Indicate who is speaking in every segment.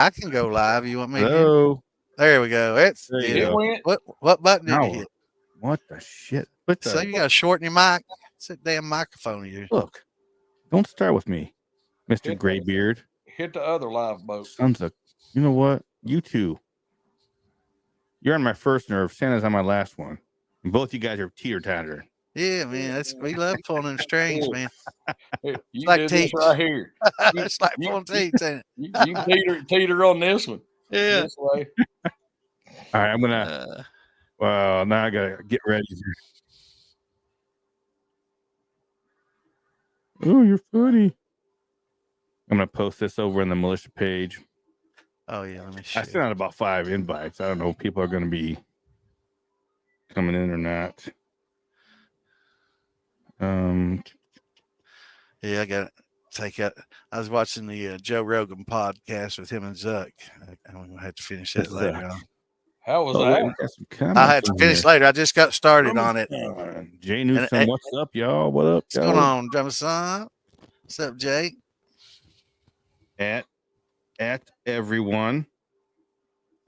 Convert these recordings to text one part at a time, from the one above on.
Speaker 1: I can go live. You want me to?
Speaker 2: Hello.
Speaker 1: There we go. It's
Speaker 2: There you
Speaker 1: it.
Speaker 2: go.
Speaker 3: went.
Speaker 1: What button did you
Speaker 2: Now,
Speaker 1: hit?
Speaker 2: what the shit? What
Speaker 1: So
Speaker 2: the
Speaker 1: you got to shorten your mic. It's that damn microphone of yours.
Speaker 2: look? Don't start with me, Mister
Speaker 3: Hit the-
Speaker 2: Graybeard.
Speaker 3: Hit the other live boat.
Speaker 2: Sons of, you know what? You two. You're on my first nerve. Santa's on my last one. And both you guys are teeter-totter.
Speaker 1: Yeah, man. We love pulling them strings, man.
Speaker 3: Hey, you
Speaker 1: like
Speaker 3: did this
Speaker 1: teeth.
Speaker 3: right here.
Speaker 1: It's like pulling teeth, ain't it?
Speaker 3: You teeter on this one.
Speaker 1: Yeah.
Speaker 3: This way.
Speaker 2: All right, I'm gonna. Well, now I gotta get ready. Oh, you're funny. I'm gonna post this over on the militia page.
Speaker 1: Oh yeah, let me.
Speaker 2: I sent out about 5 invites. I don't know if people are gonna be coming in or not.
Speaker 1: Yeah, I got to take out. I was watching the Joe Rogan podcast with him and Zuck. I'm gonna have to finish that later on.
Speaker 3: How was that?
Speaker 1: I had to finish later. I just got started on it.
Speaker 2: Jay Newsom, what's up, y'all? What up,
Speaker 1: what's going on, Jamison? What's up, Jake?
Speaker 2: At everyone.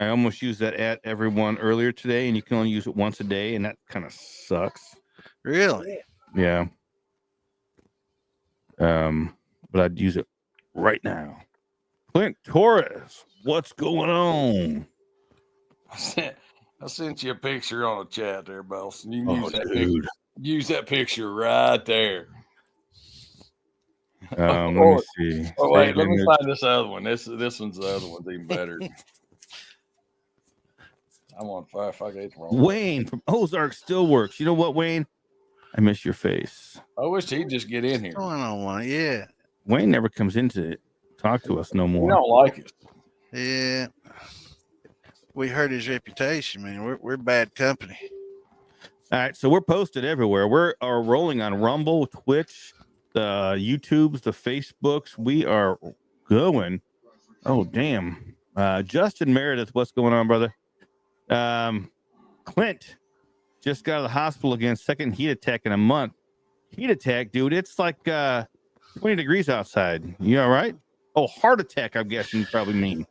Speaker 2: I almost used that at everyone earlier today, and you can only use it once a day, and that kind of sucks.
Speaker 1: Really?
Speaker 2: Yeah. But I'd use it right now. Clint Torres, what's going on?
Speaker 3: I sent you a picture on a chat there, boss. You
Speaker 2: Dude.
Speaker 3: Use that picture right there.
Speaker 2: Let me see.
Speaker 3: Oh wait, let me find this other one. This one's the other one's even better. I'm on fire. Fuck it, wrong.
Speaker 2: Wayne from Ozark still works. You know what, Wayne? I miss your face.
Speaker 3: I wish he'd just get in here.
Speaker 1: What's going on, one? Yeah.
Speaker 2: Wayne never comes in to talk to us no more.
Speaker 3: We don't like it.
Speaker 1: Yeah. We hurt his reputation, man. We're bad company.
Speaker 2: All right, so we're posted everywhere. We're rolling on Rumble, Twitch, the YouTubes, the Facebooks. We are going. Oh, damn. Justin Meredith, what's going on, brother? Clint just got out of the hospital again. Second heat attack in a month. Heat attack, dude. It's like 20 degrees outside. You all right? Oh, heart attack, I'm guessing you probably mean.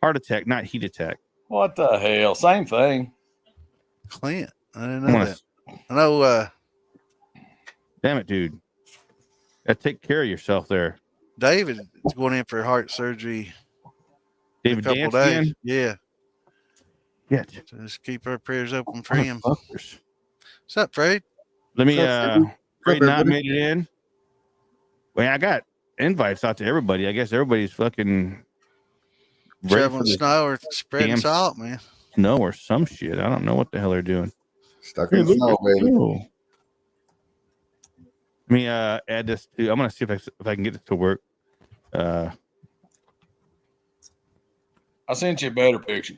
Speaker 2: Heart attack, not heat attack.
Speaker 3: What the hell? Same thing.
Speaker 1: Clint. I didn't know that. I know.
Speaker 2: Damn it, dude. Take care of yourself there.
Speaker 1: David is going in for heart surgery.
Speaker 2: David
Speaker 1: in a couple
Speaker 2: days.
Speaker 1: Yeah.
Speaker 2: Yeah.
Speaker 1: So just keep our prayers open for him.
Speaker 2: What's
Speaker 1: up, Fred?
Speaker 2: Let me. Fred not made it in. Well, I got invites out to everybody. I guess everybody's fucking
Speaker 1: shoveling snow or spreading salt, man.
Speaker 2: Snow or some shit. I don't know what the hell they're doing.
Speaker 4: Stuck in the snow, baby.
Speaker 2: Let me add this to. I'm gonna see if I can get it to work.
Speaker 3: I sent you a better picture.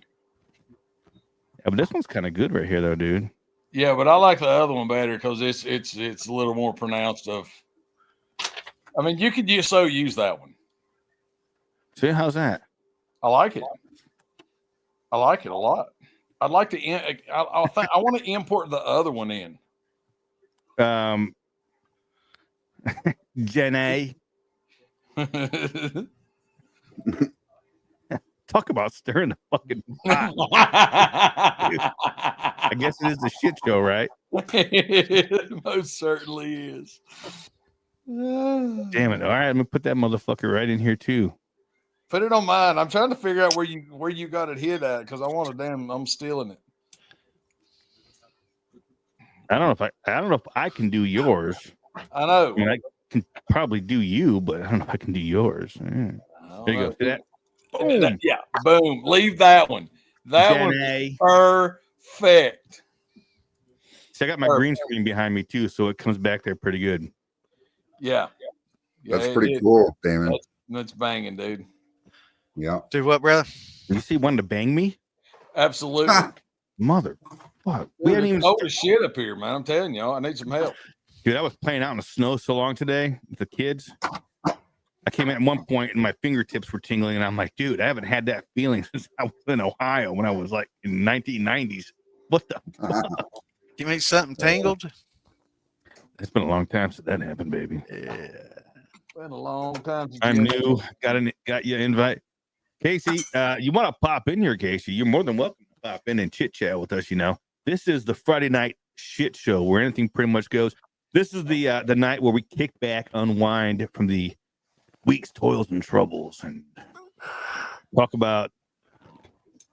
Speaker 2: Yeah, but this one's kind of good right here, though, dude.
Speaker 3: Yeah, but I like the other one better because it's a little more pronounced. I mean, you could use that one.
Speaker 2: See, how's that?
Speaker 3: I like it. I like it a lot. I'd like to. I want to import the other one in.
Speaker 2: Jenny. Talk about stirring the fucking pot. I guess it is a shit show, right?
Speaker 3: It most certainly is.
Speaker 2: Damn it! All right, I'm gonna put that motherfucker right in here too.
Speaker 3: Put it on mine. I'm trying to figure out where you got it hid at because I want to I'm stealing it.
Speaker 2: I don't know if I can do yours.
Speaker 3: I know.
Speaker 2: I mean, I can probably do you, but I don't know if I can do yours. There you go. See that?
Speaker 3: Boom. Yeah, boom. Leave that one. That one perfect.
Speaker 2: See, I got my green screen behind me too, so it comes back there pretty good.
Speaker 3: Yeah.
Speaker 4: That's pretty cool, Damon.
Speaker 3: That's banging, dude.
Speaker 4: Yeah.
Speaker 1: Do what, brother?
Speaker 2: You see one to bang me?
Speaker 3: Absolutely.
Speaker 2: Mother fuck.
Speaker 3: We hadn't even over shit up here, man. I'm telling y'all, I need some help.
Speaker 2: Dude, I was playing out in the snow so long today with the kids. I came in at one point and my fingertips were tingling, and I'm like, dude, I haven't had that feeling since I was in Ohio when I was like in 1990s. What the fuck?
Speaker 1: You mean something tangled?
Speaker 2: It's been a long time since that happened, baby.
Speaker 1: Yeah.
Speaker 3: Been a long time.
Speaker 2: I'm new. Got you an invite. Casey, you want to pop in here, Casey? You're more than welcome to pop in and chit chat with us. This is the Friday night shit show where anything pretty much goes. This is the night where we kick back, unwind from the week's toils and troubles, and talk about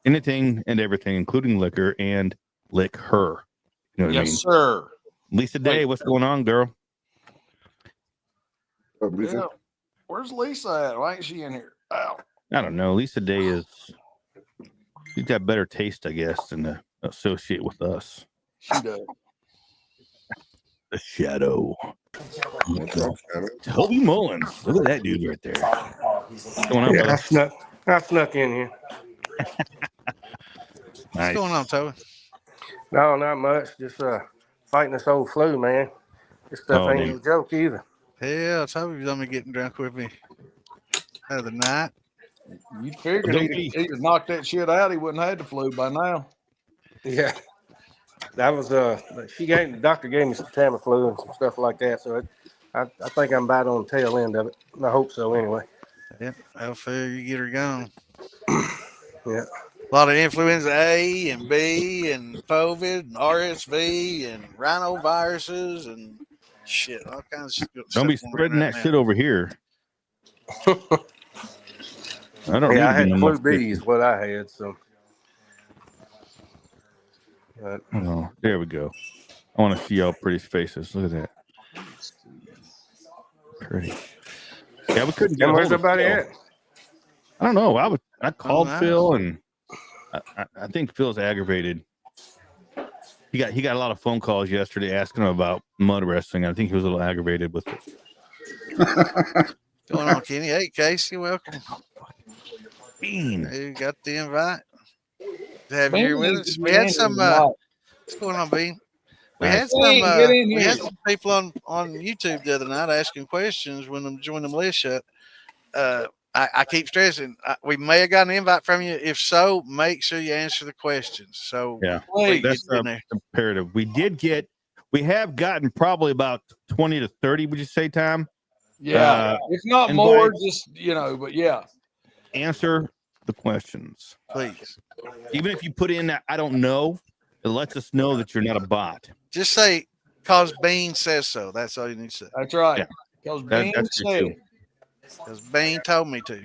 Speaker 2: anything and everything, including liquor and lick her. You know what I mean?
Speaker 3: Sir.
Speaker 2: Lisa Day, what's going on, girl?
Speaker 3: Yeah. Where's Lisa at? Why ain't she in here? Ow.
Speaker 2: I don't know. Lisa Day she's got better taste, I guess, than to associate with us.
Speaker 3: She does.
Speaker 2: The Shadow. Toby Mullins. Look at that dude right there. What's going on, brother?
Speaker 5: I snuck in here.
Speaker 1: What's going on, Toby?
Speaker 5: No, not much. Just fighting this old flu, man. This stuff ain't no joke either.
Speaker 1: Hell, Toby's on me getting drunk with me the other night.
Speaker 3: You figured he'd knocked that shit out. He wouldn't have had the flu by now.
Speaker 5: Yeah. That was the doctor gave me some Tamiflu and some stuff like that. So I think I'm about on the tail end of it. I hope so anyway.
Speaker 1: Yeah, I'll figure you get her gone.
Speaker 5: Yeah.
Speaker 1: A lot of influenza A and B and COVID and RSV and rhinoviruses and shit. All kinds of stuff.
Speaker 2: Don't be spreading that shit over here. I don't.
Speaker 5: Yeah, I had flu B is what I had. So.
Speaker 2: Oh, there we go. I want to see y'all pretty faces. Look at that. Pretty. Yeah, we couldn't get.
Speaker 5: Where's everybody at?
Speaker 2: I don't know. I called Phil, and I think Phil's aggravated. He got a lot of phone calls yesterday asking him about mud wrestling. I think he was a little aggravated with it.
Speaker 1: What's going on, Kenny? Hey, Casey, welcome.
Speaker 2: Bean.
Speaker 1: You got the invite to have you here with us. We had some. What's going on, Bean? We had some people on YouTube the other night asking questions when I'm joining the militia. I keep stressing we may have got an invite from you. If so, make sure you answer the questions. So
Speaker 2: yeah, that's imperative. We have gotten probably about 20 to 30. Would you say, Tom?
Speaker 3: Yeah, if not more, just but yeah.
Speaker 2: Answer the questions,
Speaker 1: please.
Speaker 2: Even if you put in that I don't know, it lets us know that you're not a bot.
Speaker 1: Just say, "Cause Bean says so." That's all you need to say.
Speaker 3: That's right. Because Bean said.
Speaker 1: Because Bean told me to.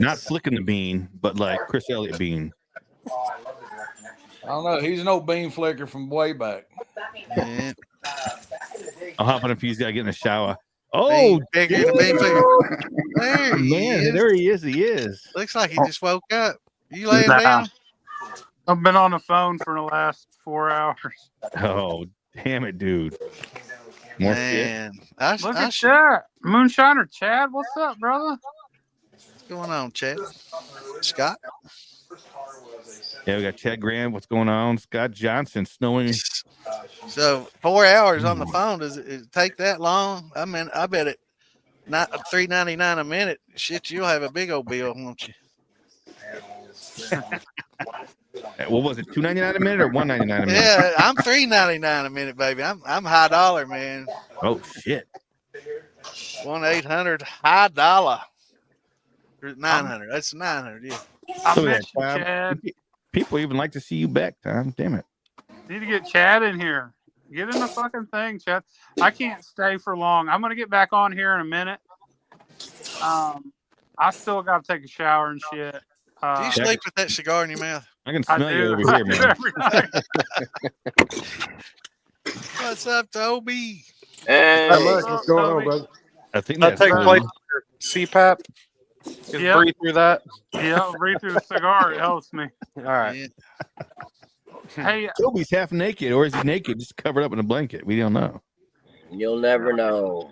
Speaker 2: Not flicking the bean, but like Chris Elliott Bean.
Speaker 3: I don't know. He's an old bean flicker from way back.
Speaker 1: Yeah.
Speaker 2: I'll hop on if he's got to get in the shower. Oh,
Speaker 1: bean flicker.
Speaker 2: There he is.
Speaker 1: Looks like he just woke up. You laying down?
Speaker 6: I've been on the phone for the last 4 hours.
Speaker 2: Oh, damn it, dude.
Speaker 1: More man.
Speaker 6: Look at that. Moonshiner Chad, what's up, brother?
Speaker 1: What's going on, Chad? Scott?
Speaker 2: Yeah, we got Chad Graham. What's going on? Scott Johnson, snowing.
Speaker 1: So 4 hours on the phone, does it take that long? I mean, I bet it not $3.99 a minute. Shit, you'll have a big old bill, won't you?
Speaker 2: What was it? $2.99 a minute or $1.99 a minute?
Speaker 1: Yeah, I'm $3.99 a minute, baby. I'm high dollar, man.
Speaker 2: Oh shit.
Speaker 1: 1-800 high dollar. 900. That's 900. Yeah.
Speaker 6: I met you, Chad.
Speaker 2: People even like to see you back, Tom. Damn it.
Speaker 6: Need to get Chad in here. Get in the fucking thing, Chad. I can't stay for long. I'm gonna get back on here in a minute. I still got to take a shower and shit.
Speaker 1: Do you sleep with that cigar in your mouth?
Speaker 2: I can smell you over here, man.
Speaker 1: What's up, Toby?
Speaker 5: Hey, what's going on, brother?
Speaker 2: I think
Speaker 7: that takes place for CPAP. Just breathe through that.
Speaker 6: Yeah, breathe through the cigar. It helps me.
Speaker 7: All right.
Speaker 6: Yeah. Hey,
Speaker 2: Toby's half naked, or is he naked, just covered up in a blanket? We don't know.
Speaker 8: You'll never know.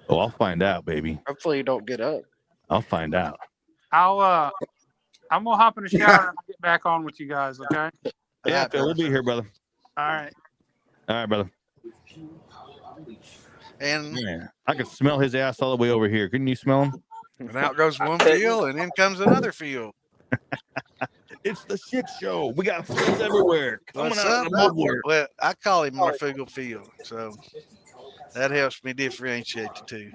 Speaker 2: Oh, I'll find out, baby.
Speaker 7: Hopefully you don't get up.
Speaker 2: I'll find out.
Speaker 6: I'm gonna hop in the shower and I'll get back on with you guys, okay?
Speaker 2: Yeah, Phil, we'll be here, brother.
Speaker 6: All right,
Speaker 2: brother.
Speaker 1: And
Speaker 2: yeah, I can smell his ass all the way over here. Couldn't you smell him?
Speaker 1: And out goes one field, and in comes another field.
Speaker 2: It's the shit show. We got fields everywhere.
Speaker 1: Coming out of the woodwork. Well, I call him Marfugal Field, so that helps me differentiate the two.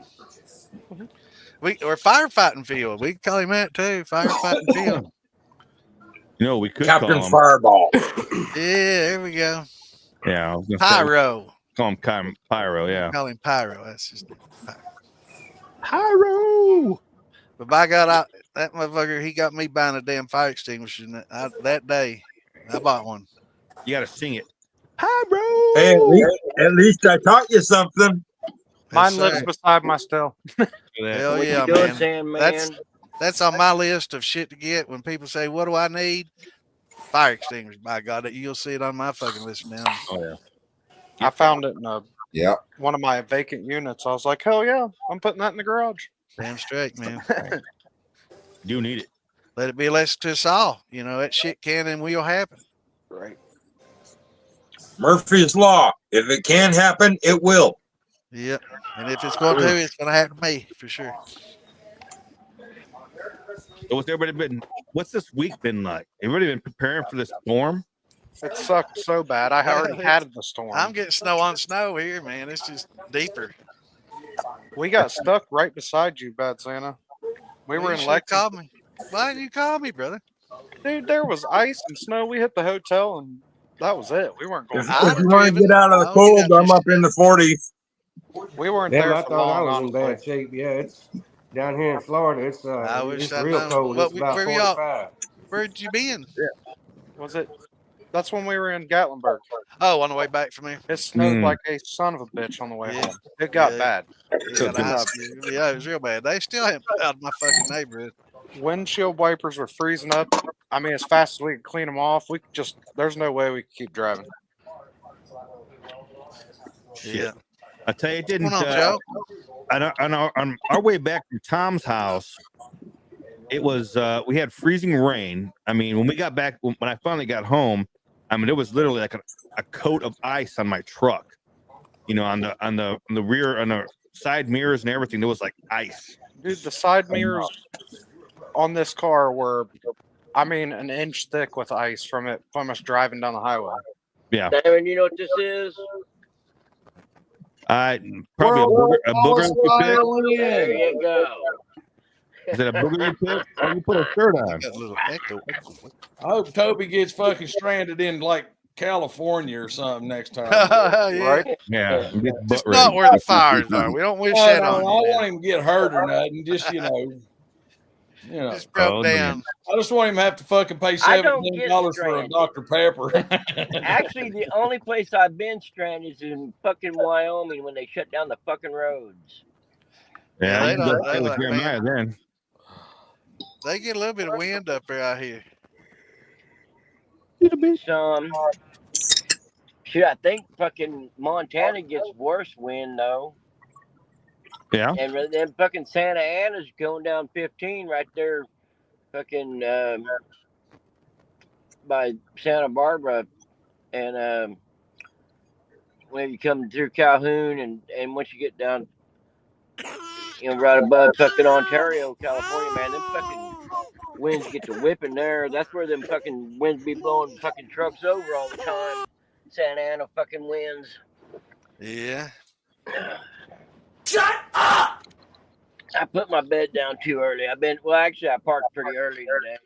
Speaker 1: or firefighting field. We can call him that too. Firefighting field.
Speaker 2: We could
Speaker 9: Captain
Speaker 2: call him
Speaker 9: Fireball.
Speaker 1: Yeah, there we go.
Speaker 2: Yeah, I was gonna
Speaker 1: Pyro.
Speaker 2: Call him Pyro. Yeah,
Speaker 1: Call him Pyro. That's his name.
Speaker 2: Pyro.
Speaker 1: But by God, that motherfucker, he got me buying a damn fire extinguisher that day. I bought one.
Speaker 2: You got to sing it. Pyro.
Speaker 9: Hey, at least I taught you something.
Speaker 7: Mine lives beside my still.
Speaker 1: Hell
Speaker 8: What
Speaker 1: yeah,
Speaker 8: you doing,
Speaker 1: man.
Speaker 8: Sandman?
Speaker 1: That's on my list of shit to get when people say, "What do I need?" Fire extinguisher. By God, you'll see it on my fucking list now.
Speaker 2: Oh yeah.
Speaker 7: I found it in
Speaker 4: one
Speaker 7: of my vacant units. I was like, hell yeah, I'm putting that in the garage.
Speaker 1: Damn straight, man.
Speaker 2: Do need it.
Speaker 1: Let it be a lesson to us all. That shit can and will happen.
Speaker 7: Right.
Speaker 9: Murphy's Law. If it can happen, it will.
Speaker 1: Yep. And if it's going to, it's going to happen to me for sure.
Speaker 2: So what's this week been like? Everybody been preparing for this storm?
Speaker 7: It sucked so bad. I already had the storm.
Speaker 1: I'm getting snow on snow here, man. It's just deeper.
Speaker 7: We got stuck right beside you, Bad Santa. We were in Lexington.
Speaker 1: Call me. Why didn't you call me, brother?
Speaker 7: Dude, there was ice and snow. We hit the hotel, and that was it. We weren't going.
Speaker 9: If you want to get out of the cold, I'm up in the 40s.
Speaker 7: We weren't
Speaker 5: Damn,
Speaker 7: there
Speaker 5: I
Speaker 7: for
Speaker 5: thought
Speaker 7: long.
Speaker 5: I was in bad shape. Yeah, it's down here in Florida. It's
Speaker 1: I wish
Speaker 5: it's
Speaker 1: I'd
Speaker 5: real
Speaker 1: known.
Speaker 5: cold. It's about 45.
Speaker 1: Where'd you been?
Speaker 7: Yeah. Was it? That's when we were in Gatlinburg.
Speaker 1: Oh, on the way back from here.
Speaker 7: It snowed like a son of a bitch on the way home. It got bad.
Speaker 1: Yeah, it was real bad. They still haven't put out of my fucking neighborhood.
Speaker 7: Windshield wipers were freezing up. I mean, as fast as we could clean them off, there's no way we could keep driving.
Speaker 2: Shit. Yeah. I tell you, it didn't.
Speaker 1: What's going on, Joe?
Speaker 2: On our way back from Tom's house, it was we had freezing rain. I mean, when we got back, when I finally got home, I mean, it was literally like a coat of ice on my truck. On the rear, on the side mirrors and everything, there was like ice.
Speaker 7: Dude, the side mirrors on this car were, I mean, an inch thick with ice from us driving down the highway.
Speaker 2: Yeah.
Speaker 8: Darren, you know what this is?
Speaker 2: Probably a booger.
Speaker 8: There you go.
Speaker 2: Is it a booger you put? Or you put a shirt on?
Speaker 1: Got a little echo.
Speaker 3: I hope Toby gets fucking stranded in like California or something next time.
Speaker 1: Right?
Speaker 2: Yeah.
Speaker 1: It's not where the fires are. We don't wish that on you.
Speaker 3: I don't want him to get hurt or nothing. Just
Speaker 1: just broke down.
Speaker 3: I just want him to have to fucking pay $17 for a Dr. Pepper.
Speaker 8: Actually, the only place I've been stranded is in fucking Wyoming when they shut down the fucking roads.
Speaker 2: Yeah,
Speaker 1: they get a little bit of wind up there out here.
Speaker 8: Some. Shit, I think fucking Montana gets worse wind though.
Speaker 2: Yeah.
Speaker 8: And then fucking Santa Ana's going down 15 right there, fucking by Santa Barbara, and when you come through Calhoun and once you get down, right above fucking Ontario, California, man, them fucking winds get to whipping there. That's where them fucking winds be blowing fucking trucks over all the time. Santa Ana fucking winds.
Speaker 1: Yeah.
Speaker 8: Shut up! I put my bed down too early. Actually, I parked pretty early today.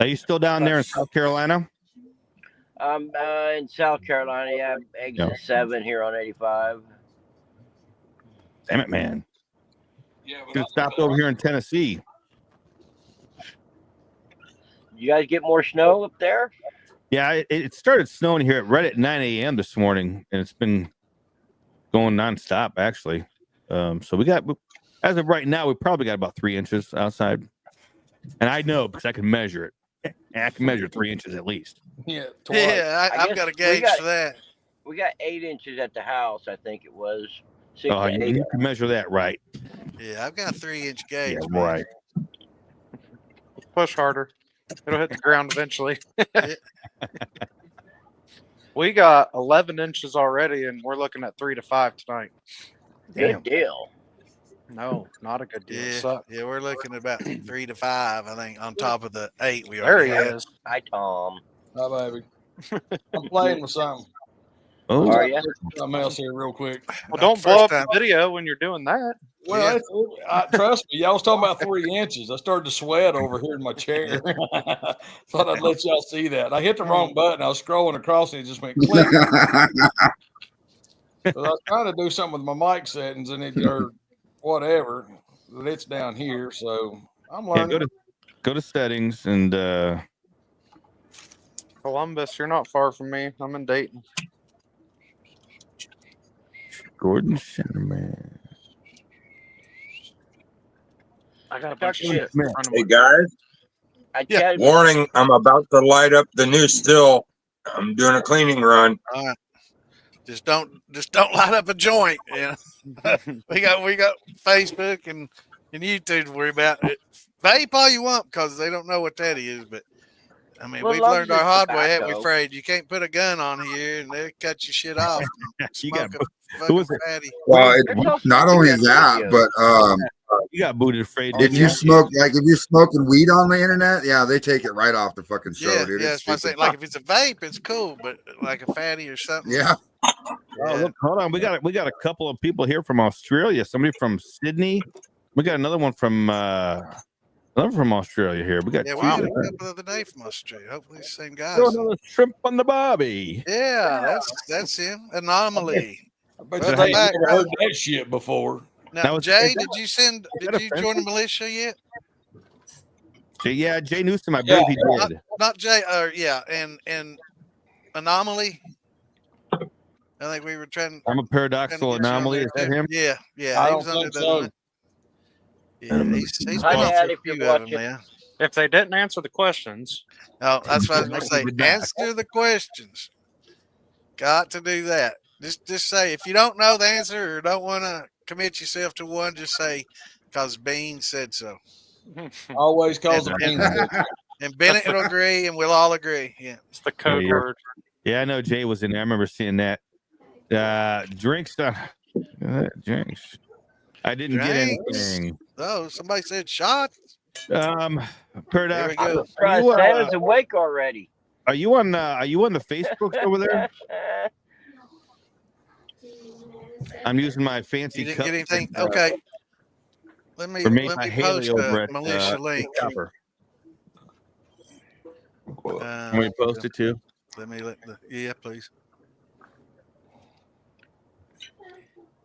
Speaker 2: Are you still down there in South Carolina?
Speaker 8: I'm in South Carolina. Yeah, exit 7 here on 85.
Speaker 2: Damn it, man. Yeah, you stopped over here in Tennessee.
Speaker 8: You guys get more snow up there?
Speaker 2: Yeah, it started snowing here right at 9 a.m. this morning, and it's been going nonstop, actually. So we got, as of right now, we probably got about 3 inches outside. And I know because I can measure it. I can measure 3 inches at least.
Speaker 3: Yeah,
Speaker 1: I've got a gauge for that.
Speaker 8: We got 8 inches at the house, I think it was.
Speaker 2: Oh, you can measure that right.
Speaker 1: Yeah, I've got a 3-inch gauge.
Speaker 2: Yeah, right.
Speaker 7: Push harder. It'll hit the ground eventually. We got 11 inches already, and we're looking at 3 to 5 tonight.
Speaker 8: Good deal.
Speaker 7: No, not a good deal.
Speaker 1: Yeah, we're looking at about 3 to 5, I think, on top of the 8 we
Speaker 7: there
Speaker 1: already
Speaker 7: he
Speaker 1: had.
Speaker 7: is.
Speaker 8: Hi, Tom.
Speaker 3: Hi, baby. I'm playing with something.
Speaker 2: Oh,
Speaker 8: Are you?
Speaker 3: Something else here, real quick.
Speaker 7: Well, don't blow up the video when you're doing that.
Speaker 3: Well, trust me, y'all was talking about 3 inches. I started to sweat over here in my chair. Thought I'd let y'all see that. I hit the wrong button. I was scrolling across and it just went click. I was trying to do something with my mic settings and it or whatever. But it's down here, so I'm learning.
Speaker 2: Yeah, go to settings and
Speaker 7: Columbus, you're not far from me. I'm in Dayton.
Speaker 2: Gordon Shinnerman.
Speaker 7: I got a bunch of shit in front of
Speaker 9: Hey
Speaker 7: me.
Speaker 9: guys, warning! I'm about to light up the new still. I'm doing a cleaning run.
Speaker 1: All right. Just don't light up a joint. Yeah, we got Facebook and YouTube to worry about. Vape all you want because they don't know what that is. But I mean, we've learned our hard way. Haven't we, Fred? You can't put a gun on here and they'll cut your shit off.
Speaker 2: You got
Speaker 1: fucking fatty.
Speaker 4: Well, not only that, but
Speaker 2: you got booted, Fred.
Speaker 4: If you smoke, like if you're smoking weed on the internet, yeah, they take it right off the fucking show, dude.
Speaker 1: Yeah, that's what I say. Like if it's a vape, it's cool, but like a fatty or something.
Speaker 4: Yeah.
Speaker 2: Oh, look, hold on. We got a couple of people here from Australia. Somebody from Sydney. We got another one from Australia here. We got
Speaker 1: we had a couple the other day from Australia. Hopefully the same guys.
Speaker 2: Another shrimp on the bobby.
Speaker 1: Yeah, that's him. Anomaly.
Speaker 3: I bet you never heard that shit before.
Speaker 1: Now, Jay, did you join the militia yet?
Speaker 2: Jay Newsom, I believe he did.
Speaker 1: Not Jay, and Anomaly. I think we were trying.
Speaker 2: I'm a paradoxical anomaly. Is that him?
Speaker 1: Yeah.
Speaker 3: I
Speaker 1: He
Speaker 3: don't
Speaker 1: was under
Speaker 3: think so.
Speaker 1: Yeah, he's been on a few of them, man.
Speaker 7: If they didn't answer the questions.
Speaker 1: Oh, that's what I was going to say. Answer the questions. Got to do that. Just say, if you don't know the answer or don't want to commit yourself to one, just say, because Bean said so.
Speaker 3: Always calls a Bean.
Speaker 1: And Bennett will agree, and we'll all agree. Yeah.
Speaker 7: It's the code word.
Speaker 2: Yeah, I know Jay was in there. I remember seeing that. Drinks. Drinks. I didn't get anything.
Speaker 1: Oh, somebody said shots.
Speaker 2: Paradox.
Speaker 1: There we go.
Speaker 8: Santa's awake already.
Speaker 2: Are you on the Facebook over there? I'm using my fancy.
Speaker 1: You didn't get anything? Okay. Let me post a militia link.
Speaker 2: Can we post it too?
Speaker 1: Please.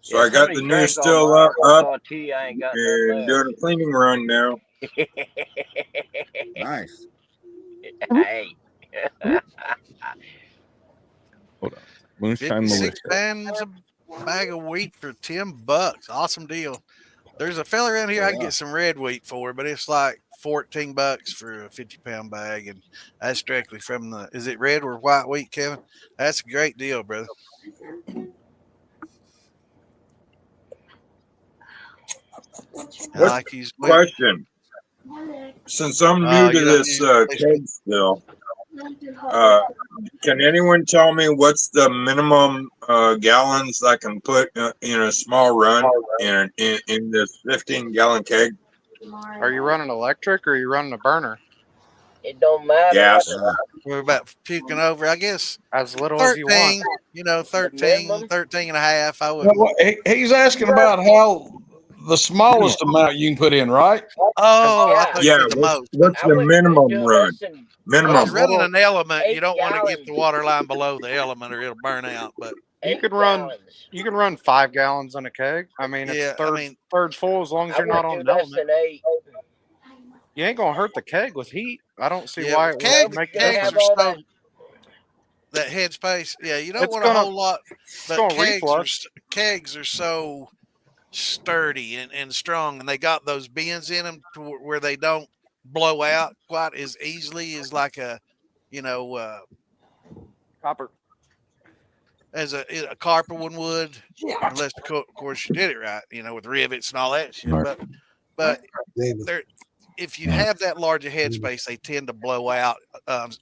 Speaker 9: So I got the new still up and doing a cleaning run now.
Speaker 4: Nice.
Speaker 8: Hey.
Speaker 2: Hold on. Moonshine militia.
Speaker 1: 56 pounds a bag of wheat for $10. Awesome deal. There's a fella around here I can get some red wheat for, but it's like $14 for a 50-pound bag, and that's directly from the. Is it red or white wheat, Kevin? That's a great deal, brother.
Speaker 9: Question. Since I'm new to this keg still, can anyone tell me what's the minimum gallons I can put in a small run in this 15-gallon keg?
Speaker 7: Are you running electric or are you running a burner?
Speaker 8: It don't matter.
Speaker 9: Gas.
Speaker 1: We're about puking over, I guess.
Speaker 7: As little
Speaker 1: 13,
Speaker 7: as you want.
Speaker 1: 13 and a half. I would.
Speaker 3: Well, he's asking about how the smallest amount you can put in, right?
Speaker 1: Oh,
Speaker 9: yeah. What's the minimum run? Minimum.
Speaker 1: If you're running an element, you don't want to get the water line below the element or it'll burn out. But
Speaker 7: you can run 5 gallons in a keg. I mean, it's third full as long as you're not on an element. You ain't gonna hurt the keg with heat. I don't see why it would make
Speaker 1: kegs are so that headspace. Yeah, you don't want a whole lot. But kegs are so sturdy and strong, and they got those bends in them to where they don't blow out quite as easily as like a,
Speaker 7: copper.
Speaker 1: As a copper one would, unless of course you did it right, with rivets and all that shit. But if you have that larger headspace, they tend to blow out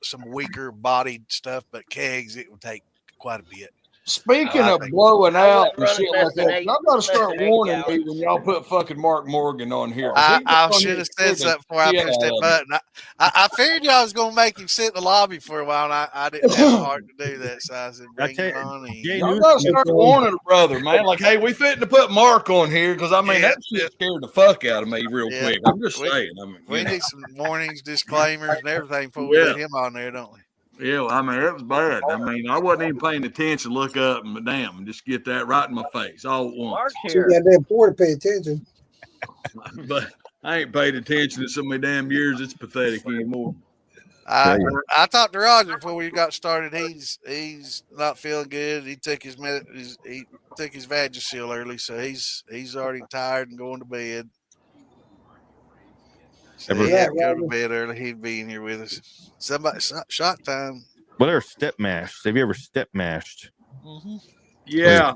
Speaker 1: some weaker bodied stuff. But kegs, it will take quite a bit.
Speaker 3: Speaking of blowing out and shit like that, y'all got to start warning me when y'all put fucking Mark Morgan on here.
Speaker 1: I should have said something before I pushed that button. I figured y'all was going to make him sit in the lobby for a while, and I didn't have the heart to do that, so I said, bring him on in.
Speaker 3: Y'all got to start warning a brother, man. Like, hey, we fitting to put Mark on here because, I mean, that shit scared the fuck out of me real quick. I'm just saying. I mean,
Speaker 1: we need some warnings, disclaimers, and everything before we get him on there, don't we?
Speaker 3: Yeah, I mean, it was bad. I mean, I wasn't even paying attention. Look up and damn, just get that right in my face all at once.
Speaker 10: Too goddamn poor to pay attention.
Speaker 3: But I ain't paid attention in so many damn years. It's pathetic anymore.
Speaker 1: I talked to Roger before we got started. He's not feeling good. He took his Vagisil early, so he's already tired and going to bed. So he had to go to bed early. He'd be in here with us. Somebody shot time.
Speaker 2: Well, they're step mashed. Have you ever step mashed?
Speaker 1: Mm-hmm.
Speaker 3: Yeah,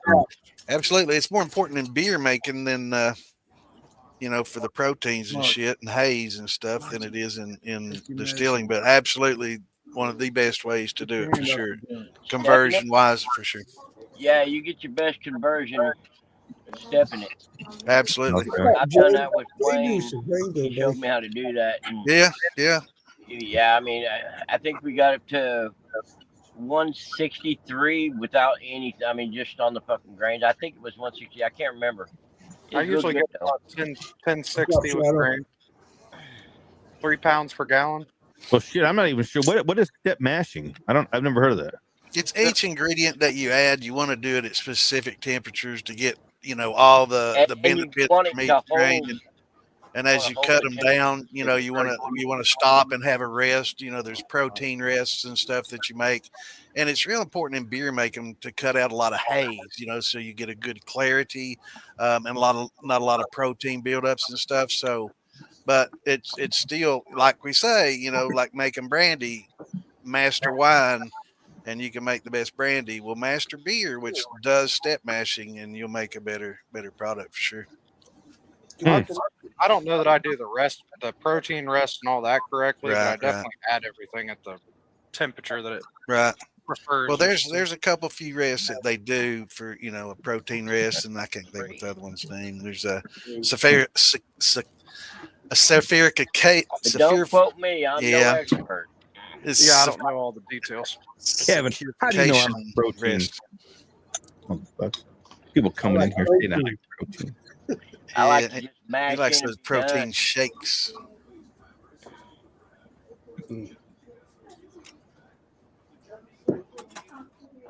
Speaker 1: absolutely. It's more important in beer making than for the proteins and shit and haze and stuff than it is in distilling. But absolutely one of the best ways to do it for sure. Conversion wise, for sure.
Speaker 8: Yeah, you get your best conversion stepping it.
Speaker 1: Absolutely.
Speaker 8: Okay. I've done that with Wayne. He showed me how to do that. And yeah. I mean, I think we got up to 163 without anything. I mean, just on the fucking grains. I think it was 160. I can't remember.
Speaker 7: I usually get about 1060 with grain. 3 pounds per gallon.
Speaker 2: Well, shit, I'm not even sure. What is step mashing? I've never heard of that.
Speaker 1: It's each ingredient that you add. You want to do it at specific temperatures to get all the benefits from each grain. And as you cut them down, you want to stop and have a rest. There's protein rests and stuff that you make, and it's real important in beer making to cut out a lot of haze. So you get a good clarity and not a lot of protein buildups and stuff. So, but it's still like we say, like making brandy, master wine, and you can make the best brandy. Well, master beer, which does step mashing, and you'll make a better product for sure.
Speaker 7: I don't know that I do the protein rest and all that correctly, but I definitely add everything at the temperature that it prefers.
Speaker 1: Well, there's a few rests that they do for a protein rest, and I can't think what the other one's name. There's a sulfuric.
Speaker 8: Don't quote me. I'm no expert.
Speaker 7: I don't know all the details.
Speaker 2: Kevin, how do you know I'm protein? People coming in here saying I like protein.
Speaker 8: I like to just mash.
Speaker 1: He likes those protein shakes.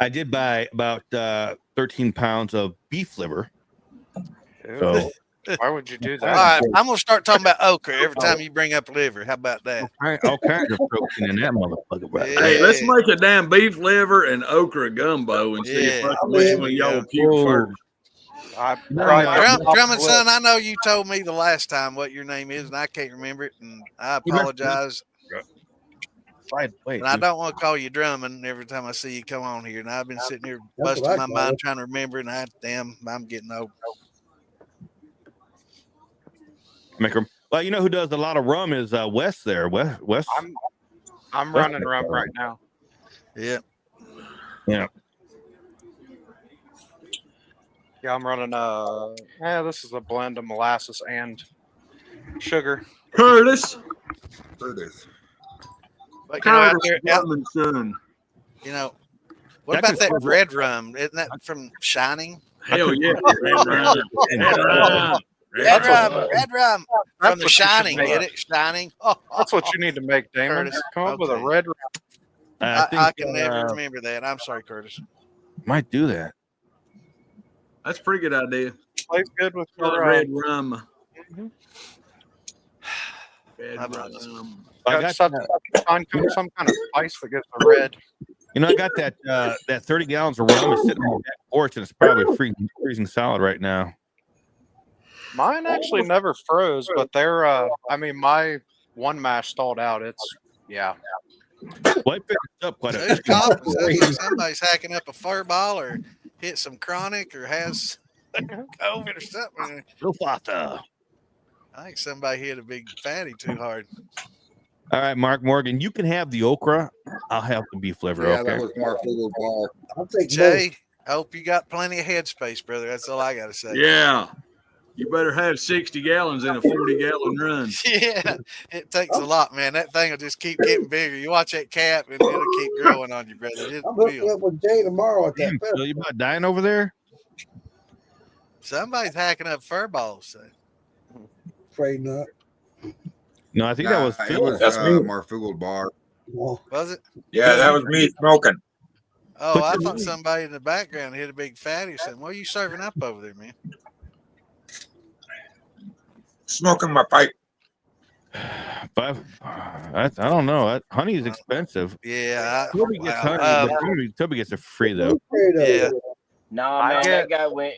Speaker 2: I did buy about 13 pounds of beef liver. So
Speaker 7: why would you do that?
Speaker 1: All right, I'm gonna start talking about okra every time you bring up liver. How about that?
Speaker 2: All kinds of protein in that motherfucker. Right?
Speaker 3: Hey, let's make a damn beef liver and okra gumbo and see if which one y'all puke first.
Speaker 1: Drummond, son, I know you told me the last time what your name is, and I can't remember it, and I apologize. And I don't want to call you Drummond every time I see you come on here. And I've been sitting here busting my mind trying to remember, and I'm getting old.
Speaker 2: Well, you know who does a lot of rum is Wes there. Wes.
Speaker 7: I'm running rum right now.
Speaker 1: Yeah.
Speaker 7: Yeah, I'm running this is a blend of molasses and sugar.
Speaker 3: Curtis.
Speaker 1: But, what about that red rum? Isn't that from Shining?
Speaker 3: Hell yeah.
Speaker 1: Red rum from The Shining. Get it? Shining.
Speaker 7: That's what you need to make, Damon.
Speaker 1: Curtis.
Speaker 7: Come up with a red rum.
Speaker 1: I can never remember that. I'm sorry, Curtis.
Speaker 2: Might do that.
Speaker 3: That's a pretty good idea.
Speaker 7: Plays good with your
Speaker 3: red rum.
Speaker 7: Mm-hmm.
Speaker 3: Red rum.
Speaker 7: I got some kind of spice that gives the red.
Speaker 2: I got that 30 gallons of rum is sitting on the back porch, and it's probably freezing solid right now.
Speaker 7: Mine actually never froze, but they're my one mash stalled out.
Speaker 2: Well, it picked up quite a
Speaker 1: bit. Somebody's hacking up a furball or hit some chronic or has COVID or something. I think somebody hit a big fatty too hard.
Speaker 2: All right, Mark Morgan, you can have the okra. I'll have the beef liver.
Speaker 4: Yeah,
Speaker 2: okay.
Speaker 4: that was Mark Little's bar.
Speaker 10: I'll take
Speaker 1: Jay, I hope you got plenty of headspace, brother. That's all I got to say.
Speaker 3: Yeah. You better have 60 gallons in a 40-gallon run.
Speaker 1: Yeah, it takes a lot, man. That thing will just keep getting bigger. You watch that cap, and it'll keep growing on you, brother.
Speaker 10: I'm hooking up with Jay tomorrow at that.
Speaker 2: Damn, so you about dying over there?
Speaker 1: Somebody's hacking up fur balls. So.
Speaker 10: Afraid not.
Speaker 2: No, I think that was
Speaker 4: It was Marfugel Bar.
Speaker 1: Was it?
Speaker 9: Yeah, that was me smoking.
Speaker 1: Oh, I thought somebody in the background hit a big fatty or something. What are you serving up over there, man?
Speaker 9: Smoking my pipe.
Speaker 2: I don't know. Honey is expensive.
Speaker 1: Yeah.
Speaker 2: Toby gets honey, but Toby gets it free though.
Speaker 1: Yeah.
Speaker 8: No, man, that guy went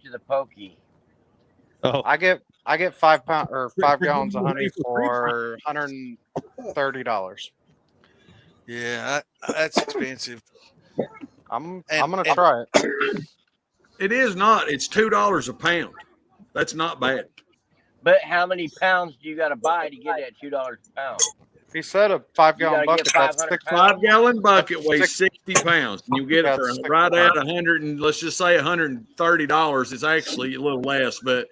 Speaker 8: to the pokey.
Speaker 2: Oh,
Speaker 7: I get 5 gallons of honey for $130.
Speaker 1: Yeah, that's expensive.
Speaker 7: I'm gonna try it.
Speaker 3: It is not. It's $2 a pound. That's not bad.
Speaker 8: But how many pounds do you got to buy to get that $2 a pound?
Speaker 7: He said a 5-gallon bucket. That's
Speaker 3: 5-gallon bucket weighs 60 pounds, and you get it for right at 100 and let's just say $130. It's actually a little less, but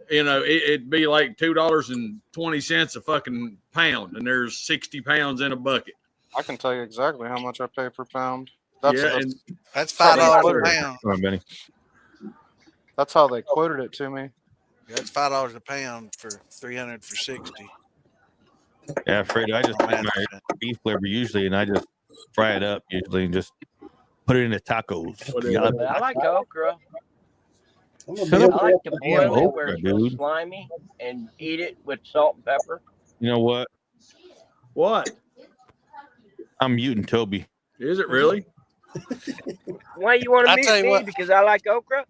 Speaker 3: you know it'd be like $2.20 a fucking pound, and there's 60 pounds in a bucket.
Speaker 7: I can tell you exactly how much I pay per pound.
Speaker 1: That's $5 a pound.
Speaker 2: Come on, Benny.
Speaker 7: That's how they quoted it to me.
Speaker 1: That's $5 a pound for 300 for 60.
Speaker 2: Yeah, Fredo, I just make my beef liver usually, and I just fry it up usually, and just put it in the tacos.
Speaker 8: I like okra. I
Speaker 2: Shut up.
Speaker 8: like to boil it
Speaker 2: Okra,
Speaker 8: where it's real
Speaker 2: dude.
Speaker 8: slimy and eat it with salt and pepper.
Speaker 2: You know what?
Speaker 3: What?
Speaker 2: I'm muting Toby.
Speaker 3: Is it really?
Speaker 8: Why you want to meet me? Because I like okra?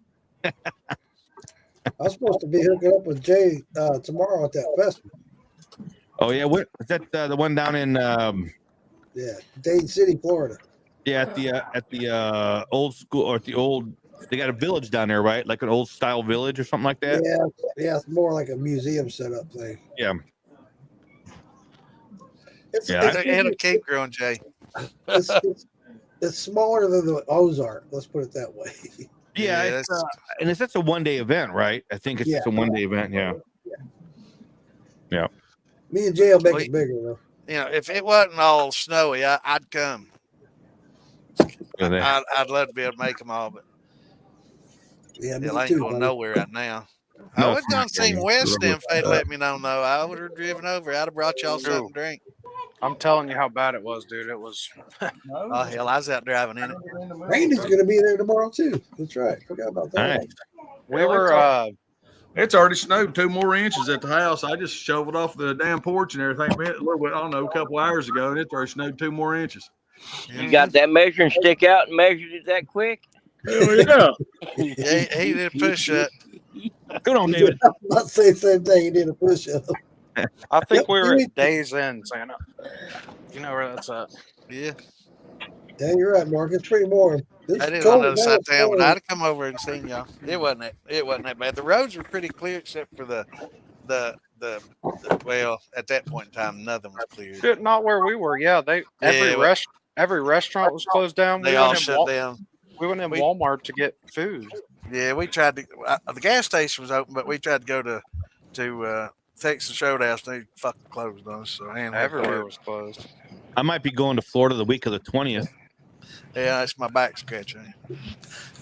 Speaker 10: I'm supposed to be hooking up with Jay tomorrow at that festival.
Speaker 2: Oh yeah, what is that? The one down in
Speaker 10: yeah, Dade City, Florida.
Speaker 2: Yeah, at the old school or at the old. They got a village down there, right? Like an old style village or something like that.
Speaker 10: Yeah, it's more like a museum setup thing.
Speaker 2: Yeah.
Speaker 10: It's
Speaker 1: a cake growing, Jay.
Speaker 10: It's smaller than the Ozark. Let's put it that way.
Speaker 2: Yeah, and that's a 1-day event, right? I think it's just a 1-day event. Yeah.
Speaker 10: Me and Jay will make it bigger, though.
Speaker 1: You know, if it wasn't all snowy, I'd come. I'd love to be able to make them all, but
Speaker 10: yeah,
Speaker 1: I ain't going nowhere right now. I was going to see West then if they'd let me know. No, I would have driven over. I'd have brought y'all something to drink.
Speaker 7: I'm telling you how bad it was, dude. It was.
Speaker 1: Oh hell, I was out driving in it.
Speaker 10: Randy's going to be there tomorrow too. That's right. Forgot about that.
Speaker 2: Right.
Speaker 7: We were.
Speaker 3: It's already snowed 2 more inches at the house. I just shoveled off the damn porch and everything. A little bit, I don't know, a couple hours ago, and it's already snowed 2 more inches.
Speaker 8: You got that measuring stick out and measured it that quick?
Speaker 3: Hell yeah.
Speaker 1: He did a push up.
Speaker 2: Good on David.
Speaker 10: I'm not saying the same thing. He did a push up.
Speaker 7: I think we were at Days Inn, Santa. You know where that's at?
Speaker 1: Yeah.
Speaker 10: Yeah, you're right, Mark. It's pretty warm.
Speaker 1: I didn't on the other side of town, but I'd have come over and seen y'all. It wasn't that bad. The roads were pretty clear except for the well, at that point in time, nothing was clear.
Speaker 7: Shit, not where we were. Yeah, every restaurant was closed down.
Speaker 1: They all shut down.
Speaker 7: We went in Walmart to get food.
Speaker 1: Yeah, we tried to. The gas station was open, but we tried to go to Texas Roadhouse. They fucking closed on us. So
Speaker 7: everywhere was closed.
Speaker 2: I might be going to Florida the week of the 20th.
Speaker 1: Yeah, that's my back scratching.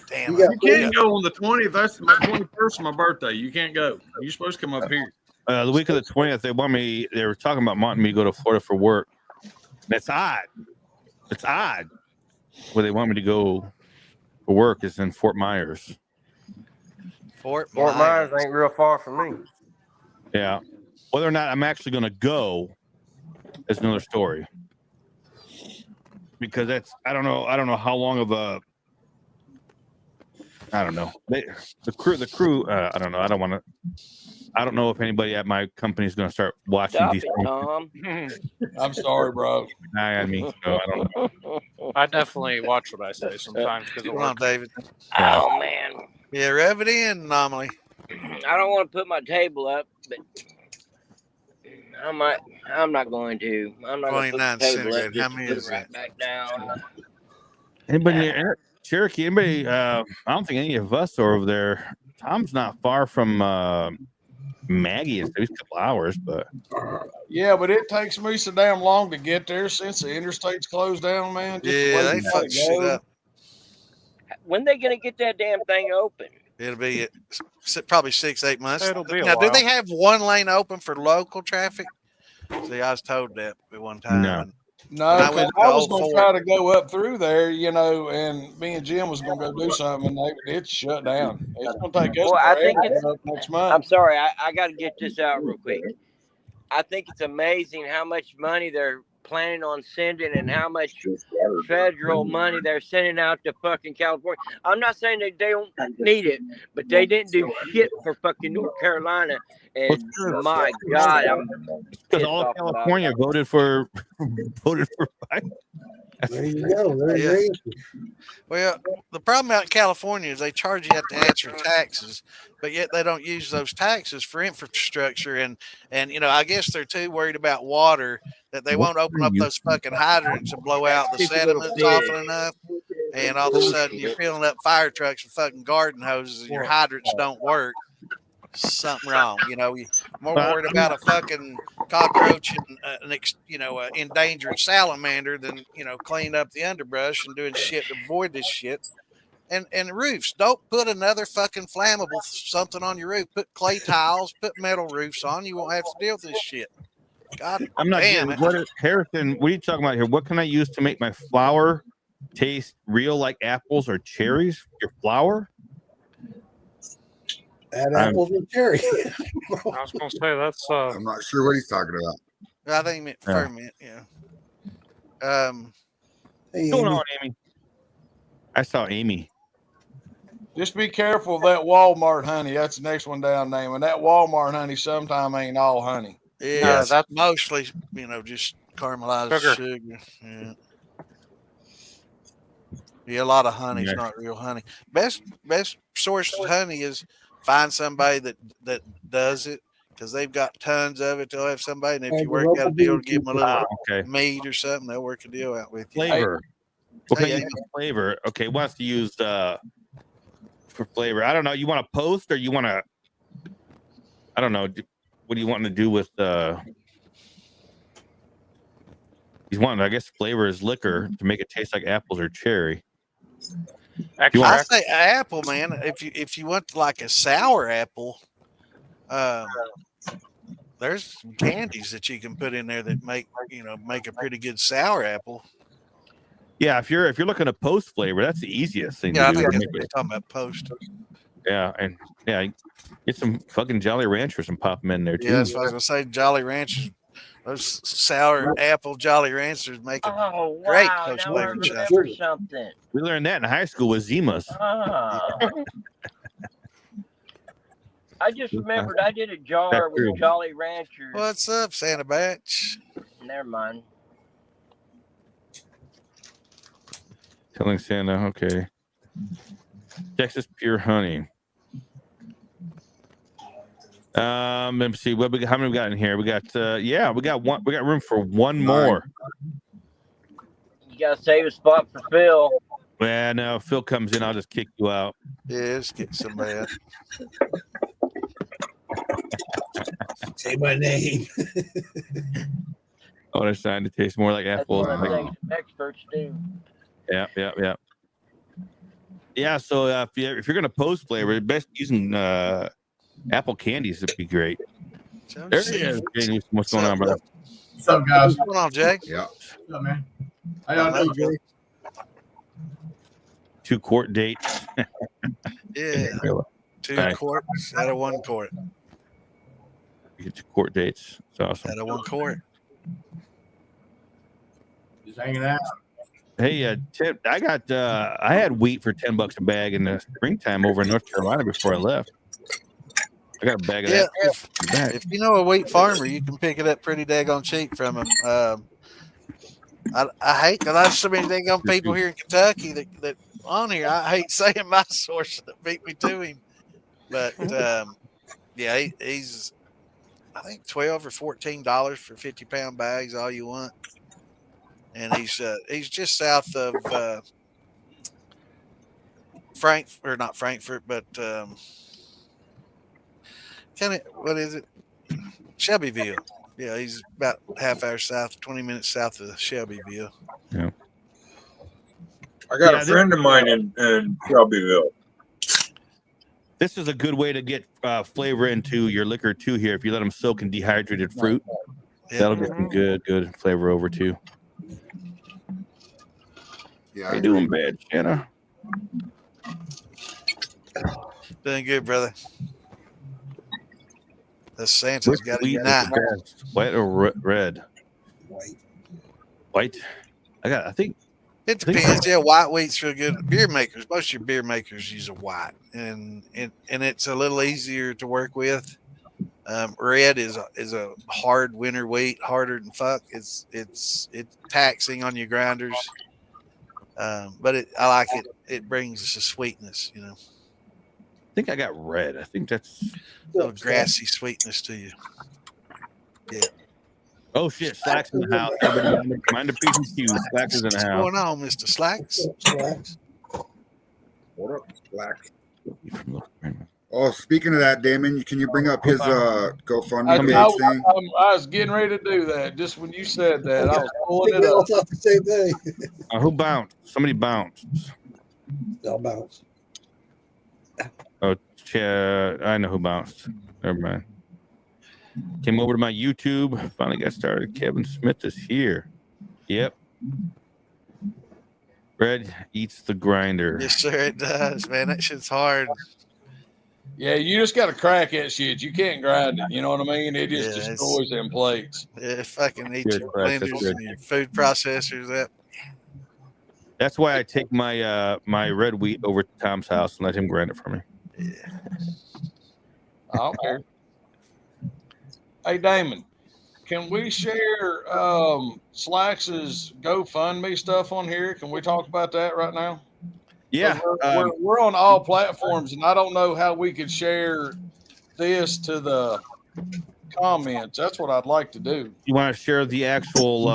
Speaker 1: Damn.
Speaker 3: You can't go on the 20th. That's my 21st, my birthday. You can't go. You're supposed to come up here.
Speaker 2: The week of the 20th, they were talking about wanting me to go to Florida for work. That's odd. It's odd. Where they want me to go for work is in Fort Myers.
Speaker 5: Fort Myers ain't real far from me.
Speaker 2: Yeah. Whether or not I'm actually going to go is another story. Because I don't know how long of a, I don't know. The crew, I don't know. I don't know if anybody at my company is going to start watching these things.
Speaker 3: I'm sorry, bro.
Speaker 2: I mean, no, I don't know.
Speaker 7: I definitely watch what I say sometimes because
Speaker 1: Come on, David.
Speaker 8: Oh, man.
Speaker 1: Yeah, rev it in, Anomaly.
Speaker 8: I don't want to put my table up, but I'm not going to. I'm not going to put the table up.
Speaker 1: How many is that?
Speaker 8: Back down.
Speaker 2: Anybody there? Cherokee, anybody? I don't think any of us are over there. Tom's not far from Maggie. It's a couple hours, but
Speaker 3: yeah, but it takes me so damn long to get there since the interstate's closed down, man. Just the way
Speaker 1: they
Speaker 3: you
Speaker 1: fuck
Speaker 3: gotta
Speaker 1: shit
Speaker 3: go.
Speaker 1: up.
Speaker 8: When they gonna get that damn thing open?
Speaker 1: It'll be probably 6-8 months.
Speaker 7: It'll be a
Speaker 1: Now,
Speaker 7: while.
Speaker 1: do they have one lane open for local traffic? See, I was told that at one time.
Speaker 2: No.
Speaker 1: And
Speaker 3: No,
Speaker 1: when I
Speaker 3: because
Speaker 1: went
Speaker 3: I
Speaker 1: to
Speaker 3: was
Speaker 1: Old
Speaker 3: gonna
Speaker 1: Fort,
Speaker 3: try to go up through there, you know, and me and Jim was gonna go do something, and it's shut down. It's gonna take us
Speaker 8: Well, I
Speaker 3: forever
Speaker 8: think
Speaker 3: to
Speaker 8: it's.
Speaker 3: go up next month.
Speaker 8: I'm sorry, I got to get this out real quick. I think it's amazing how much money they're planning on sending and how much federal money they're sending out to fucking California. I'm not saying that they don't need it, but they didn't do shit for fucking North Carolina. And my God, I'm
Speaker 2: because all of California voted for Biden.
Speaker 10: There you go. There's your answer.
Speaker 1: Well, the problem out in California is they charge you to answer taxes, but yet they don't use those taxes for infrastructure. And I guess they're too worried about water that they won't open up those fucking hydrants and blow out the sediments often enough. And all of a sudden you're filling up fire trucks with fucking garden hoses and your hydrants don't work. Something wrong. You're more worried about a fucking cockroach and an endangered salamander than cleaning up the underbrush and doing shit to avoid this shit. And roofs, don't put another fucking flammable something on your roof. Put clay tiles, put metal roofs on. You won't have to deal with this shit. God
Speaker 2: I'm not
Speaker 1: damn it.
Speaker 2: Harrison, what are you talking about here? What can I use to make my flour taste real like apples or cherries? Your flour?
Speaker 10: Add apples with cherry.
Speaker 7: I was gonna say that's.
Speaker 4: I'm not sure what he's talking about.
Speaker 1: I think he meant ferment. Yeah.
Speaker 10: Hey,
Speaker 2: What's going
Speaker 10: Amy.
Speaker 2: on, Amy? I saw Amy.
Speaker 3: Just be careful of that Walmart honey. That's the next one down name. And that Walmart honey sometime ain't all honey.
Speaker 1: Yeah, that's mostly, just caramelized sugar. Yeah. Yeah, a lot of honey's not real honey. Best source of honey is find somebody that does it, because they've got tons of it. They'll have somebody, and if you work out a deal to give them a little meat or something, they'll work a deal out with you.
Speaker 2: Flavor. Flavor. Okay, wants to use for flavor. I don't know. You want to post or you want to? I don't know. What do you want to do with? He's wanting, I guess, flavor is liquor to make it taste like apples or cherry.
Speaker 1: I say apple, man. If you want like a sour apple, there's some candies that you can put in there that make a pretty good sour apple.
Speaker 2: Yeah, if you're looking to post flavor, that's the easiest thing
Speaker 1: to do.
Speaker 2: I think
Speaker 1: that's what you're talking about, post.
Speaker 2: Yeah, and get some fucking Jolly Ranchers and pop them in there too.
Speaker 1: Yeah, that's what I was gonna say. Jolly Ranchers, those sour apple Jolly Ranchers make a great post flavor
Speaker 8: remember something.
Speaker 2: We learned that in high school with Zimas.
Speaker 8: I just remembered I did a jar with Jolly Ranchers.
Speaker 1: What's up, Santa Batch?
Speaker 8: Never mind.
Speaker 2: Telling Santa, okay. Texas Pure Honey. Let me see how many we got in here. We got we got one. We got room for one more.
Speaker 8: You gotta save a spot for Phil.
Speaker 2: Well, no, if Phil comes in, I'll just kick you out.
Speaker 1: Yeah, let's get somebody else.
Speaker 10: Say my name.
Speaker 2: Oh, they're starting to taste more like apples.
Speaker 8: Experts do.
Speaker 2: Yeah. Yeah, so if you're gonna post flavor, best using apple candies would be great. There he is. James, what's going on, brother?
Speaker 11: What's up, guys?
Speaker 1: What's going on, Jake?
Speaker 4: Yeah.
Speaker 11: What's up, man? How y'all doing, Jake?
Speaker 2: 2 quart dates.
Speaker 1: Yeah. 2 quarts out of 1 quart.
Speaker 2: You get 2 quart dates. It's awesome.
Speaker 1: Out of 1 quart.
Speaker 11: Just hanging out.
Speaker 2: Hey, Tim, I had wheat for $10 a bag in the springtime over in North Carolina before I left. I got a bag of that.
Speaker 1: If you know a wheat farmer, you can pick it up pretty daggone cheap from him. I hate because there's so many daggone people here in Kentucky that on here. I hate saying my source that beat me to him, but he's I think $12 or $14 for 50-pound bags, all you want. And he's just south of not Frankfurt, but kind of what is it? Shelbyville. Yeah, he's about half hour south, 20 minutes south of Shelbyville.
Speaker 2: Yeah.
Speaker 9: I got a friend of mine in Shelbyville.
Speaker 2: This is a good way to get flavor into your liquor too. Here, if you let them soak in dehydrated fruit, that'll get some good flavor over too.
Speaker 4: Yeah,
Speaker 2: how you doing, bad, Shanna?
Speaker 1: Doing good, brother. The Santa's got to unite.
Speaker 2: White or red? White. I think.
Speaker 1: It depends. Yeah, white wheat's real good. Beer makers, most of your beer makers use a white, and it's a little easier to work with. Red is a hard winter wheat, harder than fuck. It's taxing on your grinders, but I like it. It brings us a sweetness, you know.
Speaker 2: I think I got red. I think that's
Speaker 1: a little grassy sweetness to you. Yeah.
Speaker 2: Oh shit! Slacks in the house. Everybody mind the P's and Q's. Slacks is in the house.
Speaker 1: What's going on, Mr. Slacks?
Speaker 4: What up, Slacks? Oh, speaking of that, Damon, can you bring up his GoFundMe page thing?
Speaker 3: I was getting ready to do that. Just when you said that, I was pulling it up.
Speaker 10: Thought the same thing.
Speaker 2: Who bounced? Somebody bounced.
Speaker 10: I'll bounce.
Speaker 2: Oh, I know who bounced. Never mind. Came over to my YouTube. Finally got started. Kevin Smith is here. Yep. Red eats the grinder.
Speaker 1: Yes, sir, it does, man. That shit's hard.
Speaker 3: Yeah, you just got to crack that shit. You can't grind it. You know what I mean? It just destroys them plates.
Speaker 1: Yeah, fucking eat your blenders and your food processors up.
Speaker 2: That's why I take my my red wheat over to Tom's house and let him grind it for me.
Speaker 1: Yeah.
Speaker 3: I don't care. Hey, Damon, can we share Slacks's GoFundMe stuff on here? Can we talk about that right now?
Speaker 2: Yeah.
Speaker 3: We're on all platforms, and I don't know how we could share this to the comments. That's what I'd like to do.
Speaker 2: You want to share the actual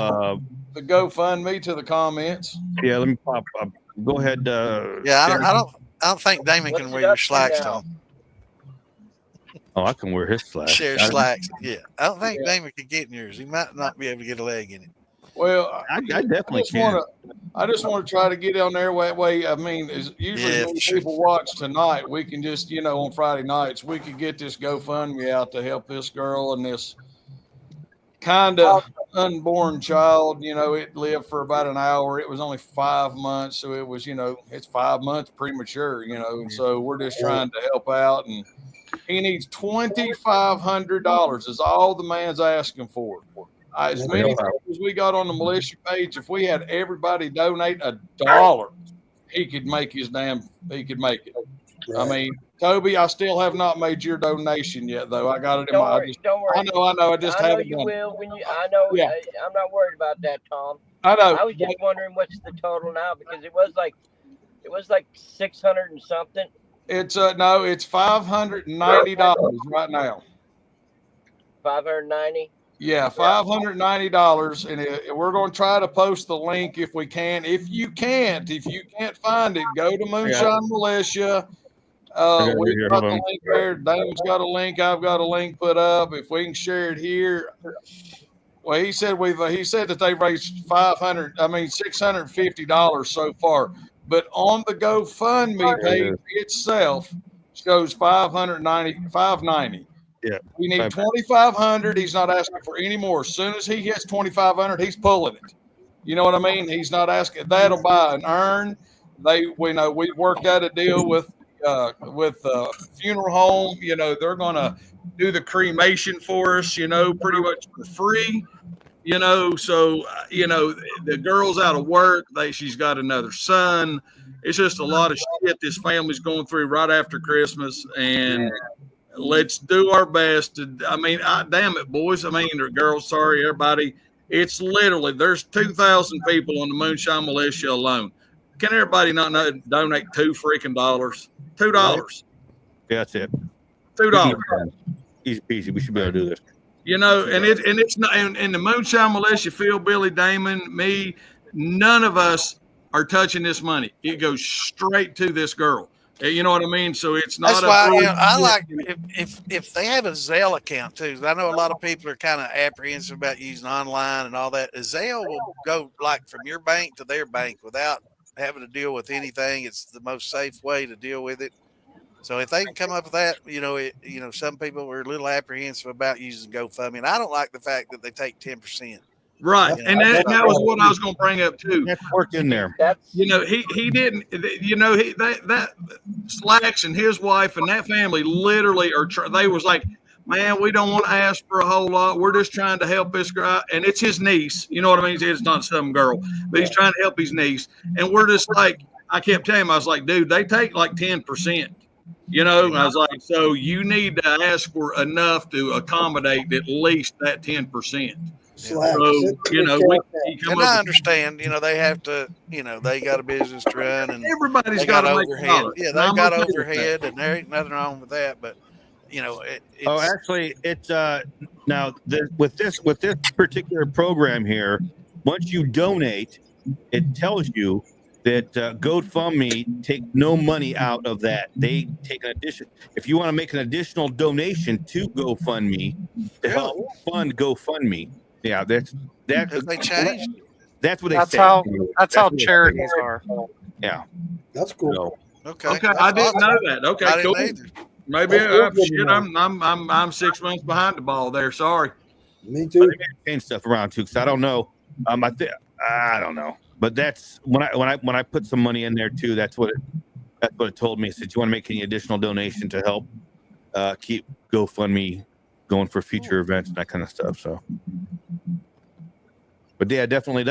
Speaker 3: the GoFundMe to the comments?
Speaker 2: Yeah, let me pop up. Go ahead.
Speaker 1: Yeah, I don't think Damon can wear your slacks, Tom.
Speaker 2: Oh, I can wear his slacks.
Speaker 1: Share slacks. Yeah, I don't think Damon could get in yours. He might not be able to get a leg in it.
Speaker 3: Well,
Speaker 2: I definitely can.
Speaker 3: I just want to try to get on there. Way, I mean, usually when people watch tonight, we can just, on Friday nights, we could get this GoFundMe out to help this girl and this kind of unborn child. It lived for about an hour. It was only 5 months, so it was, it's 5 months premature. And so we're just trying to help out, and he needs $2,500 is all the man's asking for. As many people as we got on the militia page, if we had everybody donate $1, he could make it. Right. I mean, Toby, I still have not made your donation yet, though. I got it in my.
Speaker 8: Don't worry.
Speaker 3: I know. I just haven't done it.
Speaker 8: I know.
Speaker 3: Yeah.
Speaker 8: I'm not worried about that, Tom.
Speaker 3: I know.
Speaker 8: I was just wondering what's the total now, because it was like 600 and something.
Speaker 3: It's it's $590 right now.
Speaker 8: $590.
Speaker 3: Yeah, $590, and we're going to try to post the link if we can. If you can't find it, go to Moonshine Militia. We've got the link there. Damon's got a link. I've got a link put up. If we can share it here. Well, he said that they've raised $650 so far, but on the GoFundMe page itself shows $590.
Speaker 2: Yeah.
Speaker 3: We need $2,500. He's not asking for any more. As soon as he hits $2,500, he's pulling it. You know what I mean? He's not asking. That'll buy an urn. We worked out a deal with funeral home. They're gonna do the cremation for us. Pretty much for free. So the girl's out of work. She's got another son. It's just a lot of shit this family's going through right after Christmas, and let's do our best to, damn it, boys. Or girls, sorry, everybody. It's literally, there's 2,000 people on the Moonshine Militia alone. Can everybody not donate $2 freaking dollars? $2.
Speaker 2: Yeah, that's it.
Speaker 3: $2.
Speaker 2: Easy peasy. We should be able to do this.
Speaker 3: And it's not, and the Moonshine Militia, Phil, Billy, Damon, me, none of us are touching this money. It goes straight to this girl. You know what I mean? So it's not.
Speaker 1: That's why I like if they have a Zelle account too. I know a lot of people are kind of apprehensive about using online and all that. A Zelle will go like from your bank to their bank without having to deal with anything. It's the most safe way to deal with it. So if they can come up with that, some people are a little apprehensive about using GoFundMe, and I don't like the fact that they take 10%.
Speaker 3: Right, and that was what I was going to bring up too.
Speaker 2: That's worked in there.
Speaker 3: He didn't. That Slacks and his wife and that family literally they was like, man, we don't want to ask for a whole lot. We're just trying to help this guy, and it's his niece. You know what I mean? It's not some girl, but he's trying to help his niece, and we're just like, I kept telling him, I was like, dude, they take like 10%. And I was like, so you need to ask for enough to accommodate at least that 10%. So,
Speaker 1: and I understand, they have to, they got a business to run, and
Speaker 3: everybody's got overhead.
Speaker 1: Yeah, they've got overhead, and there ain't nothing wrong with that. But it's
Speaker 2: actually, it's now with this particular program here, once you donate, it tells you that GoFundMe take no money out of that. They take an addition. If you want to make an additional donation to GoFundMe to help fund GoFundMe. Yeah, that's
Speaker 1: they changed.
Speaker 2: That's what they
Speaker 7: say. That's how charities are.
Speaker 2: Yeah,
Speaker 10: that's cool.
Speaker 2: So,
Speaker 3: okay, I didn't know that. Okay, cool. Maybe I'm 6 months behind the ball there. Sorry.
Speaker 10: Me too.
Speaker 2: They change stuff around too, because I don't know. I don't know, but that's when I put some money in there too. That's what it told me. It said, you want to make any additional donation to help keep GoFundMe going for future events and that kind of stuff. So, but yeah, definitely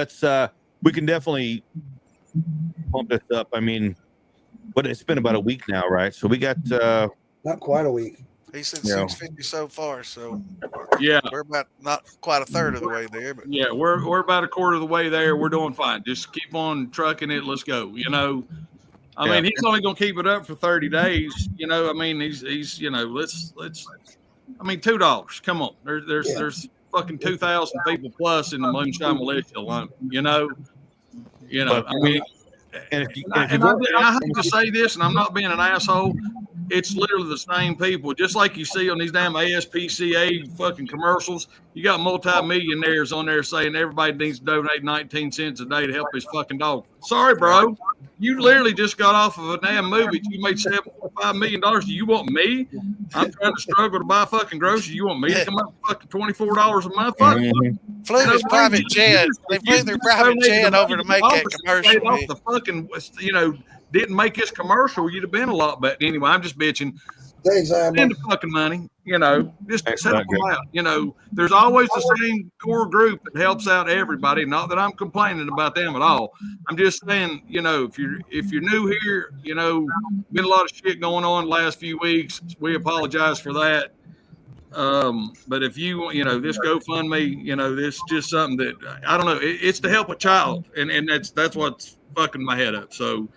Speaker 2: we can definitely pump this up. I mean, but it's been about a week now, right? So we got
Speaker 10: not quite a week.
Speaker 1: He said 650 so far, so
Speaker 3: yeah,
Speaker 1: we're about not quite a third of the way there, but
Speaker 3: yeah, we're about a quarter of the way there. We're doing fine. Just keep on trucking it. Let's go. I mean, he's only going to keep it up for 30 days. I mean, he's let's. I mean, $2. Come on, there's fucking 2,000 people plus in the Moonshine Militia alone. I mean, and I hate to say this, and I'm not being an asshole. It's literally the same people, just like you see on these damn ASPCA fucking commercials. You got multi-millionaires on there saying everybody needs to donate 19 cents a day to help his fucking dog. Sorry, bro. You literally just got off of a damn movie. You made $7.5 million. Do you want me? I'm trying to struggle to buy fucking groceries. You want me to come up with fucking $24 a month?
Speaker 1: Flew his private jet. They flew their private jet over to make that commercial.
Speaker 3: Off the fucking, didn't make this commercial, you'd have been a lot better. Anyway, I'm just bitching. Spend the fucking money, just help them out. There's always the same core group that helps out everybody. Not that I'm complaining about them at all. I'm just saying, if you're new here, been a lot of shit going on the last few weeks. We apologize for that. But if you, this GoFundMe, this is just something that I don't know. It's to help a child, and that's what's fucking my head up. So,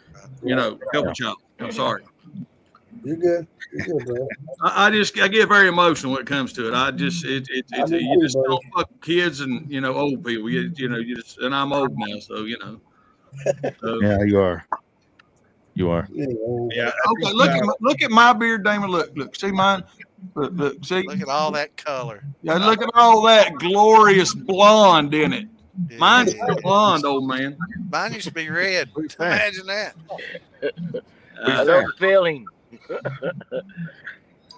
Speaker 3: help a child. I'm sorry.
Speaker 10: You're good. You're good, bro.
Speaker 3: I get very emotional when it comes to it. You just don't fuck kids and old people. You just, and I'm old now, so So,
Speaker 2: yeah, you are.
Speaker 3: Yeah. Okay. Look at my beard, Damon. Look. See mine. Look. See.
Speaker 1: Look at all that color.
Speaker 3: Yeah. Look at all that glorious blonde in it. Yeah. Mine's still blonde, old man.
Speaker 1: Mine used to be red. Imagine that.
Speaker 8: I know the feeling.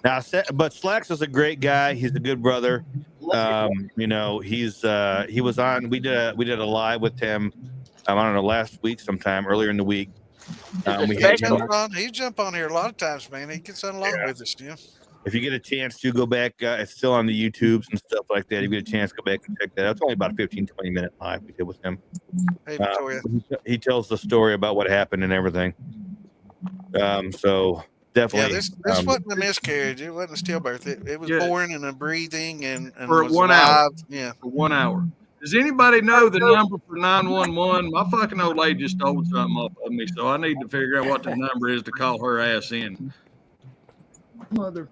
Speaker 2: Now, but Slacks is a great guy. He's a good brother. He was on. We did a live with him. I don't know, last week sometime earlier in the week.
Speaker 1: He jump on here a lot of times, man. He gets on along with us,
Speaker 2: If you get a chance to go back, it's still on the YouTubes and stuff like that. If you get a chance, go back and check that out. It's only about a 15-20 minute live we did with him.
Speaker 1: Hey, Victoria.
Speaker 2: He tells the story about what happened and everything. So definitely.
Speaker 1: Yeah, this wasn't a miscarriage. It wasn't a stillbirth. It was born and a breathing and
Speaker 3: for
Speaker 1: was
Speaker 3: 1
Speaker 1: alive.
Speaker 3: hour.
Speaker 1: Yeah,
Speaker 3: for 1 hour. Does anybody know the number for 911? My fucking old lady just stole something off of me, so I need to figure out what the number is to call her ass in. Mother.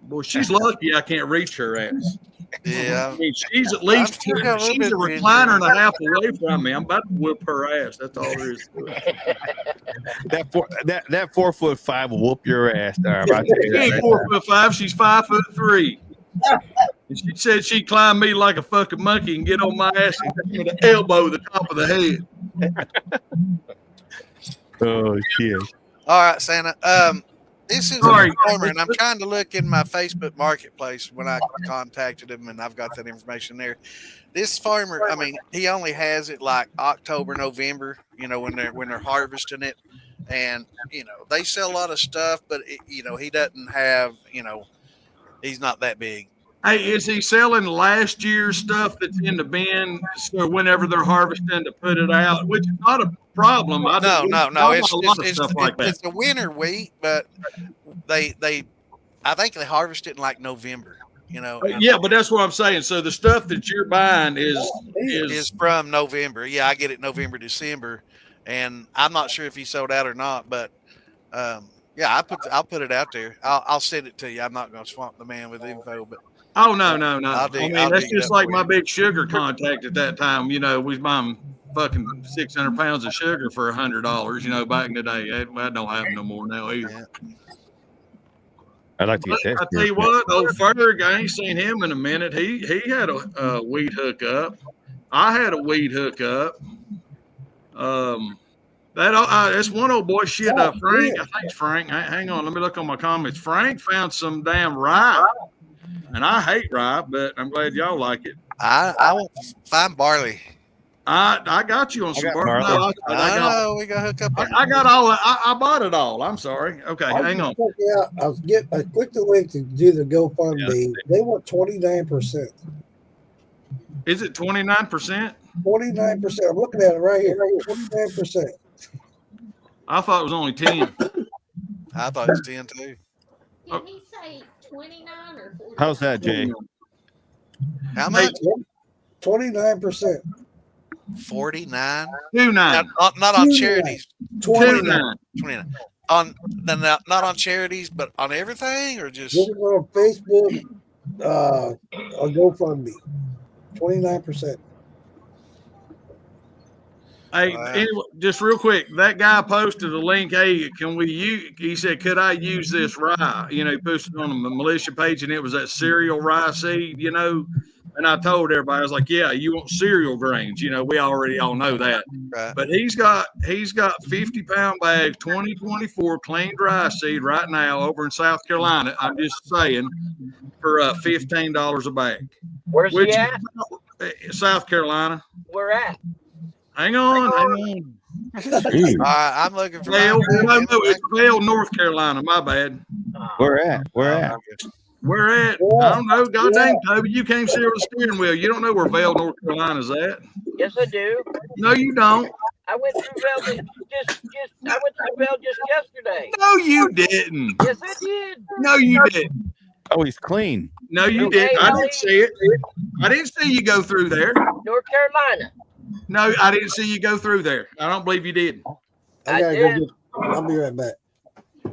Speaker 3: Boy, she's lucky I can't reach her ass.
Speaker 1: Yeah.
Speaker 3: I mean, she's at least she's a recliner and a half away from me. I'm about to whip her ass. That's all there is to it.
Speaker 2: That 4'5" will whoop your ass.
Speaker 3: She ain't 4'5". She's 5'3". And she said she'd climb me like a fucking monkey and get on my ass and give me the elbow, the top of the head.
Speaker 2: Oh shit!
Speaker 1: All right, Santa. This is a farmer, and I'm trying to look in my Facebook Marketplace when I contacted him, and I've got that information there. This farmer, I mean, he only has it like October, November, when they're harvesting it, and they sell a lot of stuff, but he doesn't have, he's not that big.
Speaker 3: Hey, is he selling last year's stuff that's in the bin so whenever they're harvesting to put it out, which is not a problem?
Speaker 1: No. It's
Speaker 3: a
Speaker 1: a winter wheat, but I think they harvest it in like November.
Speaker 3: Yeah, but that's what I'm saying. So the stuff that you're buying is
Speaker 1: from November. Yeah, I get it November, December, and I'm not sure if he sold out or not, but yeah, I'll put it out there. I'll send it to you. I'm not going to swamp the man with info, but.
Speaker 3: Oh, no. I mean, that's just like my big sugar contact at that time. We was buying fucking 600 pounds of sugar for $100, back in the day. That don't happen no more now either.
Speaker 2: I'd like to get that.
Speaker 3: I tell you what, old Ferg, I ain't seen him in a minute. He had a weed hookup. I had a weed hookup. That's one old boy shit. Frank, I think it's Frank. Hang on, let me look on my comments. Frank found some damn rye. And I hate rye, but I'm glad y'all like it.
Speaker 1: I won't find barley.
Speaker 3: I got you on some barley.
Speaker 1: No, we got hooked up.
Speaker 3: I got all. I bought it all. I'm sorry. Okay, hang on.
Speaker 10: I clicked the link to do the GoFundMe. They want 29%.
Speaker 3: Is it 29%?
Speaker 10: 29%. I'm looking at it right here. 29%.
Speaker 3: I thought it was only 10.
Speaker 1: I thought it was 10 too.
Speaker 12: Did he say 29 or 40?
Speaker 2: How's that, Jay?
Speaker 1: How much?
Speaker 10: 29%.
Speaker 1: 49.
Speaker 3: 29.
Speaker 1: Not on charities.
Speaker 10: 29.
Speaker 1: 29. Not on charities, but on everything, or just
Speaker 10: on Facebook, on GoFundMe. 29%.
Speaker 3: Hey, anyway, just real quick, that guy posted a link. Hey, can we use? He said, "Could I use this rye?" He posted on the militia page, and it was that cereal rye seed. And I told everybody, I was like, "Yeah, you want cereal grains? We already all know that."
Speaker 1: Right.
Speaker 3: But he's got 50-pound bags, 2024 clean dry seed right now over in South Carolina. I'm just saying, for $15 a bag.
Speaker 8: Where's he at?
Speaker 3: South Carolina.
Speaker 8: Where at?
Speaker 3: Hang on.
Speaker 1: I'm looking for.
Speaker 3: No, it's Vail, North Carolina. My bad.
Speaker 2: Where at?
Speaker 3: Where at? I don't know. God dang, Toby, you can't see the steering wheel. You don't know where Vail, North Carolina's at.
Speaker 8: Yes, I do.
Speaker 3: No, you don't.
Speaker 8: I went through Vail just yesterday.
Speaker 3: No, you didn't.
Speaker 8: Yes, I did.
Speaker 3: No, you didn't.
Speaker 2: Oh, he's clean.
Speaker 3: No, you didn't. I didn't see it. I didn't see you go through there.
Speaker 8: North Carolina.
Speaker 3: No, I didn't see you go through there. I don't believe you did.
Speaker 10: I'll be right back.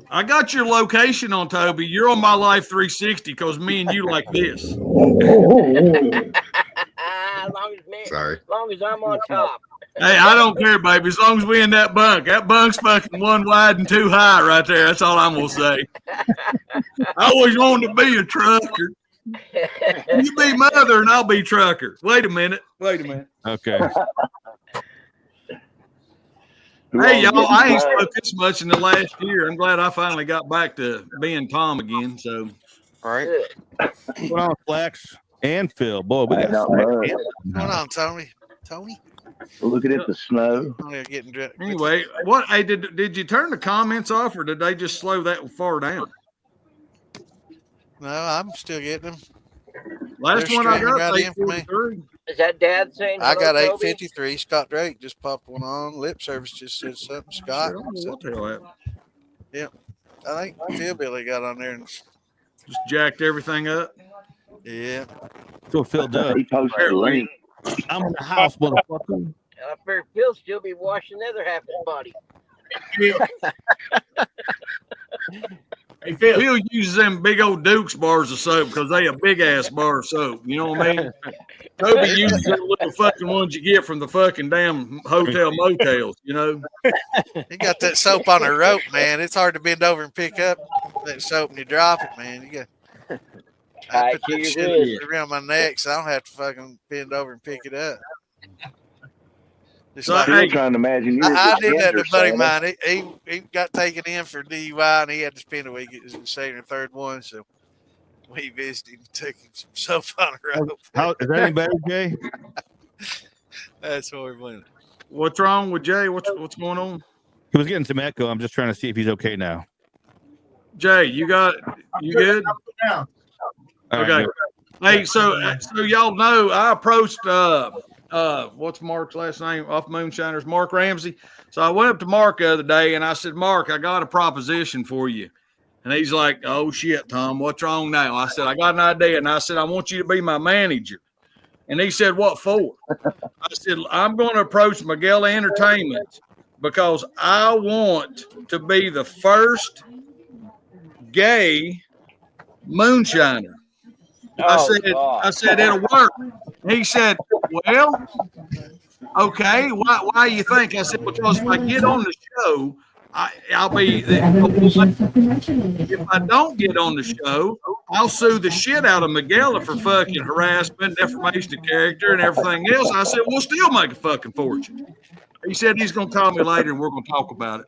Speaker 3: I got your location on Toby. You're on my Life 360 because me and you like this.
Speaker 8: As
Speaker 4: Sorry.
Speaker 8: As long as I'm on top.
Speaker 3: Hey, I don't care, baby. As long as we in that bunk. That bunk's fucking one wide and two high right there. That's all I'm going to say. I always wanted to be a trucker. You be mother and I'll be trucker. Wait a minute.
Speaker 2: Okay.
Speaker 3: Hey, y'all, I ain't smoked this much in the last year. I'm glad I finally got back to being Tom again. So,
Speaker 7: all right.
Speaker 2: What's going on, Flex and Phil? Boy, we got
Speaker 1: what's going on, Tony?
Speaker 13: Looking at the snow.
Speaker 3: Anyway, what? Hey, did you turn the comments off, or did they just slow that far down?
Speaker 1: No, I'm still getting them.
Speaker 3: Last one I got,
Speaker 1: right in for me.
Speaker 8: Is that Dad saying?
Speaker 1: I got 853. Scott Drake just popped one on. Lip service just said something. Scott. Yep. I think Philbilly got on there and
Speaker 3: just jacked everything up.
Speaker 1: Yeah.
Speaker 2: So Phil does.
Speaker 13: He posted a link.
Speaker 2: I'm in the house, motherfucker.
Speaker 8: I figure Phil still be washing the other half of his body.
Speaker 11: Hey, Phil.
Speaker 3: Phil uses them big old Duke's bars of soap because they a big ass bar of soap. You know what I mean? Toby uses them little fucking ones you get from the fucking damn hotel motels. You know.
Speaker 1: You got that soap on a rope, man. It's hard to bend over and pick up that soap and you drop it, man. You got. I put that shit around my neck so I don't have to fucking bend over and pick it up.
Speaker 13: So I'm trying to imagine.
Speaker 1: I did that to a buddy of mine. He got taken in for DUI and he had to spend a week. It was the second or third one, so we visited him and took him some soap on a rope.
Speaker 2: How is that any better, Jay?
Speaker 1: That's horrible.
Speaker 3: What's wrong with Jay? What's going on?
Speaker 2: He was getting some echo. I'm just trying to see if he's okay now.
Speaker 3: Jay, you good? Okay. Hey, so y'all know I approached what's Mark's last name off Moonshiners, Mark Ramsey. So I went up to Mark the other day and I said, Mark, I got a proposition for you. And he's like, oh shit, Tom, what's wrong now? I said, I got an idea. And I said, I want you to be my manager. And he said, what for? I said, I'm going to approach Miguel Entertainment because I want to be the first gay moonshiner. I said it'll work. He said, well, okay. Why you think? I said, because if I get on the show, I'll be. If I don't get on the show, I'll sue the shit out of Miguel for fucking harassment, defamation of character, and everything else. I said, we'll still make a fucking fortune. He said he's going to call me later and we're going to talk about it.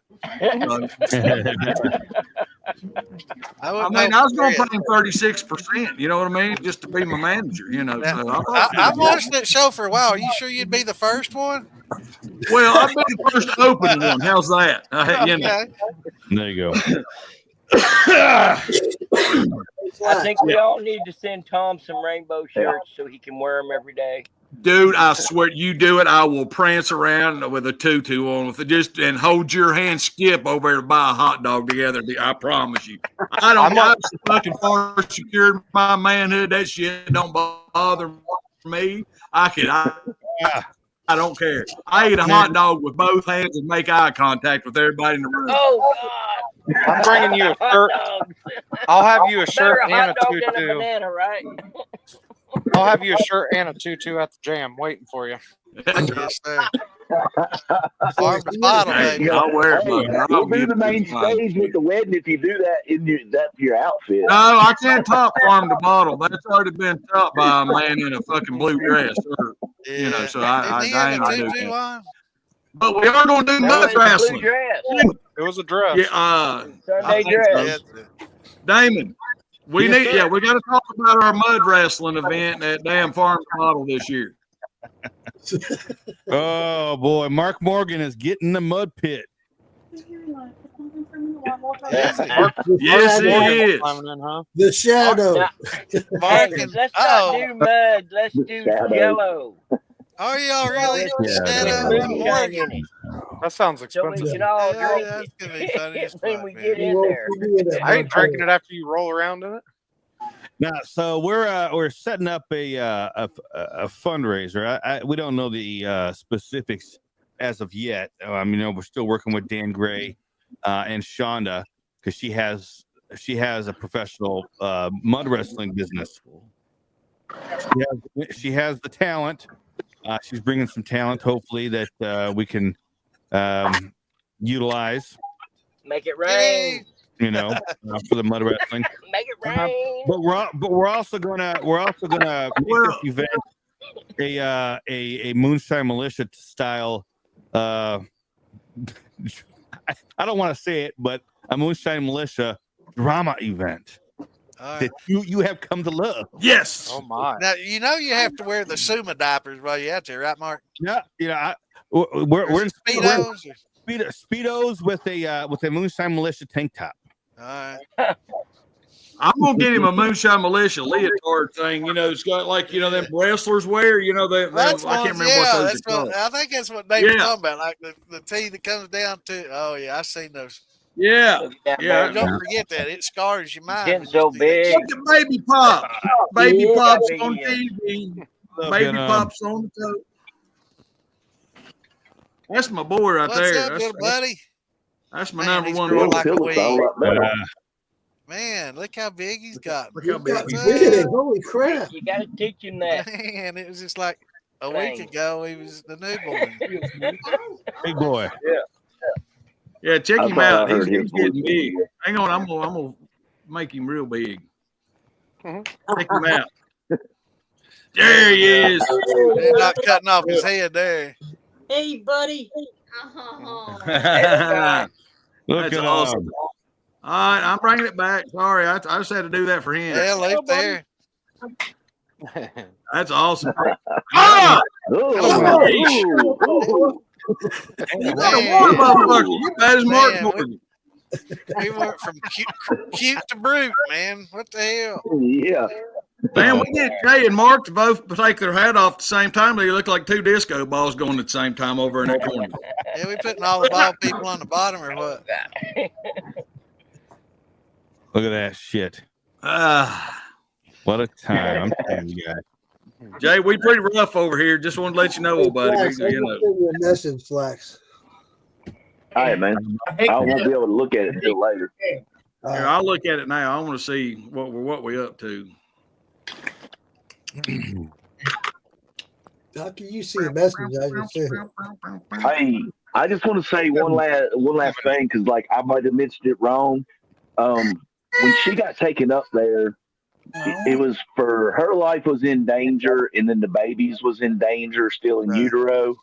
Speaker 3: I was going to pay him 36%. You know what I mean? Just to be my manager. You know. So
Speaker 1: I've watched that show for a while. Are you sure you'd be the first one?
Speaker 3: Well, I've been the first open one. How's that? You know.
Speaker 2: There you go.
Speaker 8: I think we all need to send Tom some rainbow shirts so he can wear them every day.
Speaker 3: Dude, I swear, you do it, I will prance around with a tutu on with it, just and hold your hand, skip over there to buy a hot dog together. I promise you. I fucking far secured my manhood. That shit don't bother me. I don't care. I eat a hot dog with both hands and make eye contact with everybody in the room.
Speaker 8: Oh God!
Speaker 7: I'm bringing you a shirt. I'll have you a shirt and a tutu.
Speaker 8: Banana, right?
Speaker 7: I'll have you a shirt and a tutu at the jam waiting for you.
Speaker 1: Yes, sir. Farm to bottle, baby.
Speaker 3: I'll wear it.
Speaker 13: We'll do the main stage with the wedding if you do that. That's your outfit.
Speaker 3: No, I can't top farm to bottle. That's already been topped by a man in a fucking blue dress. You know, so I ain't gonna do that. But we are going to do mud wrestling.
Speaker 7: It was a dress.
Speaker 3: Yeah,
Speaker 8: Sunday dress.
Speaker 3: Damon, we got to talk about our mud wrestling event at damn Farm Model this year.
Speaker 2: Oh boy, Mark Morgan is getting the mud pit.
Speaker 3: Yes, he is.
Speaker 10: The shadow.
Speaker 8: Let's not do mud. Let's do yellow.
Speaker 1: Are y'all really?
Speaker 7: That sounds expensive.
Speaker 8: So we can all drink
Speaker 1: that's gonna be funny
Speaker 8: when we get in there.
Speaker 7: I ain't drinking it after you roll around in it.
Speaker 2: Now, so we're setting up a fundraiser. We don't know the specifics as of yet. We're still working with Dan Gray and Shonda because she has a professional mud wrestling business. She has the talent. She's bringing some talent, hopefully, that we can utilize.
Speaker 8: Make it rain.
Speaker 2: For the mud wrestling.
Speaker 8: Make it rain.
Speaker 2: But we're also gonna make this event a Moonshine Militia style. I don't want to say it, but a Moonshine Militia drama event. That you have come to love.
Speaker 3: Yes.
Speaker 7: Oh my.
Speaker 1: Now you have to wear the Suma diapers while you're out there, right, Mark?
Speaker 2: Yeah. We're in
Speaker 1: Speedos.
Speaker 2: Speedos with a Moonshine Militia tank top.
Speaker 1: All right.
Speaker 3: I'm gonna get him a Moonshine Militia leotard thing. It's got like them wrestlers wear. I can't remember what those are called.
Speaker 1: I think that's what David's talking about, like the tee that comes down to. Oh yeah, I've seen those.
Speaker 3: Yeah.
Speaker 1: Don't forget that it scars your mind.
Speaker 8: Getting so big.
Speaker 3: Look at Baby Pop. Baby Pop's on TV. Baby Pop's on the toe. That's my boy right there.
Speaker 1: What's up, little buddy?
Speaker 3: That's my number one.
Speaker 1: Man, look how big he's gotten.
Speaker 3: Look how big
Speaker 10: he's big. Holy crap!
Speaker 8: You got to teach him that.
Speaker 1: Man, it was just like a week ago. He was the newborn.
Speaker 2: Big boy.
Speaker 3: Yeah, check him out. He's
Speaker 13: him
Speaker 3: getting big. Hang on, I'm gonna make him real big. Check him out. There he is.
Speaker 1: They're not cutting off his head there.
Speaker 12: Hey, buddy.
Speaker 2: Look
Speaker 3: That's
Speaker 2: at
Speaker 3: awesome. All right, I'm bringing it back. Sorry, I just had to do that for him.
Speaker 1: Yeah, leave there.
Speaker 3: That's awesome.
Speaker 13: Oh,
Speaker 3: You got a warm motherfucker. You bad as Mark Gordon.
Speaker 1: We went from cute to brute, man. What the hell?
Speaker 13: Yeah.
Speaker 3: Man, we did Jay and Mark to both take their hat off at the same time. They look like two disco balls going at the same time over in that corner.
Speaker 1: Yeah, we putting all the bald people on the bottom or what?
Speaker 2: Look at that shit. What a time. I'm telling you guys.
Speaker 3: Jay, we pretty rough over here. Just want to let you know, buddy.
Speaker 10: Flax,
Speaker 3: You know.
Speaker 10: send you a message, Flax.
Speaker 13: All right, man. I won't be able to look at it until later.
Speaker 3: Here, I'll look at it now. I want to see what we're up to.
Speaker 10: How can you see a message? I just said it.
Speaker 13: Hey, I just want to say one last thing because, like, I might have mentioned it wrong. When she got taken up there, it was for her life was in danger, and then the baby's was in danger, still in utero,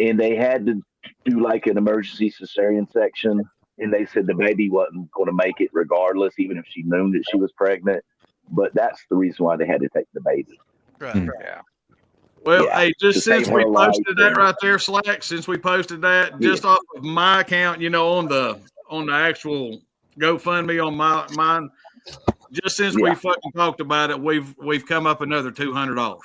Speaker 13: and they had to do like an emergency cesarean section, and they said the baby wasn't going to make it regardless, even if she knew that she was pregnant. But that's the reason why they had to take the baby.
Speaker 1: Right.
Speaker 7: Yeah.
Speaker 3: Well,
Speaker 13: Yeah,
Speaker 3: hey, just
Speaker 13: to
Speaker 3: since
Speaker 13: save
Speaker 3: we
Speaker 13: her life
Speaker 3: posted that right there, Slack, since we posted that, just off of my account, you know, on the actual GoFundMe on mine, just since we fucking talked about it, we've come up another $200.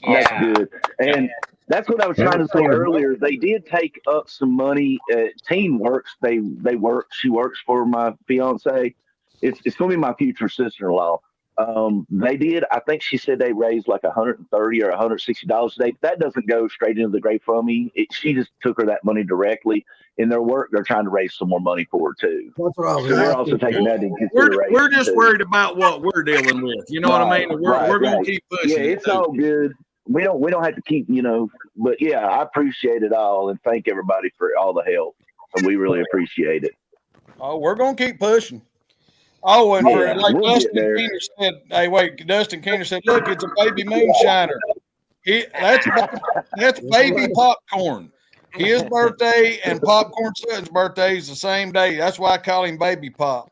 Speaker 13: That's good. And that's what I was trying to say earlier. They did take up some money at TeenWorks. She works for my fiance. It's going to be my future sister-in-law. They did. I think she said they raised like $130 or $160 today. That doesn't go straight into the GoFundMe. She just took her that money directly. In their work, they're trying to raise some more money for her too.
Speaker 10: That's what I was
Speaker 13: So they're also taking that into consideration.
Speaker 3: We're just worried about what we're dealing with. You know what I mean? We're going to keep pushing.
Speaker 13: Yeah, it's all good. We don't have to keep, but yeah, I appreciate it all and thank everybody for all the help. And we really appreciate it.
Speaker 3: Oh, we're going to keep pushing. Oh, and for like
Speaker 13: we'll
Speaker 3: Dustin Keener said, Dustin Keener said, look, it's a baby moonshiner. That's baby popcorn. His birthday and Popcorn Sutton's birthday is the same day. That's why I call him Baby Pop.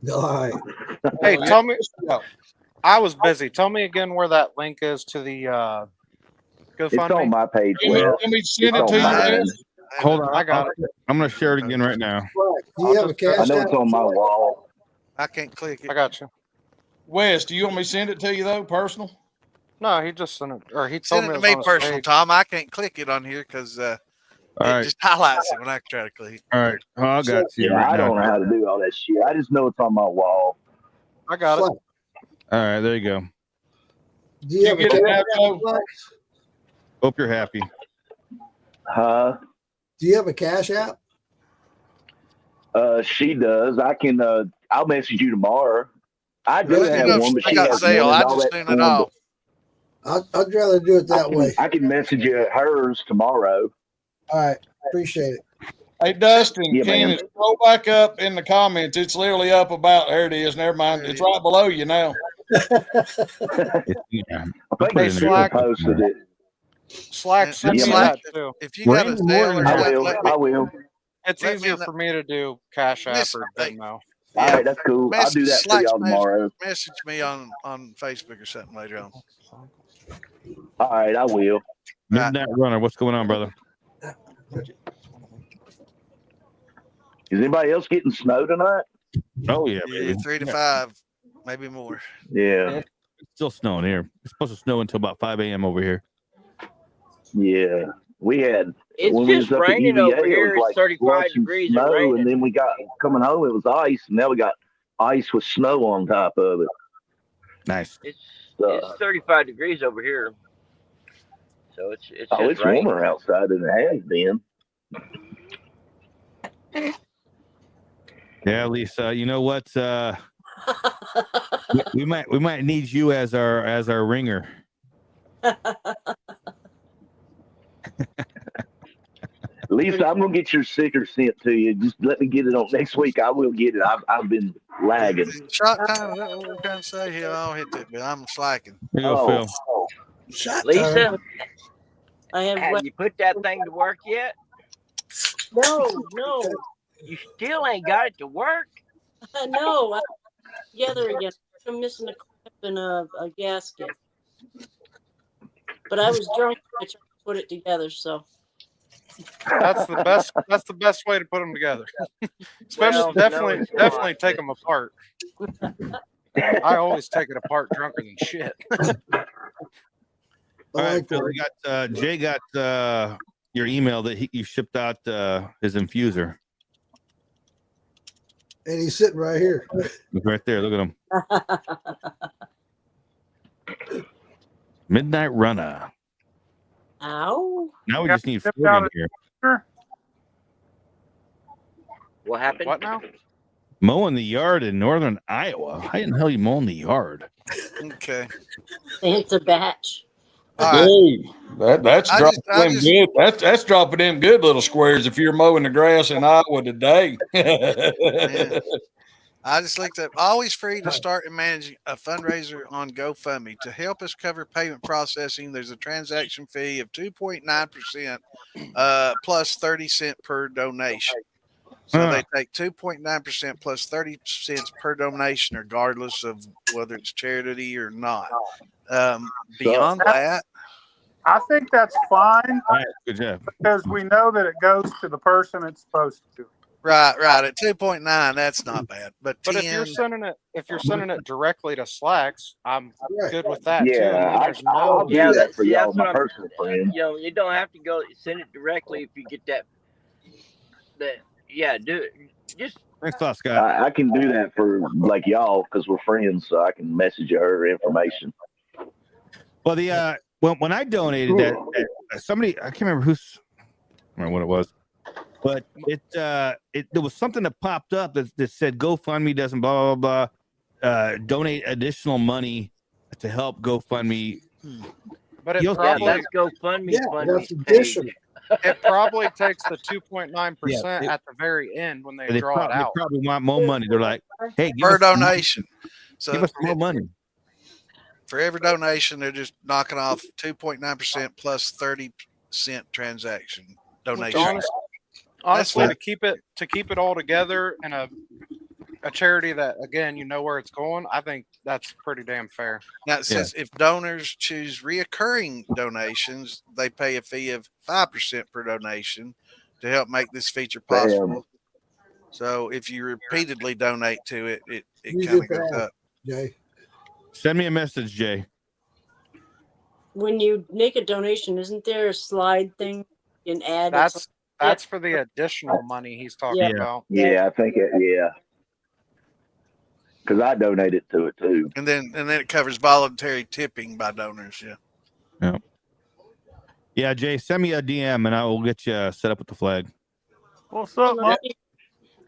Speaker 10: All right.
Speaker 7: Hey, tell me. I was busy. Tell me again where that link is to the GoFundMe.
Speaker 13: It's on my page.
Speaker 3: Let me send it to you.
Speaker 2: Hold on.
Speaker 7: I got it.
Speaker 2: I'm going to share it again right now.
Speaker 10: Do you have a cash
Speaker 13: I know it's on my wall.
Speaker 1: I can't click it.
Speaker 7: I got you.
Speaker 3: Wes, do you want me to send it to you though, personal?
Speaker 7: No, he just sent it, or he told
Speaker 1: Send it
Speaker 7: me
Speaker 1: to
Speaker 7: it was
Speaker 1: me
Speaker 7: on his
Speaker 1: personal,
Speaker 7: page.
Speaker 1: Tom. I can't click it on here because it just highlights it when I try to click.
Speaker 2: All right. Oh, I got you.
Speaker 13: Yeah,
Speaker 2: right
Speaker 13: I
Speaker 2: now.
Speaker 13: don't know how to do all that shit. I just know it's on my wall.
Speaker 7: I got it.
Speaker 2: All right. There you go.
Speaker 10: Do you have a
Speaker 3: get it
Speaker 10: cash
Speaker 3: now,
Speaker 10: app, Flax?
Speaker 2: Hope you're happy.
Speaker 13: Huh?
Speaker 10: Do you have a cash app?
Speaker 13: She does. I can. I'll message you tomorrow. I do
Speaker 1: Really?
Speaker 13: have one, but
Speaker 1: I
Speaker 13: she
Speaker 1: got
Speaker 13: has
Speaker 1: sale.
Speaker 13: one
Speaker 1: I
Speaker 13: and all
Speaker 1: just
Speaker 13: that
Speaker 1: seen it
Speaker 13: form,
Speaker 1: all.
Speaker 10: I'd rather do it that way.
Speaker 13: I can message you hers tomorrow.
Speaker 10: All right. Appreciate it.
Speaker 3: Hey, Dustin,
Speaker 13: Yeah, man.
Speaker 3: Keenan, scroll back up in the comments. It's literally up about, there it is. Never mind. It's right below you now.
Speaker 2: Yeah.
Speaker 13: I think
Speaker 7: Hey,
Speaker 13: it's
Speaker 7: Slack.
Speaker 13: posted it.
Speaker 7: Slack, send me
Speaker 1: Slack,
Speaker 7: that too.
Speaker 1: if you got a sale or
Speaker 13: I
Speaker 1: something,
Speaker 13: will.
Speaker 1: let me,
Speaker 13: I will.
Speaker 7: It's
Speaker 1: let me
Speaker 7: easier
Speaker 1: know.
Speaker 7: for me to do Cash App
Speaker 1: Listen,
Speaker 7: or
Speaker 1: hey,
Speaker 7: Venmo.
Speaker 13: All right, that's cool. I'll do that for
Speaker 1: Slack
Speaker 13: y'all tomorrow.
Speaker 1: message me on Facebook or something later on.
Speaker 13: All right, I will.
Speaker 2: Midnight Runner, what's going on, brother?
Speaker 13: Is anybody else getting snow tonight?
Speaker 2: Oh, yeah,
Speaker 1: Yeah,
Speaker 2: baby.
Speaker 1: 3 to 5, maybe more.
Speaker 13: Yeah.
Speaker 2: It's still snowing here. It's supposed to snow until about 5 a.m. over here.
Speaker 13: Yeah. We had
Speaker 8: It's
Speaker 13: when we
Speaker 8: just
Speaker 13: was up at
Speaker 8: raining
Speaker 13: UVA,
Speaker 8: over
Speaker 13: it
Speaker 8: here.
Speaker 13: was
Speaker 8: It's
Speaker 13: like
Speaker 8: 35
Speaker 13: slush and
Speaker 8: degrees and
Speaker 13: snow,
Speaker 8: raining.
Speaker 13: and then we got coming home. It was ice, and now we got ice with snow on top of it.
Speaker 2: Nice.
Speaker 8: It's 35 degrees over here. So it's
Speaker 13: Oh,
Speaker 8: just
Speaker 13: it's
Speaker 8: raining.
Speaker 13: warmer outside than it has been.
Speaker 2: Yeah, Lisa. You know what? we might need you as our ringer.
Speaker 13: Lisa, I'm gonna get your sticker sent to you. Just let me get it on next week. I will get it. I've been lagging.
Speaker 1: Shot time. Is that what we're trying to say here? I'll hit that, but I'm slacking.
Speaker 2: There you go, Phil.
Speaker 10: Shot
Speaker 8: Lisa,
Speaker 10: time.
Speaker 8: have you put that thing to work yet?
Speaker 14: No.
Speaker 8: You still ain't got it to work?
Speaker 14: No. Together again. I'm missing a clip and a gasket. But I was drunk. I tried to put it together, so.
Speaker 7: That's the best. That's the best way to put them together. Especially, definitely take them apart. I always take it apart drunker than shit.
Speaker 2: All right, Phil. Jay got your email that you shipped out his infuser.
Speaker 10: And he's sitting right here.
Speaker 2: He's right there. Look at him. Midnight Runner.
Speaker 14: Ow.
Speaker 2: Now we just need Phil in here.
Speaker 8: What happened?
Speaker 7: What now?
Speaker 2: Mowing the yard in northern Iowa. How in the hell you mowing the yard?
Speaker 1: Okay.
Speaker 14: It's a batch.
Speaker 3: Dude, that's dropping them good. That's dropping them good little squares if you're mowing the grass in Iowa today.
Speaker 1: Yeah. I just looked up always free to start and manage a fundraiser on GoFundMe. To help us cover payment processing, there's a transaction fee of 2.9% plus 30 cents per donation. So they take 2.9% plus 30 cents per donation, regardless of whether it's charity or not. Beyond that,
Speaker 6: I think that's fine.
Speaker 2: All right, good job.
Speaker 6: Because we know that it goes to the person it's supposed to.
Speaker 1: Right. At 2.9, that's not bad. But 10,
Speaker 7: if you're sending it directly to Slacks, I'm good with that too.
Speaker 13: I'll do that for y'all, my personal friend.
Speaker 8: You know, you don't have to go send it directly if you get that. Yeah, do it. Just
Speaker 2: thanks a lot, Scott.
Speaker 13: I can do that for like y'all because we're friends, so I can message her information.
Speaker 2: Well, when I donated that somebody, I can't remember I don't remember what it was, but there was something that popped up that said GoFundMe doesn't blah blah blah donate additional money to help GoFundMe.
Speaker 7: But
Speaker 8: that's GoFundMe
Speaker 10: that's additional.
Speaker 7: It probably takes the 2.9% at the very end when they draw it out.
Speaker 2: They probably want more money. They're like, hey,
Speaker 1: per donation. So
Speaker 2: give us more money.
Speaker 1: For every donation, they're just knocking off 2.9% plus 30 cent transaction donation.
Speaker 7: Honestly, to keep it all together in a charity that, again, you know where it's going, I think that's pretty damn fair.
Speaker 1: Now it says if donors choose reoccurring donations, they pay a fee of 5% per donation to help make this feature possible. So if you repeatedly donate to it, it kind of goes up.
Speaker 10: Jay.
Speaker 2: Send me a message, Jay.
Speaker 14: When you make a donation, isn't there a slide thing you can add?
Speaker 7: That's for the additional money he's talking about.
Speaker 13: Yeah, I think because I donated to it too.
Speaker 1: And then it covers voluntary tipping by donors.
Speaker 2: Yeah, Jay, send me a DM and I will get you set up with the flag.
Speaker 6: What's up, Mike?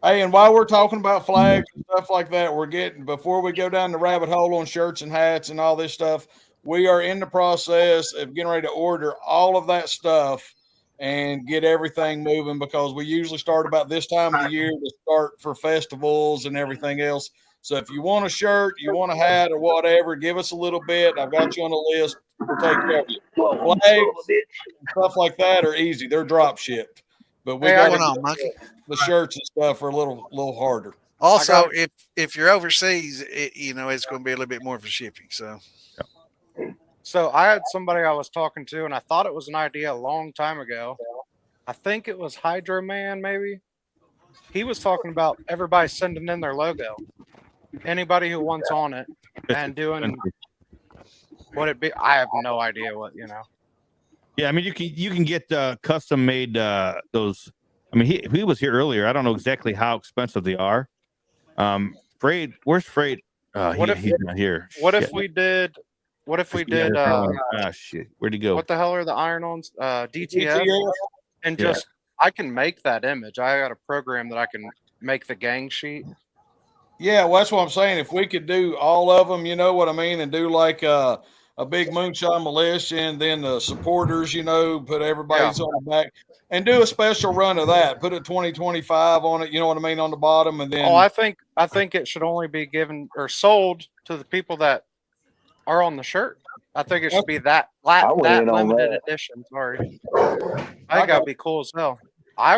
Speaker 3: Hey, and while we're talking about flags and stuff like that, before we go down the rabbit hole on shirts and hats and all this stuff, we are in the process of getting ready to order all of that stuff and get everything moving because we usually start about this time of the year to start for festivals and everything else. So if you want a shirt, you want a hat or whatever, give us a little bit. I've got you on the list. We'll take care of you. Flags and stuff like that are easy. They're drop shipped. But we got the shirts and stuff are a little harder.
Speaker 1: Also, if you're overseas, it's going to be a little bit more for shipping.
Speaker 7: So I had somebody I was talking to, and I thought it was an idea a long time ago. I think it was Hydro Man, maybe. He was talking about everybody sending in their logo. Anybody who wants on it and doing what it be. I have no idea what.
Speaker 2: Yeah, I mean you can get custom made those. I mean he was here earlier. I don't know exactly how expensive they are. Where's Freight? He's not here.
Speaker 7: What if we did?
Speaker 2: Shit. Where'd he go?
Speaker 7: What the hell are the iron-ons? DTF. And I can make that image. I got a program that I can make the gang sheet.
Speaker 3: Yeah, well, that's what I'm saying. If we could do all of them, you know what I mean, and do like a big moonshine militia, and then the supporters, you know, put everybody's on the back, and do a special run of that. Put a 2025 on it, you know what I mean, on the bottom, and then.
Speaker 7: Oh, I think it should only be given or sold to the people that are on the shirt. I think it should be that limited edition. Sorry, I think that'd be cool as hell. I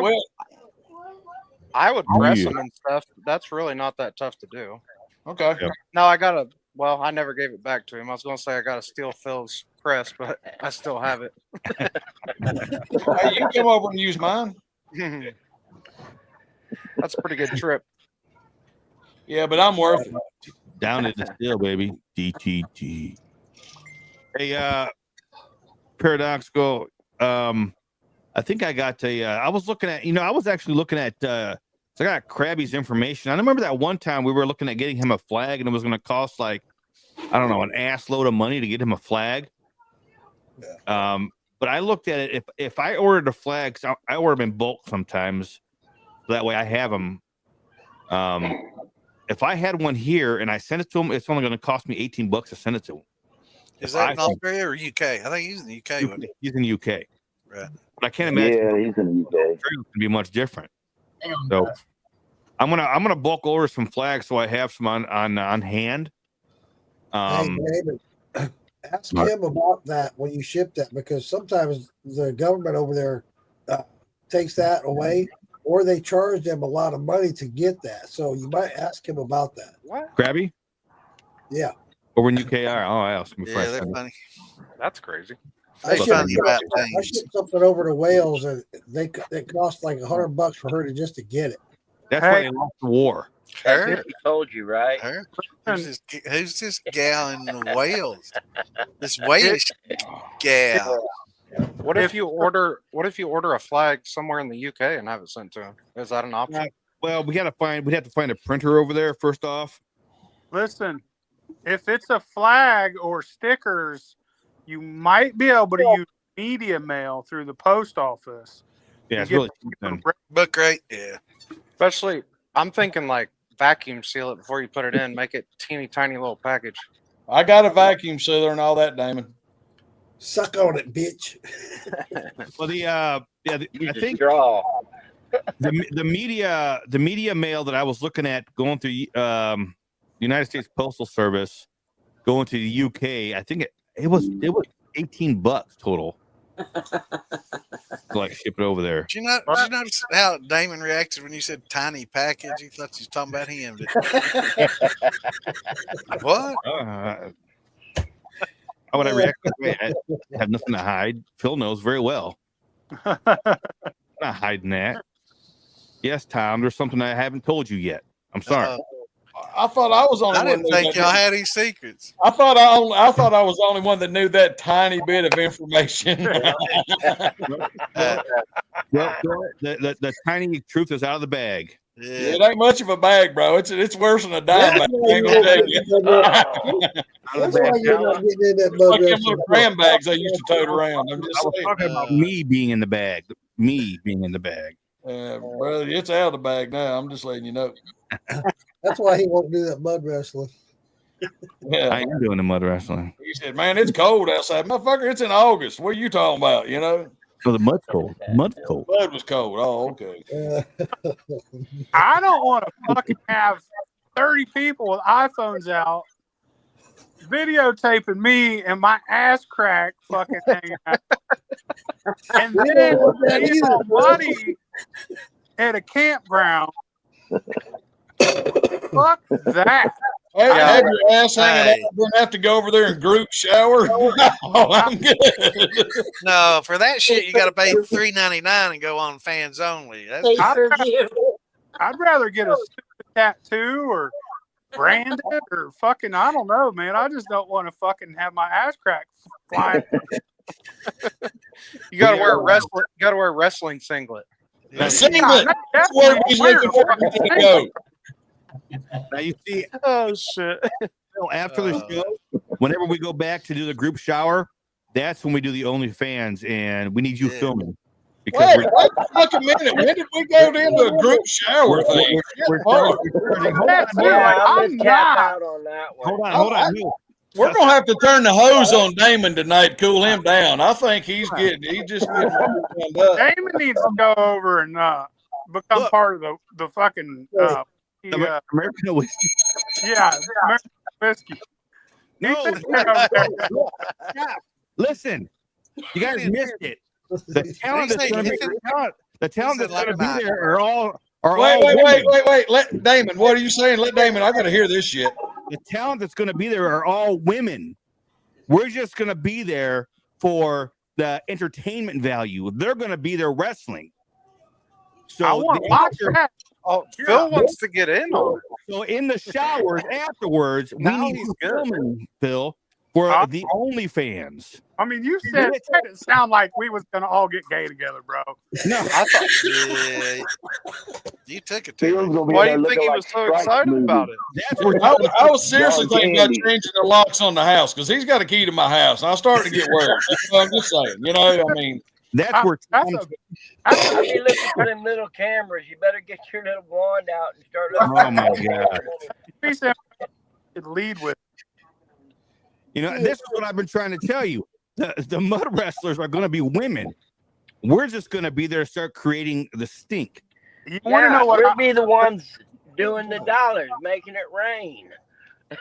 Speaker 7: would press them and stuff. But that's really not that tough to do.
Speaker 3: Okay.
Speaker 2: Yep.
Speaker 7: No, I gotta. Well, I never gave it back to him. I was gonna say I gotta steal Phil's press, but I still have it.
Speaker 3: Hey, you come over and use mine.
Speaker 7: That's a pretty good trip.
Speaker 3: Yeah, but I'm worth it.
Speaker 2: Down in the steel, baby. DTT. Hey, Paradoxical. I think I got I was looking at, I was actually looking at, so I got Krabby's information. I remember that one time we were looking at getting him a flag, and it was going to cost like, I don't know, an ass load of money to get him a flag. Yeah. But I looked at it. If I ordered a flag, so I order them in bulk sometimes, so that way I have them. If I had one here and I sent it to him, it's only going to cost me $18 to send it to him.
Speaker 1: Is that in Australia or UK? I think he's in the UK. Wasn't he?
Speaker 2: He's in the UK.
Speaker 1: Right.
Speaker 2: But I can't imagine.
Speaker 13: Yeah, he's in the UK.
Speaker 2: It's going to be much different. So I'm gonna bulk order some flags so I have some on hand.
Speaker 10: Hey, David, ask him about that when you ship that, because sometimes the government over there takes that away, or they charge them a lot of money to get that. So you might ask him about that.
Speaker 7: What?
Speaker 2: Krabby?
Speaker 10: Yeah.
Speaker 2: Over in UK are. Oh, I asked him.
Speaker 1: Yeah, they're funny.
Speaker 7: That's crazy.
Speaker 10: I shipped something over to Wales, and it cost like $100 for her to get it.
Speaker 2: That's why they lost the war.
Speaker 8: He told you, right?
Speaker 1: Who's this gal in Wales? This Wales gal.
Speaker 7: What if you order a flag somewhere in the UK and have it sent to him? Is that an option?
Speaker 2: Well, we'd have to find a printer over there first off.
Speaker 6: Listen, if it's a flag or stickers, you might be able to use media mail through the post office.
Speaker 2: Yeah, it's really cheap.
Speaker 1: Book rate, yeah.
Speaker 7: Especially, I'm thinking like vacuum seal it before you put it in. Make it teeny tiny little package.
Speaker 3: I got a vacuum sealer and all that, Damon.
Speaker 10: Suck on it, bitch.
Speaker 2: Well, I think the media mail that I was looking at going through the United States Postal Service going to the UK, I think it was $18 total to like ship it over there.
Speaker 1: Did you notice how Damon reacted when you said tiny package? He thought you was talking about him. What?
Speaker 2: How would I react? I have nothing to hide. Phil knows very well. I'm not hiding that. Yes, Tom, there's something I haven't told you yet. I'm sorry.
Speaker 3: I thought I was the only one.
Speaker 1: I didn't think y'all had any secrets.
Speaker 3: I thought I was the only one that knew that tiny bit of information.
Speaker 2: The tiny truth is out of the bag.
Speaker 3: Yeah. It ain't much of a bag, bro. It's worse than a dime bag. I ain't gonna tell you.
Speaker 10: That's why you're not getting in that
Speaker 3: like them little cram bags I used to tote around. I'm just saying.
Speaker 2: Talking about me being in the bag. Me being in the bag.
Speaker 3: Brother, it's out of the bag now. I'm just letting you know.
Speaker 10: That's why he won't do that mud wrestling.
Speaker 3: Yeah.
Speaker 2: I am doing the mud wrestling.
Speaker 3: He said, "Man, it's cold outside, motherfucker. It's in August. What are you talking about? You know."
Speaker 2: So the mud's cold. Mud's cold.
Speaker 3: Mud was cold. Oh, okay.
Speaker 6: I don't want to fucking have 30 people with iPhones out videotaping me and my ass crack fucking hanging out. And then leave a buddy at a campground. Fuck that.
Speaker 3: Have your ass hanging out, then have to go over there and group shower. I'm good.
Speaker 1: No, for that shit you got to pay $3.99 and go on fans only.
Speaker 6: I'd rather get a tattoo or branded or fucking, I don't know, man. I just don't want to fucking have my ass crack flying.
Speaker 7: You gotta wear a wrestling singlet.
Speaker 3: Singlet. That's where he's looking for to go.
Speaker 2: Now you see,
Speaker 7: oh shit!
Speaker 2: After the show, whenever we go back to do the group shower, that's when we do the OnlyFans, and we need you filming.
Speaker 3: Wait a fucking minute. When did we go into a group shower thing?
Speaker 8: Yeah, I'm gonna tap out on that one.
Speaker 2: Hold on.
Speaker 3: We're gonna have to turn the hose on Damon tonight to cool him down. I think he's just getting wound up.
Speaker 6: Damon needs to go over and become part of the fucking
Speaker 2: American whiskey.
Speaker 6: Yeah, American whiskey.
Speaker 2: No, listen, you guys missed it. The talent that's going to be there are all.
Speaker 3: Wait. Let Damon. What are you saying? Let Damon. I got to hear this shit.
Speaker 2: The talent that's going to be there are all women. We're just going to be there for the entertainment value. They're going to be there wrestling. So
Speaker 6: I want to watch that.
Speaker 7: Oh, Phil wants to get in on it.
Speaker 2: So in the showers afterwards, we need to film, Phil, for the OnlyFans.
Speaker 6: I mean, you said it didn't sound like we was gonna all get gay together, bro.
Speaker 2: No,
Speaker 6: I thought.
Speaker 1: Yeah, you took it too.
Speaker 7: Why do you think he was so excited about it?
Speaker 3: I was seriously thinking about changing the locks on the house because he's got a key to my house. I started to get worried. I'm just saying, I mean,
Speaker 2: that's where.
Speaker 8: I'll be looking for them little cameras. You better get your little wand out and start looking.
Speaker 2: Oh my god!
Speaker 6: He said could lead with.
Speaker 2: This is what I've been trying to tell you. The mud wrestlers are going to be women. We're just going to be there to start creating the stink.
Speaker 8: You want to know what? We'll be the ones doing the dollars, making it rain.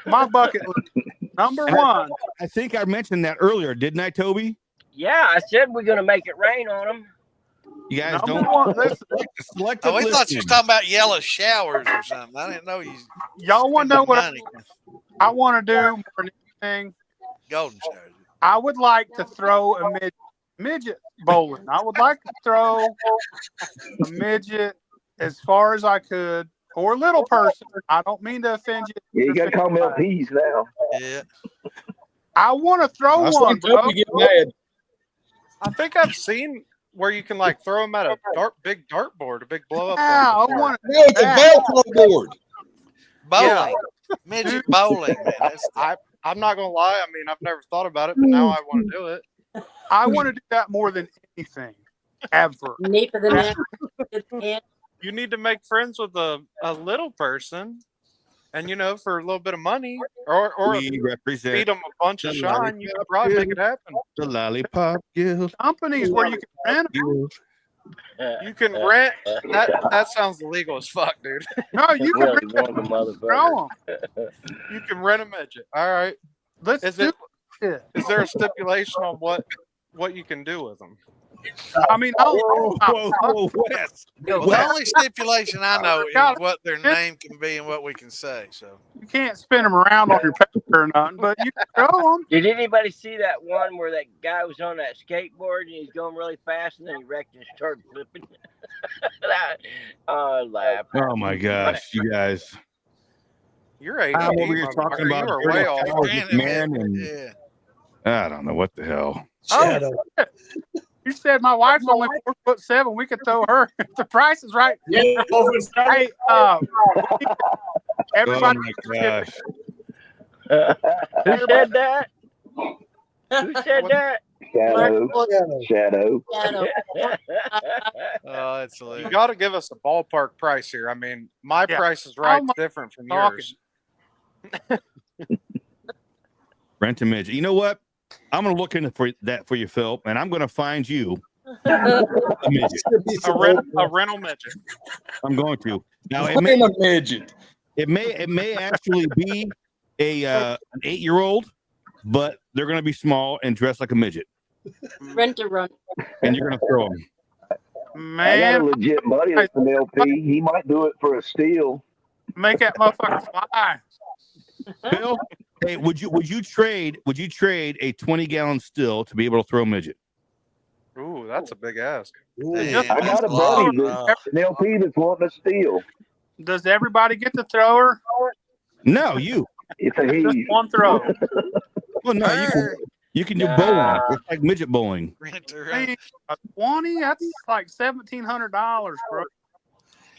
Speaker 6: My bucket list, number one.
Speaker 2: I think I mentioned that earlier, didn't I, Toby?
Speaker 8: Yeah, I said we're going to make it rain on them.
Speaker 2: You guys
Speaker 6: number
Speaker 2: don't.
Speaker 6: One, listen,
Speaker 1: we thought you was talking about yellow showers or something. I didn't know you.
Speaker 6: Y'all want to know what I want to do more than anything?
Speaker 1: Golden showers.
Speaker 6: I would like to throw a midget bowling. I would like to throw a midget as far as I could, or a little person. I don't mean to offend you.
Speaker 13: Yeah, you got to call me LPs now.
Speaker 1: Yeah.
Speaker 6: I want to throw one, bro.
Speaker 3: Get mad.
Speaker 7: I think I've seen where you can throw them at a big dartboard, a big blow up.
Speaker 6: Yeah, I want
Speaker 3: No, it's a Velcro board.
Speaker 1: Bowling.
Speaker 7: Yeah.
Speaker 1: Midget bowling, man.
Speaker 7: I'm not gonna lie. I mean, I've never thought about it, but now I want to do it.
Speaker 6: I want to do that more than anything ever.
Speaker 7: You need to make friends with a little person, and for a little bit of money, or
Speaker 2: we represent
Speaker 7: feed them a bunch of shine. You can probably make it happen.
Speaker 2: The Lollipop Guild.
Speaker 6: Companies where you can rent them.
Speaker 7: You can rent. That sounds illegal as fuck, dude.
Speaker 6: No, you can rent
Speaker 8: them.
Speaker 7: You can rent a midget. All right. Is there a stipulation on what you can do with them?
Speaker 6: I mean,
Speaker 1: the only stipulation I know is what their name can be and what we can say. So
Speaker 6: you can't spin them around on your paper or nothing, but you can throw them.
Speaker 8: Did anybody see that one where that guy was on that skateboard and he's going really fast and then he wrecked and started flipping? I laughed.
Speaker 2: Oh my gosh, you guys!
Speaker 7: You're right.
Speaker 2: What were you talking about?
Speaker 7: You were way off,
Speaker 2: man. And I don't know what the hell.
Speaker 10: Shadow.
Speaker 6: You said my wife's only 4'7". We could throw her. The price is right.
Speaker 11: Yeah,
Speaker 6: hey, everybody.
Speaker 2: Oh my gosh.
Speaker 8: Who said that? Who said that?
Speaker 13: Shadow.
Speaker 1: Oh, that's hilarious.
Speaker 7: You got to give us a ballpark price here. I mean, my price is right different from yours.
Speaker 2: Rent a midget. You know what? I'm going to look into for you, Phil, and I'm going to find you a midget.
Speaker 7: A rental midget.
Speaker 2: I'm going to. Now
Speaker 3: a midget.
Speaker 2: It may actually be an 8-year-old, but they're going to be small and dressed like a midget.
Speaker 14: Rent a run.
Speaker 2: And you're going to throw them.
Speaker 6: Man,
Speaker 13: I got a legit buddy that's an LP. He might do it for a steal.
Speaker 6: Make that motherfucker fly.
Speaker 2: Phil, hey, would you trade a 20-gallon still to be able to throw a midget?
Speaker 7: Ooh, that's a big ask.
Speaker 13: I got a buddy that's an LP that's wanting to steal.
Speaker 6: Does everybody get to throw her?
Speaker 2: No, you.
Speaker 13: It's a he.
Speaker 6: Just one throw.
Speaker 2: Well, no, you can do bowling. It's like midget bowling.
Speaker 6: Hey, a 20? That's like $1,700, bro.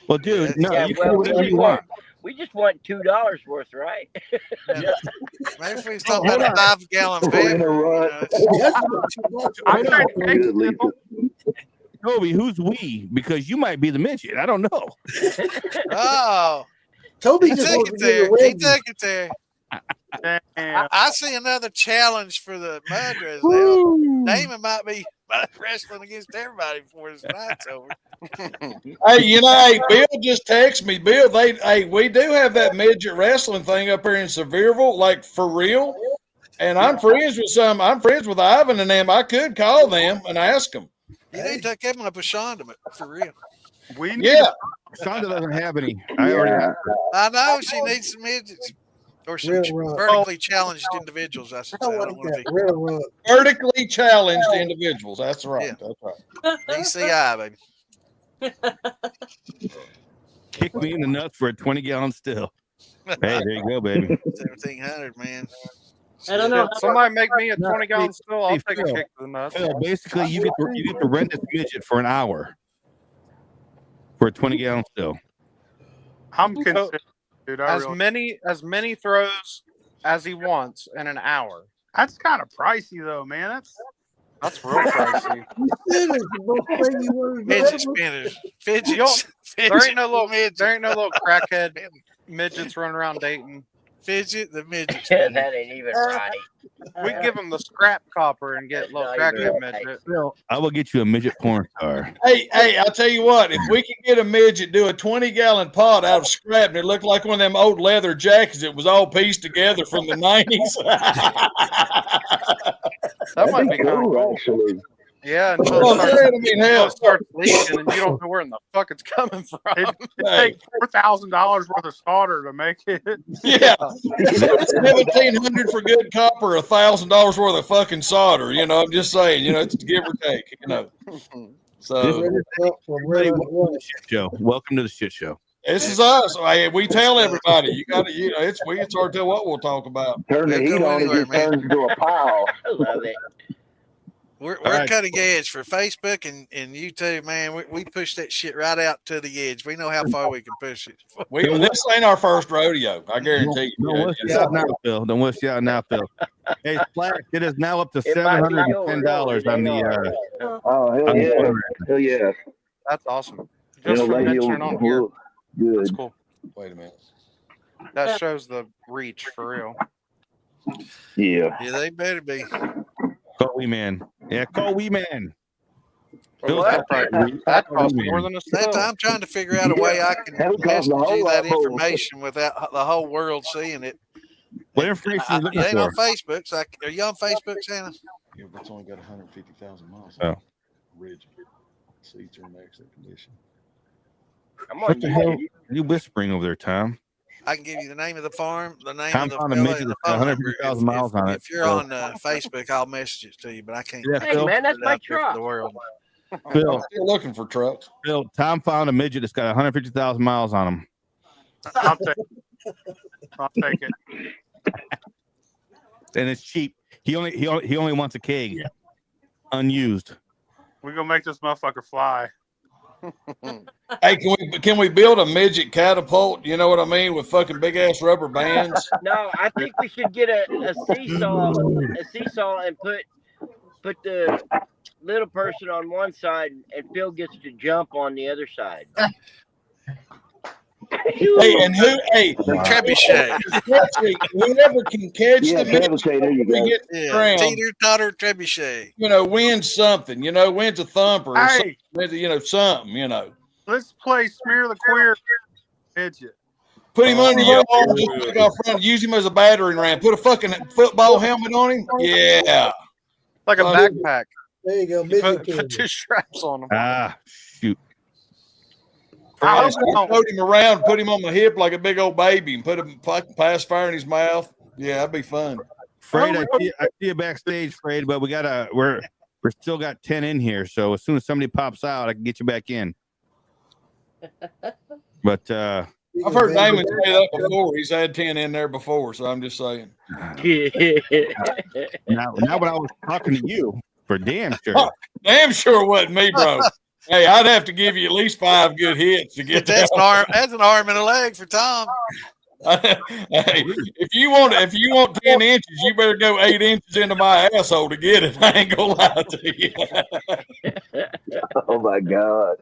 Speaker 2: Well, dude, no,
Speaker 8: Yeah,
Speaker 2: you can do whatever you want.
Speaker 8: We just want $2 worth, right?
Speaker 1: Yeah. Maybe if we was talking about a 5-gallon bag.
Speaker 2: Toby, who's we? Because you might be the midget. I don't know.
Speaker 1: Oh,
Speaker 10: Toby
Speaker 1: he
Speaker 10: just
Speaker 1: took
Speaker 10: wants
Speaker 1: it
Speaker 10: to get
Speaker 1: there.
Speaker 10: your
Speaker 1: He
Speaker 10: wedding.
Speaker 1: took it there.
Speaker 6: Damn.
Speaker 1: I see another challenge for the Madras now.
Speaker 2: Woo.
Speaker 1: Damon might be wrestling against everybody before this night's over.
Speaker 3: Hey, hey, Bill just texted me. Bill, we do have that midget wrestling thing up here in Sevierville, like for real. And I'm friends with I'm friends with Ivan and them. I could call them and ask them.
Speaker 1: You need to take him up with Shonda, for real.
Speaker 6: We need
Speaker 3: Yeah.
Speaker 2: Shonda doesn't have any. I already have her.
Speaker 1: I know she needs some midgets. Or some vertically challenged individuals, I should say. I don't want to be
Speaker 3: vertically challenged individuals. That's right.
Speaker 1: Yeah.
Speaker 3: That's right.
Speaker 1: DCI, baby.
Speaker 2: Kick me in the nuts for a 20-gallon still. Hey, there you go, baby.
Speaker 1: 1,700, man.
Speaker 14: I don't know.
Speaker 7: Somebody make me a 20-gallon still. I'll take a
Speaker 2: Phil,
Speaker 7: kick to the nuts.
Speaker 2: Phil, basically, you get to rent this midget for an hour for a 20-gallon still.
Speaker 6: I'm considering, dude.
Speaker 7: As many throws as he wants in an hour.
Speaker 6: That's kind of pricey, though, man.
Speaker 7: That's real pricey.
Speaker 1: Midget spinners. Fidgets.
Speaker 7: There ain't no little crackhead midgets running around Dayton.
Speaker 1: Fidget the midget.
Speaker 8: That ain't even right.
Speaker 7: We give him the scrap copper and get little crackhead midget.
Speaker 2: Phil, I will get you a midget porn star.
Speaker 3: Hey, I'll tell you what. If we could get a midget do a 20-gallon pot out of scrap and it looked like one of them old leather jackets, it was all pieced together from the 90s.
Speaker 7: That might be cool, actually. Yeah, until it starts leaking and you don't know where in the fuck it's coming from.
Speaker 6: It takes $4,000 worth of solder to make it.
Speaker 3: Yeah, $1,700 for good copper, $1,000 worth of fucking solder. I'm just saying. It's give or take. So
Speaker 2: Welcome to the shit show. Welcome to the shit show.
Speaker 3: This is us. We tell everybody. You got to. It's hard to tell what we'll talk about.
Speaker 13: Turn the heat on, it just turns into a pile.
Speaker 8: I love it.
Speaker 1: We're cutting edge for Facebook and YouTube, man. We push that shit right out to the edge. We know how far we can push it.
Speaker 3: This ain't our first rodeo. I guarantee you.
Speaker 2: Don't wish you out now, Phil. Don't wish you out now, Phil. Hey, Splash, it is now up to $710 on the.
Speaker 13: Oh, hell yeah. Hell yeah.
Speaker 7: That's awesome. Just for mentioning on here.
Speaker 13: Good.
Speaker 7: That's cool.
Speaker 3: Wait a minute.
Speaker 7: That shows the reach for real.
Speaker 13: Yeah.
Speaker 1: Yeah, they better be.
Speaker 2: Call Wee Man. Yeah, call Wee Man.
Speaker 7: Well, that costs more than a stove.
Speaker 1: I'm trying to figure out a way I can message you that information without the whole world seeing it.
Speaker 2: What information are you looking
Speaker 1: it ain't
Speaker 2: for?
Speaker 1: on Facebook. So are you on Facebook, Santa?
Speaker 3: Yeah, but it's only got 150,000 miles.
Speaker 2: Oh.
Speaker 3: Ridge. Seats are in excellent condition.
Speaker 2: What the hell are you whispering over there, Tom?
Speaker 1: I can give you the name of the farm, the name
Speaker 2: Tom
Speaker 1: of the
Speaker 2: found a
Speaker 1: fella,
Speaker 2: midget
Speaker 1: and the
Speaker 2: that's got
Speaker 1: phone number.
Speaker 2: 150,000 miles on it.
Speaker 1: If you're on Facebook, I'll message it to you, but I can't.
Speaker 2: Yeah,
Speaker 8: Hey, man, that's my truck.
Speaker 1: The world.
Speaker 2: Phil,
Speaker 3: I'm still looking for trucks.
Speaker 2: Phil, Tom found a midget that's got 150,000 miles on him.
Speaker 6: I'll take it.
Speaker 2: And it's cheap. He only wants a keg, unused.
Speaker 6: We're gonna make this motherfucker fly.
Speaker 3: Hey, can we build a midget catapult? You know what I mean, with fucking big ass rubber bands.
Speaker 8: No, I think we should get a seesaw, and put the little person on one side, and Phil gets to jump on the other side.
Speaker 3: Hey, and
Speaker 1: trebuchet.
Speaker 3: Whoever can catch the
Speaker 13: trebuchet, there you go.
Speaker 1: Teeter totter trebuchet.
Speaker 3: Wins something. Wins a thumper.
Speaker 6: Hey.
Speaker 3: Something.
Speaker 6: Let's play smear the queer midget.
Speaker 3: Put him under your arm, just take off front, use him as a battering ram. Put a fucking football helmet on him. Yeah.
Speaker 7: Like a backpack.
Speaker 10: There you go.
Speaker 7: Put two straps on him.
Speaker 2: Ah, shoot.
Speaker 3: Float him around, put him on my hip like a big old baby, and put a fucking pacifier in his mouth. Yeah, that'd be fun.
Speaker 2: Fred, I see you backstage, Fred, but we're still got 10 in here. So as soon as somebody pops out, I can get you back in. But
Speaker 3: I've heard Damon say that before. He's had 10 in there before, so I'm just saying.
Speaker 2: now when I was talking to you, for damn sure.
Speaker 3: Oh, damn sure it wasn't me, bro. Hey, I'd have to give you at least 5 good hits to get that.
Speaker 1: That's an arm and a leg for Tom.
Speaker 3: Hey, if you want 10 inches, you better go 8 inches into my asshole to get it. I ain't gonna lie to you.
Speaker 13: Oh my god!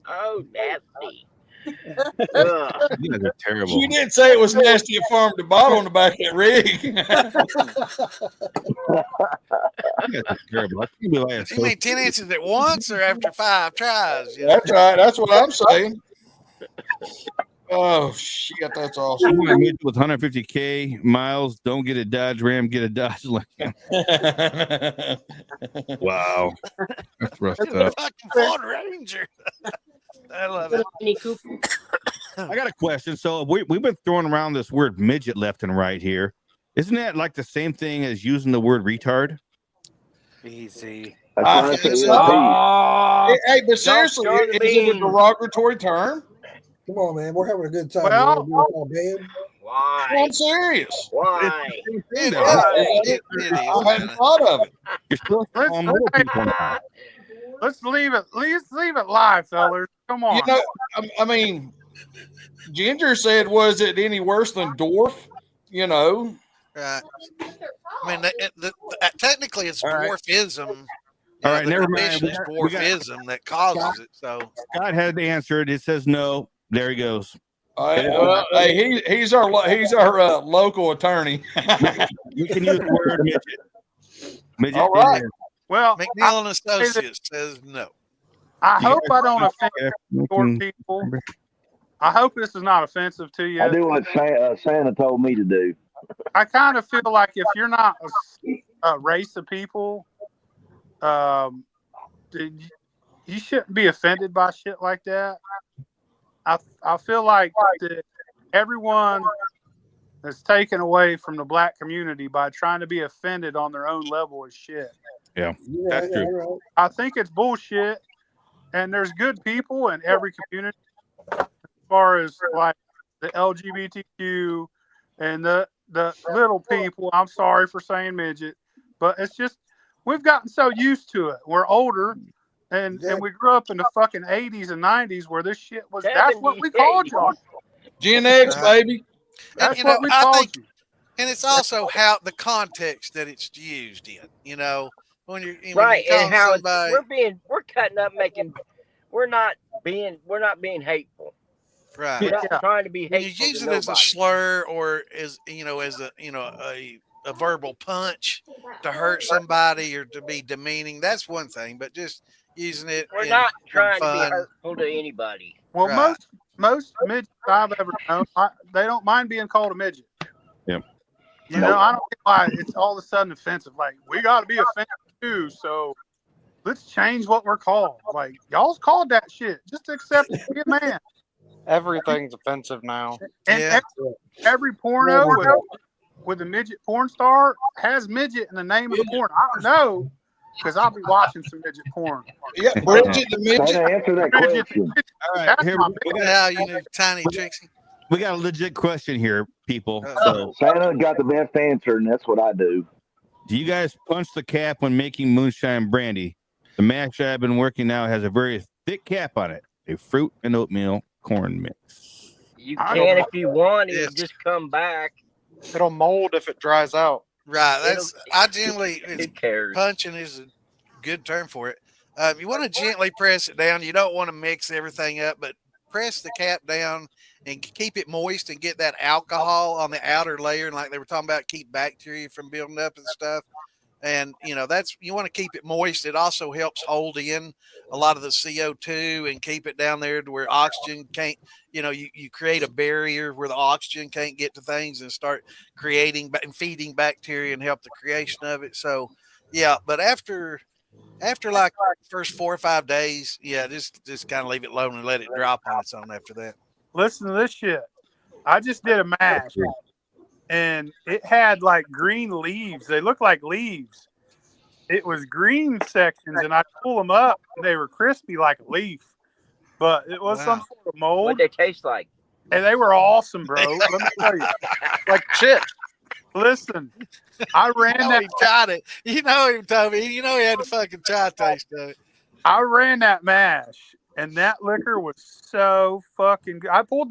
Speaker 8: Oh, nasty.
Speaker 2: You guys are terrible.
Speaker 3: You did say it was nasty at Farm to Bottle on the back of that rig.
Speaker 2: You guys are terrible. I can't believe I have
Speaker 1: You mean 10 inches at once or after 5 tries? You know?
Speaker 3: That's right. That's what I'm saying. Oh shit, that's awesome.
Speaker 2: With 150K miles, don't get a Dodge Ram, get a Dodge Lincoln. Wow, that's rough stuff.
Speaker 1: Fucking Ford Ranger. I love it.
Speaker 2: I got a question. So we've been throwing around this word midget left and right here. Isn't that like the same thing as using the word retard?
Speaker 7: Easy.
Speaker 3: Hey, but seriously, is it a derogatory term?
Speaker 10: Come on, man. We're having a good time.
Speaker 6: Well,
Speaker 8: why?
Speaker 3: I'm serious.
Speaker 8: Why?
Speaker 3: I hadn't thought of it.
Speaker 2: You're supposed to call more people now.
Speaker 6: Let's leave it live, fellas. Come on.
Speaker 3: You know, I mean, Ginger said, "Was it any worse than dwarf?" You know,
Speaker 1: right? I mean, technically, it's dwarfism.
Speaker 2: All right, never mind.
Speaker 1: It's dwarfism that causes it. So
Speaker 2: Scott had to answer it. It says no. There he goes.
Speaker 3: Hey, he's our local attorney.
Speaker 2: You can use the word midget. Midget.
Speaker 3: All right.
Speaker 6: Well,
Speaker 1: McNeil and Associates says no.
Speaker 6: I hope I don't offend short people. I hope this is not offensive to you.
Speaker 13: I do what Santa told me to do.
Speaker 6: I kind of feel like if you're not a race of people, you shouldn't be offended by shit like that. I feel like that everyone is taken away from the black community by trying to be offended on their own level of shit.
Speaker 2: Yeah, that's true.
Speaker 6: I think it's bullshit, and there's good people in every community as far as like the LGBTQ and the little people. I'm sorry for saying midget, but it's just we've gotten so used to it. We're older. And we grew up in the fucking 80s and 90s where this shit was, that's what we called y'all.
Speaker 3: Gen X, baby.
Speaker 6: That's what we called you.
Speaker 1: And it's also how the context that it's used in, you know, when you're
Speaker 8: right.
Speaker 1: When
Speaker 8: and how
Speaker 1: somebody,
Speaker 8: we're cutting up, we're not being hateful.
Speaker 1: Right.
Speaker 8: We're not trying to be hateful.
Speaker 1: You use it as a slur or as a verbal punch to hurt somebody or to be demeaning. That's one thing, but just using it.
Speaker 8: We're not trying to be hurtful to anybody.
Speaker 6: Well, most midgets I've ever known, they don't mind being called a midget.
Speaker 2: Yeah.
Speaker 6: You know, I don't get why it's all of a sudden offensive. Like, we got to be offensive too, so let's change what we're called. Like, y'all's called that shit. Just accept it. Be a man.
Speaker 7: Everything's offensive now.
Speaker 6: And every porno with a midget porn star has midget in the name of the porn. I know because I'll be watching some midget porn.
Speaker 3: Yeah, Bridget the midget.
Speaker 13: Answer that question.
Speaker 2: All right, here
Speaker 1: you know, tiny Trixie.
Speaker 2: We got a legit question here, people.
Speaker 13: So Santa got the best answer, and that's what I do.
Speaker 2: Do you guys punch the cap when making moonshine brandy? The mash I've been working now has a very thick cap on it. A fruit and oatmeal corn mix.
Speaker 8: You can if you want. It'll just come back.
Speaker 7: It'll mold if it dries out.
Speaker 1: Right. Punching is a good term for it. You want to gently press it down. You don't want to mix everything up, but press the cap down and keep it moist and get that alcohol on the outer layer. And like they were talking about, keep bacteria from building up and stuff. And, you know, you want to keep it moist. It also helps hold in a lot of the CO2 and keep it down there to where oxygen can't, you know, you create a barrier where the oxygen can't get to things and start creating and feeding bacteria and help the creation of it. So, yeah, but after like first 4 or 5 days, yeah, just kind of leave it alone and let it drop on its own after that.
Speaker 6: Listen to this shit. I just did a mash. And it had like green leaves. They look like leaves. It was green sections, and I pull them up, and they were crispy like a leaf. But it was some sort of mold.
Speaker 8: What they taste like?
Speaker 6: And they were awesome, bro. Let me tell you, like chips. Listen, I ran that.
Speaker 1: He tried it. You know him, Toby. You know he had the fucking chai taste of it.
Speaker 6: I ran that mash, and that liquor was so fucking good. I pulled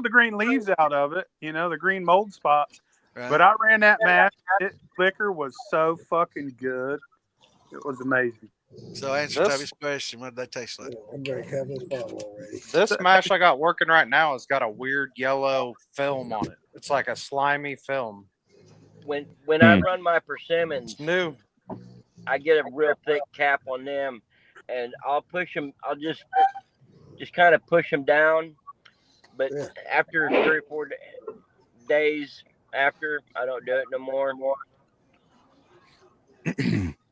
Speaker 6: the green leaves out of it, you know, the green mold spots. Right. But I ran that mash. Liquor was so fucking good. It was amazing.
Speaker 1: So answer Toby's question. What did they taste like?
Speaker 10: I'm going to have this bottle already.
Speaker 7: This mash I got working right now has got a weird yellow film on it. It's like a slimy film.
Speaker 8: When I run my persimmons,
Speaker 7: it's new.
Speaker 8: I get a real thick cap on them, and I'll push them. I'll just kind of push them down. But after 3 or 4 days after, I don't do it no more.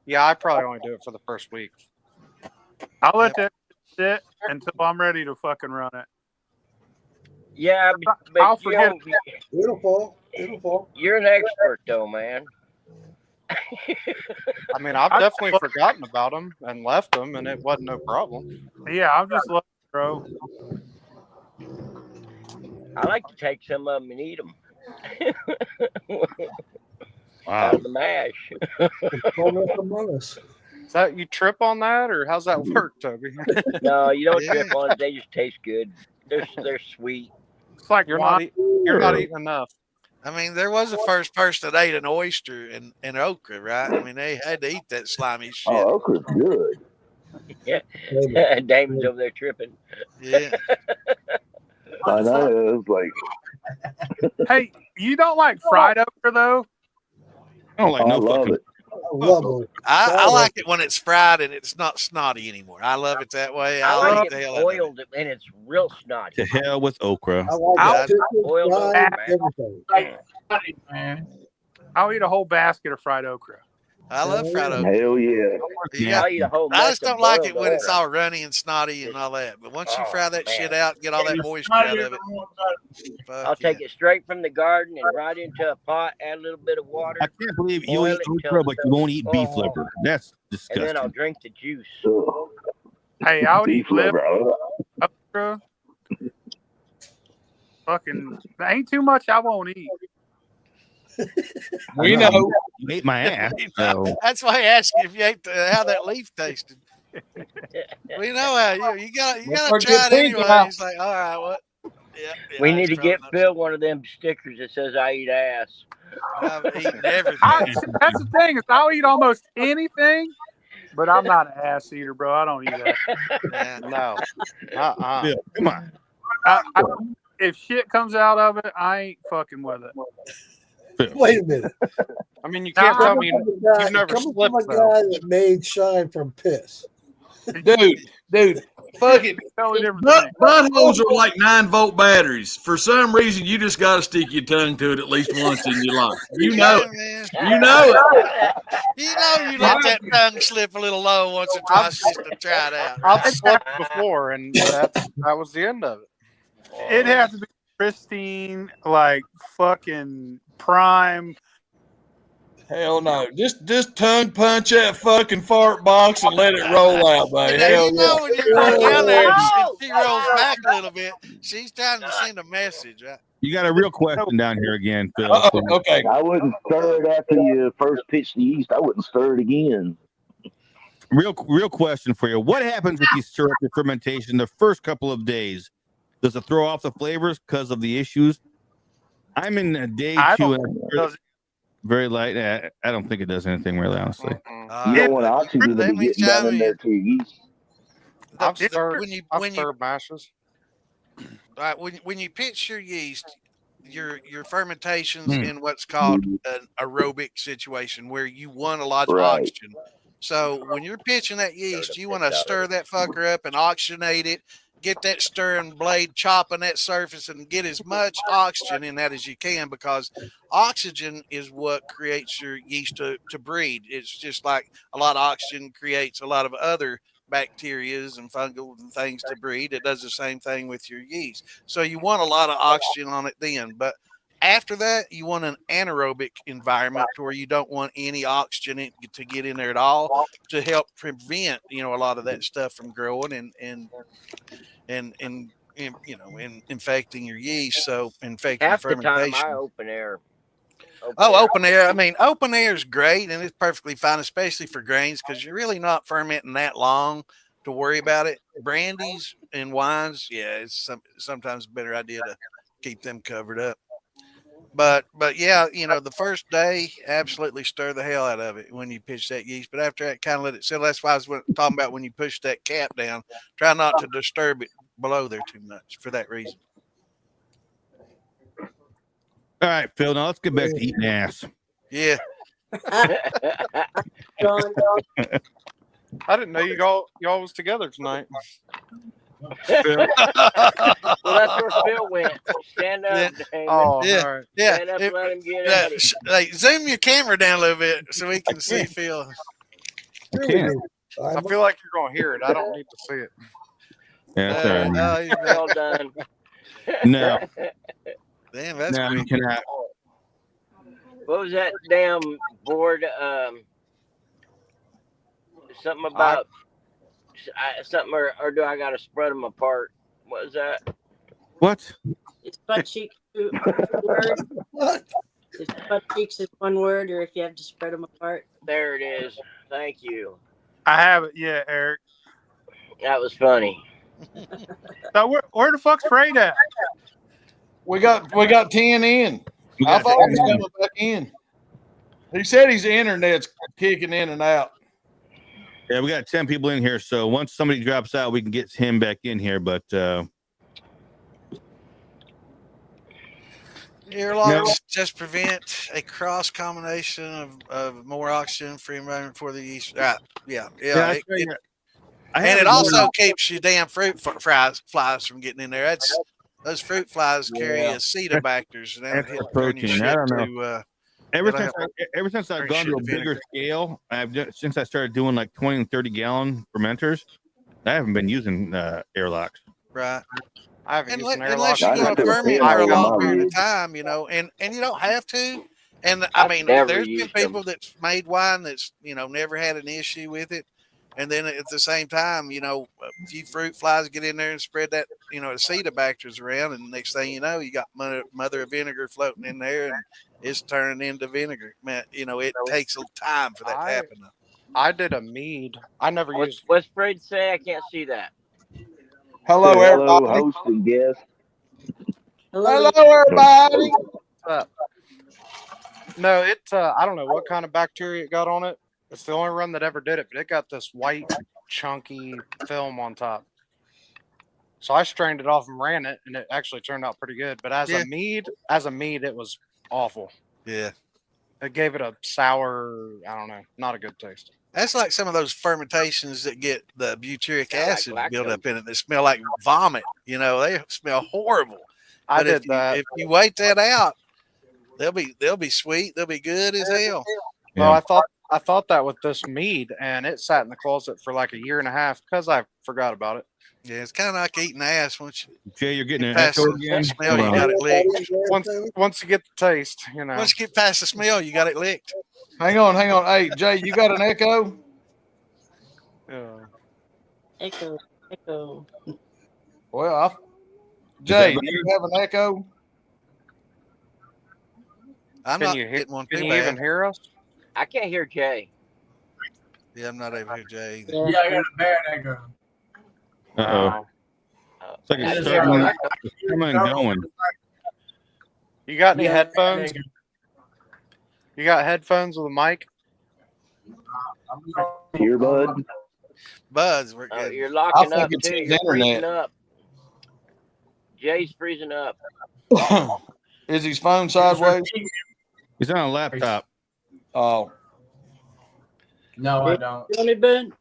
Speaker 7: Yeah, I probably only do it for the first week.
Speaker 6: I'll let that sit until I'm ready to fucking run it.
Speaker 8: Yeah, but
Speaker 6: I'll forget.
Speaker 10: Beautiful.
Speaker 8: You're an expert, though, man.
Speaker 7: I mean, I've definitely forgotten about them and left them, and it wasn't no problem.
Speaker 6: Yeah, I'm just looking, bro.
Speaker 8: I like to take some of them and eat them.
Speaker 2: Wow.
Speaker 8: Out of the mash.
Speaker 7: Is that you trip on that, or how's that work, Toby?
Speaker 8: No, you don't trip on it. They just taste good. They're sweet.
Speaker 6: It's like
Speaker 7: you're not eating enough.
Speaker 1: I mean, there was a first person that ate an oyster and okra, right? I mean, they had to eat that slimy shit.
Speaker 13: Oh, okra's good.
Speaker 8: Yeah. Damon's over there tripping.
Speaker 1: Yeah.
Speaker 13: I know. It's like,
Speaker 6: Hey, you don't like fried okra though?
Speaker 2: I don't like no fucking.
Speaker 1: I like it when it's fried and it's not snotty anymore. I love it that way.
Speaker 8: I like
Speaker 1: the
Speaker 8: it
Speaker 1: hell out of
Speaker 8: boiled and it's real snotty.
Speaker 2: To hell with okra.
Speaker 8: Boiled
Speaker 6: man. I'll eat a whole basket of fried okra.
Speaker 1: I love fried okra.
Speaker 13: hell yeah.
Speaker 8: I'll eat a whole
Speaker 1: I just
Speaker 8: mess
Speaker 1: don't
Speaker 8: of
Speaker 1: like it
Speaker 8: boiled
Speaker 1: when it's
Speaker 8: okra.
Speaker 1: all runny and snotty and all that. But once you fry that
Speaker 8: man.
Speaker 1: shit out, get all that moisture out of it.
Speaker 8: I'll take it straight from the garden and right into a pot, add a little bit of water.
Speaker 2: I can't believe you
Speaker 8: boil
Speaker 2: eat
Speaker 8: it until
Speaker 2: okra, but you won't eat beef
Speaker 8: oh.
Speaker 2: liver. That's
Speaker 8: And
Speaker 2: disgusting.
Speaker 8: then I'll drink the juice.
Speaker 6: Hey, I'll
Speaker 13: Beef
Speaker 6: eat liver,
Speaker 13: liver.
Speaker 6: okra. Fucking, there ain't too much I won't eat.
Speaker 2: We know. You ate my ass. So.
Speaker 1: That's why I asked you if you ate how that leaf tasted. We know how you gotta try it anyway. He's like, all right, what? Yeah,
Speaker 8: We need to get Phil one of them stickers that says "I eat ass."
Speaker 1: I've eaten everything.
Speaker 6: That's the thing is I'll eat almost anything, but I'm not an ass eater, bro. I don't eat that.
Speaker 7: No.
Speaker 2: Yeah, come on.
Speaker 6: If shit comes out of it, I ain't fucking with it.
Speaker 10: Wait a minute.
Speaker 7: I mean, you can't tell me you've never slipped,
Speaker 10: a guy that made shine from piss.
Speaker 3: Dude, fuck it.
Speaker 6: Totally different
Speaker 3: Buttholes are like 9-volt batteries. For some reason, you just got to stick your tongue to it at least once in your life. You know it. You know it.
Speaker 1: You know you let that tongue slip a little low once or twice just to try it out.
Speaker 7: I've slipped before, and that was the end of it.
Speaker 6: It has to be pristine, like fucking prime.
Speaker 3: Hell no. Just tongue punch that fucking fart box and let it roll out, baby. Hell
Speaker 1: You know
Speaker 3: yeah.
Speaker 1: when you're going down there and she rolls back a little bit, she's trying to send a message, right?
Speaker 2: You got a real question down here again, Phil.
Speaker 3: Okay.
Speaker 13: I wouldn't stir it after you first pitch the yeast. I wouldn't stir it again.
Speaker 2: Real question for you. What happens if you stir up your fermentation the first couple of days? Does it throw off the flavors because of the issues? I'm in day 2 and very light. I don't think it does anything really, honestly.
Speaker 13: You don't want oxygen to be getting down in there to your yeast.
Speaker 7: I've stirred mashes.
Speaker 1: Right, when you pitch your yeast, your fermentation's in what's called an aerobic situation where you want a lot of oxygen. So when you're pitching that yeast, you want to stir that fucker up and oxygenate it. Get that stirring blade chopping that surface and get as much oxygen in that as you can, because oxygen is what creates your yeast to breed. It's just like a lot of oxygen creates a lot of other bacterias and fungal and things to breed. It does the same thing with your yeast. So you want a lot of oxygen on it then. But after that, you want an anaerobic environment where you don't want any oxygen to get in there at all to help prevent, a lot of that stuff from growing and infecting your yeast. So infecting
Speaker 8: Half the
Speaker 1: fermentation.
Speaker 8: time I open air.
Speaker 1: Open air. I mean, open air is great and it's perfectly fine, especially for grains, because you're really not fermenting that long to worry about it. Brandies and wines, yeah, it's sometimes a better idea to keep them covered up. But yeah, the first day, absolutely stir the hell out of it when you pitch that yeast. But after that, kind of let it settle. That's why I was talking about when you push that cap down. Try not to disturb it below there too much for that reason.
Speaker 2: All right, Phil. Now let's get back to eating ass.
Speaker 1: Yeah.
Speaker 7: I didn't know y'all was together tonight.
Speaker 8: Well, that's where Phil went. Stand up, Damon.
Speaker 7: Oh,
Speaker 1: yeah,
Speaker 7: all right.
Speaker 1: yeah.
Speaker 8: Stand up and let him get at it.
Speaker 1: Like, zoom your camera down a little bit so we can see Phil.
Speaker 2: I can't.
Speaker 7: I feel like you're gonna hear it. I don't need to see it.
Speaker 2: Yeah, that's all right.
Speaker 8: Well done.
Speaker 2: No.
Speaker 1: Damn, that's
Speaker 2: no, you
Speaker 1: quick.
Speaker 2: cannot.
Speaker 8: What was that damn board? Something about something, or do I got to spread them apart? What was that?
Speaker 2: What?
Speaker 14: It's butt cheeks. Two words.
Speaker 10: What?
Speaker 14: It's butt cheeks is one word, or if you have to spread them apart.
Speaker 8: There it is. Thank you.
Speaker 6: I have it. Yeah, Eric.
Speaker 8: That was funny.
Speaker 6: So where the fuck's Freight at?
Speaker 3: We got 10 in. I thought he was coming back in. He said his internet's kicking in and out.
Speaker 2: Yeah, we got 10 people in here. So once somebody drops out, we can get him back in here. But
Speaker 1: airlocks just prevent a cross combination of more oxygen free environment for the yeast. Yeah. And it also keeps your damn fruit flies from getting in there. Those fruit flies carry acetobacters, and that'll hit
Speaker 2: protein. I don't know. Ever since I've gone to a bigger scale, since I started doing like 20 and 30 gallon fermenters, I haven't been using airlocks.
Speaker 1: Right.
Speaker 7: I haven't used an
Speaker 1: unless
Speaker 7: airlock.
Speaker 1: you're going to ferment for a long period of time, and you don't have to. And I mean, there's been people that's made wine that's never had an issue with it. And then at the same time, a few fruit flies get in there and spread that, acetobacters around. And the next thing you know, you got mother of vinegar floating in there and it's turning into vinegar. Man, it takes a time for that to happen.
Speaker 7: I did a mead. I never used.
Speaker 8: What's Fred say? I can't see that.
Speaker 3: Hello, everybody.
Speaker 13: Host and guest.
Speaker 8: Hello,
Speaker 3: everybody.
Speaker 7: No, I don't know what kind of bacteria it got on it. It's the only run that ever did it, but it got this white, chunky film on top. So I strained it off and ran it, and it actually turned out pretty good. But as a mead, it was awful.
Speaker 1: Yeah.
Speaker 7: It gave it a sour, I don't know, not a good taste.
Speaker 1: That's like some of those fermentations that get the butyric acid built up in it. They smell like vomit. They smell horrible.
Speaker 7: I did that.
Speaker 1: If you wait that out, they'll be sweet. They'll be good as hell.
Speaker 7: Well, I thought that with this mead, and it sat in the closet for like a year and a half because I forgot about it.
Speaker 1: Yeah, it's kind of like eating ass.
Speaker 2: Jay, you're getting an
Speaker 1: past
Speaker 2: echo
Speaker 1: the
Speaker 2: again.
Speaker 1: smell, you got it licked.
Speaker 7: Once you get the taste,
Speaker 1: Once you get past the smell, you got it licked.
Speaker 3: Hang on. Hey, Jay, you got an echo?
Speaker 14: Echo.
Speaker 3: Well, Jay, do you have an echo?
Speaker 7: Can you even hear us?
Speaker 8: I can't hear Jay.
Speaker 1: Yeah, I'm not able to hear Jay either.
Speaker 11: Yeah, I got a bad echo.
Speaker 2: Uh-oh. It's like it's coming and going.
Speaker 7: You got any headphones? You got headphones with a mic?
Speaker 13: Earbud?
Speaker 1: Buds, we're good.
Speaker 8: You're locking up too. You're freezing up. Jay's freezing up.
Speaker 3: Is his phone sideways?
Speaker 2: He's on a laptop.
Speaker 3: Oh.
Speaker 11: No, I don't.
Speaker 14: Johnny Bench.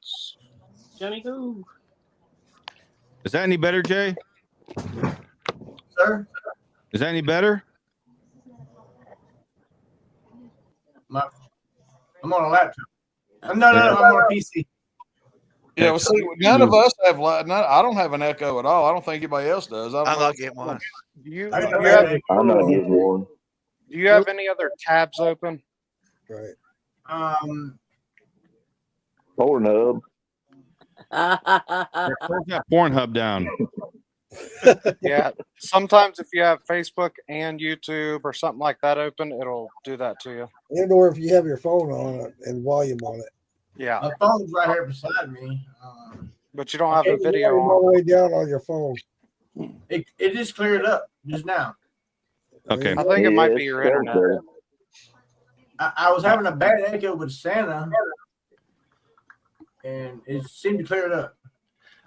Speaker 14: Johnny Who?
Speaker 2: Is that any better, Jay?
Speaker 11: Sir?
Speaker 2: Is that any better?
Speaker 11: I'm on a laptop. No, I'm on a PC.
Speaker 3: Yeah, well, see, none of us have. I don't have an echo at all. I don't think anybody else does.
Speaker 1: I'm not getting one.
Speaker 13: I'm not getting one.
Speaker 7: Do you have any other tabs open?
Speaker 10: Right.
Speaker 13: Pornhub.
Speaker 2: Close that Pornhub down.
Speaker 7: Yeah. Sometimes if you have Facebook and YouTube or something like that open, it'll do that to you.
Speaker 10: And or if you have your phone on it and volume on it.
Speaker 7: Yeah.
Speaker 11: My phone's right here beside me.
Speaker 7: But you don't have the video
Speaker 10: all the way down on your phone.
Speaker 11: It just cleared up just now.
Speaker 2: Okay.
Speaker 7: I think it might be your internet.
Speaker 11: I was having a bad echo with Santa, and it seemed to clear it up.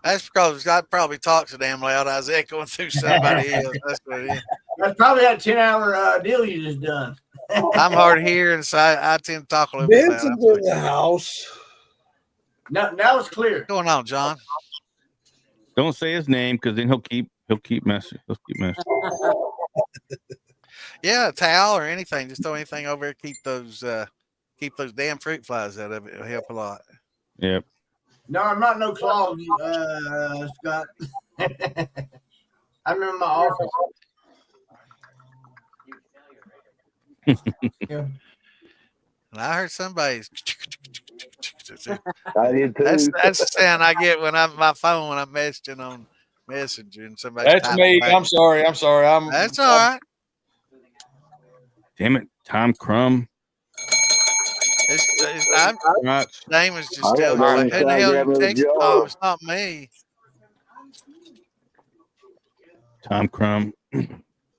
Speaker 1: That's because I probably talked so damn loud. I was echoing through somebody else. That's what it is.
Speaker 11: That's probably that 10-hour deal you just done.
Speaker 1: I'm hard of hearing, so I tend to talk a little bit loud.
Speaker 10: Benson's in the house.
Speaker 11: Now it's clear.
Speaker 1: What's going on, John?
Speaker 2: Don't say his name because then he'll keep messing. He'll keep messing.
Speaker 1: Yeah, a towel or anything. Just throw anything over there. Keep those damn fruit flies out of it. It'll help a lot.
Speaker 2: Yep.
Speaker 11: No, I'm not no claws, Scott. I'm in my office.
Speaker 1: Yeah. And I heard somebody's.
Speaker 13: I did too.
Speaker 1: That's the sound I get when I'm my phone when I'm messaging on Messenger and somebody.
Speaker 3: That's me.
Speaker 1: Back.
Speaker 3: I'm sorry. That's
Speaker 1: all right.
Speaker 2: Damn it, Tom Crumb.
Speaker 1: Name is just telling me like, who the hell you texting? Oh, it's not me.
Speaker 2: Tom Crumb.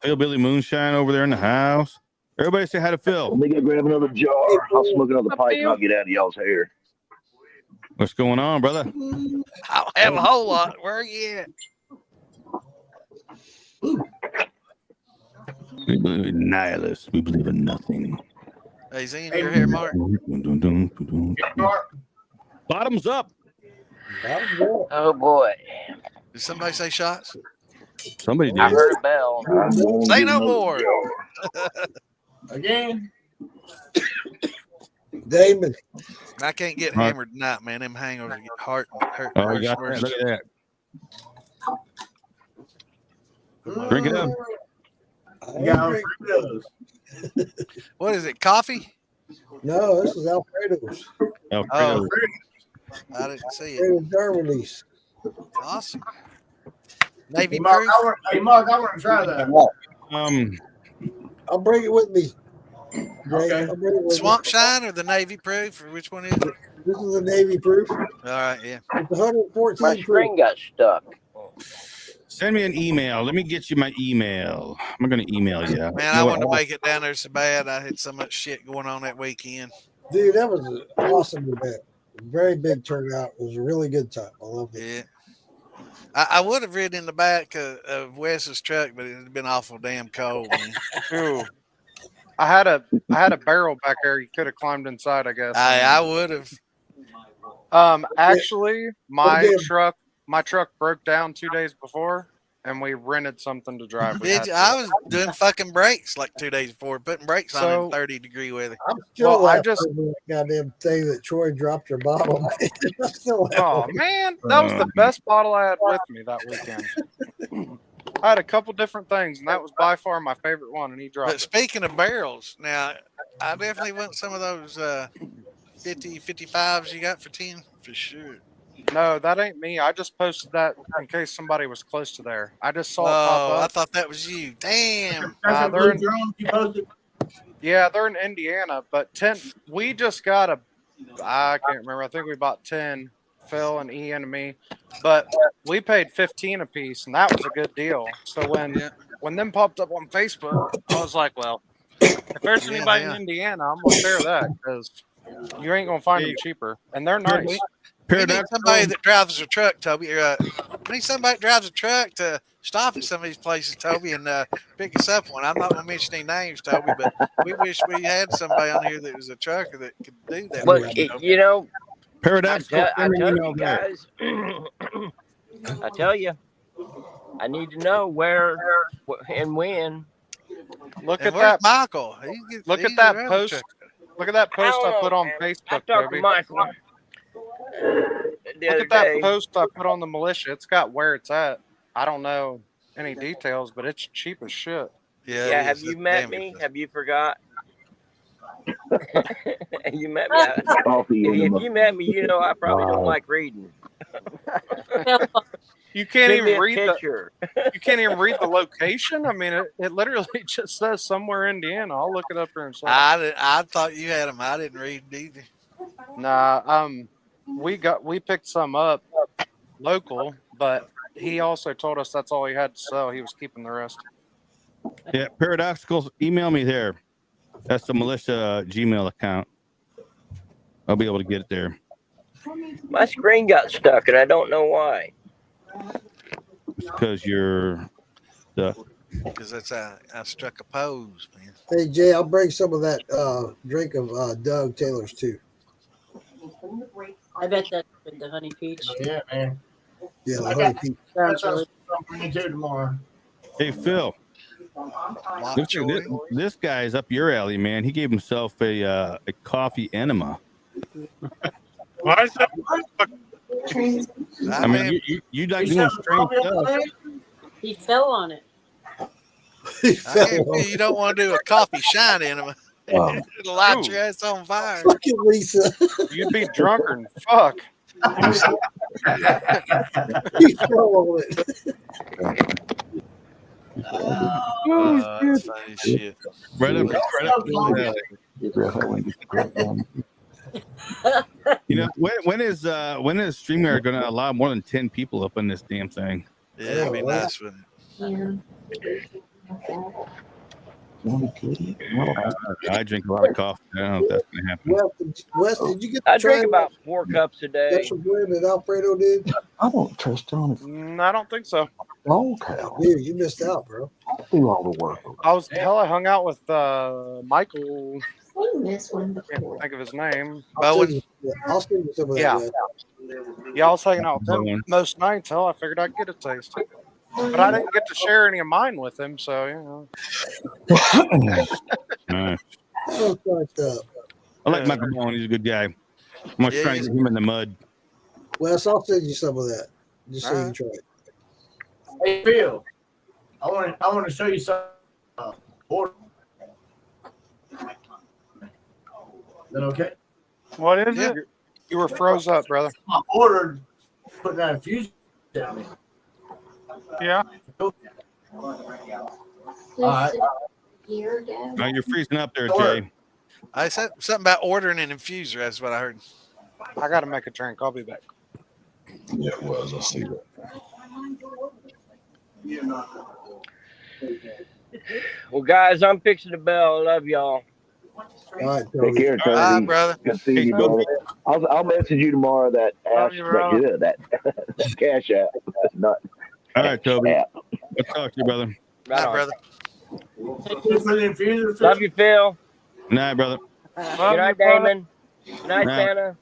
Speaker 2: Hillbilly Moonshine over there in the house. Everybody say hi to Phil.
Speaker 13: Let me go grab another jar. I'll smoke another pipe and I'll get out of y'all's hair.
Speaker 2: What's going on, brother?
Speaker 1: I don't have a whole lot. Where are you at?
Speaker 2: We believe in nihilists. We believe in nothing.
Speaker 1: Hey, Z, in your hair, Mark.
Speaker 2: Bottoms up.
Speaker 8: Oh boy.
Speaker 1: Did somebody say shots?
Speaker 2: Somebody did.
Speaker 8: I heard a bell.
Speaker 1: Say no more.
Speaker 11: Again.
Speaker 10: Damon.
Speaker 1: I can't get hammered tonight, man. Them hangovers get hurt.
Speaker 2: Oh, you got that. Look at that. Drink it up.
Speaker 1: What is it? Coffee?
Speaker 10: No, this is Alfredo's.
Speaker 2: Alfredo.
Speaker 1: I didn't see
Speaker 10: Alfredo
Speaker 1: it.
Speaker 10: Germany's.
Speaker 1: Awesome. Navy
Speaker 11: Mark,
Speaker 1: proof.
Speaker 11: Mark, I want to try that.
Speaker 10: I'll bring it with me.
Speaker 11: Okay.
Speaker 1: Swamp Shine or the Navy proof, or which one is it?
Speaker 10: This is a Navy proof.
Speaker 1: All right, yeah.
Speaker 10: It's 114
Speaker 8: My string got stuck.
Speaker 2: Send me an email. Let me get you my email. I'm going to email you.
Speaker 1: Man, I wanted to make it down there so bad. I had so much shit going on that weekend.
Speaker 10: Dude, that was an awesome event. Very big turnout. It was a really good time. I loved it.
Speaker 1: Yeah. I would have ridden in the back of Wes's truck, but it had been awful damn cold, man.
Speaker 7: Ooh. I had a barrel back there. You could have climbed inside, I guess.
Speaker 1: I would have.
Speaker 7: Actually, my truck broke down 2 days before, and we rented something to drive.
Speaker 1: I was doing fucking brakes like 2 days before, putting brakes on in 30-degree weather.
Speaker 10: I'm still that goddamn thing that Troy dropped her bottle.
Speaker 7: Oh man, that was the best bottle I had with me that weekend. I had a couple different things, and that was by far my favorite one, and he dropped
Speaker 1: But speaking of barrels, now I definitely want some of those 50, 55s you got for 10 for sure.
Speaker 7: No, that ain't me. I just posted that in case somebody was close to there. I just saw it pop up.
Speaker 1: I thought that was you. Damn.
Speaker 7: They're in Indiana, but 10. We just got I can't remember. I think we bought 10. Phil and Ian and me, but we paid 15 a piece, and that was a good deal. So when them popped up on Facebook, I was like, well, if there's anybody in Indiana, I'm gonna share that because you ain't gonna find them cheaper, and they're nice.
Speaker 1: We need somebody that drives a truck, Toby. We need somebody that drives a truck to stop at some of these places, Toby, and pick us up one. I'm not going to mention any names, Toby, but we wish we had somebody on here that was a trucker that could do that.
Speaker 8: Well, you know,
Speaker 2: Paradox.
Speaker 8: I tell you guys, I tell you, I need to know where and when.
Speaker 7: Look
Speaker 1: And
Speaker 7: at
Speaker 1: where's
Speaker 7: that,
Speaker 1: Michael.
Speaker 7: Look at that post. Look at that post I put on
Speaker 8: I
Speaker 7: Facebook,
Speaker 8: talked
Speaker 7: Toby.
Speaker 8: to Michael.
Speaker 7: Look at that post I put on the militia. It's got where it's at. I don't know any details, but it's cheap as shit.
Speaker 8: Yeah, have you met me? Have you forgot? You met me. If you met me, you know I probably don't like reading.
Speaker 7: You can't
Speaker 8: Send me
Speaker 7: even
Speaker 8: a
Speaker 7: read
Speaker 8: picture.
Speaker 7: You can't even read the location. I mean, it literally just says somewhere Indiana. I'll look it up here and say.
Speaker 1: I thought you had them. I didn't read it either.
Speaker 7: Nah, we picked some up local, but he also told us that's all he had to sell. He was keeping the rest.
Speaker 2: Yeah, Paradoxicals, email me there. That's the militia Gmail account. I'll be able to get it there.
Speaker 8: My screen got stuck, and I don't know why.
Speaker 2: It's because you're stuck.
Speaker 1: Because that's I struck a pose, man.
Speaker 10: Hey Jay, I'll bring some of that drink of Doug Taylor's too.
Speaker 14: I bet that's good, the honey peach.
Speaker 11: Yeah, man.
Speaker 10: Yeah, the
Speaker 11: I
Speaker 10: honey
Speaker 11: got
Speaker 10: peach.
Speaker 14: Sounds really
Speaker 11: something to do tomorrow.
Speaker 2: Hey, Phil. This guy's up your alley, man. He gave himself a coffee enema.
Speaker 6: Why is that?
Speaker 2: I mean, you like doing strange stuff.
Speaker 14: He fell on it.
Speaker 1: You don't want to do a coffee shine enema. It'll light your ass on fire.
Speaker 10: Fucking Lisa.
Speaker 7: You'd be drunker than fuck.
Speaker 10: He fell on it.
Speaker 1: That's funny shit.
Speaker 2: Right up. You know, when is StreamYard going to allow more than 10 people up on this damn thing?
Speaker 1: Yeah, it'd be nice with it.
Speaker 2: I drink a lot of coffee. I don't know if that's going to happen.
Speaker 10: Wes, did you get
Speaker 8: I
Speaker 10: to try
Speaker 8: drink about 4 cups a day.
Speaker 10: special blend that Alfredo did?
Speaker 15: I don't trust on it.
Speaker 7: I don't think so.
Speaker 15: Okay.
Speaker 10: Dude, you missed out, bro.
Speaker 15: I'll do all the work.
Speaker 7: I hung out with Michael.
Speaker 12: This one
Speaker 7: Can't think of his name.
Speaker 10: I'll send you some of that.
Speaker 7: Yeah.
Speaker 10: Wes.
Speaker 7: Yeah, I was hanging out with him most nights. Hell, I figured I'd get a taste. But I didn't get to share any of mine with him, so you know.
Speaker 2: Nice.
Speaker 10: So fucked up.
Speaker 2: I like Michael Bowen. He's a good guy. I'm going to try and get him in the mud.
Speaker 10: Wes, I'll send you some of that. Just so you can try it.
Speaker 11: Hey Phil, I want to show you some order. Is that okay?
Speaker 6: What is it?
Speaker 7: You were froze up, brother.
Speaker 11: I ordered putting that infusion in me.
Speaker 6: Yeah.
Speaker 11: All right.
Speaker 2: Now you're freezing up there, Jay.
Speaker 1: I said something about ordering an infuser. That's what I heard.
Speaker 7: I got to make a drink. I'll be back.
Speaker 15: Yeah, it was. I see that.
Speaker 8: Well, guys, I'm fixing the bell. I love y'all.
Speaker 10: All right,
Speaker 13: Take care, Tony.
Speaker 1: Bye, brother.
Speaker 13: Good to see you, brother. I'll message you tomorrow that cash app. That's not.
Speaker 2: All right, Toby. Let's talk to you, brother.
Speaker 8: Right,
Speaker 1: brother.
Speaker 8: Love you, Phil.
Speaker 2: Good night, brother.
Speaker 8: Good night, Damon. Good night,
Speaker 2: Night.
Speaker 8: Santa.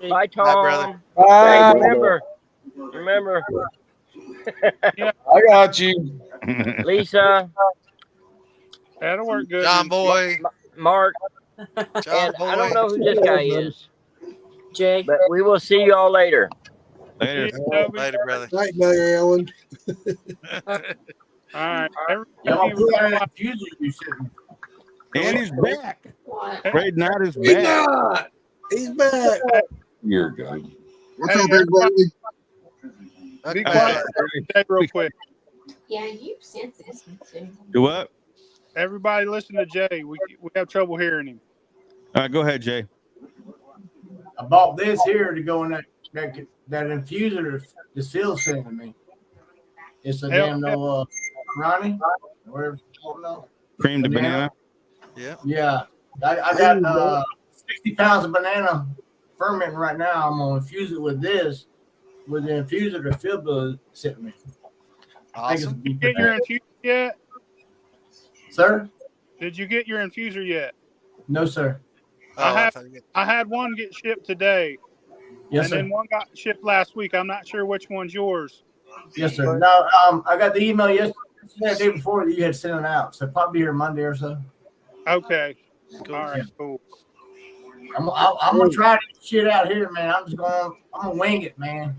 Speaker 8: Bye, Tom.
Speaker 1: Bye, brother.
Speaker 8: Hey, remember.
Speaker 9: I got you.
Speaker 8: Lisa,
Speaker 6: That'll work good.
Speaker 1: John Boy.
Speaker 8: Mark,
Speaker 1: John
Speaker 8: and
Speaker 1: Boy.
Speaker 8: I don't know who this guy is,
Speaker 14: Jay.
Speaker 8: but we will see you all later.
Speaker 2: Later.
Speaker 1: Later, brother.
Speaker 10: Night, Mary Ellen.
Speaker 6: All right.
Speaker 2: And he's back. Braden out is
Speaker 10: He's
Speaker 2: back.
Speaker 10: not. He's back.
Speaker 15: You're good.
Speaker 4: What's up, big buddy?
Speaker 6: Be quiet. Jay, real quick.
Speaker 12: Yeah, you sent this one too.
Speaker 2: Do what?
Speaker 6: Everybody listen to Jay. We have trouble hearing him.
Speaker 2: All right, go ahead, Jay.
Speaker 11: I bought this here to go in that infuser the Phil sent to me. It's a damn Ronnie, whatever it's called now.
Speaker 2: Cream to banana.
Speaker 1: Yeah.
Speaker 11: Yeah. I got 60 pounds of banana fermenting right now. I'm gonna infuse it with this, with the infuser the Phil Bill sent me.
Speaker 1: Awesome.
Speaker 6: Did you get your infuser yet?
Speaker 11: Sir?
Speaker 6: Did you get your infuser yet?
Speaker 11: No, sir.
Speaker 6: I had one get shipped today.
Speaker 11: Yes,
Speaker 6: and
Speaker 11: sir.
Speaker 6: then one got shipped last week. I'm not sure which one's yours.
Speaker 11: Yes, sir. No, I got the email yesterday, the day before that you had sent it out. So probably here Monday or so.
Speaker 6: Okay. Cool. All right, cool.
Speaker 11: I'm gonna try to get shit out here, man. I'm gonna wing it, man.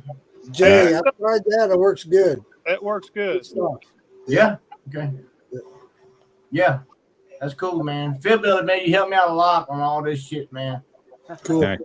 Speaker 10: Jay, I tried that. It works good.
Speaker 6: It works good.
Speaker 11: Yeah. Okay. Yeah. That's cool, man. Phil Bill, man, you helped me out a lot on all this shit, man.
Speaker 10: Cool.
Speaker 2: Okay.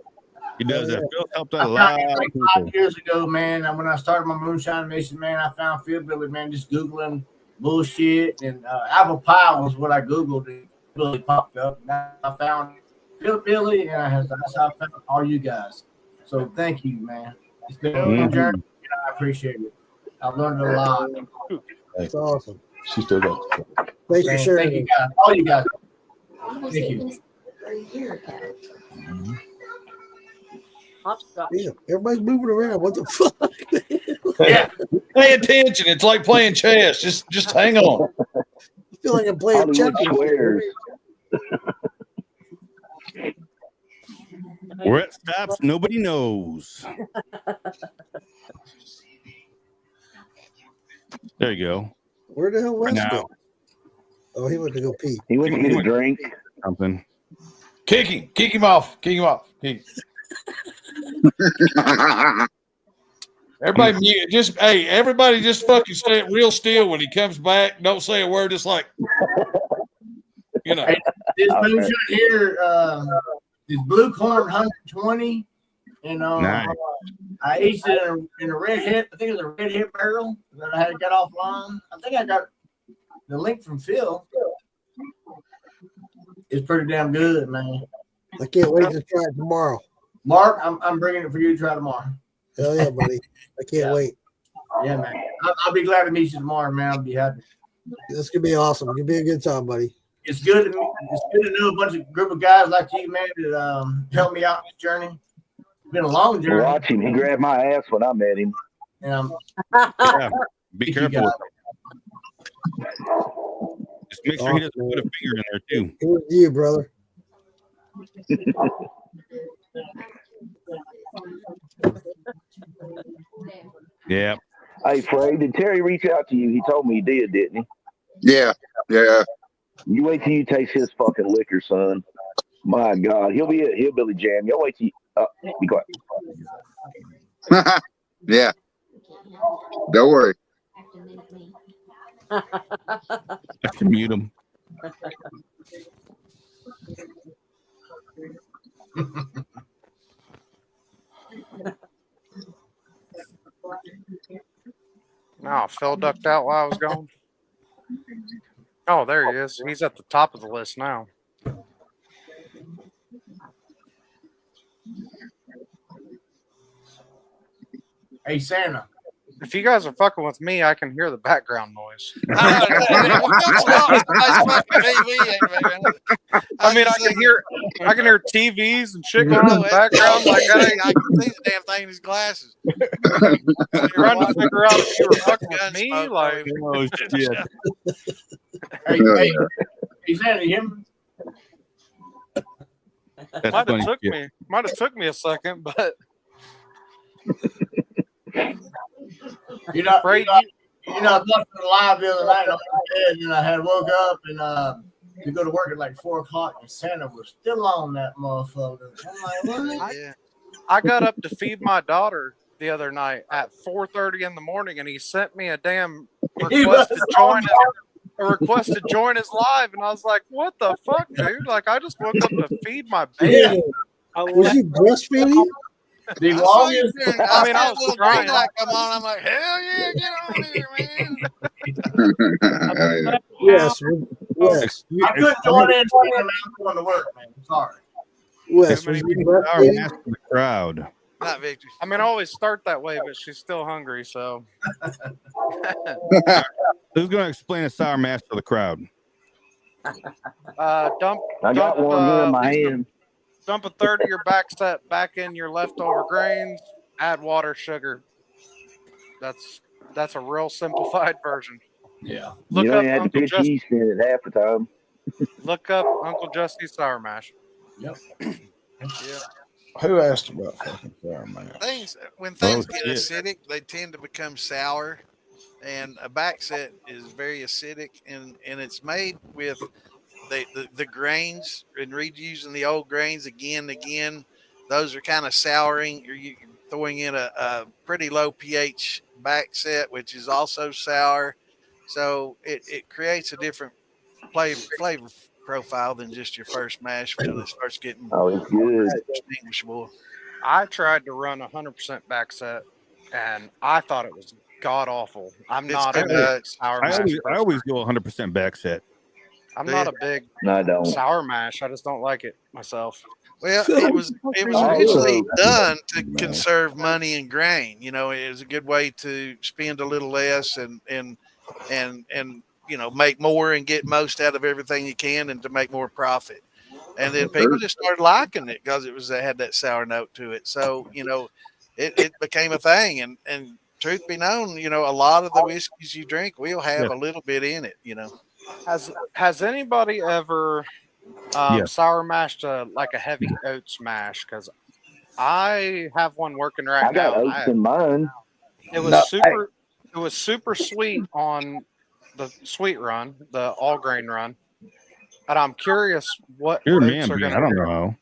Speaker 2: He does that. Phil helped out a
Speaker 11: I
Speaker 2: lot
Speaker 11: found
Speaker 2: of
Speaker 11: like
Speaker 2: people.
Speaker 11: 5 years ago, man. When I started my moonshine mission, man, I found Phil Billy, man, just Googling bullshit. And apple pie was what I Googled. It really popped up. Now I found Phil Billy, and that's how I found all you guys. So thank you, man. It's been a journey. I appreciate it. I've learned a lot.
Speaker 10: That's awesome.
Speaker 15: She still got
Speaker 10: Thanks for sharing.
Speaker 11: Thank you guys. All you guys. Thank you.
Speaker 10: Yeah, everybody's moving around. What the fuck?
Speaker 3: Yeah, pay attention. It's like playing chess. Just hang on.
Speaker 10: I feel like I'm playing
Speaker 13: Hollywood
Speaker 10: checkers.
Speaker 13: squares.
Speaker 2: Where it stops, nobody knows. There you go.
Speaker 10: Where the hell Wes
Speaker 2: Now.
Speaker 10: go? Oh, he went to go pee.
Speaker 13: He went to get a drink.
Speaker 2: Something.
Speaker 3: Kick him off. Everybody mute. Everybody just fucking stay real still when he comes back. Don't say a word. Just like, you know.
Speaker 11: Hey, this moonshine here is blue corn 120, and
Speaker 2: Nice.
Speaker 11: I aged it in a red hip. I think it was a red hip barrel that I had got offline. I think I got the link from Phil. It's pretty damn good, man.
Speaker 10: I can't wait to try it tomorrow.
Speaker 11: Mark, I'm bringing it for you to try tomorrow.
Speaker 10: Hell yeah, buddy. I can't wait.
Speaker 11: Yeah, man. I'll be glad to meet you tomorrow, man. I'll be happy.
Speaker 10: This could be awesome. It's gonna be a good time, buddy.
Speaker 11: It's good to know a group of guys like you, man, that help me out in this journey. It's been a long journey.
Speaker 13: Watch him. He grabbed my ass when I met him.
Speaker 11: And
Speaker 2: Yeah, be careful. Just make sure he doesn't put a finger in there too.
Speaker 10: Here's to you, brother.
Speaker 2: Yeah.
Speaker 13: Hey, Frey, did Terry reach out to you? He told me he did, didn't he?
Speaker 4: Yeah.
Speaker 13: You wait till you taste his fucking liquor, son. My God, he'll be a hillbilly jam. Y'all wait till be quiet.
Speaker 4: Yeah. Don't worry.
Speaker 2: I can mute him.
Speaker 7: No, Phil ducked out while I was gone. Oh, there he is. He's at the top of the list now.
Speaker 11: hey, Santa.
Speaker 7: If you guys are fucking with me, I can hear the background noise.
Speaker 1: I
Speaker 7: I mean, I can hear TVs and shit going on in the background. Like
Speaker 1: I can see the damn thing in his glasses.
Speaker 7: Trying to figure out if you were fucking with me. Like,
Speaker 2: oh shit.
Speaker 11: Hey, Santa, you hear me?
Speaker 7: Might have took me a second, but
Speaker 11: You know, I was watching the live the other night on bed, and I had woke up and to go to work at like 4 o'clock, and Santa was still on that motherfucker. I'm like, what?
Speaker 7: I got up to feed my daughter the other night at 4:30 in the morning, and he sent me a damn request to join his live, and I was like, "What the fuck, dude? Like, I just woke up to feed my baby."
Speaker 10: Was he breastfeeding?
Speaker 11: The longest.
Speaker 7: I mean, I was trying.
Speaker 1: Come on! I'm like, hell yeah, get on here, man.
Speaker 10: Yes.
Speaker 11: I couldn't join in. I'm going to work, man. Sorry.
Speaker 10: Wes,
Speaker 2: Too
Speaker 10: was
Speaker 2: many
Speaker 10: he
Speaker 2: people are
Speaker 10: breastfeeding?
Speaker 2: asking the crowd.
Speaker 1: Not Victor.
Speaker 7: I mean, I always start that way, but she's still hungry, so.
Speaker 2: Who's going to explain a sour mash to the crowd?
Speaker 13: I got one here in my hand.
Speaker 7: Dump a third of your back set back in your leftover grains. Add water, sugar. That's a real simplified version.
Speaker 3: Yeah.
Speaker 7: Look
Speaker 13: You
Speaker 7: up
Speaker 13: only had to
Speaker 7: Uncle
Speaker 13: pitch
Speaker 7: Justin.
Speaker 13: yeast in it half the time.
Speaker 7: Look up Uncle Justy's sour mash.
Speaker 11: Yep.
Speaker 1: Yeah.
Speaker 15: Who asked about fucking sour mash?
Speaker 1: When things get acidic, they tend to become sour, and a back set is very acidic, and it's made with the grains and reusing the old grains again and again. Those are kind of souring. You're throwing in a pretty low pH back set, which is also sour. So it creates a different flavor profile than just your first mash when it starts getting
Speaker 13: it's good.
Speaker 1: distinguishable.
Speaker 7: I tried to run 100% back set, and I thought it was god awful. I'm not a big sour mash.
Speaker 2: I always go 100% back set.
Speaker 7: I'm not a big sour mash. I just don't like it myself.
Speaker 1: Well, it was originally done to conserve money and grain. You know, it was a good way to spend a little less and make more and get most out of everything you can, and to make more profit. And then people just started liking it because it had that sour note to it. So it became a thing. And truth be known, a lot of the whiskeys you drink will have a little bit in it.
Speaker 7: Has anybody ever sour mashed like a heavy oats mash? Because I have one working right
Speaker 13: I got
Speaker 7: now.
Speaker 13: oats in mine.
Speaker 7: It was super sweet on the sweet run, the all grain run. And I'm curious what
Speaker 2: You're a
Speaker 7: oats
Speaker 2: man,
Speaker 7: are
Speaker 2: Bean.
Speaker 7: going
Speaker 2: I don't know.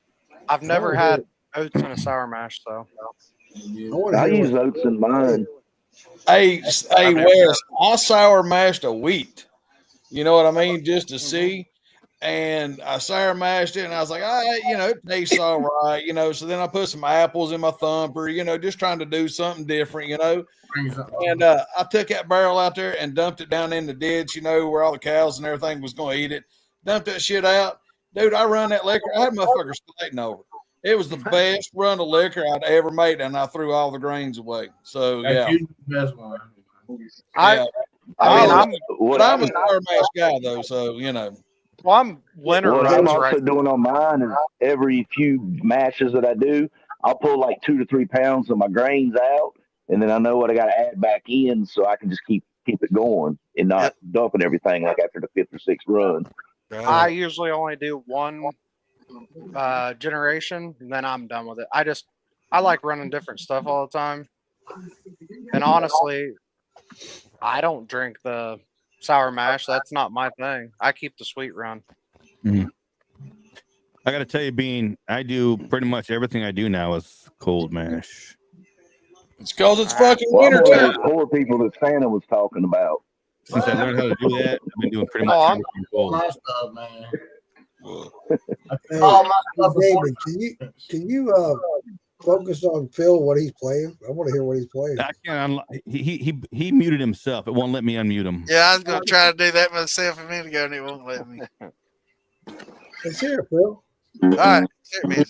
Speaker 7: I've never had oats in a sour mash, though.
Speaker 13: I use oats in mine.
Speaker 3: Hey, Wes, I sour mashed a wheat. You know what I mean? Just to see. And I sour mashed it, and I was like, all right, it tastes all right, So then I put some apples in my thumper, just trying to do something different, And I took that barrel out there and dumped it down in the ditch, where all the cows and everything was going to eat it. Dumped that shit out. Dude, I run that liquor. I had motherfuckers slating over. It was the best run of liquor I'd ever made, and I threw all the grains away. So, yeah.
Speaker 11: That's one.
Speaker 7: I'm
Speaker 3: a sour mash guy, though, so,
Speaker 7: Well, I'm winter
Speaker 13: What
Speaker 7: runs
Speaker 13: I'm also
Speaker 7: right.
Speaker 13: doing on mine is every few mashes that I do, I'll pull like 2 to 3 pounds of my grains out, and then I know what I got to add back in, so I can just keep it going and not dumping everything like after the 5th or 6th run.
Speaker 7: I usually only do one generation, and then I'm done with it. I like running different stuff all the time, and honestly, I don't drink the sour mash. That's not my thing. I keep the sweet run.
Speaker 2: Mm-hmm. I got to tell you, Bean, I do pretty much everything I do now is cold mash.
Speaker 3: It's because it's fucking winter time.
Speaker 13: Those poor people that Santa was talking about.
Speaker 2: Since I learned how to do that, I've been doing pretty much everything cold.
Speaker 11: My stuff, man.
Speaker 10: David, can you focus on Phil what he's playing? I want to hear what he's playing.
Speaker 2: I can't. He muted himself. It won't let me unmute him.
Speaker 1: Yeah, I was going to try to do that myself a minute ago, and it won't let me.
Speaker 10: Let's hear it, Phil.
Speaker 1: All right, here, man.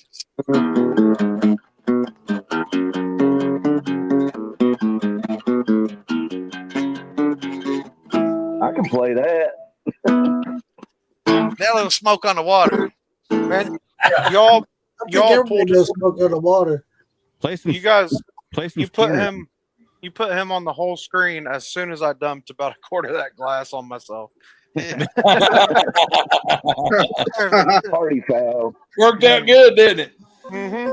Speaker 13: I can play that.
Speaker 1: Now a little smoke on the water.
Speaker 7: Man, y'all
Speaker 10: pulled no smoke on the water.
Speaker 7: You guys,
Speaker 2: you
Speaker 7: put him on the whole screen as soon as I dumped about a quarter of that glass on myself.
Speaker 1: Yeah.
Speaker 13: Party foul.
Speaker 3: Worked out good, didn't it?
Speaker 7: Mm-hmm.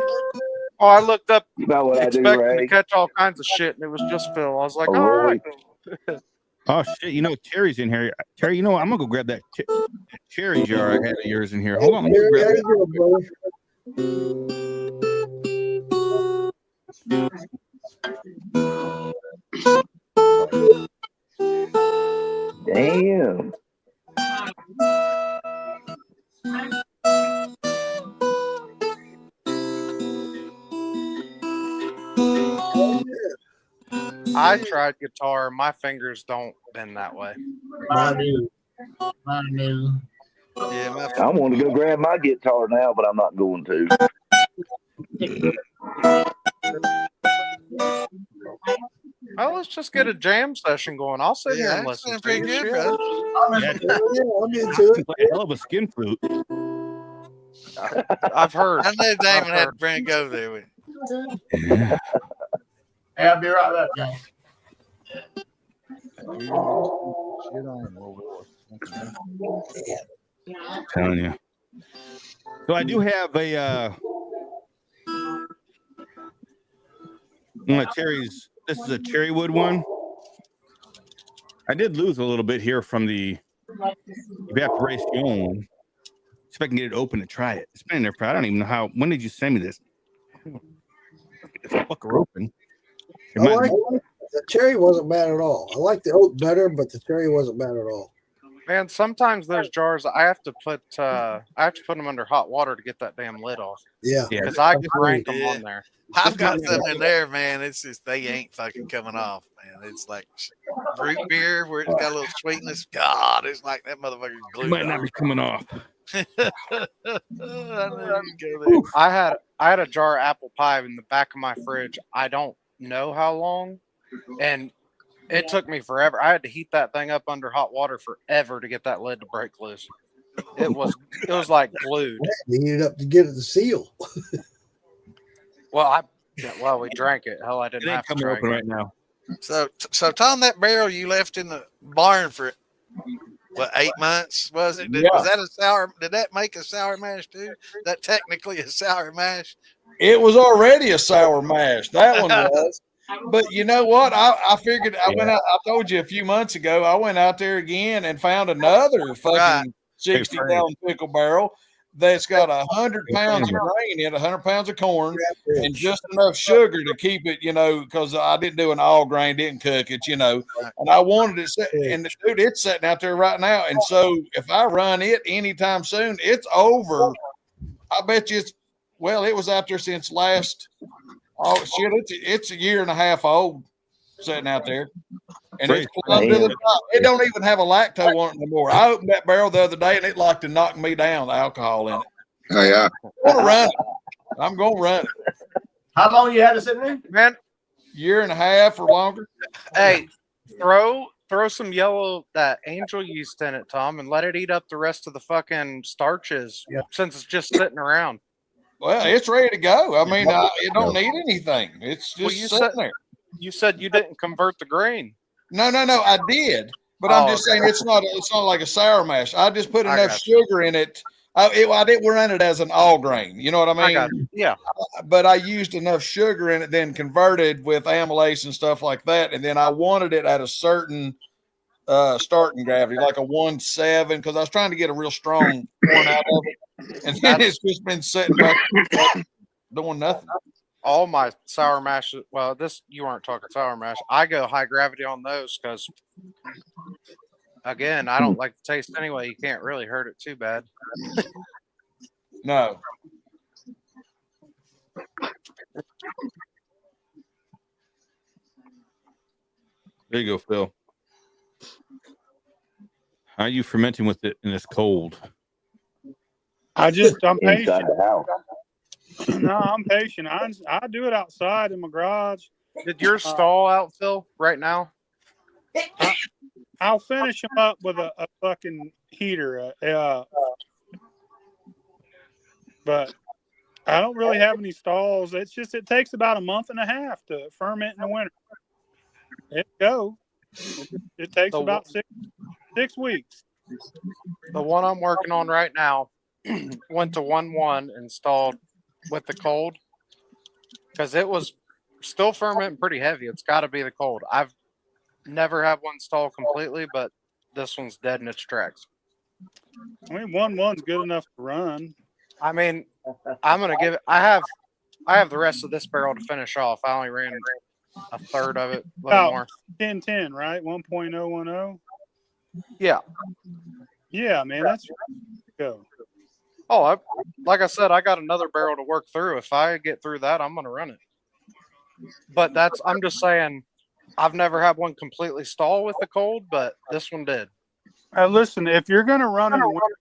Speaker 7: Oh, I looked up
Speaker 13: expecting
Speaker 7: to catch all kinds of shit, and it was just Phil. I was like, all right.
Speaker 2: Oh shit! Terry's in here. Terry, I'm gonna go grab that cherry jar I had of yours in here. Hold on.
Speaker 13: Damn.
Speaker 7: I tried guitar. My fingers don't bend that way.
Speaker 11: Mine
Speaker 1: Yeah,
Speaker 13: I want to go grab my guitar now, but I'm not going to.
Speaker 7: Well, let's just get a jam session going. I'll sit here and listen to you.
Speaker 10: I'm into it.
Speaker 2: A hell of a skin flute.
Speaker 7: I've heard.
Speaker 1: I knew Damon had to bring go there with.
Speaker 11: Hey, I'll be right back, guys.
Speaker 2: I'm telling you. So I do have a one of Terry's. This is a cherry wood one. I did lose a little bit here from the evaporation. See if I can get it open to try it. It's been in there for I don't even know how. When did you send me this? It's a fucker open.
Speaker 10: The cherry wasn't bad at all. I like the oat better, but the cherry wasn't bad at all.
Speaker 7: Man, sometimes those jars I have to put them under hot water to get that damn lid off.
Speaker 10: Yeah,
Speaker 7: because I can rank them on there.
Speaker 1: I've got some in there, man. It's just they ain't fucking coming off, man. It's like root beer where it's got a little sweetness. God, it's like that motherfucker's glued.
Speaker 2: It might not be coming off.
Speaker 7: I had a jar of apple pie in the back of my fridge. I don't know how long, and It took me forever. I had to heat that thing up under hot water forever to get that lid to break loose. It was like glued.
Speaker 10: You heat it up to get it to seal.
Speaker 7: Well, we drank it. Hell, I didn't
Speaker 2: It ain't
Speaker 7: have to
Speaker 2: coming
Speaker 7: drink
Speaker 2: open
Speaker 7: it.
Speaker 2: right now.
Speaker 1: So Tom, that barrel you left in the barn for what, 8 months was it?
Speaker 15: Yeah.
Speaker 1: Was that a sour? Did that make a sour mash too? That technically a sour mash?
Speaker 15: It was already a sour mash. That one was. But you know what? I figured I went out. I told you a few months ago. I went out there again and found another fucking 60-gallon pickle barrel that's got 100 pounds of grain in it, 100 pounds of corn, and just enough sugar to keep it. You know, because I didn't do an all grain, didn't cook it. You know, and I wanted it set. And dude, it's sitting out there right now. And so if I run it anytime soon, it's over. I bet you it's. Well, it was out there since last. Oh shit! It's a year and a half old, sitting out there, and it's plugged to the top. It don't even have a lacto on it anymore. I opened that barrel the other day, and it like to knock me down. The alcohol in it.
Speaker 4: Oh yeah.
Speaker 15: I'm gonna run it. I'm gonna run it.
Speaker 11: How long you had it sitting there?
Speaker 7: Man,
Speaker 15: year and a half or longer.
Speaker 7: Hey, throw some yellow that angel yeast in it, Tom, and let it eat up the rest of the fucking starches. Since it's just sitting around.
Speaker 15: Well, it's ready to go. I mean, it don't need anything. It's just sitting there.
Speaker 7: You said you didn't convert the grain.
Speaker 15: No, I did, but I'm just saying it's not like a sour mash. I just put enough sugar in it. I didn't run it as an all grain. You know what I mean?
Speaker 7: Yeah.
Speaker 15: But I used enough sugar in it, then converted with amylase and stuff like that, and then I wanted it at a certain starting gravity, like a 1.7, because I was trying to get a real strong corn out of it. And then it's just been sitting back doing nothing.
Speaker 7: All my sour mash, well, you weren't talking sour mash. I go high gravity on those because, again, I don't like the taste anyway. You can't really hurt it too bad.
Speaker 15: No.
Speaker 2: There you go, Phil. How are you fermenting with it in this cold?
Speaker 6: I'm patient.
Speaker 2: No,
Speaker 6: I'm patient. I do it outside in my garage.
Speaker 7: Did yours stall out, Phil, right now?
Speaker 6: I'll finish them up with a fucking heater. But I don't really have any stalls. It's just it takes about a month and a half to ferment in the winter. It takes about 6 weeks.
Speaker 7: The one I'm working on right now went to 1.1 installed with the cold because it was still fermenting pretty heavy. It's got to be the cold. I've never had one stall completely, but this one's dead in its tracks.
Speaker 6: I mean, 1.1's good enough to run.
Speaker 7: I mean, I'm gonna give it. I have the rest of this barrel to finish off. I only ran a third of it, a little more.
Speaker 6: 1010, right? 1.010.
Speaker 7: Yeah.
Speaker 6: Yeah, man, that's go.
Speaker 7: Oh, like I said, I got another barrel to work through. If I get through that, I'm gonna run it. But I'm just saying, I've never had one completely stall with the cold, but this one did.
Speaker 6: Listen, if you're gonna run in the winter,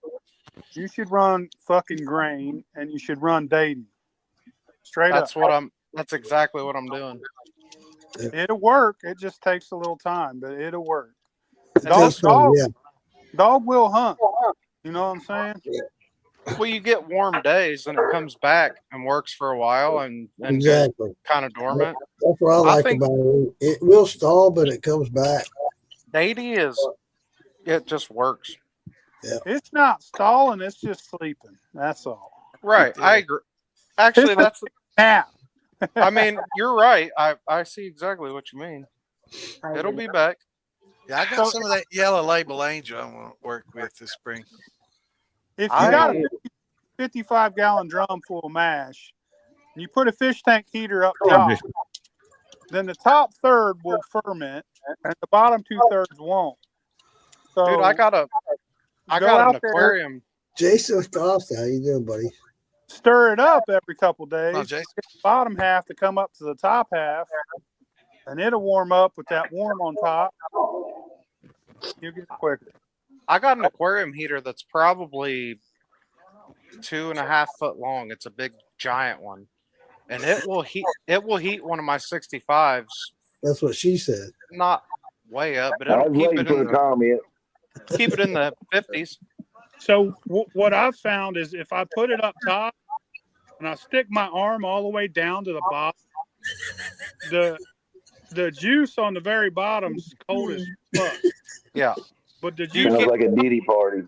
Speaker 6: you should run fucking grain and you should run Dayton. Straight up.
Speaker 7: That's exactly what I'm doing.
Speaker 6: It'll work. It just takes a little time, but it'll work. Dog will hunt. You know what I'm saying?
Speaker 7: Well, you get warm days and it comes back and works for a while and
Speaker 10: Exactly.
Speaker 7: kind of dormant.
Speaker 10: That's what I like about it. It will stall, but it comes back.
Speaker 7: 80 it just works.
Speaker 10: Yeah.
Speaker 6: It's not stalling, it's just sleeping. That's all.
Speaker 7: Right. I agree. Actually, that's
Speaker 6: nap.
Speaker 7: I mean, you're right. I see exactly what you mean. It'll be back.
Speaker 1: Yeah, I got some of that yellow label angel I'm going to work with this spring.
Speaker 6: If you got a 55-gallon drum full of mash, and you put a fish tank heater up top, then the top third will ferment, and the bottom 2/3 won't. So,
Speaker 7: dude, I got an aquarium.
Speaker 10: Jason Costa, how you doing, buddy?
Speaker 6: Stir it up every couple days.
Speaker 1: Oh, Jason.
Speaker 6: Get the bottom half to come up to the top half, and it'll warm up with that warm on top. You'll get it quicker.
Speaker 7: I got an aquarium heater that's probably 2.5 foot long. It's a big giant one, and it will heat one of my 65s.
Speaker 10: That's what she said.
Speaker 7: Not way up, but
Speaker 13: I
Speaker 7: it'll
Speaker 13: was
Speaker 7: keep
Speaker 13: waiting
Speaker 7: it
Speaker 13: for
Speaker 7: in
Speaker 13: a comment.
Speaker 7: keep it in the 50s.
Speaker 6: So what I've found is if I put it up top and I stick my arm all the way down to the bottom, the juice on the very bottom's cold as fuck.
Speaker 7: Yeah.
Speaker 6: But the juice
Speaker 13: Sounds like a Diddy party.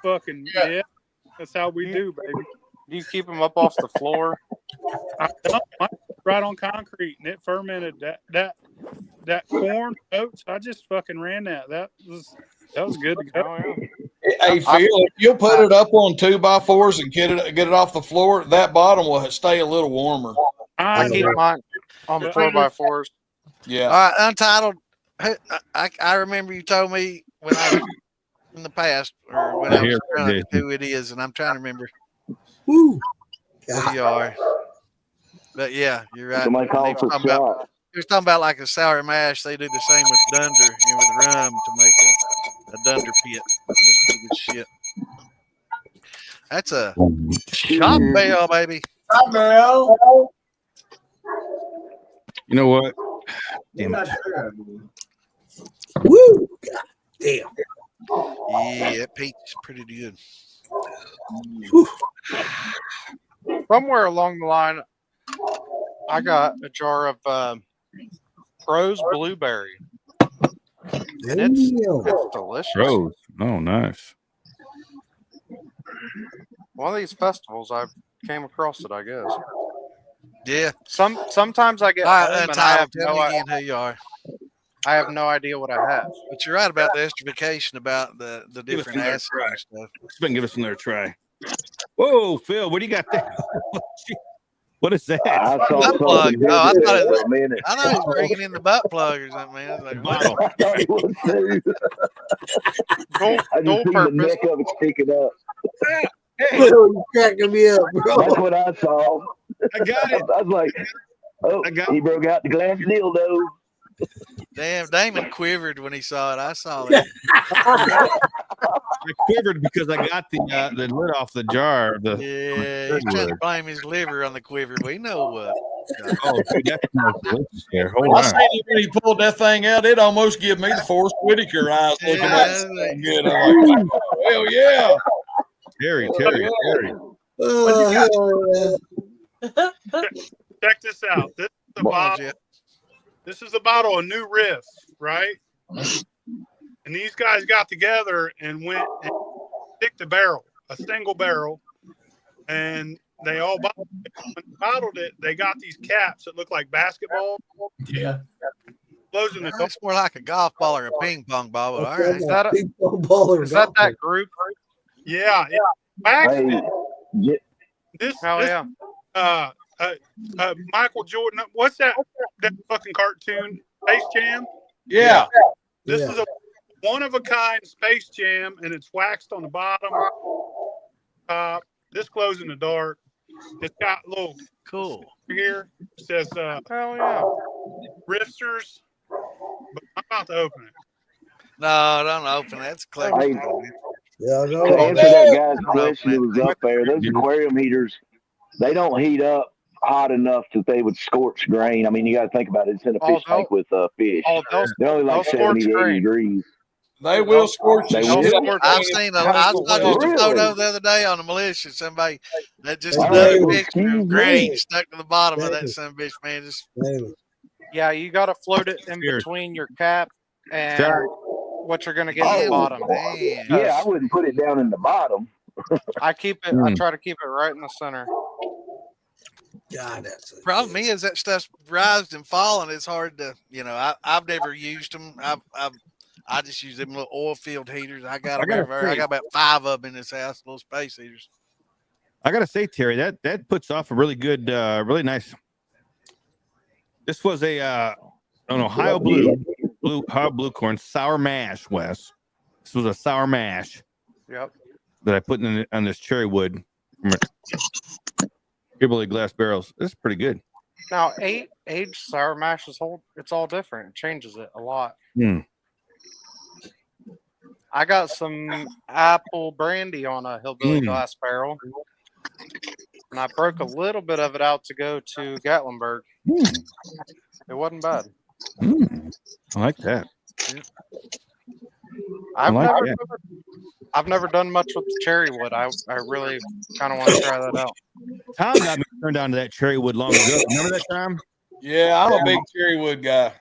Speaker 6: fucking yeah. That's how we do, baby.
Speaker 7: Do you keep them up off the floor?
Speaker 6: I don't. Mine was right on concrete, and it fermented that corn oats. I just fucking ran that. That was good to go.
Speaker 7: Oh, yeah.
Speaker 15: Hey Phil, if you'll put it up on 2x4s and get it off the floor, that bottom will stay a little warmer.
Speaker 7: I keep mine on 4x4s.
Speaker 15: Yeah.
Speaker 1: All right, Untitled. I remember you told me when I was in the past, or when I was trying to who it is, and I'm trying to remember
Speaker 10: Woo.
Speaker 1: who you are. But yeah, you're right.
Speaker 13: Somebody call for shot.
Speaker 1: He was talking about like a sour mash. They do the same with dunder and with rum to make a dunder pit. That's pretty good shit. That's a shot bell, baby.
Speaker 11: Shot bell.
Speaker 2: You know what? Damn it.
Speaker 10: Woo. God damn.
Speaker 1: Yeah, that pete's pretty good.
Speaker 7: Somewhere along the line, I got a jar of Rose Blueberry. And it's delicious.
Speaker 2: Rose. Oh, nice.
Speaker 7: One of these festivals, I came across it, I guess.
Speaker 1: Yeah.
Speaker 7: Sometimes I get home and I have
Speaker 1: tell me again who you are.
Speaker 7: I have no idea what I have.
Speaker 1: But you're right about the esterification, about the different acids and stuff.
Speaker 2: Give us another try. Whoa, Phil, what do you got there? What is that?
Speaker 13: I saw
Speaker 1: butt plug.
Speaker 13: something
Speaker 1: Oh, I
Speaker 13: there
Speaker 1: thought
Speaker 13: for a minute.
Speaker 1: I thought he was bringing in the butt plug or something, man. I was like,
Speaker 2: Bottle.
Speaker 13: I thought it was too. I just see the neck of it sticking up.
Speaker 2: Hey,
Speaker 10: You cracking me up, bro.
Speaker 13: That's what I saw.
Speaker 2: I got it.
Speaker 13: I was like, oh, he broke out the glass dildo.
Speaker 1: damn, Damon quivered when he saw it. I saw that.
Speaker 2: I quivered because I got the lid off the jar.
Speaker 1: Yeah, he's trying to blame his liver on the quiver. We know what.
Speaker 2: Oh, dude, that smells delicious here. Hold
Speaker 15: I
Speaker 2: on.
Speaker 15: seen it when he pulled that thing out. It almost gave me the Forrest Whitaker eyes looking at it. Good. I'm like, oh, hell yeah.
Speaker 2: Terry.
Speaker 10: Oh,
Speaker 6: Check this out. This is the bottle. This is a bottle of New Riff, right? And these guys got together and went and picked a barrel, a single barrel, and they all bottled it. They got these caps that look like basketballs.
Speaker 11: Yeah.
Speaker 6: Closing the door.
Speaker 1: It's more like a golf ball or a ping pong ball. But all right.
Speaker 7: Is that that group?
Speaker 6: Yeah.
Speaker 13: Hey,
Speaker 6: This,
Speaker 7: yeah.
Speaker 6: Michael Jordan. What's that fucking cartoon? Space Jam?
Speaker 15: Yeah.
Speaker 6: This is a one-of-a-kind Space Jam, and it's waxed on the bottom. This glows in the dark. It's got a little
Speaker 1: cool
Speaker 6: here. It says,
Speaker 7: hell yeah.
Speaker 6: Rifters. But I'm about to open it.
Speaker 1: No, don't open it. It's collectible.
Speaker 10: Yeah,
Speaker 13: to answer that guy's question that was up there, those aquarium heaters, they don't heat up hot enough that they would scorch grain. I mean, you got to think about it. It's in a fish tank with fish. They're only like 70 to 80 degrees.
Speaker 15: They will scorch you.
Speaker 1: I saw just a photo the other day on the militia. Somebody that just another picture of grain stuck to the bottom of that son of a bitch, man. Just
Speaker 7: Yeah, you got to float it in between your cap and what you're going to get in the bottom.
Speaker 13: Yeah, I wouldn't put it down in the bottom.
Speaker 7: I keep it. I try to keep it right in the center.
Speaker 10: God, that's a
Speaker 1: problem is that stuff's rised and fallen. It's hard to, I've never used them. I just use them little oil filled heaters. I got about 5 of them in this house, little space heaters.
Speaker 2: I gotta say, Terry, that puts off a really good, really nice. This was an Ohio blue corn sour mash, Wes. This was a sour mash.
Speaker 7: Yep.
Speaker 2: That I put on this cherry wood. Hillbilly glass barrels. This is pretty good.
Speaker 7: Now, aged sour mash it's all different. It changes it a lot. I got some apple brandy on a hillbilly glass barrel, and I broke a little bit of it out to go to Gatlinburg. It wasn't bad.
Speaker 2: I like that.
Speaker 7: I've never done much with the cherry wood. I really kind of want to try that out.
Speaker 2: Tom got me turned on to that cherry wood long ago. Remember that time?
Speaker 15: Yeah, I'm a big cherry wood guy.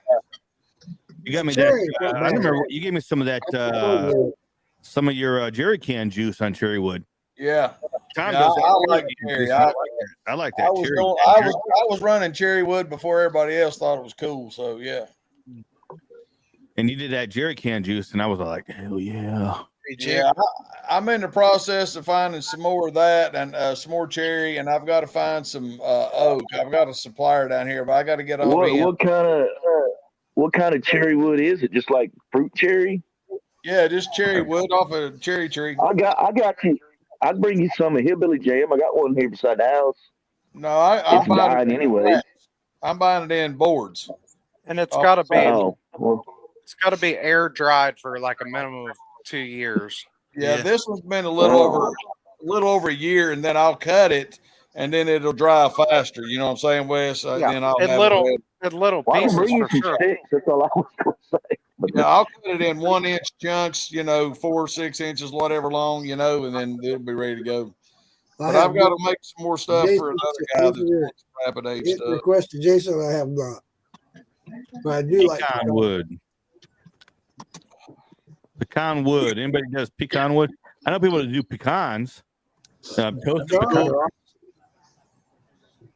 Speaker 2: You got me that. I remember you gave me some of that. Some of your jerry can juice on cherry wood.
Speaker 15: Yeah.
Speaker 2: Tom
Speaker 15: yeah,
Speaker 2: does
Speaker 15: I like cherry. I
Speaker 2: like that.
Speaker 15: I was running cherry wood before everybody else thought it was cool. So yeah.
Speaker 2: And you did that jerry can juice, and I was like, hell yeah.
Speaker 15: Yeah, I'm in the process of finding some more of that and some more cherry, and I've got to find some oak. I've got a supplier down here, but I got to get all
Speaker 13: what kind of cherry wood is it? Just like fruit cherry?
Speaker 15: Yeah, just cherry wood off a cherry tree.
Speaker 13: I got you. I'll bring you some of Hillbilly Jam. I got one here beside the house.
Speaker 15: No,
Speaker 13: it's dying anyway.
Speaker 15: I'm buying it in boards,
Speaker 7: and it's got to be it's got to be air dried for like a minimum of 2 years.
Speaker 15: Yeah, this one's been a little over a year, and then I'll cut it, and then it'll dry faster. You know what I'm saying, Wes? Then I'll have
Speaker 7: little pieces for sure.
Speaker 13: That's all I was going to say.
Speaker 15: Yeah, I'll cut it in 1-inch chunks, 4 6 inches, whatever long, and then it'll be ready to go. But I've got to make some more stuff for another guy that's doing some rapid age stuff.
Speaker 10: The question, Jason, I have not. But I do like
Speaker 2: pecan wood. Pecan wood. Anybody does pecan wood? I know people that do pecans. Toasted pecan,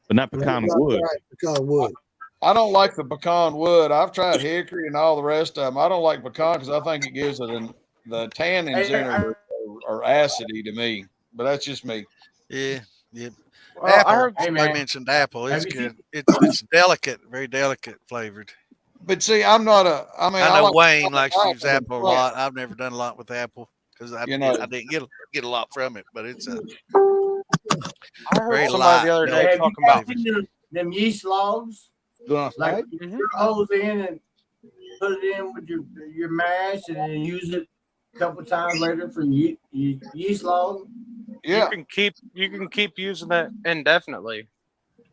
Speaker 2: but not pecan wood.
Speaker 10: Pecan wood.
Speaker 15: I don't like the pecan wood. I've tried hickory and all the rest of them. I don't like pecan because I think it gives it the tannins in it are acidy to me. But that's just me.
Speaker 1: Yeah, yeah.
Speaker 7: Well,
Speaker 1: Apple.
Speaker 7: I heard
Speaker 1: Somebody mentioned apple. It's good. It's delicate, very delicate flavored.
Speaker 15: But see, I'm not a. I mean,
Speaker 1: I know Wayne likes to use apple a lot. I've never done a lot with apple because I didn't get a lot from it. But it's a
Speaker 7: very somebody the other day talking about
Speaker 11: them yeast logs. Like you put holes in and put it in with your mash, and then use it a couple times later for yeast log.
Speaker 15: Yeah,
Speaker 7: you can keep using it indefinitely.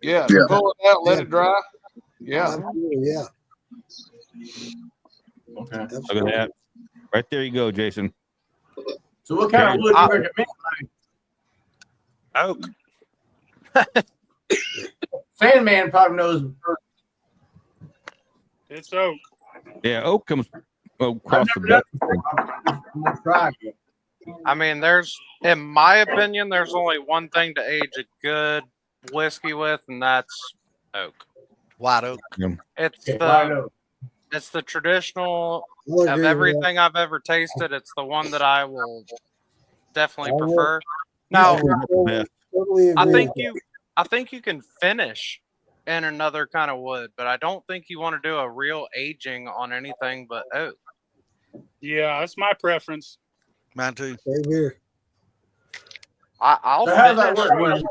Speaker 15: Yeah, pull it out, let it dry. Yeah,
Speaker 10: yeah.
Speaker 11: Okay.
Speaker 2: Look at that. Right there you go, Jason.
Speaker 11: So what kind of wood do you recommend?
Speaker 7: Oak.
Speaker 11: Sandman probably knows.
Speaker 6: It's oak.
Speaker 2: Yeah, oak comes across the belt.
Speaker 7: I mean, in my opinion, there's only one thing to age a good whiskey with, and that's oak.
Speaker 1: White oak.
Speaker 7: It's the traditional of everything I've ever tasted. It's the one that I will definitely prefer. Now, I think you can finish in another kind of wood, but I don't think you want to do a real aging on anything but oak.
Speaker 6: Yeah, that's my preference.
Speaker 1: Mine too.
Speaker 10: Same here.
Speaker 7: I'll
Speaker 11: how does that work?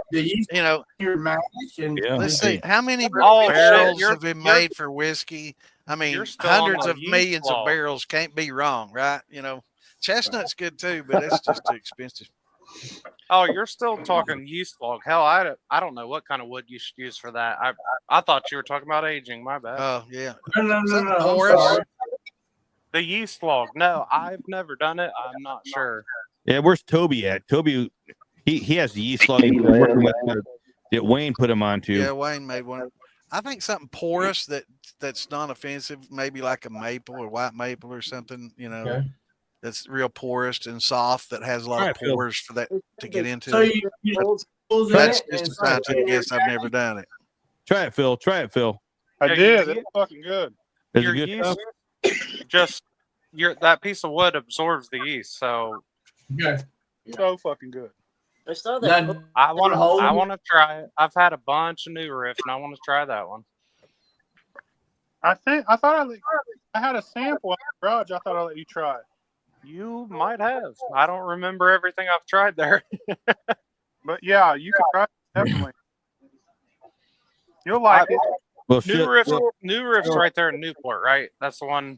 Speaker 11: Your mash and
Speaker 1: let's see how many barrels have been made for whiskey. I mean, hundreds of millions of barrels can't be wrong, right? Chestnut's good too, but it's just too expensive.
Speaker 7: Oh, you're still talking yeast log. Hell, I don't know what kind of wood you should use for that. I thought you were talking about aging. My bad.
Speaker 1: Oh yeah.
Speaker 11: No.
Speaker 7: The yeast log. No, I've never done it. I'm not sure.
Speaker 2: Yeah, where's Toby at? Toby, he has the yeast log. That Wayne put him on to.
Speaker 1: Yeah, Wayne made one. I think something porous that's non-offensive, maybe like a maple or white maple or something. That's real porous and soft, that has a lot of pores for that to get into.
Speaker 11: So
Speaker 1: that's just a scientific guess. I've never done it.
Speaker 2: Try it, Phil.
Speaker 6: I did. It's fucking good.
Speaker 2: Is it good stuff?
Speaker 7: Just that piece of wood absorbs the yeast, so
Speaker 6: so fucking good.
Speaker 14: I saw that.
Speaker 7: I want to try it. I've had a bunch of new riffs, and I want to try that one.
Speaker 6: I thought I had a sample in the garage. I thought I'd let you try it.
Speaker 7: You might have. I don't remember everything I've tried there.
Speaker 6: But yeah, you can try it, definitely. You'll like it.
Speaker 2: Well,
Speaker 7: New Riff's right there in Newport, right? That's the one.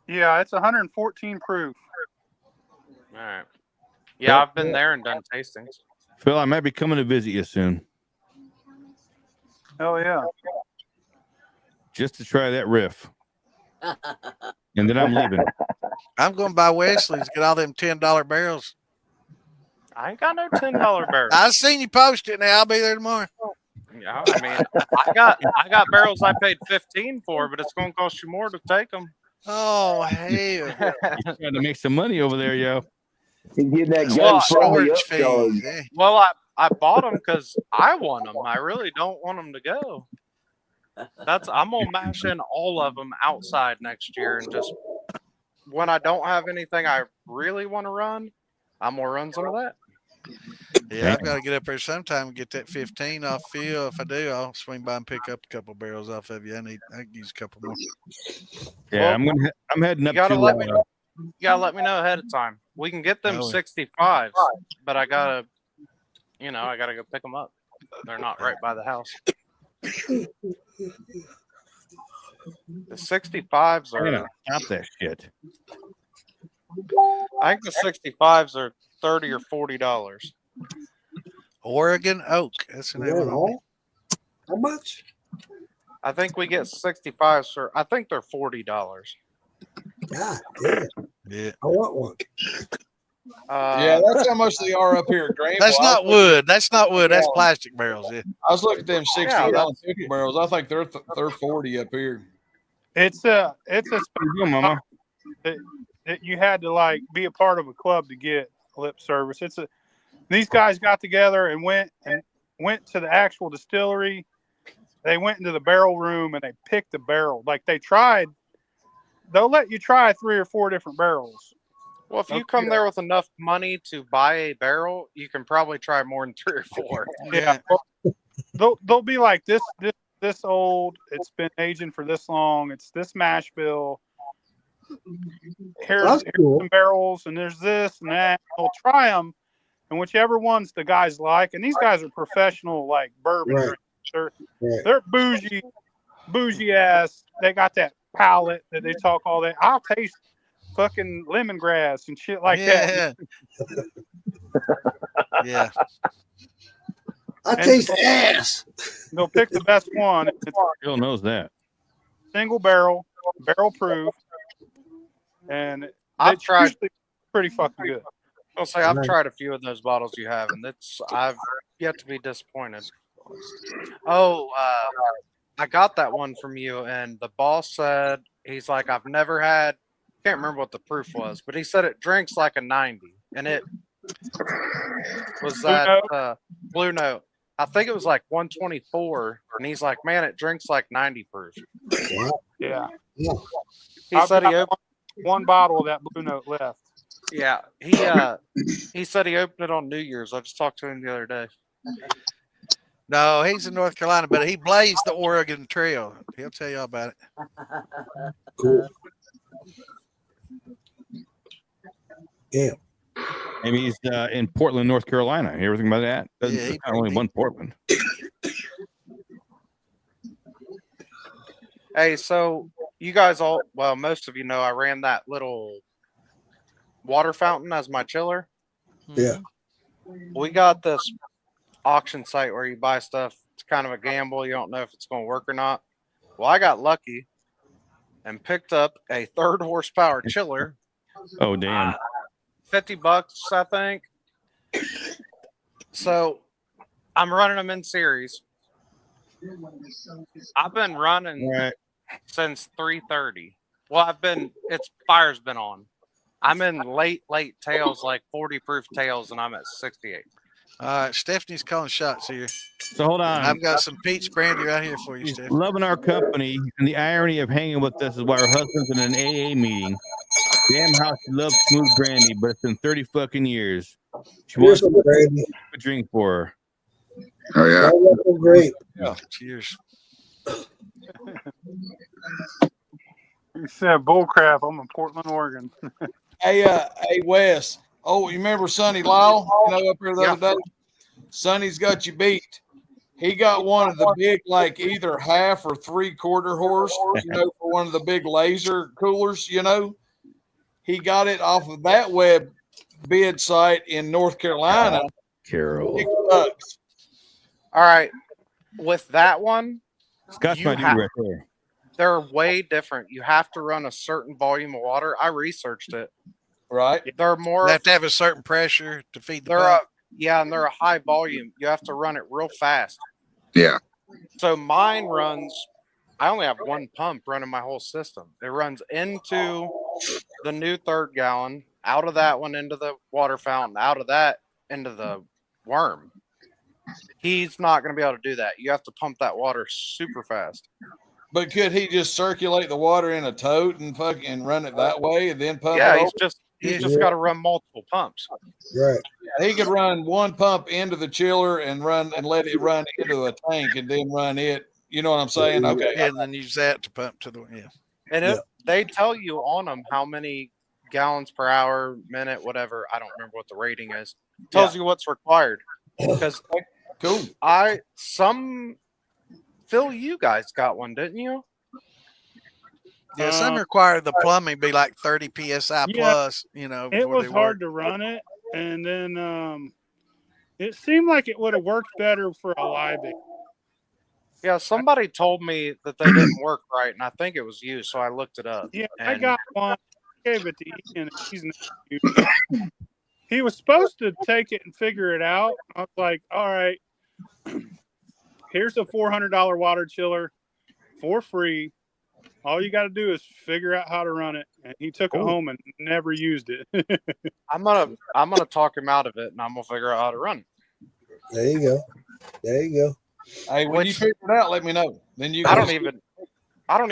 Speaker 6: Yeah, it's 114 proof.
Speaker 7: All right. Yeah, I've been there and done tastings.
Speaker 2: Phil, I might be coming to visit you soon.
Speaker 6: Oh yeah.
Speaker 2: Just to try that riff. And then I'm leaving.
Speaker 1: I'm going to buy Wesley's, get all them $10 barrels.
Speaker 7: I ain't got no $10 barrels.
Speaker 1: I seen you post it now. I'll be there tomorrow.
Speaker 7: Yeah, I mean, I got barrels I paid 15 for, but it's going to cost you more to take them.
Speaker 1: Oh, hell.
Speaker 2: You're trying to make some money over there, yo.
Speaker 13: He's getting that
Speaker 7: Well,
Speaker 13: storage fees.
Speaker 7: Well, I bought them because I want them. I really don't want them to go. I'm gonna mash in all of them outside next year, and just when I don't have anything I really want to run, I'm gonna run some of that.
Speaker 1: Yeah, I've got to get up there sometime and get that 15 off Phil. If I do, I'll swing by and pick up a couple barrels off of you. I can use a couple more.
Speaker 2: Yeah, I'm heading up
Speaker 7: You gotta
Speaker 2: to.
Speaker 7: let me know. You gotta let me know ahead of time. We can get them 65s, but I gotta go pick them up. They're not right by the house. The 65s are.
Speaker 2: Stop that shit.
Speaker 7: I think the 65s are $30 or $40.
Speaker 1: Oregon Oak. That's the name of them.
Speaker 10: How much?
Speaker 7: I think we get 65s for. I think they're $40.
Speaker 10: God damn.
Speaker 1: Yeah.
Speaker 10: I want one.
Speaker 15: Yeah, that's how much they are up here at Greenville.
Speaker 1: That's not wood. That's not wood. That's plastic barrels. Yeah.
Speaker 15: I was looking at them 60-gallon barrels. I think they're 40 up here.
Speaker 6: It's a special that you had to like be a part of a club to get lip service. These guys got together and went to the actual distillery. They went into the barrel room and they picked the barrel. Like they'll let you try 3 or 4 different barrels.
Speaker 7: Well, if you come there with enough money to buy a barrel, you can probably try more than 3 or 4.
Speaker 6: Yeah. They'll be like this old. It's been aging for this long. It's this mash bill. Here's some barrels, and there's this and that. They'll try them, and whichever ones the guys like. And these guys are professional, like bourbon drinkers. They're bougie ass. They got that palate that they talk all that. I'll taste fucking lemongrass and shit like that.
Speaker 1: Yeah.
Speaker 10: I taste ass.
Speaker 6: They'll pick the best one.
Speaker 2: Phil knows that.
Speaker 6: Single barrel proof, and
Speaker 7: I've tried.
Speaker 6: Pretty fucking good.
Speaker 7: I'll say I've tried a few of those bottles you have, and I've yet to be disappointed. Oh, I got that one from you, and the boss said he's like, I've never had. Can't remember what the proof was, but he said it drinks like a 90, and it was that Blue Note. I think it was like 124, and he's like, man, it drinks like 90 proof.
Speaker 6: Yeah.
Speaker 7: He said he opened
Speaker 6: one bottle of that Blue Note left.
Speaker 7: Yeah, he said he opened it on New Year's. I just talked to him the other day.
Speaker 1: No, he's in North Carolina, but he blazed the Oregon Trail. He'll tell you all about it.
Speaker 10: Cool. Yeah.
Speaker 2: Maybe he's in Portland, North Carolina. You ever think about that? There's only one Portland.
Speaker 7: Hey, so you guys most of you know I ran that little water fountain as my chiller.
Speaker 10: Yeah.
Speaker 7: We got this auction site where you buy stuff. It's kind of a gamble. You don't know if it's going to work or not. Well, I got lucky and picked up a 3rd horsepower chiller.
Speaker 2: Oh, damn.
Speaker 7: $50, I think. So I'm running them in series. I've been running since 3:30. Well, fire's been on. I'm in late tails, like 40 proof tails, and I'm at 68.
Speaker 1: Stephanie's calling shots here.
Speaker 2: So hold on.
Speaker 1: I've got some peach brandy right here for you, Stephanie.
Speaker 2: Loving our company, and the irony of hanging with us is why her husband's in an AA meeting. Damn how she loves smooth brandy, but it's been 30 fucking years. She wants a drink for her.
Speaker 4: Oh yeah.
Speaker 10: Oh, great.
Speaker 1: Yeah. Cheers.
Speaker 6: You said bullcrap. I'm in Portland, Oregon.
Speaker 15: Hey, Wes. Oh, you remember Sonny Lyle? Up here the other day. Sonny's got you beat. He got one of the big, like either half or 3/4 horse, for one of the big laser coolers. He got it off of that web bid site in North Carolina.
Speaker 2: Carol.
Speaker 7: All right. With that one,
Speaker 2: Scott's my dude right there.
Speaker 7: they're way different. You have to run a certain volume of water. I researched it.
Speaker 15: Right.
Speaker 7: They're more.
Speaker 1: They have to have a certain pressure to feed the
Speaker 7: They're
Speaker 1: pump.
Speaker 7: and they're a high volume. You have to run it real fast.
Speaker 4: Yeah.
Speaker 7: So mine runs. I only have one pump running my whole system. It runs into the new 3rd gallon, out of that one into the water fountain, out of that into the worm. He's not going to be able to do that. You have to pump that water super fast.
Speaker 15: But could he just circulate the water in a tote and fucking run it that way and then pump it
Speaker 7: Yeah,
Speaker 15: over?
Speaker 7: he's just got to run multiple pumps.
Speaker 10: Right.
Speaker 15: He could run one pump into the chiller and let it run into a tank and then run it. You know what I'm saying? Okay.
Speaker 1: Yeah, and then use that to pump to the
Speaker 7: And they tell you on them how many gallons per hour, minute, whatever. I don't remember what the rating is. Tells you what's required. Because
Speaker 15: cool.
Speaker 7: Phil, you guys got one, didn't you?
Speaker 1: Yeah, some require the plumbing be like 30 psi plus. You know,
Speaker 6: it was hard to run it, and then it seemed like it would have worked better for a Liebig.
Speaker 7: Yeah, somebody told me that they didn't work right, and I think it was you, so I looked it up.
Speaker 6: Yeah, I got one, gave it to Ian, and he's not used it. He was supposed to take it and figure it out. I was like, all right, here's a $400 water chiller for free. All you got to do is figure out how to run it. And he took it home and never used it.
Speaker 7: I'm gonna talk him out of it, and I'm gonna figure out how to run it.
Speaker 10: There you go. There you go.
Speaker 15: Hey, when you figure it out, let me know. Then you.
Speaker 7: I don't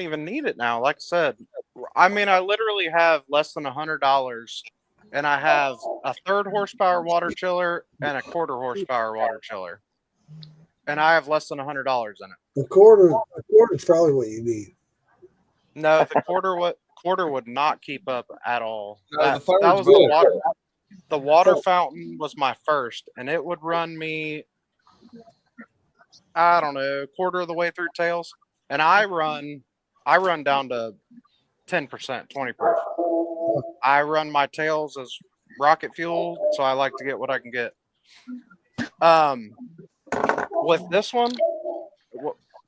Speaker 7: even need it now. Like I said, I mean, I literally have less than $100, and I have a 3rd horsepower water chiller and a 1/4 horsepower water chiller, and I have less than $100 in it.
Speaker 10: The quarter is probably what you need.
Speaker 7: No, the quarter would not keep up at all.
Speaker 15: No,
Speaker 7: that was
Speaker 15: good.
Speaker 7: the water. The water fountain was my first, and it would run me, I don't know, 1/4 of the way through tails. And I run down to 10%, 20 proof. I run my tails as rocket fuel, so I like to get what I can get. With this one,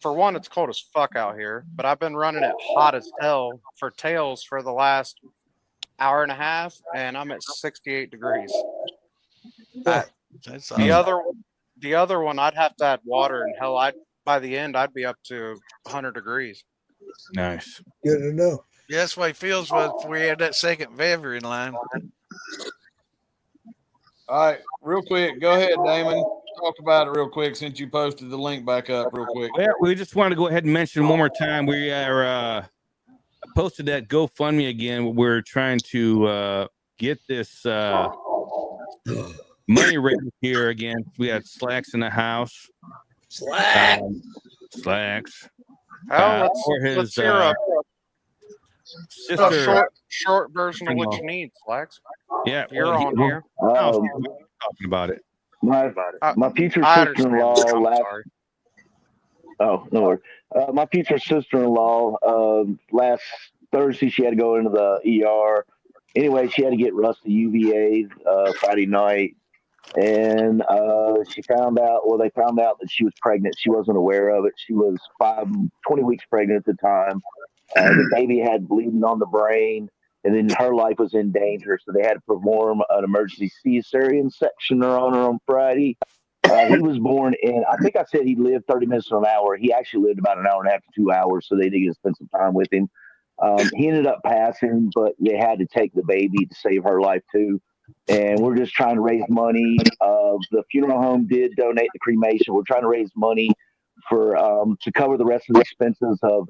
Speaker 7: for one, it's cold as fuck out here, but I've been running it hot as hell for tails for the last hour and a half, and I'm at 68 degrees. The other one, I'd have to add water, and hell, by the end, I'd be up to 100 degrees.
Speaker 2: Nice.
Speaker 10: Good to know.
Speaker 1: Yeah, that's the way it feels if we had that second Vever in line.
Speaker 15: All right, real quick. Go ahead, Damon. Talk about it real quick since you posted the link back up real quick.
Speaker 2: Yeah, we just wanted to go ahead and mention one more time. We are posted that GoFundMe again. We're trying to get this money raised here again. We had Slacks in the house. Slacks.
Speaker 7: Let's hear a short version of what you need, Slacks.
Speaker 2: Yeah,
Speaker 7: you're on here.
Speaker 2: Talking about it.
Speaker 13: My future sister-in-law my future sister-in-law last Thursday she had to go into the ER. Anyway, she had to get Rusty UVA Friday night, and they found out that she was pregnant. She wasn't aware of it. She was 20 weeks pregnant at the time. The baby had bleeding on the brain, and then her life was in danger, so they had to perform an emergency cesarean section on her on Friday. He was born in, I think I said he lived 30 minutes to an hour. He actually lived about an hour and a half to 2 hours, so they needed to spend some time with him. He ended up passing, but they had to take the baby to save her life too. And we're just trying to raise money. The funeral home did donate the cremation. We're trying to raise money for to cover the rest of the expenses of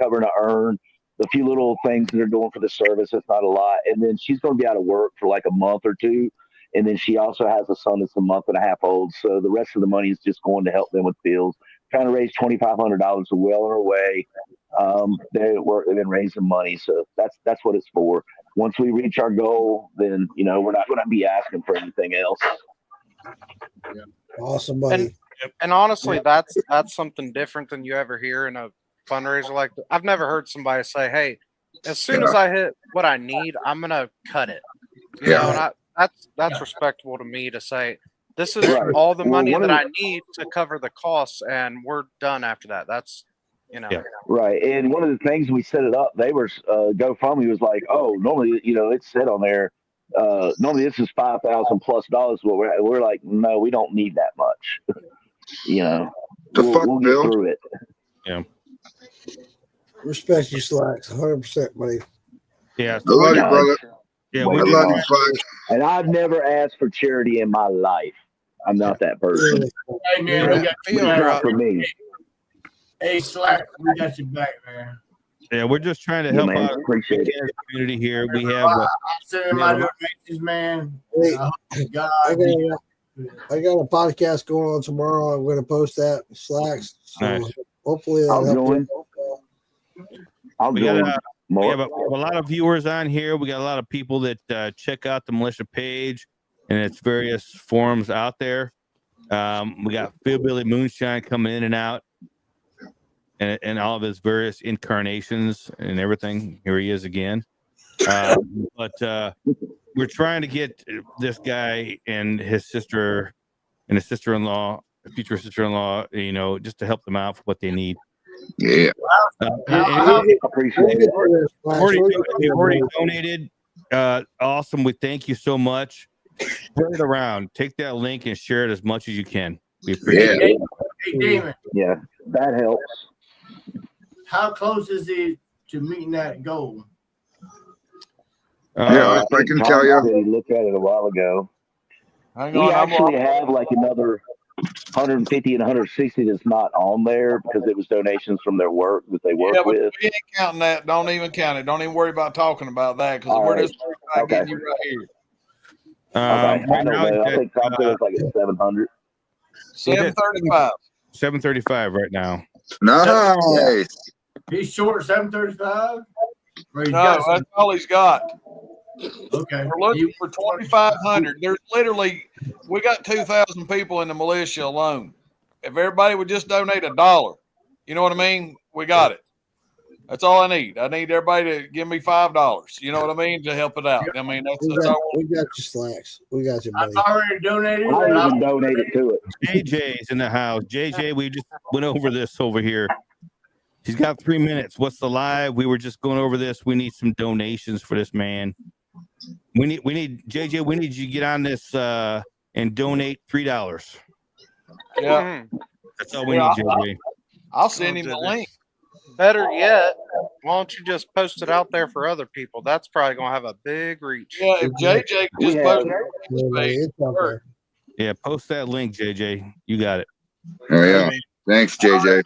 Speaker 13: covering an urn, the few little things that they're doing for the service. It's not a lot. And then she's going to be out of work for like a month or two. And then she also has a son that's a month and a half old. So the rest of the money is just going to help them with bills. Trying to raise $2,500 well on our way. They've been raising money. So that's what it's for. Once we reach our goal, then, we're not going to be asking for anything else.
Speaker 10: Yeah. Awesome, buddy.
Speaker 7: And honestly, that's something different than you ever hear in a fundraiser like that. I've never heard somebody say, hey, as soon as I hit what I need, I'm going to cut it. You know, and that's respectable to me to say, this is all the money that I need to cover the costs, and we're done after that. You know.
Speaker 2: Yeah.
Speaker 13: Right. And one of the things we set it up, they were GoFundMe was like, oh, normally, it's set on there. Normally this is $5,000+ what we're like, no, we don't need that much. We'll get through it.
Speaker 2: Yeah.
Speaker 10: Respect you, Slacks. 100%, buddy.
Speaker 2: Yeah.
Speaker 4: I love you, brother.
Speaker 2: Yeah,
Speaker 4: I love you, Slacks.
Speaker 13: And I've never asked for charity in my life. I'm not that person.
Speaker 11: Hey man, we got
Speaker 13: It's not for me.
Speaker 11: Hey Slack, we got you back, man.
Speaker 2: Yeah, we're just trying to help
Speaker 13: man,
Speaker 2: out
Speaker 13: appreciate
Speaker 2: the community here. We have
Speaker 11: I'm sending my donations, man.
Speaker 10: Hey,
Speaker 11: God,
Speaker 10: I got a podcast going on tomorrow. I'm going to post that in Slacks. So
Speaker 2: Nice.
Speaker 10: hopefully
Speaker 13: I'll
Speaker 10: that'll help
Speaker 13: join.
Speaker 10: you.
Speaker 2: We have a lot of viewers on here. We got a lot of people that check out the militia page and its various forums out there. We got Philbilly Moonshine coming in and out, and all of his various incarnations and everything. Here he is again. But we're trying to get this guy and his sister and his sister-in-law, future sister-in-law, just to help them out for what they need.
Speaker 4: Yeah.
Speaker 13: Appreciate it.
Speaker 2: They've already donated. Awesome. We thank you so much. Spread it around. Take that link and share it as much as you can. We appreciate it.
Speaker 11: Hey Damon,
Speaker 13: Yeah, that helps.
Speaker 11: how close is he to meeting that goal?
Speaker 4: I can tell you.
Speaker 13: He looked at it a while ago.
Speaker 15: Hang
Speaker 13: We
Speaker 15: on,
Speaker 13: actually have like another 150 and 160 that's not on there because it was donations from their work that they work
Speaker 15: but
Speaker 13: with.
Speaker 15: we ain't counting that. Don't even count it. Don't even worry about talking about that because we're just worried about getting you right here.
Speaker 13: Okay,
Speaker 2: Right now,
Speaker 13: I think Tom said it's like at 700.
Speaker 15: 735.
Speaker 2: 735 right now.
Speaker 4: Nice.
Speaker 11: He's short 735.
Speaker 15: No, that's all he's got.
Speaker 11: Okay.
Speaker 15: We're looking for 2,500. There's literally, we got 2,000 people in the militia alone. If everybody would just donate $1, you know what I mean? We got it. That's all I need. I need everybody to give me $5. You know what I mean? To help it out. I mean, that's all.
Speaker 10: We got you, Slacks. We got you, buddy.
Speaker 11: I already donated.
Speaker 13: I even donated to it.
Speaker 2: JJ's in the house. JJ, we just went over this over here. He's got 3 minutes. What's the live? We were just going over this. We need some donations for this man. We need JJ. We need you to get on this and donate $3.
Speaker 15: Yeah,
Speaker 2: that's all we need, JJ.
Speaker 15: I'll send him the link.
Speaker 7: Better yet, why don't you just post it out there for other people? That's probably gonna have a big reach.
Speaker 15: Yeah, if JJ just post it.
Speaker 2: Yeah, post that link, JJ. You got it.
Speaker 4: Oh, yeah. Thanks, JJ.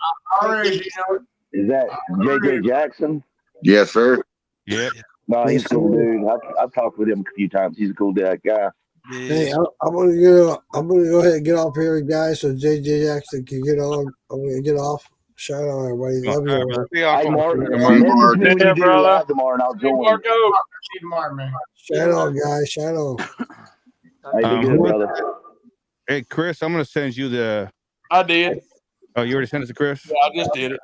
Speaker 13: Is that JJ Jackson?
Speaker 4: Yes, sir.
Speaker 2: Yeah.
Speaker 13: No, he's a cool dude. I've talked with him a few times. He's a cool guy.
Speaker 10: Hey, I'm gonna go ahead and get off here, guys, so JJ Jackson can get on. I'm gonna get off. Shout out, everybody. Love you.
Speaker 13: Hey, Mark.
Speaker 11: Yeah, brother.
Speaker 13: Tomorrow, and I'll join.
Speaker 11: Marco. Tomorrow, man.
Speaker 10: Shout out, guys. Shout out.
Speaker 13: Hey, be good, brother.
Speaker 2: Hey, Chris, I'm gonna send you the.
Speaker 15: I did.
Speaker 2: Oh, you already sent it to Chris?
Speaker 15: Yeah, I just did it.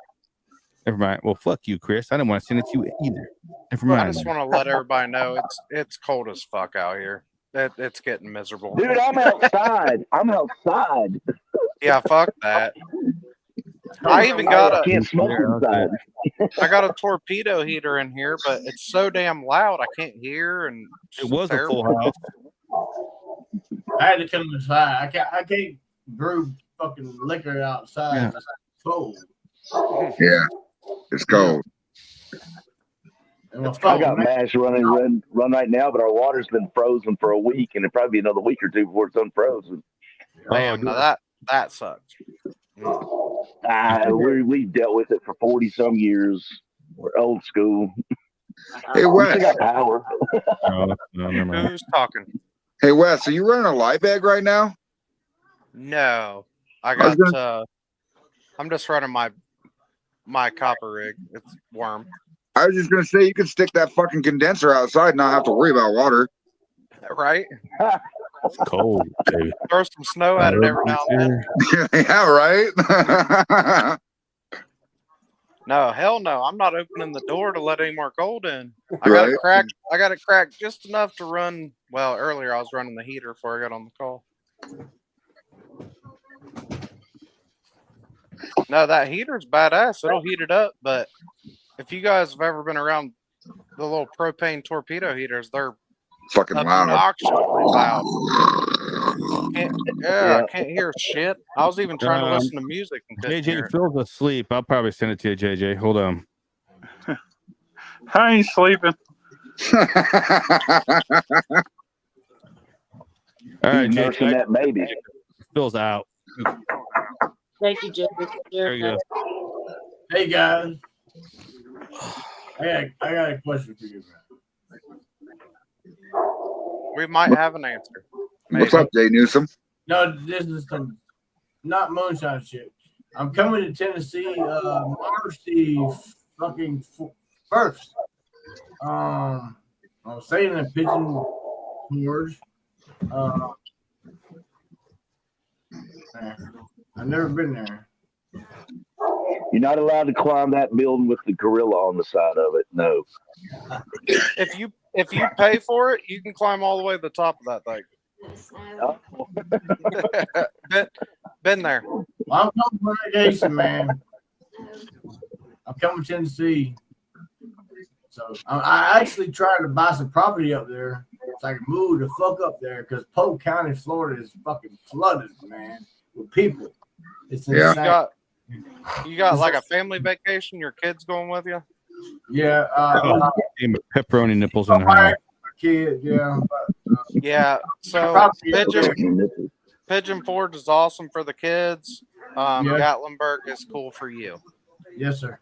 Speaker 2: Never mind. Well, fuck you, Chris. I didn't want to send it to you either. Never mind.
Speaker 7: I just want to let everybody know it's cold as fuck out here. It's getting miserable.
Speaker 13: Dude, I'm outside.
Speaker 7: Yeah, fuck that. I even got
Speaker 13: I can't smoke inside.
Speaker 7: I got a torpedo heater in here, but it's so damn loud I can't hear. And
Speaker 2: it was a full house.
Speaker 11: I had to come inside. I can't brew fucking liquor outside.
Speaker 2: Yeah.
Speaker 11: It's cold.
Speaker 4: Yeah, it's cold.
Speaker 13: I got MASH run right now, but our water's been frozen for a week, and it'll probably be another week or two before it's unfrozen.
Speaker 7: Damn, now that sucks.
Speaker 13: We've dealt with it for 40-some years. We're old school.
Speaker 4: Hey, Wes.
Speaker 13: We got power.
Speaker 7: Who's talking?
Speaker 4: Hey, Wes, are you running a live bag right now?
Speaker 7: No, I got. I'm just running my copper rig. It's worm.
Speaker 4: I was just gonna say you could stick that fucking condenser outside and not have to worry about water.
Speaker 7: Right?
Speaker 2: It's cold, baby.
Speaker 7: Throw some snow at it every now and then.
Speaker 4: Yeah, right.
Speaker 7: No, hell no. I'm not opening the door to let any more cold in. I got it cracked. I got it cracked just enough to run. Well, earlier I was running the heater before I got on the call. No, that heater's badass. It'll heat it up. But if you guys have ever been around the little propane torpedo heaters, they're
Speaker 4: fucking loud.
Speaker 7: obnoxiously loud. I can't hear shit. I was even trying to listen to music and couldn't hear
Speaker 2: JJ
Speaker 7: it.
Speaker 2: Phil's asleep. I'll probably send it to you, JJ. Hold on.
Speaker 6: I ain't sleeping.
Speaker 2: All right,
Speaker 13: He's nursing that baby.
Speaker 2: Phil's out.
Speaker 14: Thank you, Jay.
Speaker 2: There you go.
Speaker 11: Hey guys, I got a question for you, man.
Speaker 7: We might have an answer.
Speaker 4: What's up, Jay Newsom?
Speaker 11: No, this is some not moonshine shit. I'm coming to Tennessee March the fucking first. I was saying in Pigeon Forge. I've never been there.
Speaker 13: You're not allowed to climb that building with the gorilla on the side of it. No.
Speaker 7: If you pay for it, you can climb all the way to the top of that thing. Been there.
Speaker 11: Well, I'm coming for vacation, man. I'm coming to Tennessee. So I actually tried to buy some property up there so I can move the fuck up there because Polk County, Florida is fucking flooded, man, with people. It's insane.
Speaker 7: You got like a family vacation? Your kids going with you?
Speaker 11: Yeah.
Speaker 2: Pepperoni nipples in the house.
Speaker 11: Kid, yeah.
Speaker 7: Yeah. So Pigeon Forge is awesome for the kids. Gatlinburg is cool for you.
Speaker 11: Yes, sir.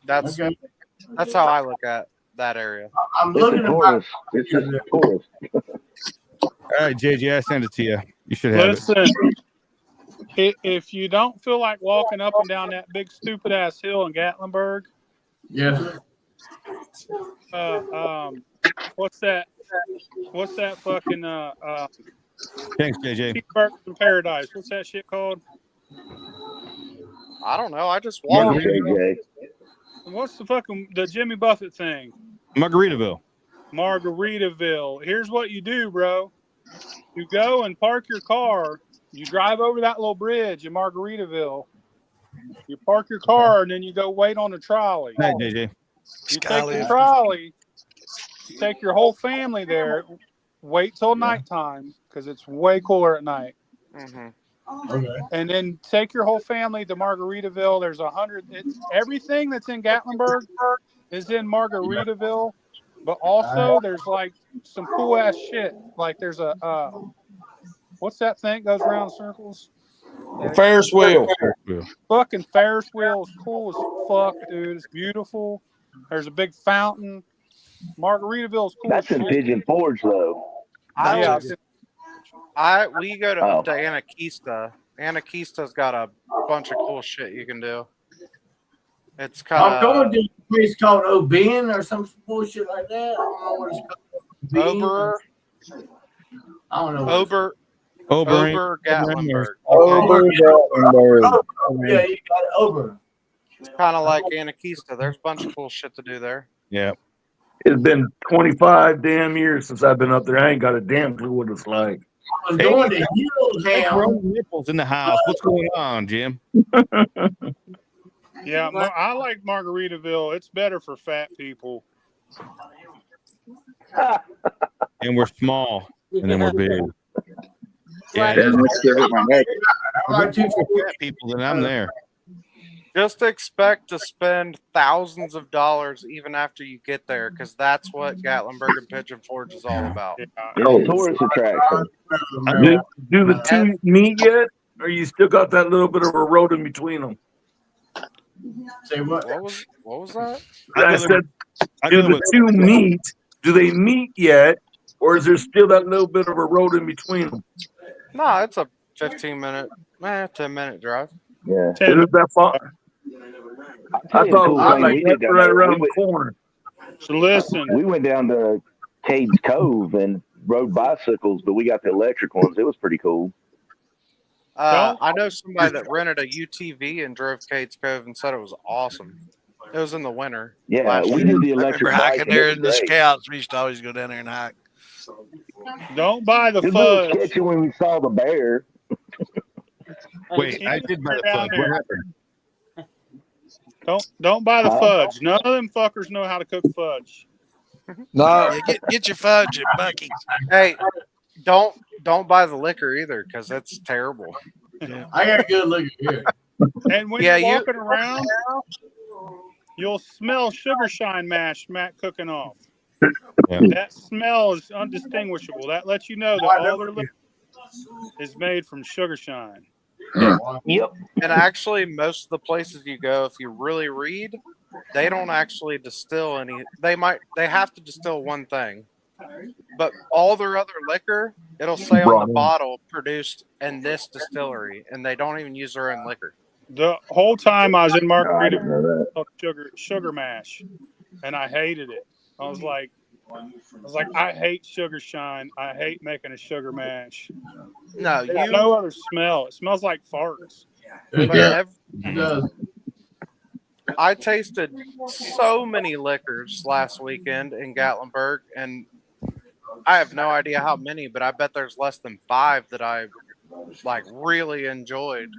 Speaker 7: That's how I look at that area.
Speaker 11: I'm looking at
Speaker 13: It's just a tourist.
Speaker 2: All right, JJ, I sent it to you. You should have
Speaker 6: it. If you don't feel like walking up and down that big stupid ass hill in Gatlinburg,
Speaker 11: yes.
Speaker 6: What's that? What's that fucking
Speaker 2: Thanks, JJ.
Speaker 6: in Paradise? What's that shit called?
Speaker 7: I don't know. I just walked.
Speaker 6: What's the Jimmy Buffett thing?
Speaker 2: Margaritaville.
Speaker 6: Margaritaville. Here's what you do, bro. You go and park your car. You drive over that little bridge in Margaritaville. You park your car and then you go wait on the trolley.
Speaker 2: Hey, JJ.
Speaker 6: You take the trolley. You take your whole family there. Wait till nighttime because it's way cooler at night.
Speaker 7: Mm-hmm.
Speaker 11: Okay.
Speaker 6: And then take your whole family to Margaritaville. There's 100. Everything that's in Gatlinburg is in Margaritaville, but also there's like some cool ass shit. Like there's a what's that thing that goes around in circles?
Speaker 15: Ferris wheel.
Speaker 6: Fucking Ferris wheel is cool as fuck, dude. It's beautiful. There's a big fountain. Margaritaville is cool.
Speaker 13: That's in Pigeon Forge, though.
Speaker 7: We go to Anakeesta. Anakeesta's got a bunch of cool shit you can do. It's kind of.
Speaker 11: I'm going to a place called O'Ben or some bullshit like that. I don't know what it's called.
Speaker 7: Ober.
Speaker 11: I don't know.
Speaker 7: Ober Gatlinburg.
Speaker 11: Yeah, you got it. Ober.
Speaker 7: It's kind of like Anakeesta. There's a bunch of cool shit to do there.
Speaker 2: Yeah.
Speaker 16: It's been 25 damn years since I've been up there. I ain't got a damn clue what it's like.
Speaker 11: I was going to Hilltown.
Speaker 2: Nipples in the house. What's going on, Jim?
Speaker 6: Yeah, I like Margaritaville. It's better for fat people.
Speaker 2: And we're small, and then we're big.
Speaker 4: Yeah, let's give it my neck.
Speaker 2: People, then I'm there.
Speaker 7: Just expect to spend thousands of dollars even after you get there, because that's what Gatlinburg and Pigeon Forge is all about.
Speaker 13: Oh, tourist attraction.
Speaker 16: Do the two meet yet? Or you still got that little bit of a road in between them?
Speaker 11: Say what?
Speaker 7: What was that?
Speaker 16: I said, do the two meet? Do they meet yet? Or is there still that little bit of a road in between them?
Speaker 7: No, it's a 10-minute drive.
Speaker 13: Yeah.
Speaker 16: Is it that far? I thought we were right around the corner.
Speaker 6: So listen.
Speaker 13: We went down to Cade's Cove and rode bicycles, but we got the electric ones. It was pretty cool.
Speaker 7: I know somebody that rented a UTV and drove Cade's Cove and said it was awesome. It was in the winter.
Speaker 13: Yeah, we did the electric bike.
Speaker 1: There in the Scouts, we used to always go down there and hike.
Speaker 6: Don't buy the
Speaker 13: fudge. It was sketchy when we saw the bear.
Speaker 2: Wait, I did buy the fudge. What happened?
Speaker 6: Don't buy the fudge. None of them fuckers know how to cook fudge.
Speaker 15: No,
Speaker 1: Yeah, get your fudge at Bucky's.
Speaker 7: Hey, don't buy the liquor either because that's terrible.
Speaker 1: Yeah.
Speaker 11: I got a good liquor here.
Speaker 6: And when you're walking around, you'll smell sugar shine mash Matt cooking off.
Speaker 2: Yeah.
Speaker 6: That smell is undistinguishable. That lets you know that all their liquor is made from sugar shine.
Speaker 13: Yep.
Speaker 7: And actually, most of the places you go, if you really read, they don't actually distill any. They have to distill one thing, but all their other liquor, it'll say on the bottle produced in this distillery, and they don't even use their own liquor.
Speaker 6: The whole time I was in Margarita, sugar mash, and I hated it. I was like, I hate sugar shine. I hate making a sugar mash.
Speaker 7: No,
Speaker 6: There's no other smell. It smells like farts.
Speaker 7: I tasted so many liquors last weekend in Gatlinburg, and I have no idea how many, but I bet there's less than 5 that I really enjoyed.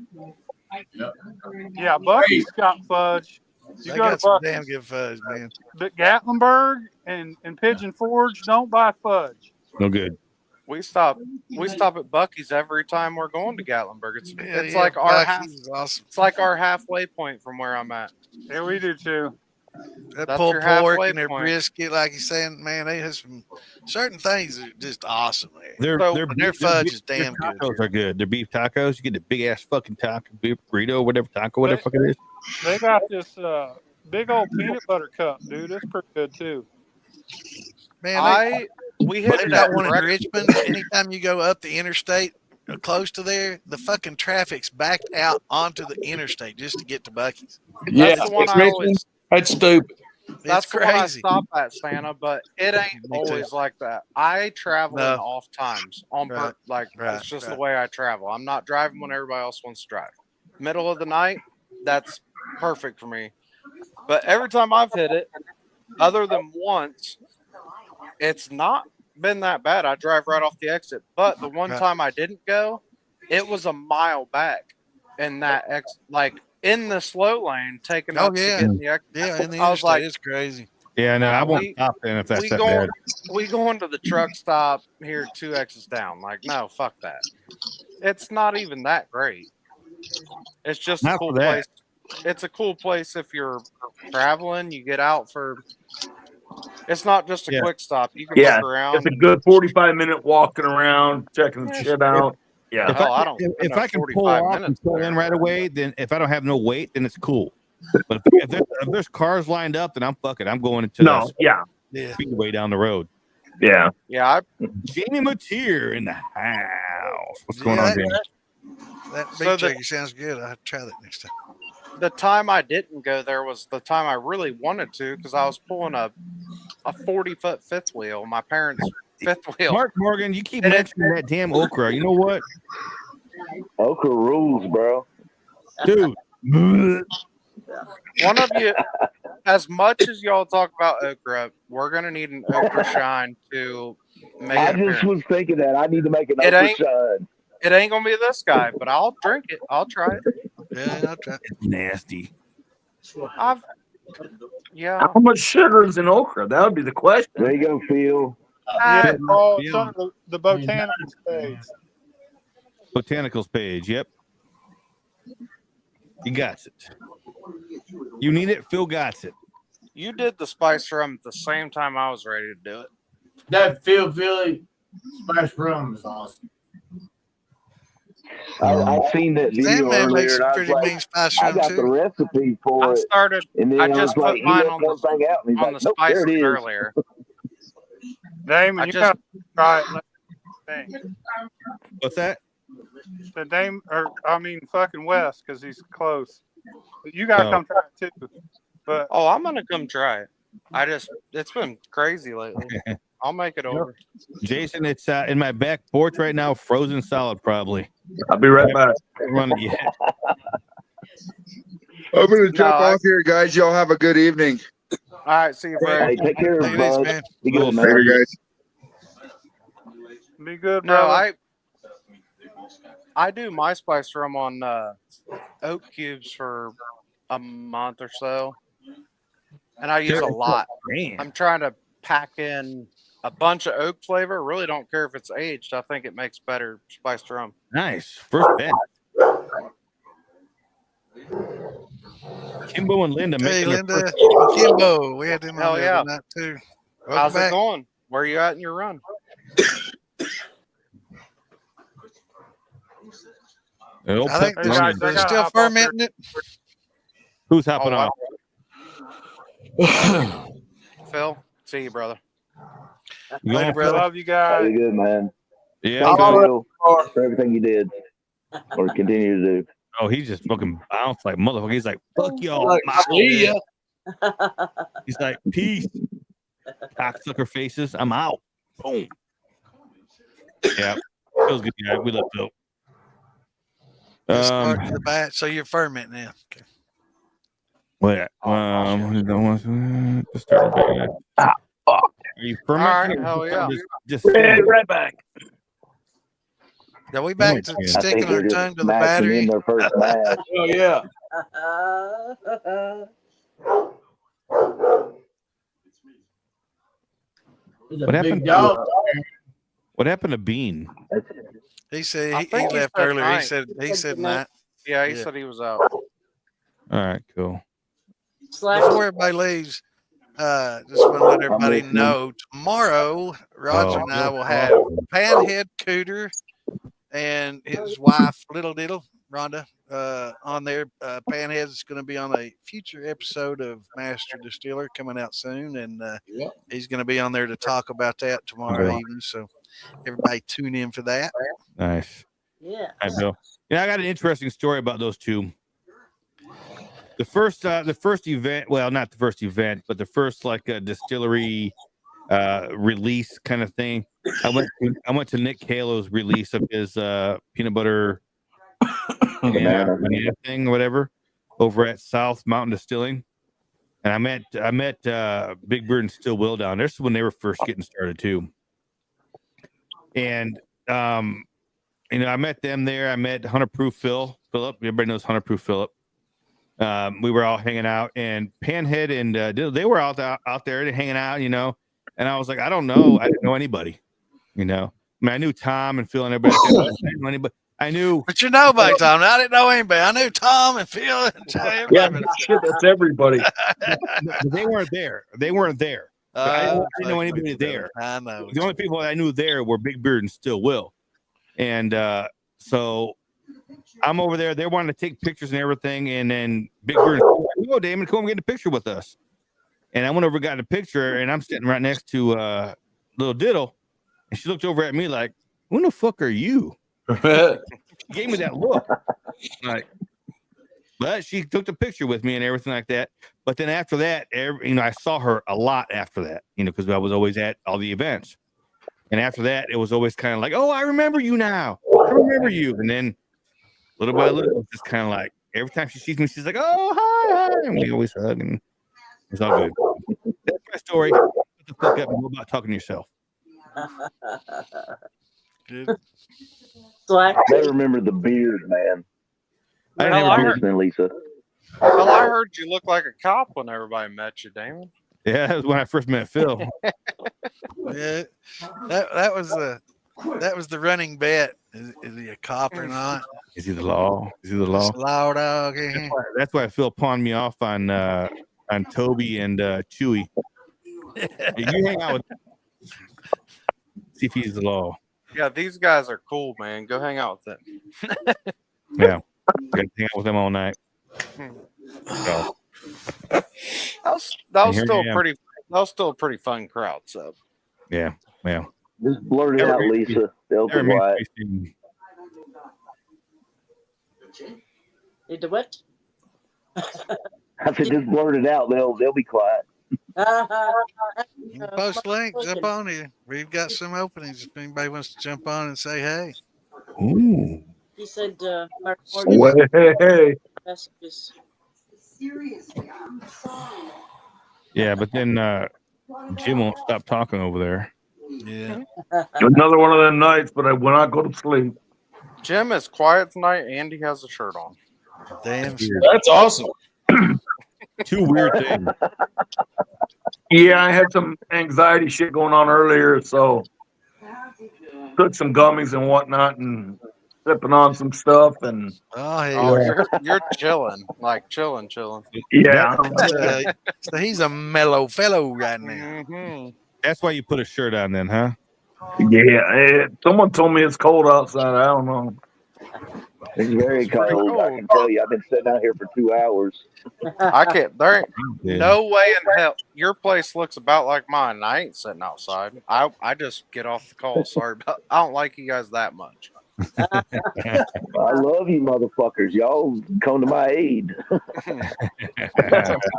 Speaker 6: Yeah, Bucky's got fudge. You go to Bucky's.
Speaker 1: Damn good fudge, man.
Speaker 6: But Gatlinburg and Pigeon Forge don't buy fudge.
Speaker 2: No good.
Speaker 7: We stop at Bucky's every time we're going to Gatlinburg. It's like our
Speaker 1: awesome.
Speaker 7: It's like our halfway point from where I'm at.
Speaker 6: Yeah, we do too.
Speaker 1: That
Speaker 7: That's
Speaker 1: pulled
Speaker 7: your
Speaker 1: pork
Speaker 7: halfway
Speaker 1: and their
Speaker 7: point.
Speaker 1: brisket, like you're saying, man, they have some certain things that are just awesome there.
Speaker 2: Their
Speaker 1: fudge is damn good.
Speaker 2: Tacos are good. Their beef tacos, you get the big ass fucking taco, beef burrito, whatever fuck it is.
Speaker 6: They got this big old peanut butter cup, dude. It's pretty good too.
Speaker 1: Man,
Speaker 7: we hit it
Speaker 1: got
Speaker 7: at
Speaker 1: one in Richmond. Anytime you go up the interstate close to there, the fucking traffic's backed out onto the interstate just to get to Bucky's.
Speaker 15: Yeah,
Speaker 7: That's the one I always.
Speaker 15: That's stupid.
Speaker 7: That's
Speaker 1: It's
Speaker 7: the one I
Speaker 1: crazy.
Speaker 7: stop at, Santa, but it ain't
Speaker 1: Me too.
Speaker 7: always like that. I travel in off times
Speaker 1: Right.
Speaker 7: it's just the way I travel. I'm not driving when everybody else wants to drive. Middle of the night, that's perfect for me. But every time I've hit it, other than once, it's not been that bad. I drive right off the exit. But the one time I didn't go, it was a mile back in that in the slow lane, taking up to get in the exit.
Speaker 1: Yeah, in the
Speaker 7: I was
Speaker 1: interstate,
Speaker 7: like,
Speaker 1: it's crazy.
Speaker 2: Yeah, no, I won't stop then if that's that bad.
Speaker 7: We going to the truck stop here 2 exits down. Like, no, fuck that. It's not even that great. It's just a cool place. It's a cool place if you're traveling. You get out for. It's not just a quick stop. You can look around.
Speaker 16: It's a good 45-minute walking around, checking the shit out. Yeah.
Speaker 2: If I can pull off and pull in right away, then if I don't have no weight, then it's cool. But if there's cars lined up, then I'm going into speedway down the road.
Speaker 16: Yeah.
Speaker 7: Yeah.
Speaker 2: Jamie Mateer in the house. What's going on, Jamie?
Speaker 1: That beef jerky sounds good. I'll try that next time.
Speaker 7: The time I didn't go there was the time I really wanted to because I was pulling a 40-foot fifth wheel. My parents' fifth wheel.
Speaker 2: Mark Morgan, you keep mentioning that damn okra. You know what?
Speaker 13: Okra rules, bro.
Speaker 2: Dude.
Speaker 7: One of you, as much as y'all talk about okra, we're gonna need an okra shine to make it.
Speaker 13: I just was thinking that I need to make an okra shine.
Speaker 7: It ain't gonna be this guy, but I'll drink it. I'll try it.
Speaker 1: Yeah, I'll try.
Speaker 2: It's nasty.
Speaker 7: How
Speaker 16: much sugar is in okra? That would be the question.
Speaker 13: There you go, Phil.
Speaker 6: It's on the botanicals page.
Speaker 2: Botanicals page. Yep. You got it. You need it. Phil got it.
Speaker 7: You did the spice rum at the same time I was ready to do it.
Speaker 11: That Philly spice rum is awesome.
Speaker 13: I've seen that video earlier, and I was like, I got the recipe for it. And then
Speaker 7: I just put
Speaker 13: like,
Speaker 7: mine
Speaker 13: on
Speaker 7: the spices earlier.
Speaker 6: Damon, you gotta try it.
Speaker 2: What's that?
Speaker 6: The fucking West, because he's close. But you gotta come try it too. But
Speaker 7: I'm gonna come try it. It's been crazy lately. I'll make it over.
Speaker 2: Jason, it's in my back porch right now, frozen solid probably.
Speaker 16: I'll be right back.
Speaker 2: Running yet.
Speaker 4: I'm going to jump off here, guys. Y'all have a good evening.
Speaker 7: All right, see you, Fred.
Speaker 13: Hey, take care, bud.
Speaker 1: Man.
Speaker 13: Be good, man.
Speaker 4: Later, guys.
Speaker 6: Be good,
Speaker 7: No,
Speaker 6: brother.
Speaker 7: I do my spice rum on oak cubes for a month or so, and I use a lot.
Speaker 2: Man.
Speaker 7: I'm trying to pack in a bunch of oak flavor. Really don't care if it's aged. I think it makes better spiced rum.
Speaker 2: Nice. First batch. Kimbo and Linda
Speaker 1: Hey,
Speaker 2: making
Speaker 1: Linda,
Speaker 2: their first.
Speaker 1: Kimbo, we had them on
Speaker 7: Hell
Speaker 1: the
Speaker 7: yeah.
Speaker 1: other night too. Welcome
Speaker 7: How's
Speaker 1: back.
Speaker 7: it going? Where are you at in your run?
Speaker 1: I think
Speaker 6: Hey guys, I
Speaker 1: they're
Speaker 6: gotta
Speaker 1: still
Speaker 6: hop off here.
Speaker 1: fermenting it.
Speaker 2: Who's hopping off?
Speaker 7: Phil, see you, brother.
Speaker 2: You going,
Speaker 1: brother.
Speaker 6: Love you
Speaker 13: Oh,
Speaker 6: guys.
Speaker 13: you're good, man.
Speaker 2: Yeah.
Speaker 13: Thanks,
Speaker 2: Phil.
Speaker 13: Phil, for everything you did or continue to do.
Speaker 2: Oh, he just fucking bounced like motherfucker. He's like, fuck y'all.
Speaker 15: Like,
Speaker 2: I'm out.
Speaker 15: see ya.
Speaker 2: He's like, peace. Cocksucker faces. I'm out. Boom. Yeah. Feels good, guy. We love Phil.
Speaker 1: Starting the batch, so you're fermenting now. Okay.
Speaker 2: What? Just start the batch. Are you fermenting?
Speaker 7: All right, hell yeah.
Speaker 2: Just
Speaker 16: Right back.
Speaker 1: Are we back to sticking our tongue to the battery?
Speaker 13: In their first match.
Speaker 15: Oh yeah.
Speaker 2: What happened? What happened to Bean?
Speaker 1: He said
Speaker 7: I
Speaker 1: he
Speaker 7: think
Speaker 1: left
Speaker 7: said
Speaker 1: earlier.
Speaker 7: night.
Speaker 1: He said night.
Speaker 7: Yeah, he said he was out.
Speaker 2: All right, cool.
Speaker 1: Before everybody leaves, just want to let everybody know tomorrow, Roger and I will have Panhead Cooter and his wife, Little Diddle, Rhonda, on there. Panhead's going to be on a future episode of Master Distiller coming out soon, and he's going to be on there to talk about that tomorrow evening. So everybody tune in for that.
Speaker 2: Nice.
Speaker 14: Yeah.
Speaker 2: Hi, Bill. Yeah, I got an interesting story about those two. The first event, well, not the first event, but the first like distillery release kind of thing. I went to Nick Calo's release of his peanut butter banana thing or whatever over at South Mountain Distilling, and I met Big Bird and Still Will down there. This is when they were first getting started too, and I met them there. I met 100 Proof Philip. Everybody knows 100 Proof Philip. We were all hanging out, and Panhead and they were out there hanging out, and I was like, I don't know. I didn't know anybody, I mean, I knew Tom and Phil and everybody. I didn't know anybody. I knew.
Speaker 1: But you know about Tom. I didn't know anybody. I knew Tom and Phil and everybody.
Speaker 16: Yeah, shit, that's everybody.
Speaker 2: But they weren't there. I didn't know anybody there.
Speaker 1: I know.
Speaker 2: The only people I knew there were Big Beard and Still Will. And so I'm over there. They wanted to take pictures and everything. And then Big Beard, oh, Damon, come get a picture with us. And I went over, got a picture, and I'm sitting right next to Little Diddle. And she looked over at me like, who the fuck are you? She gave me that look. Like, but she took the picture with me and everything like that. But then after that, I saw her a lot after that, because I was always at all the events. And after that, it was always kind of like, oh, I remember you now. I remember you. And then little by little, it's just kind of like every time she sees me, she's like, oh, hi. And we always hug, and it's all good. That's my story. Shut the fuck up and go about talking to yourself.
Speaker 1: Good.
Speaker 13: I remember the beard, man.
Speaker 7: I heard,
Speaker 13: Lisa.
Speaker 7: well, I heard you look like a cop when everybody met you, Damon.
Speaker 2: Yeah, that was when I first met Phil.
Speaker 1: Yeah, that was the running bet. Is he a cop or not?
Speaker 2: Is he the law?
Speaker 1: It's law dog.
Speaker 2: That's why Phil pawned me off on Toby and Chewy. You hang out with see if he's the law.
Speaker 7: Yeah, these guys are cool, man. Go hang out with them.
Speaker 2: Yeah, I got to hang out with them all night. So.
Speaker 7: That was still a pretty fun crowd. So
Speaker 2: yeah.
Speaker 13: Just blurt it out, Lisa. They'll be quiet.
Speaker 14: You did what?
Speaker 13: I said, just blurt it out. They'll be quiet.
Speaker 1: Post link, jump on here. We've got some openings if anybody wants to jump on and say hey.
Speaker 2: Ooh.
Speaker 14: He said,
Speaker 16: Hey.
Speaker 14: messages.
Speaker 12: Seriously, I'm sorry.
Speaker 2: Yeah, but then Jim won't stop talking over there.
Speaker 1: Yeah.
Speaker 16: Another one of them nights, but I will not go to sleep.
Speaker 7: Jim is quiet tonight, and he has a shirt on.
Speaker 1: Damn,
Speaker 15: that's awesome.
Speaker 2: Two weird things.
Speaker 16: Yeah, I had some anxiety shit going on earlier, so took some gummies and whatnot, and sipping on some stuff, and
Speaker 7: You're chilling, like chilling.
Speaker 16: Yeah.
Speaker 1: So he's a mellow fellow right now.
Speaker 7: Mm-hmm.
Speaker 2: That's why you put a shirt on, then, huh?
Speaker 16: Yeah. Someone told me it's cold outside. I don't know.
Speaker 13: It's very cold. I can tell you. I've been sitting out here for 2 hours.
Speaker 7: I can't. There ain't no way in hell. Your place looks about like mine. And I ain't sitting outside. I just get off the call. Sorry, but I don't like you guys that much.
Speaker 13: I love you, motherfuckers. Y'all come to my aid.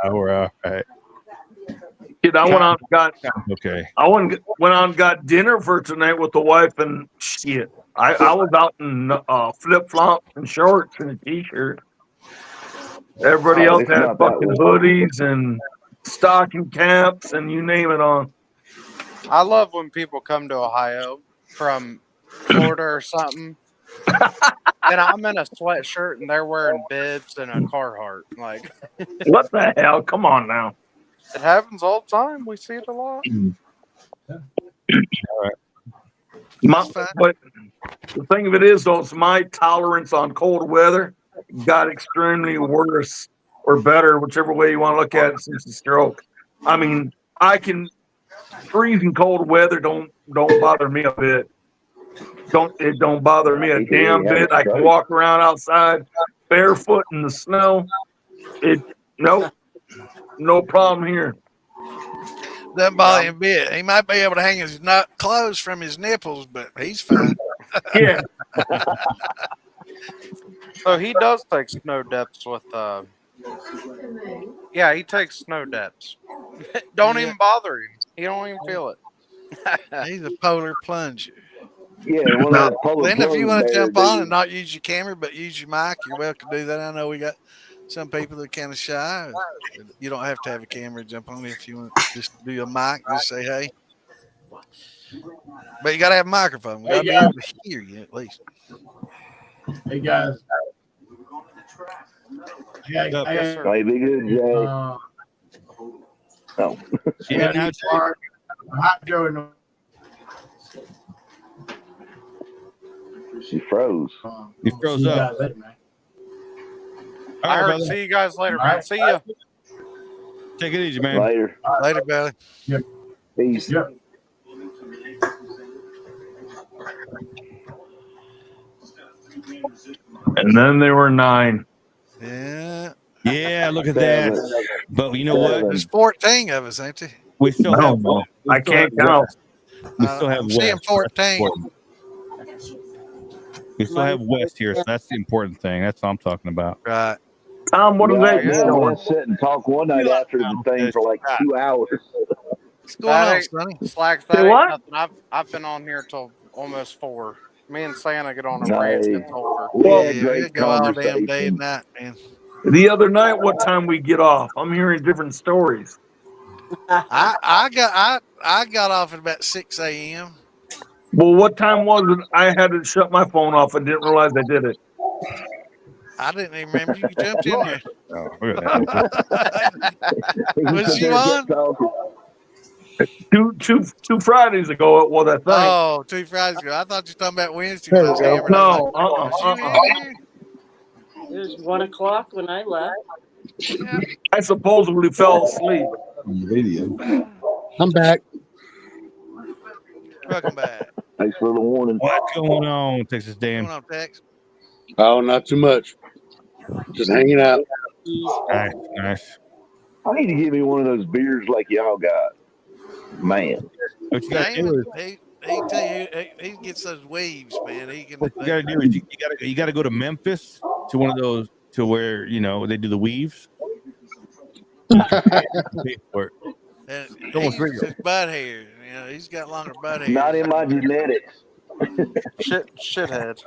Speaker 2: We're all right.
Speaker 16: Kid, I went out and got
Speaker 2: okay.
Speaker 16: I went out and got dinner for tonight with the wife, and shit, I was out in flip flops and shorts and a t-shirt. Everybody else had fucking hoodies and stocking caps and you name it on.
Speaker 7: I love when people come to Ohio from Florida or something, and I'm in a sweatshirt and they're wearing bibs and a Carhartt. Like,
Speaker 16: what the hell? Come on now.
Speaker 7: It happens all the time. We see it a lot.
Speaker 2: All right.
Speaker 16: But the thing of it is, though, it's my tolerance on cold weather got extremely worse or better, whichever way you want to look at it, since the stroke. I mean, freezing cold weather don't bother me a bit. It don't bother me a damn bit. I can walk around outside barefoot in the snow. No problem here.
Speaker 1: Doesn't bother him a bit. He might be able to hang his clothes from his nipples, but he's fine.
Speaker 16: Yeah.
Speaker 7: So he does take snow depths with. Yeah, he takes snow depths. Don't even bother him. He don't even feel it.
Speaker 1: He's a polar plunger.
Speaker 13: Yeah, well,
Speaker 1: then if you want to jump on and not use your camera but use your mic, you're welcome to do that. I know we got some people that are kind of shy. You don't have to have a camera to jump on if you want to just do a mic. Just say hey. But you got to have a microphone. We got to be able to hear you at least.
Speaker 11: Hey guys.
Speaker 13: Hey, be good, Jay. Oh.
Speaker 11: Yeah, hot Joe in the
Speaker 13: She froze.
Speaker 2: You froze up.
Speaker 7: I heard. See you guys later, man. See ya.
Speaker 2: Take it easy, man.
Speaker 13: Later.
Speaker 1: Later, Belly.
Speaker 11: Yep.
Speaker 13: Peace.
Speaker 11: Yep.
Speaker 16: And then there were 9.
Speaker 1: Yeah.
Speaker 2: Yeah, look at that. But you know what?
Speaker 1: There's 14 of us, ain't there?
Speaker 2: We still have.
Speaker 16: I can't count.
Speaker 2: We still have
Speaker 1: I'm seeing
Speaker 2: West.
Speaker 1: 14.
Speaker 2: We still have West here, so that's the important thing. That's what I'm talking about.
Speaker 1: Right.
Speaker 16: Tom, what is that?
Speaker 13: We'll sit and talk one night after the thing for like 2 hours.
Speaker 1: What's going on, Sonny?
Speaker 7: Slacks, that ain't nothing. I've been on here till almost 4. Me and Santa get on a rant and talk.
Speaker 1: Yeah, go all damn day and night, man.
Speaker 16: The other night, what time we get off? I'm hearing different stories.
Speaker 1: I got off at about 6 a.m.
Speaker 16: Well, what time was it? I had to shut my phone off and didn't realize I did it.
Speaker 1: I didn't even remember you jumped in there.
Speaker 2: Oh, look at that.
Speaker 1: Was you on?
Speaker 16: Two Fridays ago it was, I think.
Speaker 1: Oh, 2 Fridays ago. I thought you were talking about Wednesday. When I was hammering.
Speaker 16: No.
Speaker 14: It was 1 o'clock when I left.
Speaker 16: I supposedly fell asleep.
Speaker 10: I'm back.
Speaker 1: Welcome back.
Speaker 13: Thanks for the warning.
Speaker 2: What's going on, Texas Dan?
Speaker 1: What's going on, Tex?
Speaker 17: Oh, not too much. Just hanging out.
Speaker 2: Nice.
Speaker 13: I need to give me one of those beers like y'all got. Man.
Speaker 2: What you got to do is,
Speaker 1: He gets those waves, man.
Speaker 2: what you got to do is you got to go to Memphis to one of those to where they do the weaves.
Speaker 1: And he's just butt hair. He's got longer butt hair.
Speaker 13: Not in my genetics.
Speaker 7: Shithead.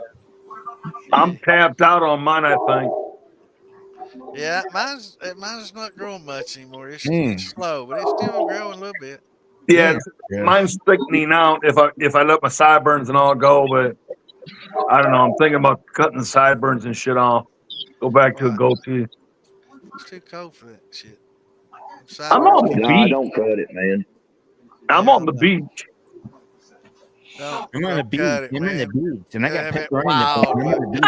Speaker 16: I'm tapped out on mine, I think.
Speaker 1: Yeah, mine's not growing much anymore. It's slow, but it's still growing a little bit.
Speaker 16: Yeah, mine's thickening out if I let my sideburns and all go, but I don't know. I'm thinking about cutting the sideburns and shit off. Go back to a goatee.
Speaker 1: It's too cold for that shit.
Speaker 16: I'm on the beach.
Speaker 13: don't cut it, man.
Speaker 16: I'm on the beach.
Speaker 2: I'm on the beach. I'm on the beach, and I got
Speaker 1: have it
Speaker 2: pepperoni nipples.
Speaker 1: wild
Speaker 2: I'm on the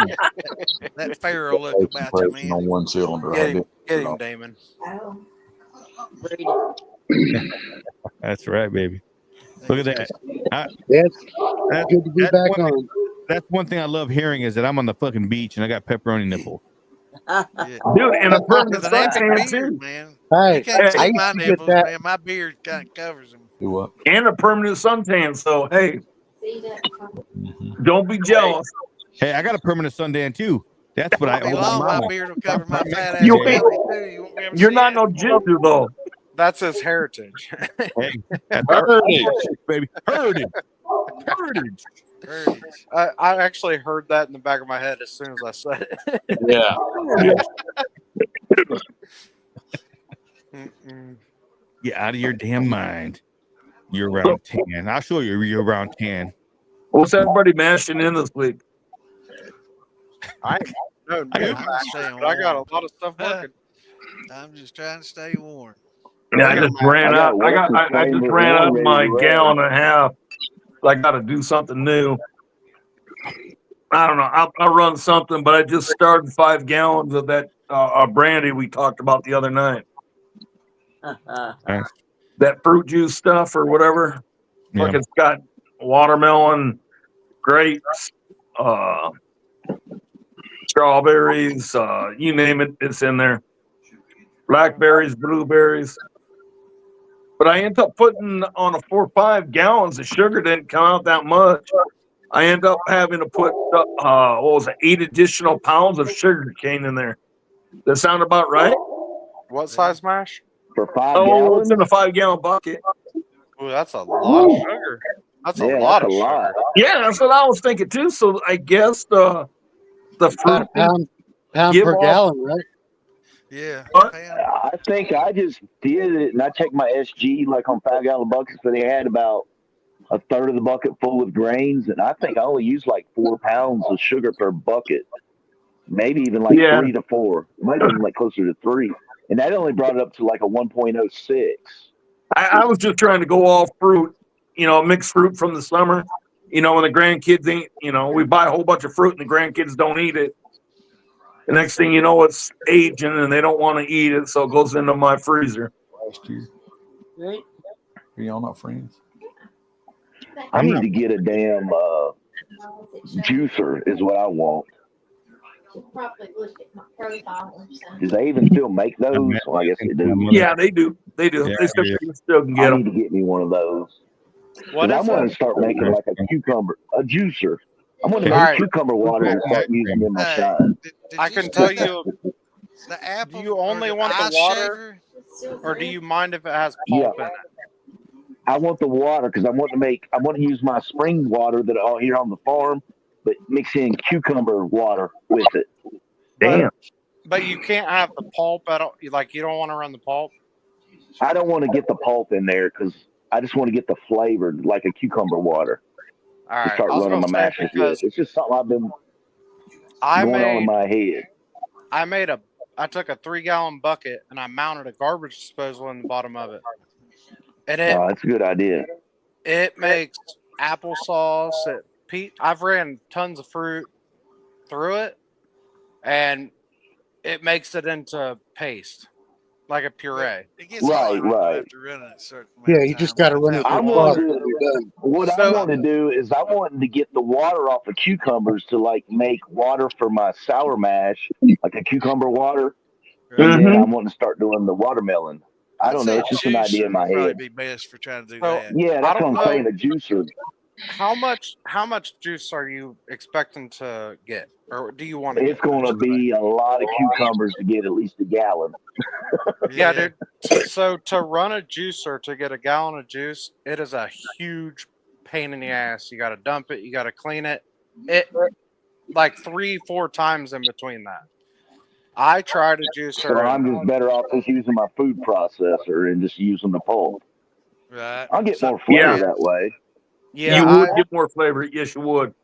Speaker 2: beach.
Speaker 1: that feral look about you, man.
Speaker 18: On one cylinder.
Speaker 7: Get him, Damon.
Speaker 2: That's right, baby. Look at that.
Speaker 17: That's good to be back on.
Speaker 2: That's one thing I love hearing is that I'm on the fucking beach and I got pepperoni nipples.
Speaker 16: Dude, and a permanent suntan too.
Speaker 1: Man.
Speaker 17: Hey,
Speaker 1: You can't see
Speaker 17: I
Speaker 1: my
Speaker 17: used to get
Speaker 1: nipples,
Speaker 17: that.
Speaker 1: man. My beard kind of covers them.
Speaker 18: Do what?
Speaker 16: And a permanent suntan. So hey, don't be jealous.
Speaker 2: Hey, I got a permanent suntan too. That's what I
Speaker 1: Be long, my beard will cover my fat ass
Speaker 16: You
Speaker 1: belly
Speaker 16: ain't-
Speaker 1: too. You won't be able to
Speaker 16: You're
Speaker 1: see
Speaker 16: not
Speaker 1: it.
Speaker 16: no ginger though.
Speaker 7: That's his heritage.
Speaker 2: Hey, that's
Speaker 7: Heritage.
Speaker 2: baby. Heritage.
Speaker 7: I actually heard that in the back of my head as soon as I said it.
Speaker 2: Get out of your damn mind. You're around 10. I'll show you you're around 10.
Speaker 16: What's everybody mashing in this week?
Speaker 7: I got a lot of stuff working.
Speaker 1: I'm just trying to stay warm.
Speaker 16: Yeah, I just ran out. I just ran out of my gallon and a half. I got to do something new. I don't know. I'll run something, but I just started 5 gallons of that brandy we talked about the other night. That fruit juice stuff or whatever.
Speaker 2: Yeah.
Speaker 16: Like it's got watermelon, grapes, strawberries, you name it, it's in there. Blackberries, blueberries. But I end up putting on a 4 or 5 gallons. The sugar didn't come out that much. I end up having to put 8 additional pounds of sugar cane in there. That sound about right?
Speaker 7: What size mash?
Speaker 13: For 5
Speaker 16: Oh,
Speaker 13: gallons?
Speaker 16: it's in a 5-gallon bucket.
Speaker 7: Ooh, that's a lot of sugar. That's a lot of sugar.
Speaker 16: Yeah, that's what I was thinking too. So I guess the fruit
Speaker 17: pound
Speaker 16: give
Speaker 17: per
Speaker 16: off-
Speaker 17: gallon, right?
Speaker 1: Yeah.
Speaker 13: I think I just did it, and I checked my SG like on 5-gallon buckets, but they had about a third of the bucket full of grains, and I think I only used like 4 pounds of sugar per bucket, maybe even like 3 to 4. It might have been like closer to 3, and that only brought it up to like a 1.06.
Speaker 16: I was just trying to go all fruit, mixed fruit from the summer. When the grandkids ain't, we buy a whole bunch of fruit and the grandkids don't eat it. The next thing you know, it's aging and they don't want to eat it, so it goes into my freezer.
Speaker 18: Last year.
Speaker 14: Right.
Speaker 18: Are y'all not friends?
Speaker 13: I need to get a damn juicer is what I want. Do they even still make those? Well, I guess they do.
Speaker 16: Yeah, they do. They do.
Speaker 13: Yeah,
Speaker 16: they still can get
Speaker 13: I
Speaker 16: them.
Speaker 13: need to get me one of those.
Speaker 7: What
Speaker 13: I
Speaker 7: is
Speaker 13: want
Speaker 7: it?
Speaker 13: to start making like a juicer. I'm going to
Speaker 7: All
Speaker 13: make
Speaker 7: right.
Speaker 13: cucumber water and start using in my shine.
Speaker 7: I can tell you,
Speaker 1: The apple.
Speaker 7: do you only want the water, or do you mind if it has pulp in it?
Speaker 13: I want the water because I want to use my spring water that I here on the farm, but mix in cucumber water with it.
Speaker 16: Damn.
Speaker 7: But you can't have the pulp at all. Like, you don't want to run the pulp?
Speaker 13: I don't want to get the pulp in there because I just want to get the flavor like a cucumber water.
Speaker 7: All right.
Speaker 13: To start
Speaker 7: I was
Speaker 13: running my
Speaker 7: gonna say,
Speaker 13: mashes with.
Speaker 7: because
Speaker 13: It's just something I've been going on in my head.
Speaker 7: I took a 3-gallon bucket and I mounted a garbage disposal in the bottom of it. And
Speaker 13: That's a good idea.
Speaker 7: it makes applesauce. I've ran tons of fruit through it, and it makes it into paste, like a puree.
Speaker 1: It gets hard after running a certain amount
Speaker 17: Yeah,
Speaker 1: of
Speaker 17: you
Speaker 1: time.
Speaker 17: just got to run it
Speaker 13: I
Speaker 17: through
Speaker 13: want
Speaker 17: water.
Speaker 13: to. What I want to do is I want to get the water off of cucumbers to like make water for my sour mash, like a cucumber water, and then I want to start doing the watermelon. I don't know. It's just an idea in my
Speaker 1: probably
Speaker 13: head.
Speaker 1: be best for trying to do
Speaker 7: So,
Speaker 1: that.
Speaker 13: Yeah, that's what I'm saying. A juicer.
Speaker 7: How much juice are you expecting to get, or do you want to?
Speaker 13: It's going to be a lot of cucumbers to get at least a gallon.
Speaker 7: Yeah, dude. So to run a juicer to get a gallon of juice, it is a huge pain in the ass. You got to dump it. You got to clean it. It like 3-4 times in between that. I tried a juicer.
Speaker 13: So I'm just better off just using my food processor and just using the pulp.
Speaker 1: Right.
Speaker 13: I'll get more flavor
Speaker 16: Yeah.
Speaker 13: that way.
Speaker 7: Yeah,
Speaker 16: you would get more flavor. Yes, you would.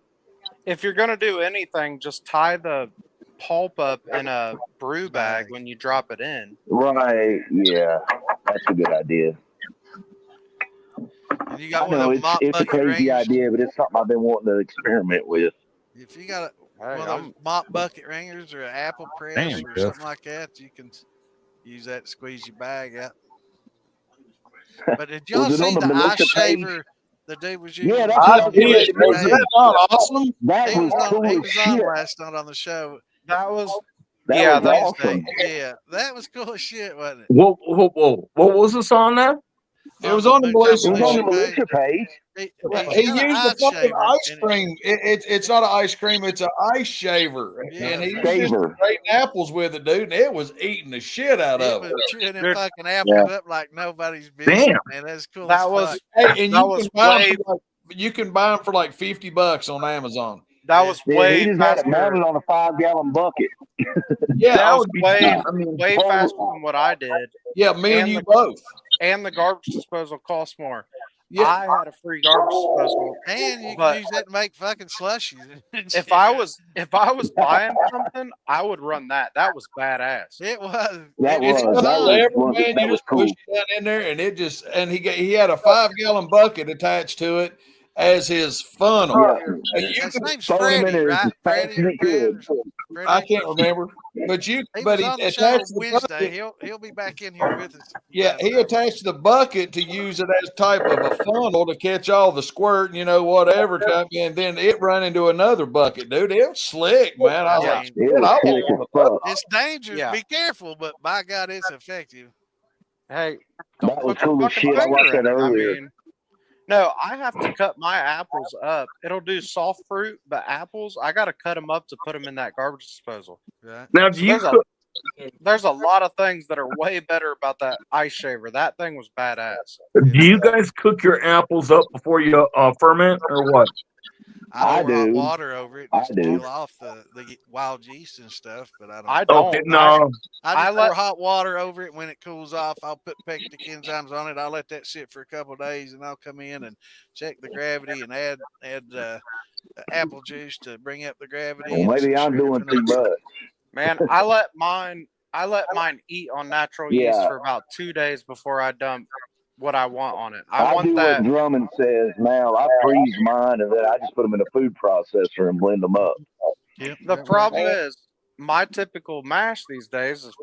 Speaker 7: If you're gonna do anything, just tie the pulp up in a brew bag when you drop it in.
Speaker 13: Right. Yeah. That's a good idea.
Speaker 1: And you got
Speaker 13: I
Speaker 1: one of
Speaker 13: know
Speaker 1: them
Speaker 13: it's
Speaker 1: mop
Speaker 13: a
Speaker 1: bucket
Speaker 13: crazy
Speaker 1: ringers.
Speaker 13: idea, but it's something I've been wanting to experiment with.
Speaker 1: If you got one of those mop bucket ringers or an apple press
Speaker 2: Damn,
Speaker 1: or
Speaker 2: Jeff.
Speaker 1: something like that, you can use that to squeeze your bag out. But did y'all
Speaker 13: Was it on
Speaker 1: see
Speaker 13: the
Speaker 1: the ice
Speaker 13: militia page?
Speaker 1: shaver the dude was using?
Speaker 13: Yeah, that's what I was getting ready to
Speaker 15: Was
Speaker 13: mention.
Speaker 15: that not awesome?
Speaker 13: That
Speaker 1: He
Speaker 13: was
Speaker 1: was on.
Speaker 13: cool
Speaker 1: He
Speaker 13: as
Speaker 1: was on
Speaker 13: shit.
Speaker 1: last night on the show.
Speaker 7: That was
Speaker 13: That
Speaker 7: yeah,
Speaker 13: was
Speaker 7: that was
Speaker 13: awesome.
Speaker 1: Yeah, that was cool as shit, wasn't it?
Speaker 16: Whoa. What was this on there?
Speaker 15: It was on the
Speaker 1: Moonshine
Speaker 13: It was on the
Speaker 1: Militia
Speaker 13: militia
Speaker 1: page.
Speaker 13: page.
Speaker 1: He's
Speaker 15: He
Speaker 1: got an
Speaker 15: used a
Speaker 1: ice
Speaker 15: fucking
Speaker 1: shaver.
Speaker 15: ice cream. It's not an ice cream. It's an ice shaver,
Speaker 1: Yeah,
Speaker 15: and he was
Speaker 13: shaver.
Speaker 15: just grating apples with it, dude. And it was eating the shit out
Speaker 1: It
Speaker 15: of
Speaker 1: was
Speaker 15: it.
Speaker 1: chewing them
Speaker 7: Dude,
Speaker 1: fucking apples up like nobody's business, man. That's cool
Speaker 7: that
Speaker 1: as
Speaker 7: was
Speaker 1: fuck.
Speaker 15: Hey, and
Speaker 7: that
Speaker 15: you
Speaker 7: was
Speaker 15: can buy
Speaker 7: way
Speaker 15: them for like $50 on Amazon.
Speaker 7: that was
Speaker 13: Yeah, he
Speaker 7: way
Speaker 13: just had it
Speaker 7: faster.
Speaker 13: mounted on a 5-gallon bucket.
Speaker 15: Yeah,
Speaker 7: That
Speaker 15: that
Speaker 7: was
Speaker 15: would be.
Speaker 7: way
Speaker 15: I mean,
Speaker 7: way faster than what I did.
Speaker 15: yeah, me and
Speaker 7: And
Speaker 15: you
Speaker 7: the
Speaker 15: both.
Speaker 7: and the garbage disposal costs more.
Speaker 15: Yeah.
Speaker 7: I had a free garbage disposal,
Speaker 1: And you can
Speaker 7: but
Speaker 1: use that to make fucking slushies.
Speaker 7: if I was buying something, I would run that. That was badass.
Speaker 1: It was.
Speaker 13: That
Speaker 15: It's
Speaker 13: was
Speaker 15: got
Speaker 13: that
Speaker 15: a
Speaker 13: was,
Speaker 15: lever,
Speaker 13: was
Speaker 15: man.
Speaker 13: that
Speaker 15: You
Speaker 13: was
Speaker 15: just push
Speaker 13: cool.
Speaker 15: it down in there, and he had a 5-gallon bucket attached to it as his funnel.
Speaker 13: Yeah.
Speaker 15: And you
Speaker 1: His
Speaker 15: could
Speaker 1: name's
Speaker 13: Throw him in
Speaker 1: Freddie,
Speaker 13: there
Speaker 1: right?
Speaker 13: as fast as
Speaker 1: Freddie
Speaker 13: he
Speaker 1: or
Speaker 13: could.
Speaker 1: Fred?
Speaker 15: I
Speaker 1: Freddie.
Speaker 15: can't remember, but
Speaker 1: He
Speaker 15: he
Speaker 1: was on the show
Speaker 15: attached the
Speaker 1: Wednesday.
Speaker 15: bucket.
Speaker 1: He'll be back in here with us.
Speaker 15: Yeah, he attached the bucket to use it as type of a funnel to catch all the squirt, whatever type, and then it run into another bucket, dude. It was slick, man. I was like,
Speaker 13: It
Speaker 15: shit,
Speaker 13: was
Speaker 15: I
Speaker 13: slick
Speaker 15: want
Speaker 13: as
Speaker 15: one of
Speaker 13: fuck.
Speaker 1: It's dangerous.
Speaker 7: Yeah.
Speaker 1: Be careful, but by God, it's effective.
Speaker 7: Hey, don't
Speaker 13: That was
Speaker 7: put your
Speaker 13: cool as
Speaker 7: fucking
Speaker 13: shit. I watched
Speaker 7: finger
Speaker 13: that
Speaker 7: in it. I
Speaker 13: earlier.
Speaker 7: mean, no, I have to cut my apples up. It'll do soft fruit, but apples, I got to cut them up to put them in that garbage disposal.
Speaker 1: Right.
Speaker 16: Now,
Speaker 7: So
Speaker 16: do you
Speaker 7: there's a lot of things that are way better about that ice shaver. That thing was badass.
Speaker 16: guys cook your apples up before you ferment or what?
Speaker 1: I pour hot
Speaker 13: do.
Speaker 1: water over it
Speaker 13: I
Speaker 1: just to
Speaker 13: do.
Speaker 1: kill off the wild yeast and stuff, but I don't.
Speaker 7: I
Speaker 16: Okay,
Speaker 7: don't.
Speaker 16: no.
Speaker 1: I
Speaker 7: I
Speaker 1: just
Speaker 7: let
Speaker 1: pour hot water over it. When it cools off, I'll put pectic enzymes on it. I'll let that sit for a couple of days, and I'll come in and check the gravity and add apple juice to bring up the gravity.
Speaker 13: Well,
Speaker 1: and
Speaker 13: maybe
Speaker 1: some
Speaker 13: I'm
Speaker 1: sugar
Speaker 13: doing
Speaker 1: for
Speaker 13: too
Speaker 1: nuts.
Speaker 13: much.
Speaker 7: Man, I let mine eat on natural yeast
Speaker 13: Yeah.
Speaker 7: for about 2 days before I dump what I want on it. I
Speaker 13: I
Speaker 7: want
Speaker 13: do
Speaker 7: that.
Speaker 13: what Drummond says now. I freeze mine and then I just put them in a food processor and blend them up.
Speaker 1: Yep,
Speaker 7: The
Speaker 1: that
Speaker 7: problem
Speaker 1: works.
Speaker 7: is my typical mash these days is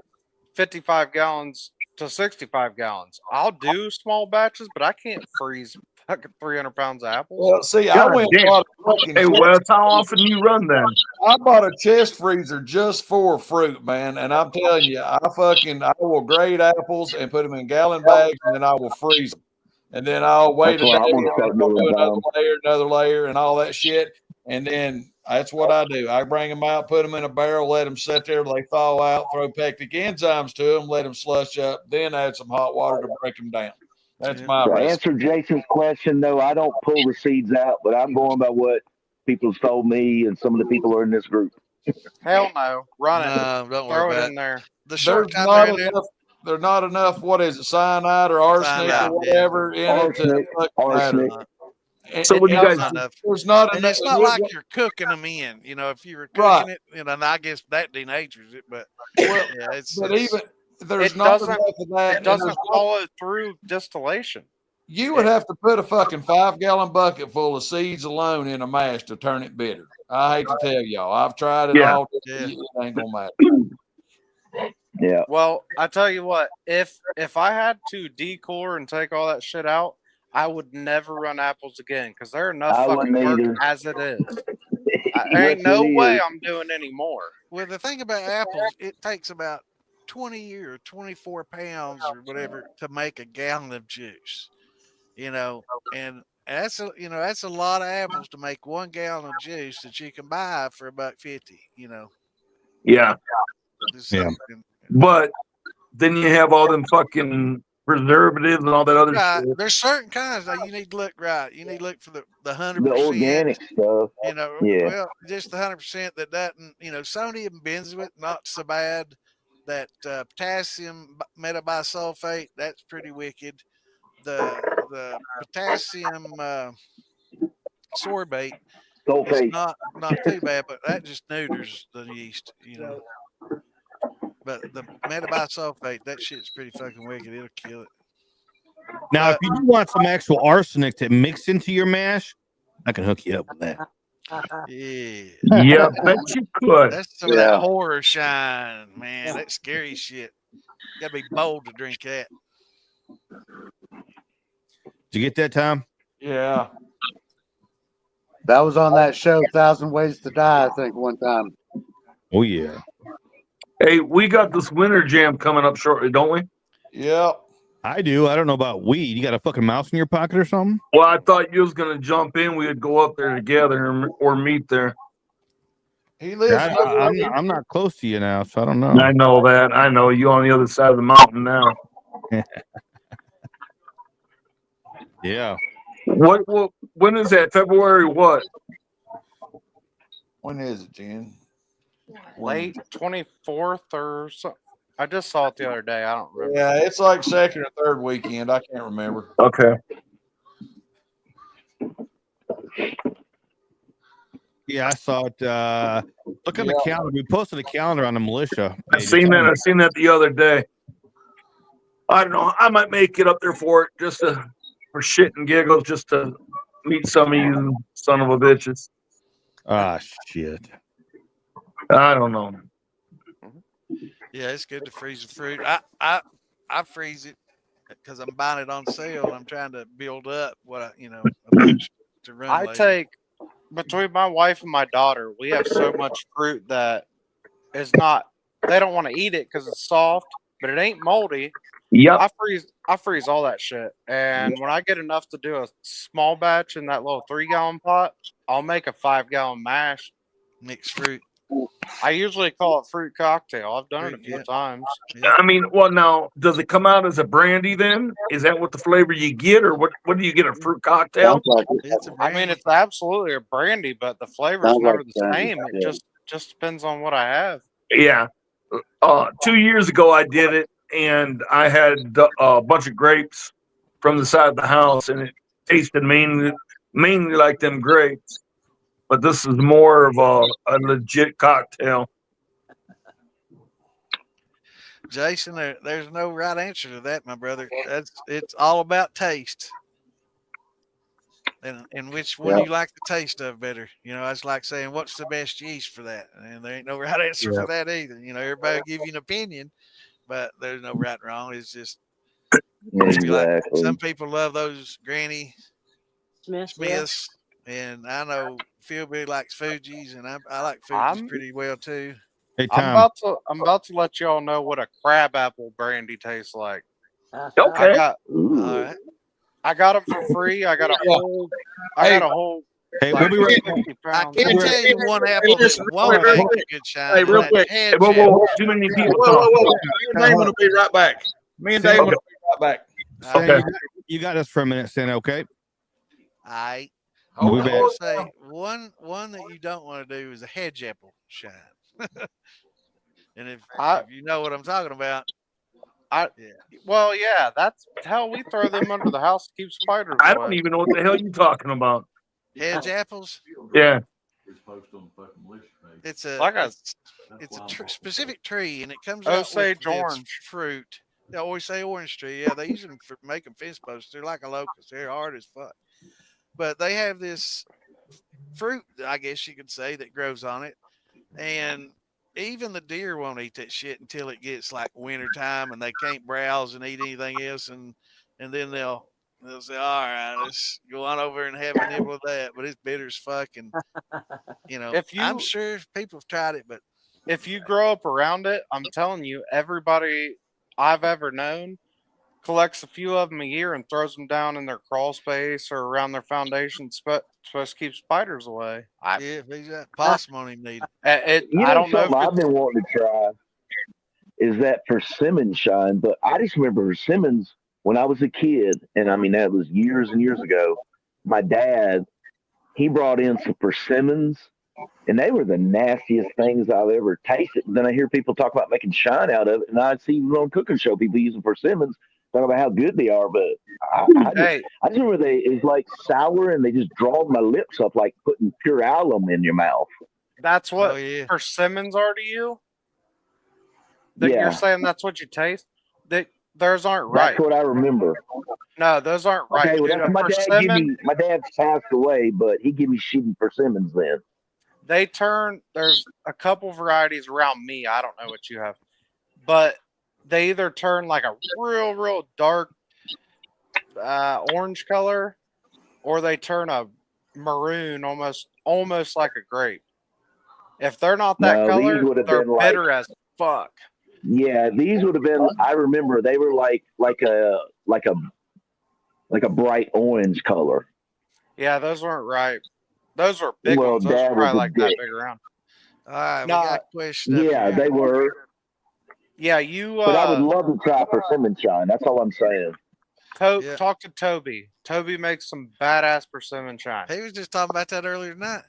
Speaker 7: 55 gallons to 65 gallons. I'll do small batches, but I can't freeze fucking 300 pounds of apples.
Speaker 15: Well, see, I
Speaker 16: God
Speaker 15: went and
Speaker 16: damn.
Speaker 15: bought a fucking
Speaker 16: Hey, Wes, how often you run then?
Speaker 15: I bought a chest freezer just for fruit, man. And I'm telling you, I will grate apples and put them in gallon bags, and then I will freeze them. And then I'll wait
Speaker 13: That's
Speaker 15: a
Speaker 13: what
Speaker 15: day,
Speaker 13: I'm gonna
Speaker 15: and
Speaker 13: start
Speaker 15: I'll
Speaker 13: doing,
Speaker 15: do
Speaker 13: Tom.
Speaker 15: another layer, and all that shit. And then that's what I do. I bring them out, put them in a barrel, let them sit there till they thaw out, throw pectic enzymes to them, let them slush up, then add some hot water to break them down. That's my
Speaker 13: To
Speaker 15: recipe.
Speaker 13: answer Jason's question, no, I don't pull the seeds out, but I'm going by what people have told me and some of the people who are in this group.
Speaker 7: Hell no. Run it.
Speaker 1: No, don't worry
Speaker 7: Throw it
Speaker 1: about
Speaker 7: in
Speaker 1: it.
Speaker 7: there.
Speaker 1: The
Speaker 15: There's
Speaker 1: shortcut
Speaker 15: not
Speaker 1: there in there.
Speaker 15: enough. There's not enough. What is it? Cyanide or arsenic
Speaker 1: Cyanide,
Speaker 15: or whatever in it to
Speaker 13: Arsenic,
Speaker 15: fucking matter.
Speaker 13: arsenic.
Speaker 16: So what
Speaker 7: It
Speaker 16: you guys
Speaker 7: doesn't.
Speaker 1: Enough.
Speaker 15: There's not
Speaker 1: And
Speaker 15: enough.
Speaker 1: it's not like you're cooking them in. If you were
Speaker 15: Right.
Speaker 1: cooking it, and I guess that denatures it. But
Speaker 15: Well,
Speaker 1: yeah, it's
Speaker 15: but even there's
Speaker 7: It
Speaker 15: not
Speaker 7: doesn't.
Speaker 15: enough of that.
Speaker 7: It
Speaker 15: and there's
Speaker 7: doesn't
Speaker 15: not-
Speaker 7: follow through distillation.
Speaker 15: You would have to put a fucking 5-gallon bucket full of seeds alone in a mash to turn it bitter. I hate to tell y'all. I've tried it
Speaker 16: Yeah.
Speaker 15: all.
Speaker 1: Yeah.
Speaker 15: It ain't gonna matter.
Speaker 13: Yeah.
Speaker 7: Well, I tell you what, if I had to decore and take all that shit out, I would never run apples again because they're enough
Speaker 13: I
Speaker 7: fucking
Speaker 13: wouldn't
Speaker 7: work
Speaker 13: either.
Speaker 7: as it is. There
Speaker 13: Yes,
Speaker 7: ain't no
Speaker 13: it
Speaker 7: way
Speaker 13: is.
Speaker 7: I'm doing any more.
Speaker 1: well, the thing about apples, it takes about 20 or 24 pounds or whatever to make a gallon of juice. And that's a lot of apples to make 1 gallon of juice that you can buy for $1.50.
Speaker 16: Yeah.
Speaker 2: Yeah.
Speaker 16: But then you have all them fucking preservatives and all that other
Speaker 1: Right.
Speaker 16: shit.
Speaker 1: There's certain kinds that you need to look right. You need to look for the 100%.
Speaker 13: The organic stuff. Yeah.
Speaker 1: Well, just the 100% that doesn't, sodium benzoate, not so bad. That potassium metabisulfate, that's pretty wicked. The potassium sorbate
Speaker 13: Sulfate.
Speaker 1: It's not too bad, but that just neuters the yeast, But the metabisulfate, that shit's pretty fucking wicked. It'll kill it.
Speaker 2: Now, if you do want some actual arsenic to mix into your mash, I can hook you up with that.
Speaker 1: Yeah.
Speaker 16: Yeah, bet you could.
Speaker 1: That's some of that horror shine, man. That scary shit. You gotta be bold to drink that.
Speaker 2: Did you get that, Tom?
Speaker 15: Yeah.
Speaker 17: That was on that show, 1,000 Ways to Die, I think, one time.
Speaker 2: Oh, yeah.
Speaker 16: Hey, we got this winter jam coming up shortly, don't we?
Speaker 15: Yep.
Speaker 2: I do. I don't know about weed. You got a fucking mouse in your pocket or something?
Speaker 16: Well, I thought you was going to jump in. We would go up there together or meet there.
Speaker 15: He lives.
Speaker 2: I'm not close to you now, so I don't know.
Speaker 16: I know that. I know you on the other side of the mountain now.
Speaker 2: Yeah.
Speaker 16: What? When is that? February what?
Speaker 15: When is it, Jen?
Speaker 7: Late 24th or so. I just saw it the other day. I don't remember.
Speaker 15: Yeah, it's like second or third weekend. I can't remember.
Speaker 16: Okay.
Speaker 2: Yeah, I saw it. Look on the calendar. We posted a calendar on the militia.
Speaker 16: I seen that. I seen that the other day. I don't know. I might make it up there for it, just for shit and giggles, just to meet some of you son of a bitches.
Speaker 2: Ah, shit.
Speaker 16: I don't know.
Speaker 1: Yeah, it's good to freeze the fruit. I freeze it because I'm buying it on sale and I'm trying to build up what a bunch to run.
Speaker 7: I take between my wife and my daughter, we have so much fruit that is not. They don't want to eat it because it's soft, but it ain't moldy.
Speaker 16: Yep.
Speaker 7: I freeze all that shit, and when I get enough to do a small batch in that little 3-gallon pot, I'll make a 5-gallon mash.
Speaker 1: Mixed fruit.
Speaker 7: I usually call it fruit cocktail. I've done it a few times.
Speaker 16: I mean, well, now, does it come out as a brandy then? Is that what the flavor you get, or what do you get, a fruit cocktail?
Speaker 7: I mean, it's absolutely a brandy, but the flavor's never the same. It just depends on what I have.
Speaker 16: Yeah. 2 years ago, I did it, and I had a bunch of grapes from the side of the house, and it tasted mainly like them grapes. But this is more of a legit cocktail.
Speaker 1: Jason, there's no right answer to that, my brother. It's all about taste, and which one you like the taste of better. It's like saying what's the best yeast for that, and there ain't no right answer for that either. Everybody will give you an opinion, but there's no right and wrong. It's just
Speaker 13: exactly.
Speaker 1: Some people love those Granny
Speaker 14: Smiths,
Speaker 1: and I know Philby likes Fuji's, and I like Fuji's pretty well too.
Speaker 2: Hey,
Speaker 7: I'm about to let y'all know what a crabapple brandy tastes like.
Speaker 16: Okay.
Speaker 7: I got them for free. I got a whole.
Speaker 2: Hey, we'll be right
Speaker 1: back. I can't tell you one apple that won't make a good shine.
Speaker 15: Hey, real quick.
Speaker 16: Hey, whoa. Too many people talking.
Speaker 15: Me and Damon will be right back. Will be right back.
Speaker 2: Okay. You got us for a minute, Santa, okay?
Speaker 1: I
Speaker 2: We'll be back.
Speaker 1: say one that you don't want to do is a hedge apple shine. And if you know what I'm talking about,
Speaker 7: well, yeah, that's how we throw them under the house to keep spiders away.
Speaker 16: I don't even know what the hell you're talking about.
Speaker 1: Hedge apples?
Speaker 16: Yeah.
Speaker 1: It's a specific tree, and it comes out
Speaker 7: Osage
Speaker 1: with
Speaker 7: orange
Speaker 1: fruit. They always say orange tree. Yeah, they use them for making fence posts. They're like a locust. They're hard as fuck. But they have this fruit, I guess you could say, that grows on it. And even the deer won't eat that shit until it gets like winter time and they can't browse and eat anything else. And then they'll say, all right, let's go on over and have a nibble of that. But it's bitter as fuck. And, I'm sure people have tried it, but
Speaker 7: if you grow up around it, I'm telling you, everybody I've ever known collects a few of them a year and throws them down in their crawl space or around their foundation, supposed to keep spiders away.
Speaker 1: If he's got possum on him, need
Speaker 13: I don't know. I've been wanting to try is that persimmon shine, but I just remember persimmons when I was a kid, and I mean that was years and years ago. My dad, he brought in some persimmons, and they were the nastiest things I've ever tasted. But then I hear people talk about making shine out of it, and I see on cooking show people using persimmons. talk about how good they are, but I just remember it's like sour and they just draw my lips up like putting pure alum in your mouth.
Speaker 7: That's what persimmons are to you? That you're saying that's what you taste? That those aren't right.
Speaker 13: That's what I remember.
Speaker 7: No, those aren't right.
Speaker 13: Okay, well, my dad give me. My dad's passed away, but he gave me shitty persimmons then.
Speaker 7: They turn. There's a couple varieties around me. I don't know what you have, but they either turn like a real dark orange color, or they turn a maroon, almost like a grape. If they're not that color, they're bitter as fuck.
Speaker 13: Yeah, these would have been. I remember they were like a bright orange color.
Speaker 7: Yeah, those weren't right. Those were big ones. Those were probably like that big around.
Speaker 1: All right, we got a question.
Speaker 13: Yeah, they were.
Speaker 7: Yeah, you.
Speaker 13: But I would love to try persimmon shine. That's all I'm saying.
Speaker 7: Talk to Toby. Toby makes some badass persimmon shine.
Speaker 1: He was just talking about that earlier tonight.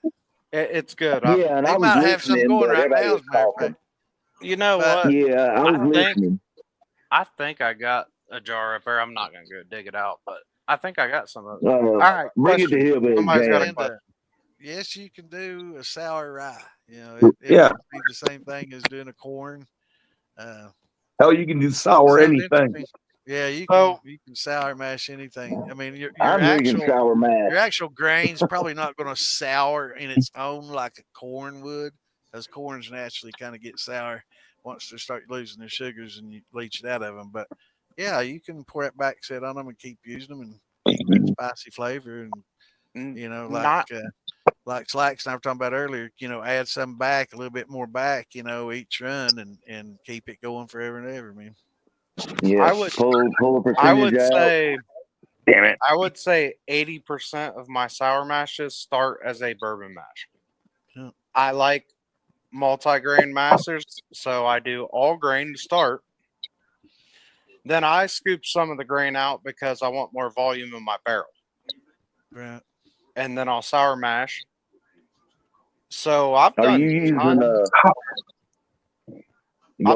Speaker 7: It's good.
Speaker 13: Yeah, and
Speaker 1: he
Speaker 13: I was
Speaker 1: might have some going right now. As a matter of fact.
Speaker 7: You know what?
Speaker 13: Yeah, I was listening.
Speaker 7: I think I got a jar up there. I'm not gonna go dig it out, but I think I got some of it.
Speaker 13: All
Speaker 7: right,
Speaker 13: bring it to him.
Speaker 7: Somebody's got a question.
Speaker 1: Yes, you can do a sour rye. You know, it would be the same thing as doing a corn.
Speaker 16: Hell, you can do sour anything.
Speaker 1: Yeah, you can sour mash anything. I mean, your actual grain's probably not going to sour in its own like a corn would, as corns naturally kind of get sour once they start losing their sugars and you leach it out of them. But yeah, you can pour that back set on them and keep using them and keep that spicy flavor and like Slacks and I were talking about earlier, add some back, a little bit more back, each run and keep it going forever and ever, man.
Speaker 13: Yeah,
Speaker 7: I would say, damn it. I would say 80% of my sour mashes start as a bourbon mash.
Speaker 1: Yeah.
Speaker 7: I like multi-grain mashes, so I do all grain to start. Then I scoop some of the grain out because I want more volume in my barrel.
Speaker 1: Right.
Speaker 7: And then I'll sour mash. So I've done.
Speaker 13: Are you using
Speaker 7: I've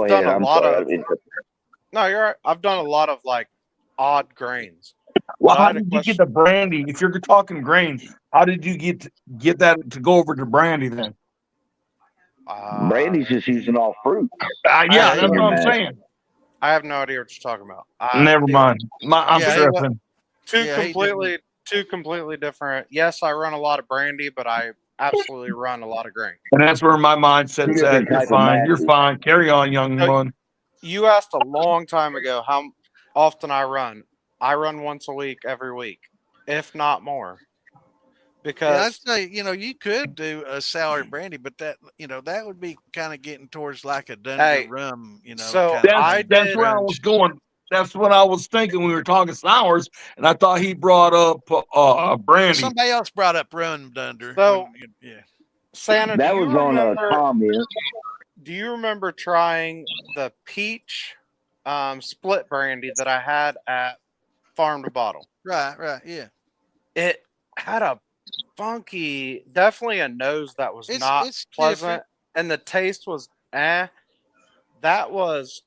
Speaker 7: done a lot of. No, you're right. I've done a lot of like odd grains.
Speaker 16: Well, how did you get the brandy? If you're talking grain, how did you get that to go over to brandy then?
Speaker 13: Brandy's just using all fruit.
Speaker 16: Yeah, that's what I'm saying.
Speaker 7: I have no idea what you're talking about.
Speaker 16: Never mind. I'm tripping.
Speaker 7: Two completely different. Yes, I run a lot of brandy, but I absolutely run a lot of grain.
Speaker 16: And that's where my mindset's at. You're fine. You're fine. Carry on, young one.
Speaker 7: You asked a long time ago how often I run. I run once a week, every week, if not more. Because
Speaker 1: I'd say, you could do a sour brandy, but that would be kind of getting towards like a Dunder rum,
Speaker 7: So
Speaker 16: that's where I was going. That's what I was thinking when we were talking sours, and I thought he brought up brandy.
Speaker 1: Somebody else brought up rum Dunder.
Speaker 7: So,
Speaker 1: yeah,
Speaker 7: Santa,
Speaker 13: that was on a comment.
Speaker 7: Do you remember trying the peach split brandy that I had at Farm to Bottle?
Speaker 1: Right, yeah.
Speaker 7: It had a funky, definitely a nose that was not pleasant, different. And the taste was That was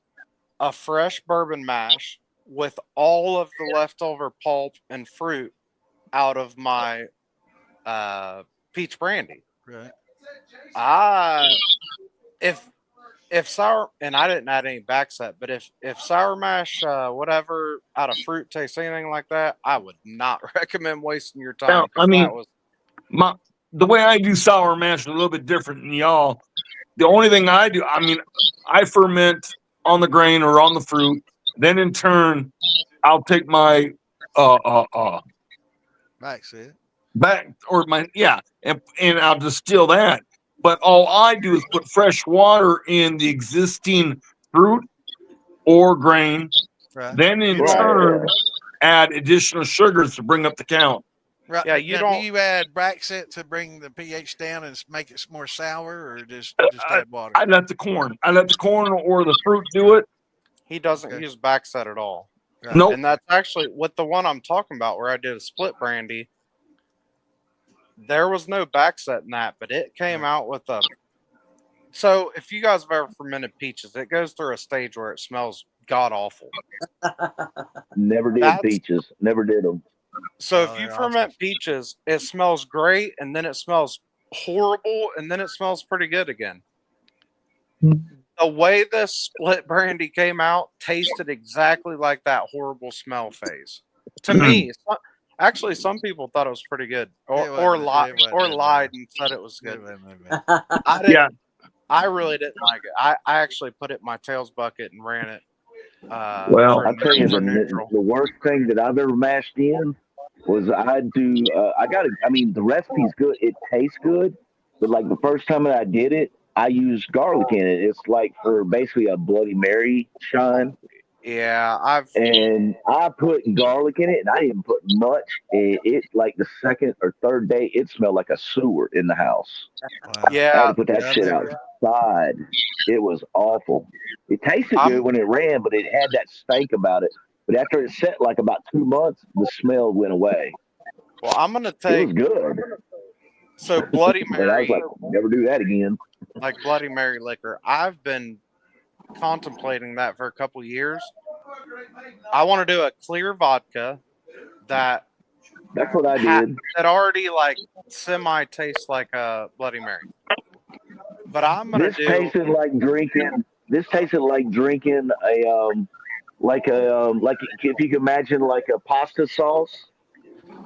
Speaker 7: a fresh bourbon mash with all of the leftover pulp and fruit out of my peach brandy.
Speaker 1: Right.
Speaker 7: If sour, and I didn't add any back set, but if sour mash whatever out of fruit tastes anything like that, I would not recommend wasting your time.
Speaker 16: Now, I mean, the way I do sour mash is a little bit different than y'all. The only thing I do, I ferment on the grain or on the fruit. Then in turn, I'll take my and I'll distill that. But all I do is put fresh water in the existing fruit or grain.
Speaker 1: Right.
Speaker 16: Then in turn, add additional sugars to bring up the count.
Speaker 1: Right.
Speaker 7: Yeah,
Speaker 1: do you add Braxet to bring the pH down and make it more sour, or just add water?
Speaker 16: I let the corn or the fruit do it.
Speaker 7: He doesn't use backset at all.
Speaker 16: Right. Nope.
Speaker 7: And that's actually what the one I'm talking about, where I did a split brandy. There was no backset in that, but it came out with a. So if you guys have ever fermented peaches, it goes through a stage where it smells god awful.
Speaker 13: Never did peaches. Never did them.
Speaker 7: So if you ferment peaches, it smells great, and then it smells horrible, and then it smells pretty good again. The way this split brandy came out tasted exactly like that horrible smell phase. To me, actually, some people thought it was pretty good, or lied and said it was good. I didn't. I really didn't like it. I actually put it in my tails bucket and ran it.
Speaker 13: Well, I'll tell you, the worst thing that I've ever mashed in was I mean, the recipe's good. It tastes good. But like the first time that I did it, I used garlic in it. It's like for basically a Bloody Mary shine.
Speaker 7: Yeah,
Speaker 13: and I put garlic in it, and I didn't put much. It like the second or third day, it smelled like a sewer in the house.
Speaker 7: Yeah,
Speaker 13: I had to put that shit outside. It was awful. It tasted good when it ran, but it had that stank about it. But after it set like about 2 months, the smell went away.
Speaker 7: Well, I'm gonna take.
Speaker 13: It was good.
Speaker 7: So Bloody Mary.
Speaker 13: I was like, never do that again.
Speaker 7: Like Bloody Mary liquor. I've been contemplating that for a couple years. I want to do a clear vodka that's
Speaker 13: what I did.
Speaker 7: That already like semi tastes like a Bloody Mary. But I'm gonna do.
Speaker 13: Tasted like drinking. This tasted like drinking like if you can imagine like a pasta sauce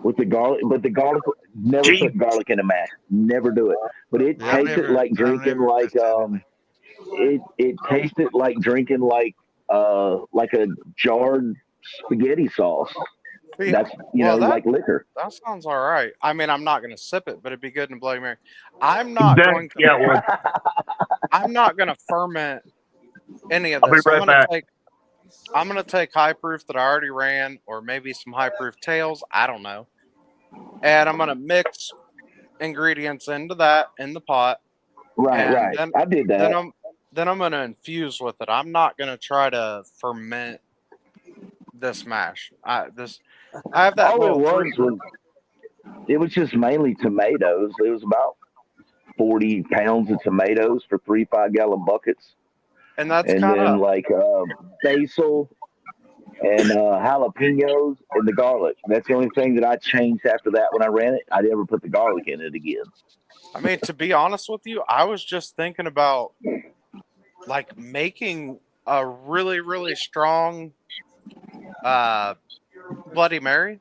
Speaker 13: with the garlic, but the garlic never put garlic in a mash. Never do it. But it tasted like drinking like it tasted like drinking like a jarred spaghetti sauce. That's like liquor.
Speaker 7: That sounds all right. I mean, I'm not going to sip it, but it'd be good in Bloody Mary. I'm not going to. I'm not going to ferment any of this. I'm going to take high proof that I already ran, or maybe some high proof tails. I don't know. And I'm going to mix ingredients into that in the pot.
Speaker 13: Right. I did that.
Speaker 7: Then I'm going to infuse with it. I'm not going to try to ferment this mash. I have that.
Speaker 13: It was just mainly tomatoes. It was about 40 pounds of tomatoes for 3 5-gallon buckets.
Speaker 7: And that's
Speaker 13: then like basil and jalapenos and the garlic. That's the only thing that I changed after that when I ran it. I never put the garlic in it again.
Speaker 7: I mean, to be honest with you, I was just thinking about like making a really, really strong Bloody Mary,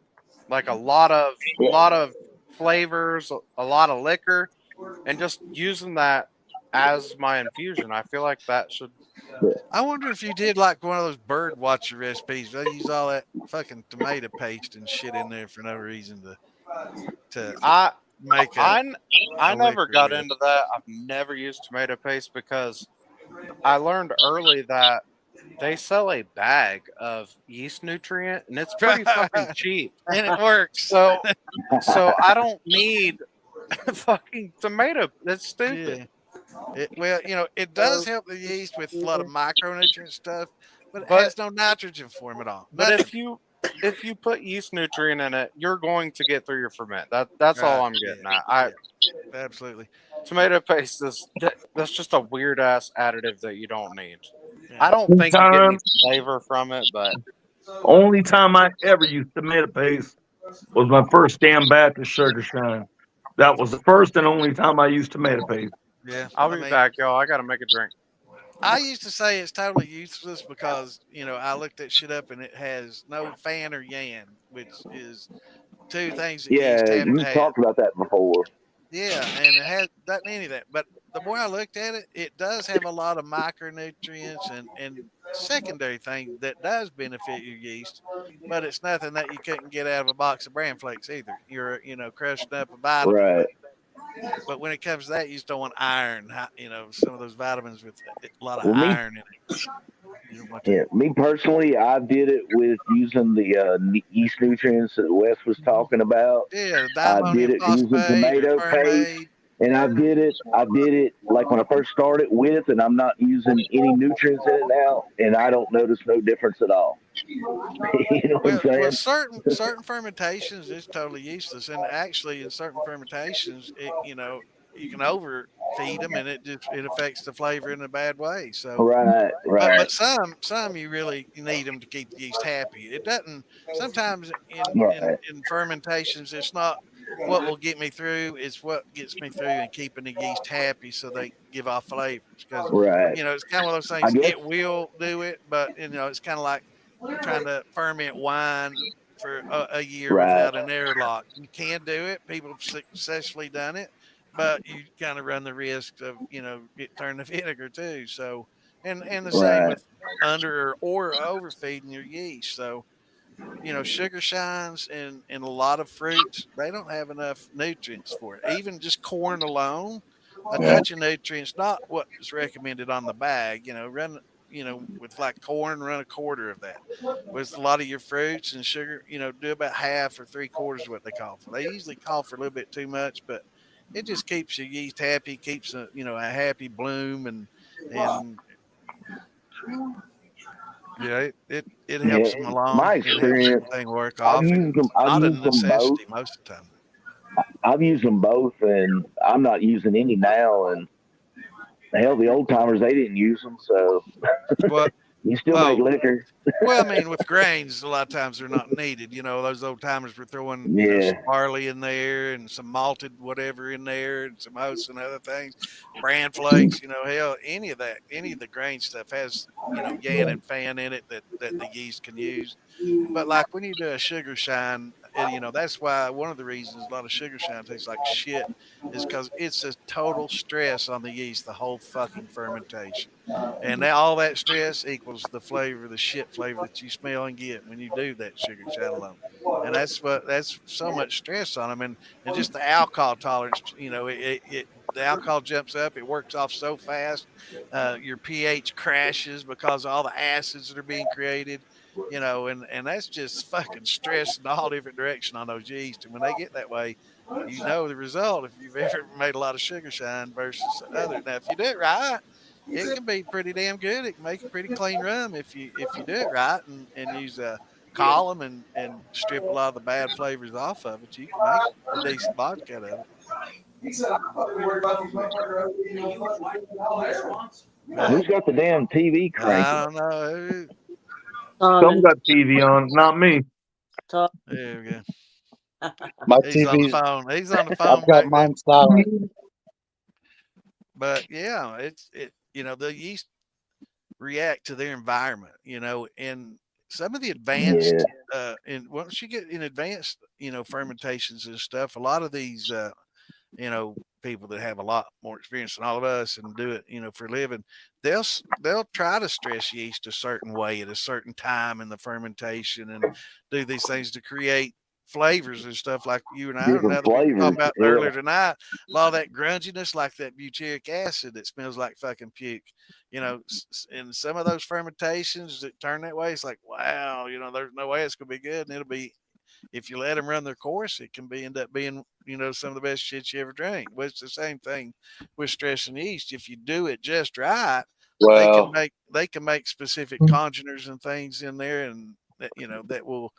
Speaker 7: like a lot of flavors, a lot of liquor, and just using that as my infusion. I feel like that should.
Speaker 1: I wonder if you did like one of those bird watcher recipes. They use all that fucking tomato paste and shit in there for no reason to make.
Speaker 7: I never got into that. I've never used tomato paste because I learned early that they sell a bag of yeast nutrient and it's pretty fucking cheap
Speaker 1: and it works.
Speaker 7: So I don't need fucking tomato. That's stupid.
Speaker 1: Yeah. It does help the yeast with a lot of micronutrient stuff, but it has no nitrogen for them at all.
Speaker 7: But if you put yeast nutrient in it, you're going to get through your ferment. That's all I'm getting at.
Speaker 1: Absolutely.
Speaker 7: Tomato paste that's just a weird ass additive that you don't need. I don't think you get any flavor from it, but
Speaker 16: only time I ever used tomato paste was my first damn batch of Sugar Shine. That was the first and only time I used tomato paste.
Speaker 1: Yeah,
Speaker 7: I'll be back, y'all. I gotta make a drink.
Speaker 1: I used to say it's totally useless because I looked that shit up and it has no fan or yan, which is two things that yeast have
Speaker 13: you
Speaker 1: to have.
Speaker 13: talked about that before.
Speaker 1: Yeah, and it has not any of that. But the more I looked at it, it does have a lot of micronutrients and secondary things that does benefit your yeast. But it's nothing that you couldn't get out of a box of bran flakes either. You're crushing up a vitamin.
Speaker 13: Right.
Speaker 1: But when it comes to that, you just don't want iron. Some of those vitamins with a lot of iron in it.
Speaker 13: Yeah, me personally, I did it with using the yeast nutrients that Wes was talking about.
Speaker 1: Yeah,
Speaker 13: I did it using tomato paste, and I did it like when I first started with, and I'm not using any nutrients in it now, and I don't notice no difference at all. You know what I'm saying?
Speaker 1: Well, certain fermentations is totally useless, and actually in certain fermentations, you can feed them, and it affects the flavor in a bad way. So
Speaker 13: Right.
Speaker 1: but some you really need them to keep the yeast happy. It doesn't sometimes
Speaker 13: Right.
Speaker 1: in fermentations. It's not what will get me through. It's what gets me through and keeping the yeast happy so they give off flavors. Because
Speaker 13: Right.
Speaker 1: it's kind of one of those
Speaker 13: I
Speaker 1: things.
Speaker 13: guess.
Speaker 1: It will do it, but it's kind of like trying to ferment wine for a year
Speaker 13: Right.
Speaker 1: without an airlock. You can do it. People have successfully done it, but you kind of run the risk of it turning the vinegar too. So and the same
Speaker 13: Right.
Speaker 1: with under or overfeeding your yeast. So sugar shines and a lot of fruits, they don't have enough nutrients for it. Even just corn alone, a
Speaker 13: Yeah.
Speaker 1: touch of nutrients, not what is recommended on the bag. Run with like corn, run a quarter of that. With a lot of your fruits and sugar, do about half or three quarters of what they call for. They usually call for a little bit too much, but it just keeps your yeast happy, keeps a happy bloom, and yeah, it
Speaker 13: Yeah.
Speaker 1: helps them along.
Speaker 13: My
Speaker 1: It helps
Speaker 13: experience,
Speaker 1: everything work off, and it's
Speaker 13: I've
Speaker 1: not a
Speaker 13: used them both.
Speaker 1: necessity most of the time.
Speaker 13: I've used them both, and I'm not using any now. And hell, the old timers, they didn't use them, so
Speaker 1: What?
Speaker 13: you still make
Speaker 1: Oh,
Speaker 13: liquor.
Speaker 1: well, I mean, with grains, a lot of times they're not needed. Those old timers were throwing,
Speaker 13: Yeah.
Speaker 1: some barley in there and some malted whatever in there and some oats and other things, bran flakes. Hell, any of the grain stuff has, yan and fan in it that the yeast can use. But like when you do a sugar shine, that's why one of the reasons a lot of sugar shine tastes like shit is because it's a total stress on the yeast the whole fucking fermentation. And now all that stress equals the flavor, the shit flavor that you smell and get when you do that sugar shine alone. And that's so much stress on them, and just the alcohol tolerance. The alcohol jumps up, it works off so fast. Your pH crashes because of all the acids that are being created. And that's just fucking stress in all different direction on those yeast. And when they get that way, the result if you've ever made a lot of sugar shine versus other. Now, if you do it right, it can be pretty damn good. It can make a pretty clean rum if you do it right and use a column and strip a lot of the bad flavors off of it. You can make a decent vodka out of it.
Speaker 12: He said, I'm fucking worried about these motherfuckers.
Speaker 13: Who's got the damn TV
Speaker 1: I
Speaker 13: cranking?
Speaker 1: don't know.
Speaker 16: Some got TV on, not me.
Speaker 1: There we go.
Speaker 17: My
Speaker 1: He's on the
Speaker 17: TV's.
Speaker 1: phone. He's on the
Speaker 17: I've
Speaker 1: phone
Speaker 17: got
Speaker 1: back there.
Speaker 17: mine silent.
Speaker 1: But yeah, the yeast react to their environment, and some of the advanced and once you get in advanced, fermentations and stuff, a lot of these people that have a lot more experience than all of us and do it, for a living, they'll try to stress yeast a certain way at a certain time in the fermentation and do these things to create flavors and stuff like you and I and
Speaker 13: Different
Speaker 1: other people were talking
Speaker 13: flavors.
Speaker 1: about
Speaker 13: Yeah.
Speaker 1: earlier tonight. A lot of that grunginess, like that butyric acid that smells like fucking puke. In some of those fermentations that turn that way, it's like, wow, there's no way it's gonna be good, and it'll be if you let them run their course, it can end up being, some of the best shit you ever drank. Well, it's the same thing with stress and yeast. If you do it just right,
Speaker 17: Well,
Speaker 1: they can make specific congeners and things in there, and that will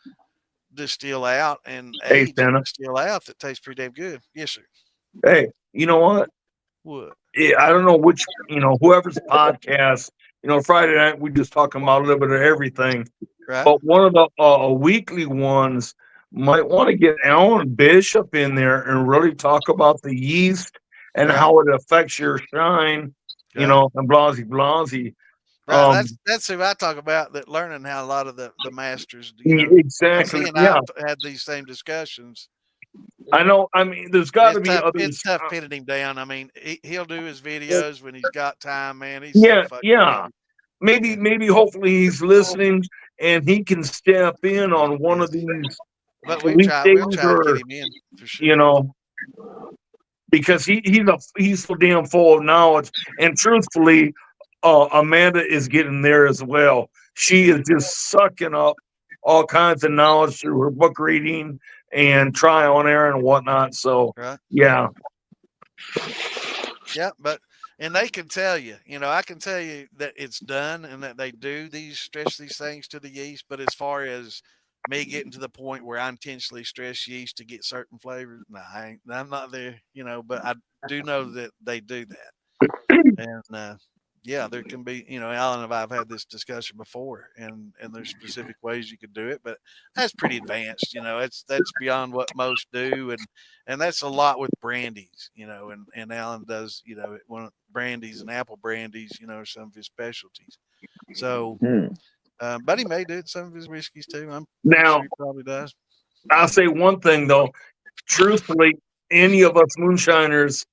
Speaker 1: distill out and
Speaker 16: Hey,
Speaker 1: age and
Speaker 16: Santa.
Speaker 1: distill out that tastes pretty damn good. Yes, sir.
Speaker 16: Hey, you know what?
Speaker 1: What?
Speaker 16: Yeah, I don't know which, whoever's podcast, Friday night, we just talking about a little bit of everything.
Speaker 1: Right.
Speaker 16: But one of the weekly ones might want to get Alan Bishop in there and really talk about the yeast and
Speaker 1: Right.
Speaker 16: how it affects your shine,
Speaker 1: Right.
Speaker 16: and blasey.
Speaker 1: Right, that's who I talk about. That learning how a lot of the masters, because
Speaker 16: Exactly.
Speaker 1: he and I
Speaker 16: Yeah.
Speaker 1: have had these same discussions.
Speaker 16: I know. I mean, there's got to be
Speaker 1: It's
Speaker 16: others.
Speaker 1: tough pinning him down. I mean, he'll do his videos when he's got time, man. He's so
Speaker 16: Yeah.
Speaker 1: fucking
Speaker 16: Yeah.
Speaker 1: busy.
Speaker 16: Maybe, hopefully he's listening and he can step in on one of these
Speaker 1: But we'll try
Speaker 16: weekdays
Speaker 1: to get
Speaker 16: or,
Speaker 1: him in for sure.
Speaker 16: because he's so damn full of knowledge. And truthfully, Amanda is getting there as well. She is just sucking up all kinds of knowledge through her book reading and trial and error and whatnot. So,
Speaker 1: Right.
Speaker 16: yeah.
Speaker 1: Yeah, and they can tell you, I can tell you that it's done and that they do stress these things to the yeast. But as far as me getting to the point where I intentionally stress yeast to get certain flavors. No, I'm not there, but I do know that they do that. And yeah, there can be, Alan and I have had this discussion before, and there's specific ways you could do it, but that's pretty advanced. That's beyond what most do, and that's a lot with brandies, and Alan does, one brandies and apple brandies, are some of his specialties. So, but he may do it some of his whiskeys too. I'm
Speaker 16: Now,
Speaker 1: sure he probably does.
Speaker 16: I'll say one thing though. Truthfully, any of us moonshiners,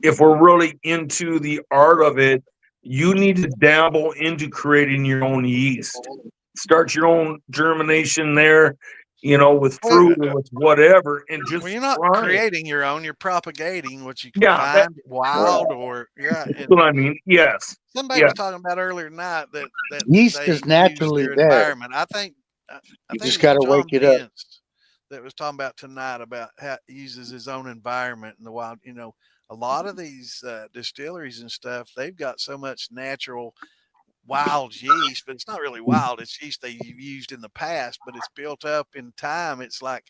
Speaker 16: if we're really into the art of it, you need to dabble into creating your own yeast. Start your own germination there, with fruit or with whatever, and
Speaker 1: Well,
Speaker 16: just
Speaker 1: you're not
Speaker 16: try it.
Speaker 1: creating your own; you're propagating what you can
Speaker 16: Yeah,
Speaker 1: find wild, or
Speaker 16: that's
Speaker 1: and
Speaker 16: what I mean. Yes.
Speaker 1: somebody
Speaker 16: Yeah.
Speaker 1: was talking about earlier tonight that
Speaker 17: Yeast
Speaker 1: they
Speaker 17: is
Speaker 1: use
Speaker 17: naturally
Speaker 1: their
Speaker 17: there.
Speaker 1: environment. I think
Speaker 17: You
Speaker 1: it
Speaker 17: just
Speaker 1: was
Speaker 17: got to
Speaker 1: John
Speaker 17: wake it up.
Speaker 1: Pence that was talking about tonight about how he uses his own environment in the wild. A lot of these distilleries and stuff, they've got so much natural wild yeast, but it's not really wild. It's yeast they've used in the past, but it's built up in time. It's like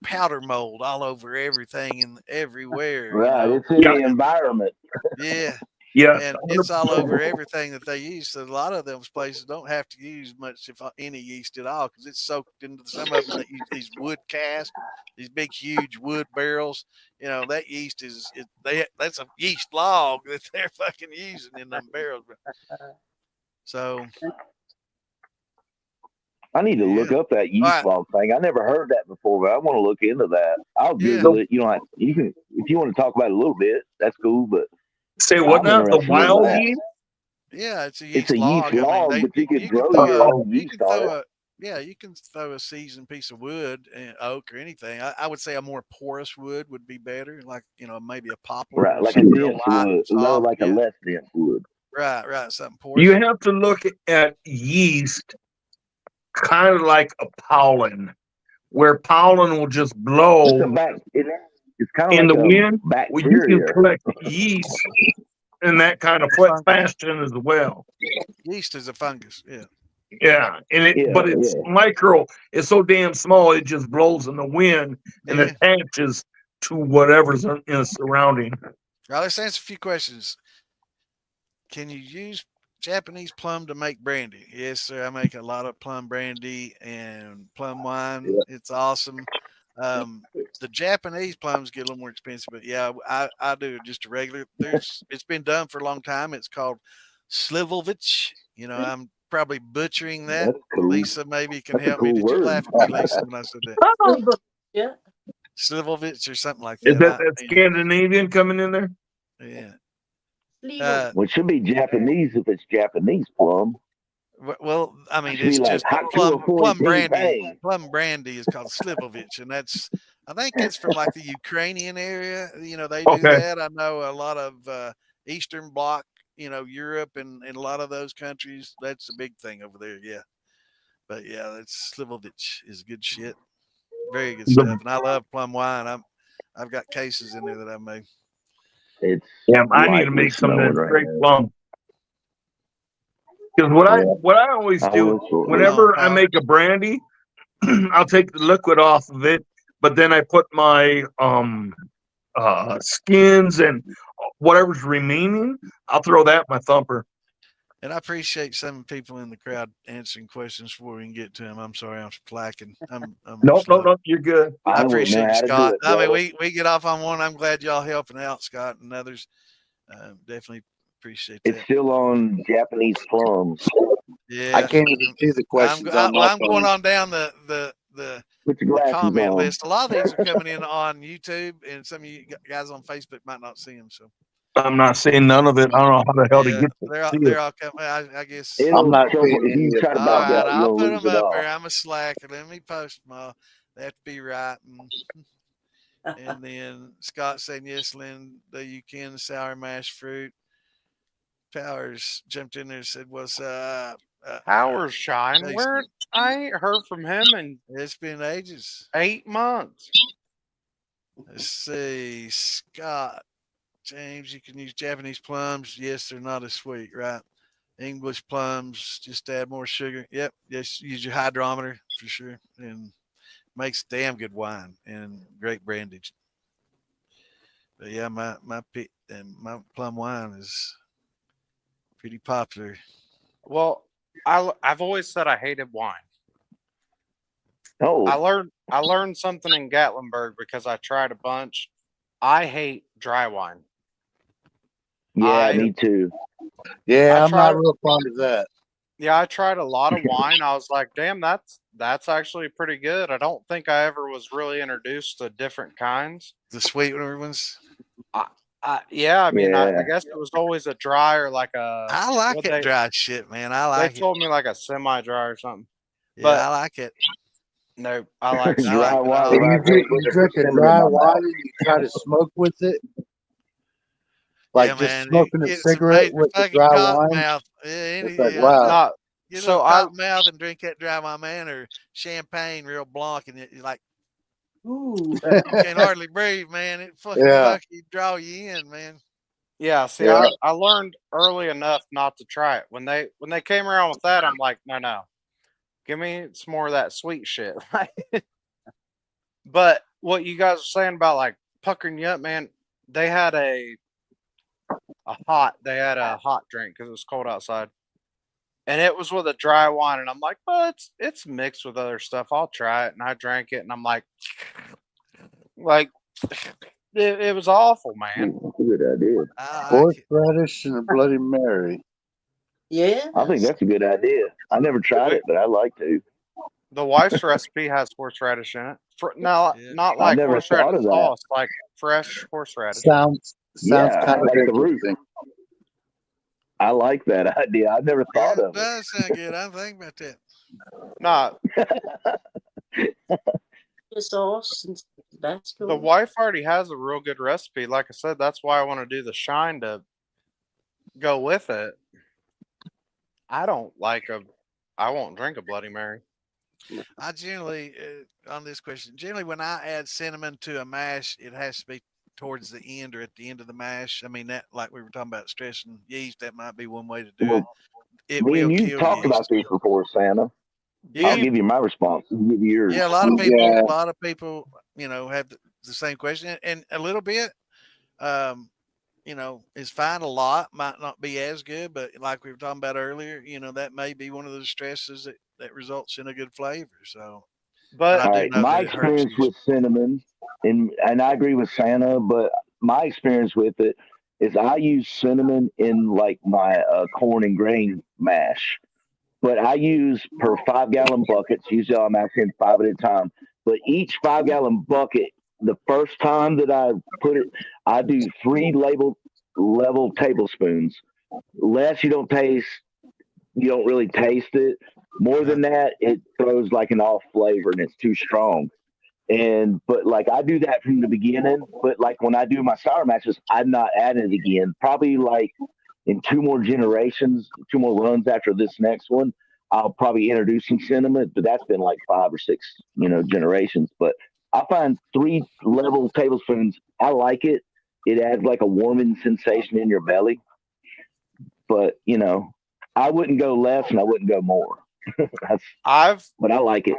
Speaker 1: powder mold all over everything and everywhere.
Speaker 13: Right. It's in the environment.
Speaker 1: Yeah.
Speaker 16: Yes.
Speaker 1: And it's all over
Speaker 16: 100%.
Speaker 1: everything that they use. So a lot of those places don't have to use much, if any, yeast at all, because it's soaked into some of them that use these wood casks, these big, huge wood barrels. That yeast that's a yeast log that they're fucking using in them barrels. So
Speaker 13: I need to look
Speaker 1: yeah.
Speaker 13: up that yeast
Speaker 1: All right.
Speaker 13: log thing. I never heard that before, but I want to look into that. I'll
Speaker 1: Yeah.
Speaker 13: Google it. You can if you want to talk about it a little bit, that's cool. But
Speaker 16: Say what
Speaker 13: I'm
Speaker 16: now? The
Speaker 13: interested in
Speaker 16: wild
Speaker 13: that.
Speaker 16: yeast?
Speaker 1: Yeah, it's a
Speaker 13: It's
Speaker 1: yeast
Speaker 13: a yeast
Speaker 1: log. I mean,
Speaker 13: log, but you could
Speaker 1: you can
Speaker 13: grow
Speaker 1: throw
Speaker 13: your
Speaker 1: a
Speaker 13: own
Speaker 1: you
Speaker 13: yeast
Speaker 1: can
Speaker 13: on
Speaker 1: throw
Speaker 13: it.
Speaker 1: a yeah, you can throw a seasoned piece of wood, oak or anything. I would say a more porous wood would be better, like maybe a poplar
Speaker 13: Right,
Speaker 1: or
Speaker 13: like a
Speaker 1: something real
Speaker 13: dense
Speaker 1: light and
Speaker 13: wood,
Speaker 1: soft.
Speaker 13: like a
Speaker 1: Yeah,
Speaker 13: less dense wood.
Speaker 1: right, something
Speaker 16: You
Speaker 1: porous.
Speaker 16: have to look at yeast kind of like a pollen, where pollen will just blow
Speaker 13: It's kind of
Speaker 16: in
Speaker 13: like
Speaker 16: the
Speaker 13: a
Speaker 16: wind. Well, you can
Speaker 13: bacteria.
Speaker 16: collect yeast in that kind of fashion as well.
Speaker 1: Yeast is a fungus. Yeah.
Speaker 16: Yeah, but it's
Speaker 13: Yeah.
Speaker 16: micro. It's so damn small, it just blows in the wind and
Speaker 1: Yeah.
Speaker 16: attaches to whatever's in the surrounding.
Speaker 1: Now let's answer a few questions. Can you use Japanese plum to make brandy? Yes, sir. I make a lot of plum brandy and plum wine. It's awesome. The Japanese plums get a little more expensive, but yeah, I do just a regular. It's been done for a long time. It's called Slivovich. I'm probably butchering that.
Speaker 13: That's cool.
Speaker 1: Lisa maybe can
Speaker 13: That's a
Speaker 1: help me.
Speaker 13: cool
Speaker 1: Did you
Speaker 13: word.
Speaker 1: laugh at me, Lisa, when I said that?
Speaker 14: Yeah.
Speaker 1: Slivovich or something like
Speaker 16: Is
Speaker 1: that.
Speaker 16: that Scandinavian coming in there?
Speaker 1: Yeah.
Speaker 13: Well, it should be Japanese if it's Japanese plum.
Speaker 1: Well, I mean,
Speaker 13: Should
Speaker 1: it's
Speaker 13: be like
Speaker 1: just
Speaker 13: hot
Speaker 1: plum brandy.
Speaker 13: bang.
Speaker 1: Plum brandy is called Slivovich, and I think it's from like the Ukrainian area. They do that. I know a lot of Eastern Bloc, Europe and a lot of those countries. That's a big thing over there. Yeah, but yeah, that's Slivovich is good shit. Very good stuff, and I love plum wine. I've got cases in there that I made.
Speaker 16: I need to make some of that straight plum. Because what I always do whenever I make a brandy, I'll take the liquid off of it, but then I put my skins and whatever's remaining, I'll throw that in my thumper.
Speaker 1: And I appreciate some people in the crowd answering questions before we can get to them. I'm sorry, I'm slacking. I'm
Speaker 16: no, you're good.
Speaker 1: I appreciate you, Scott. I mean, we get off on one. I'm glad y'all helping out, Scott, and others. Definitely appreciate that.
Speaker 13: It's still on Japanese plums.
Speaker 1: Yeah,
Speaker 17: I can't even see the questions on my
Speaker 1: I'm going on down the comment list. A lot of these are coming in on YouTube, and some of you guys on Facebook might not see them. So
Speaker 16: I'm not seeing none of it. I don't know how the hell to get to
Speaker 1: they're all coming. I guess
Speaker 17: I'm not seeing
Speaker 13: if you try to
Speaker 1: all
Speaker 13: back
Speaker 1: right,
Speaker 13: out,
Speaker 1: I'll
Speaker 13: you'll
Speaker 1: put
Speaker 13: lose
Speaker 1: them
Speaker 13: it
Speaker 1: up
Speaker 13: all.
Speaker 1: there. I'm a slacker. Let me post them all. They have to be right. And then Scott saying yes, Lynn, you can sour mash fruit. Powers jumped in there and said, "What's up?"
Speaker 7: Powers shine. Where I ain't heard from him in
Speaker 1: it's been ages.
Speaker 7: 8 months.
Speaker 1: Let's see, Scott James. You can use Japanese plums. Yes, they're not as sweet, right? English plums, just add more sugar. Yep, just use your hydrometer for sure, and makes damn good wine and great brandage. But yeah, my plum wine is pretty popular.
Speaker 7: Well, I've always said I hated wine.
Speaker 13: Oh,
Speaker 7: I learned something in Gatlinburg because I tried a bunch. I hate dry wine.
Speaker 13: yeah, me too.
Speaker 17: Yeah, I'm not real fond of that.
Speaker 7: Yeah, I tried a lot of wine. I was like, damn, that's actually pretty good. I don't think I ever was really introduced to different kinds.
Speaker 1: The sweetener ones.
Speaker 7: Yeah, I mean, I
Speaker 13: Yeah.
Speaker 7: guess it was always a dry or like a.
Speaker 1: I like it dry shit, man. I
Speaker 7: They
Speaker 1: like it.
Speaker 7: told me like a semi-dry or something.
Speaker 1: Yeah,
Speaker 7: But
Speaker 1: I like it.
Speaker 7: no, I like
Speaker 13: Dry wine.
Speaker 17: So
Speaker 13: right
Speaker 17: you
Speaker 13: with
Speaker 17: drink a
Speaker 13: persimmon in
Speaker 17: dry
Speaker 13: my
Speaker 17: wine
Speaker 13: mouth.
Speaker 17: and you try to smoke with it? Like
Speaker 1: Yeah,
Speaker 17: just
Speaker 1: man.
Speaker 17: smoking a
Speaker 1: Get some
Speaker 17: cigarette
Speaker 1: major
Speaker 17: with the
Speaker 1: fucking
Speaker 17: dry
Speaker 1: cotton
Speaker 17: wine?
Speaker 1: mouth.
Speaker 17: It's like, wow.
Speaker 1: Get a
Speaker 7: So
Speaker 1: little cotton mouth and drink that dry wine, man, or champagne real blanc, and you're like,
Speaker 14: ooh,
Speaker 1: you can't hardly breathe, man. It fucking
Speaker 17: Yeah.
Speaker 1: draw you in, man.
Speaker 7: Yeah, see,
Speaker 17: Yeah.
Speaker 7: I learned early enough not to try it. When they came around with that, I'm like, no, give me some more of that sweet shit. But what you guys are saying about like puckering you up, man, they had a hot drink because it was cold outside, and it was with a dry wine, and I'm like, well, it's mixed with other stuff. I'll try it, and I drank it, and I'm like, it was awful, man.
Speaker 13: Good idea.
Speaker 17: Horseradish and a Bloody Mary.
Speaker 14: yeah.
Speaker 13: I think that's a good idea. I never tried it, but I like to.
Speaker 7: The wife's recipe has horseradish in it. Not
Speaker 13: I
Speaker 7: like
Speaker 13: never thought
Speaker 7: horseradish
Speaker 13: of that.
Speaker 7: sauce, like fresh horseradish.
Speaker 17: Sounds
Speaker 13: Yeah,
Speaker 17: kind of
Speaker 13: like the root.
Speaker 17: interesting.
Speaker 13: I like that idea. I never thought
Speaker 1: Yeah, it
Speaker 13: of it.
Speaker 1: does sound good. I think about that.
Speaker 7: Nah,
Speaker 14: Sauce and that's cool.
Speaker 7: the wife already has a real good recipe. Like I said, that's why I want to do the shine to go with it. I won't drink a Bloody Mary.
Speaker 1: I generally, on this question, generally when I add cinnamon to a mash, it has to be towards the end or at the end of the mash. I mean, that, like we were talking about stressing yeast, that might be one way to do it.
Speaker 13: Well,
Speaker 1: It
Speaker 13: me
Speaker 1: will
Speaker 13: and you
Speaker 1: kill
Speaker 13: talked about
Speaker 1: yeast.
Speaker 13: this before, Santa. I'll give you my response. You give yours.
Speaker 1: Yeah, a lot of people, have the same question, and a little bit, is fine. A lot might not be as good, but like we were talking about earlier, that may be one of those stresses that results in a good flavor. So,
Speaker 7: but
Speaker 13: all right, my experience with cinnamon, and I agree with Santa, but my experience with it is I use cinnamon in like my corn and grain mash. But I use per 5 gallon buckets. Usually I'm asking 5 at a time. But each 5 gallon bucket, the first time that I put it, I do 3 level tablespoons. Less you don't really taste it. More than that, it throws like an off flavor and it's too strong. But like I do that from the beginning. But like when I do my sour matches, I'm not adding it again. Probably like in 2 more generations, 2 more runs after this next one, I'll probably introduce some cinnamon, but that's been like 5 or 6, generations. But I find 3 level tablespoons. I like it. It adds like a warming sensation in your belly. But I wouldn't go less and I wouldn't go more. But I like it.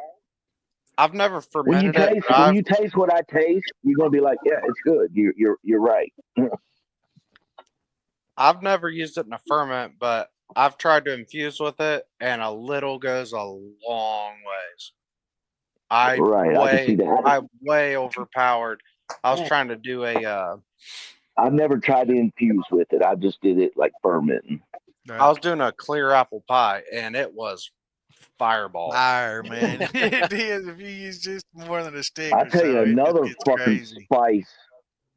Speaker 7: I've never
Speaker 13: When you
Speaker 7: fermented
Speaker 13: taste, when you taste what I taste, you're gonna be like, yeah, it's good. You're right.
Speaker 7: I've never used it in a ferment, but I've tried to infuse with it, and a little goes a long ways. I
Speaker 13: can see that.
Speaker 7: I way overpowered. I was trying to do a.
Speaker 13: I've never tried to infuse with it. I just did it like fermenting.
Speaker 7: I was doing a clear apple pie, and it was fireball.
Speaker 1: Fire, man. It is. If you use just more than a stick,
Speaker 13: I tell you, another fucking spice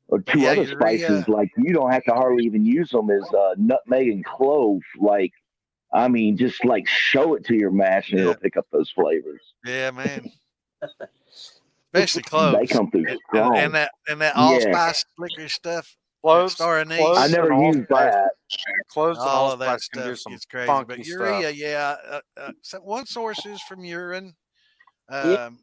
Speaker 13: or two other spices, like you don't have to hardly even use them, is nutmeg and clove. Like, I mean, just like show it to your mash and it'll pick up those flavors.
Speaker 1: Yeah, man. Especially cloves.
Speaker 13: They come through strong.
Speaker 1: And that allspice licorice stuff.
Speaker 7: Cloves,
Speaker 1: star anise.
Speaker 13: I never used that.
Speaker 7: Clothes and
Speaker 1: all of that
Speaker 7: allspice can
Speaker 1: stuff
Speaker 7: do some
Speaker 1: gets crazy.
Speaker 7: funky
Speaker 1: But urea,
Speaker 7: stuff.
Speaker 1: yeah. So one source is from urine. But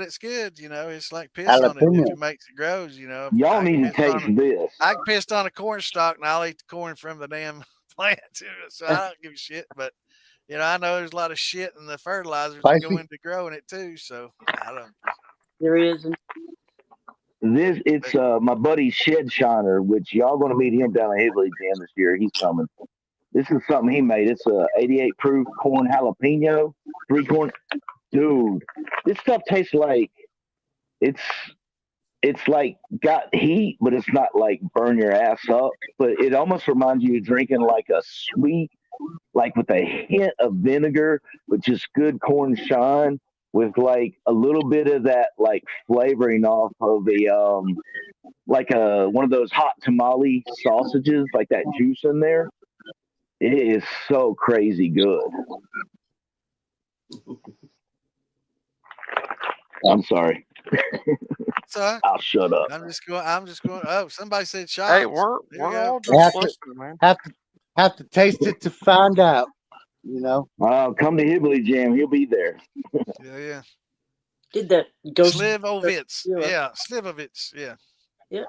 Speaker 1: it's good, It's like piss on it if it makes it grows,
Speaker 13: Y'all need to taste this.
Speaker 1: I pissed on a corn stalk and I'll eat the corn from the damn plant, so I don't give a shit. But I know there's a lot of shit in the fertilizers that go into growing it too. So I don't.
Speaker 14: There is.
Speaker 13: It's my buddy Shed Shiner, which y'all going to meet him down at Higley Jam this year. He's coming. This is something he made. It's a 88 proof corn jalapeno, 3 corn. Dude, this stuff tastes like it's like got heat, but it's not like burn your ass up. But it almost reminds you of drinking like a sweet, like with a hint of vinegar, but just good corn shine with like a little bit of that like flavoring off of a like a one of those hot tamale sausages, like that juice in there. It is so crazy good. I'm sorry.
Speaker 1: So
Speaker 13: I'll shut up.
Speaker 1: I'm just going. Oh, somebody said shots.
Speaker 7: Hey, we're all just listening, man.
Speaker 17: Have to taste it to find out.
Speaker 13: Come to Hibley Jam. He'll be there.
Speaker 1: Yeah.
Speaker 14: Did that ghost?
Speaker 1: Slivovitz. Yeah, Slivovitz. Yeah.
Speaker 14: Yeah.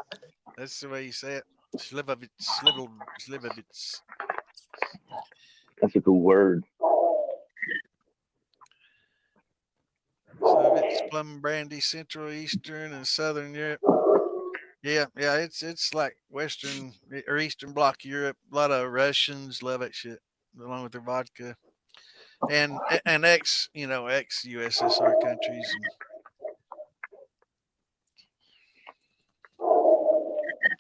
Speaker 1: That's the way you say it. Slivovitz.
Speaker 13: That's a cool word.
Speaker 1: So it's plum brandy, Central, Eastern, and Southern Europe. Yeah. It's like Western or Eastern Bloc Europe. A lot of Russians love that shit, along with their vodka, and ex USSR countries.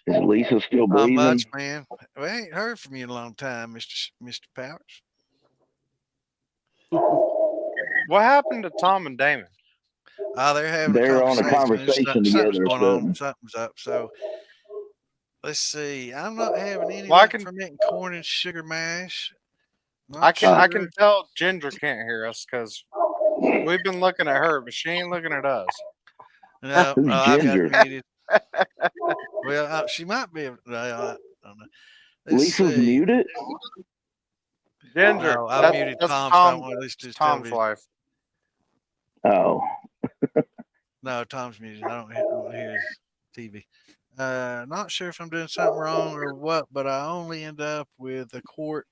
Speaker 13: Is Lisa still breathing?
Speaker 1: Not much, man. We ain't heard from you in a long time, Mr. Powers.
Speaker 7: What happened to Tom and Damon?
Speaker 1: They're having
Speaker 13: They're
Speaker 1: a
Speaker 13: on a conversation
Speaker 1: something's
Speaker 13: together.
Speaker 1: going on. Something's up. So let's see. I'm not having any fermenting corn and sugar mash.
Speaker 7: I can tell Ginger can't hear us because we've been looking at her, but she ain't looking at us.
Speaker 1: No,
Speaker 13: Who's
Speaker 1: I got
Speaker 13: Ginger?
Speaker 1: it muted. Well, she might be. I don't know.
Speaker 13: Lisa's muted.
Speaker 7: Ginger,
Speaker 1: No, I muted
Speaker 7: that's
Speaker 1: Tom. So I don't want to listen to his
Speaker 7: Tom's
Speaker 1: television.
Speaker 7: wife.
Speaker 13: Oh.
Speaker 1: No, Tom's muted. I don't hear his TV. Not sure if I'm doing something wrong or what, but I only end up with a quart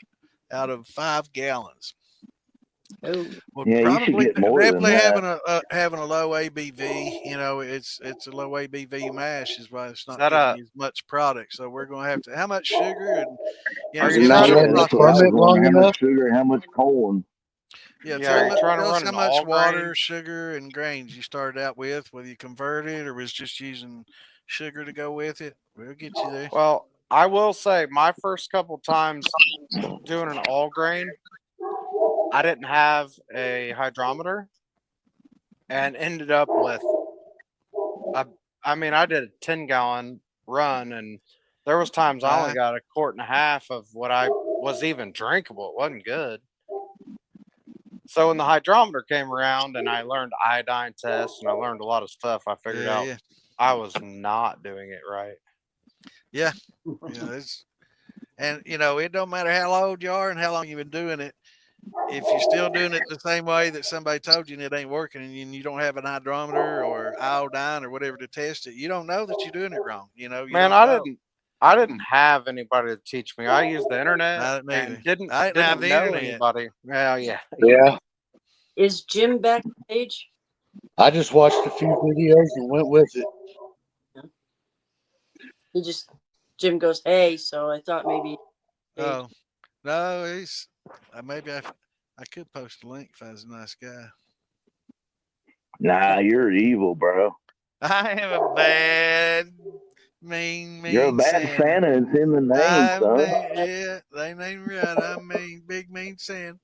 Speaker 1: out of 5 gallons.
Speaker 14: Oh.
Speaker 1: Well,
Speaker 13: Yeah, you should get more than that.
Speaker 1: having a low ABV. It's a low ABV mash is why it's not
Speaker 7: that
Speaker 1: getting as much product. So we're going to have to. How much sugar and
Speaker 7: Are
Speaker 1: give
Speaker 7: you
Speaker 1: us
Speaker 7: trying
Speaker 1: your
Speaker 7: to
Speaker 13: That's what I was wondering. How much sugar? How much corn?
Speaker 1: Yeah,
Speaker 7: are you trying to
Speaker 1: tell us
Speaker 7: run
Speaker 1: how
Speaker 7: an
Speaker 1: much
Speaker 7: all
Speaker 1: water,
Speaker 7: grain?
Speaker 1: sugar, and grains you started out with, whether you converted or was just using sugar to go with it. We'll get you there.
Speaker 7: Well, I will say my first couple times doing an all grain, I didn't have a hydrometer and ended up with I did a 10-gallon run, and there was times I only got a quart and a half of what I was even drinkable. It wasn't good. So when the hydrometer came around and I learned iodine tests and I learned a lot of stuff, I figured out I was not doing it right.
Speaker 1: Yeah. And it don't matter how old you are and how long you've been doing it. If you're still doing it the same way that somebody told you and it ain't working, and you don't have an hydrometer or iodine or whatever to test it, you don't know that you're doing it wrong.
Speaker 7: Man, I didn't have anybody to teach me. I used the internet and didn't know anybody. Well, yeah.
Speaker 17: Yeah.
Speaker 14: Is Jim backstage?
Speaker 17: I just watched a few videos and went with it.
Speaker 14: Jim goes, hey, so I thought maybe.
Speaker 1: Oh, no, he's maybe I could post a link if I was a nice guy.
Speaker 13: Nah, you're evil, bro.
Speaker 1: I am a bad, mean
Speaker 13: You're a bad Santa. It's in the name, son.
Speaker 1: Yeah, they name right. I mean, big mean Santa.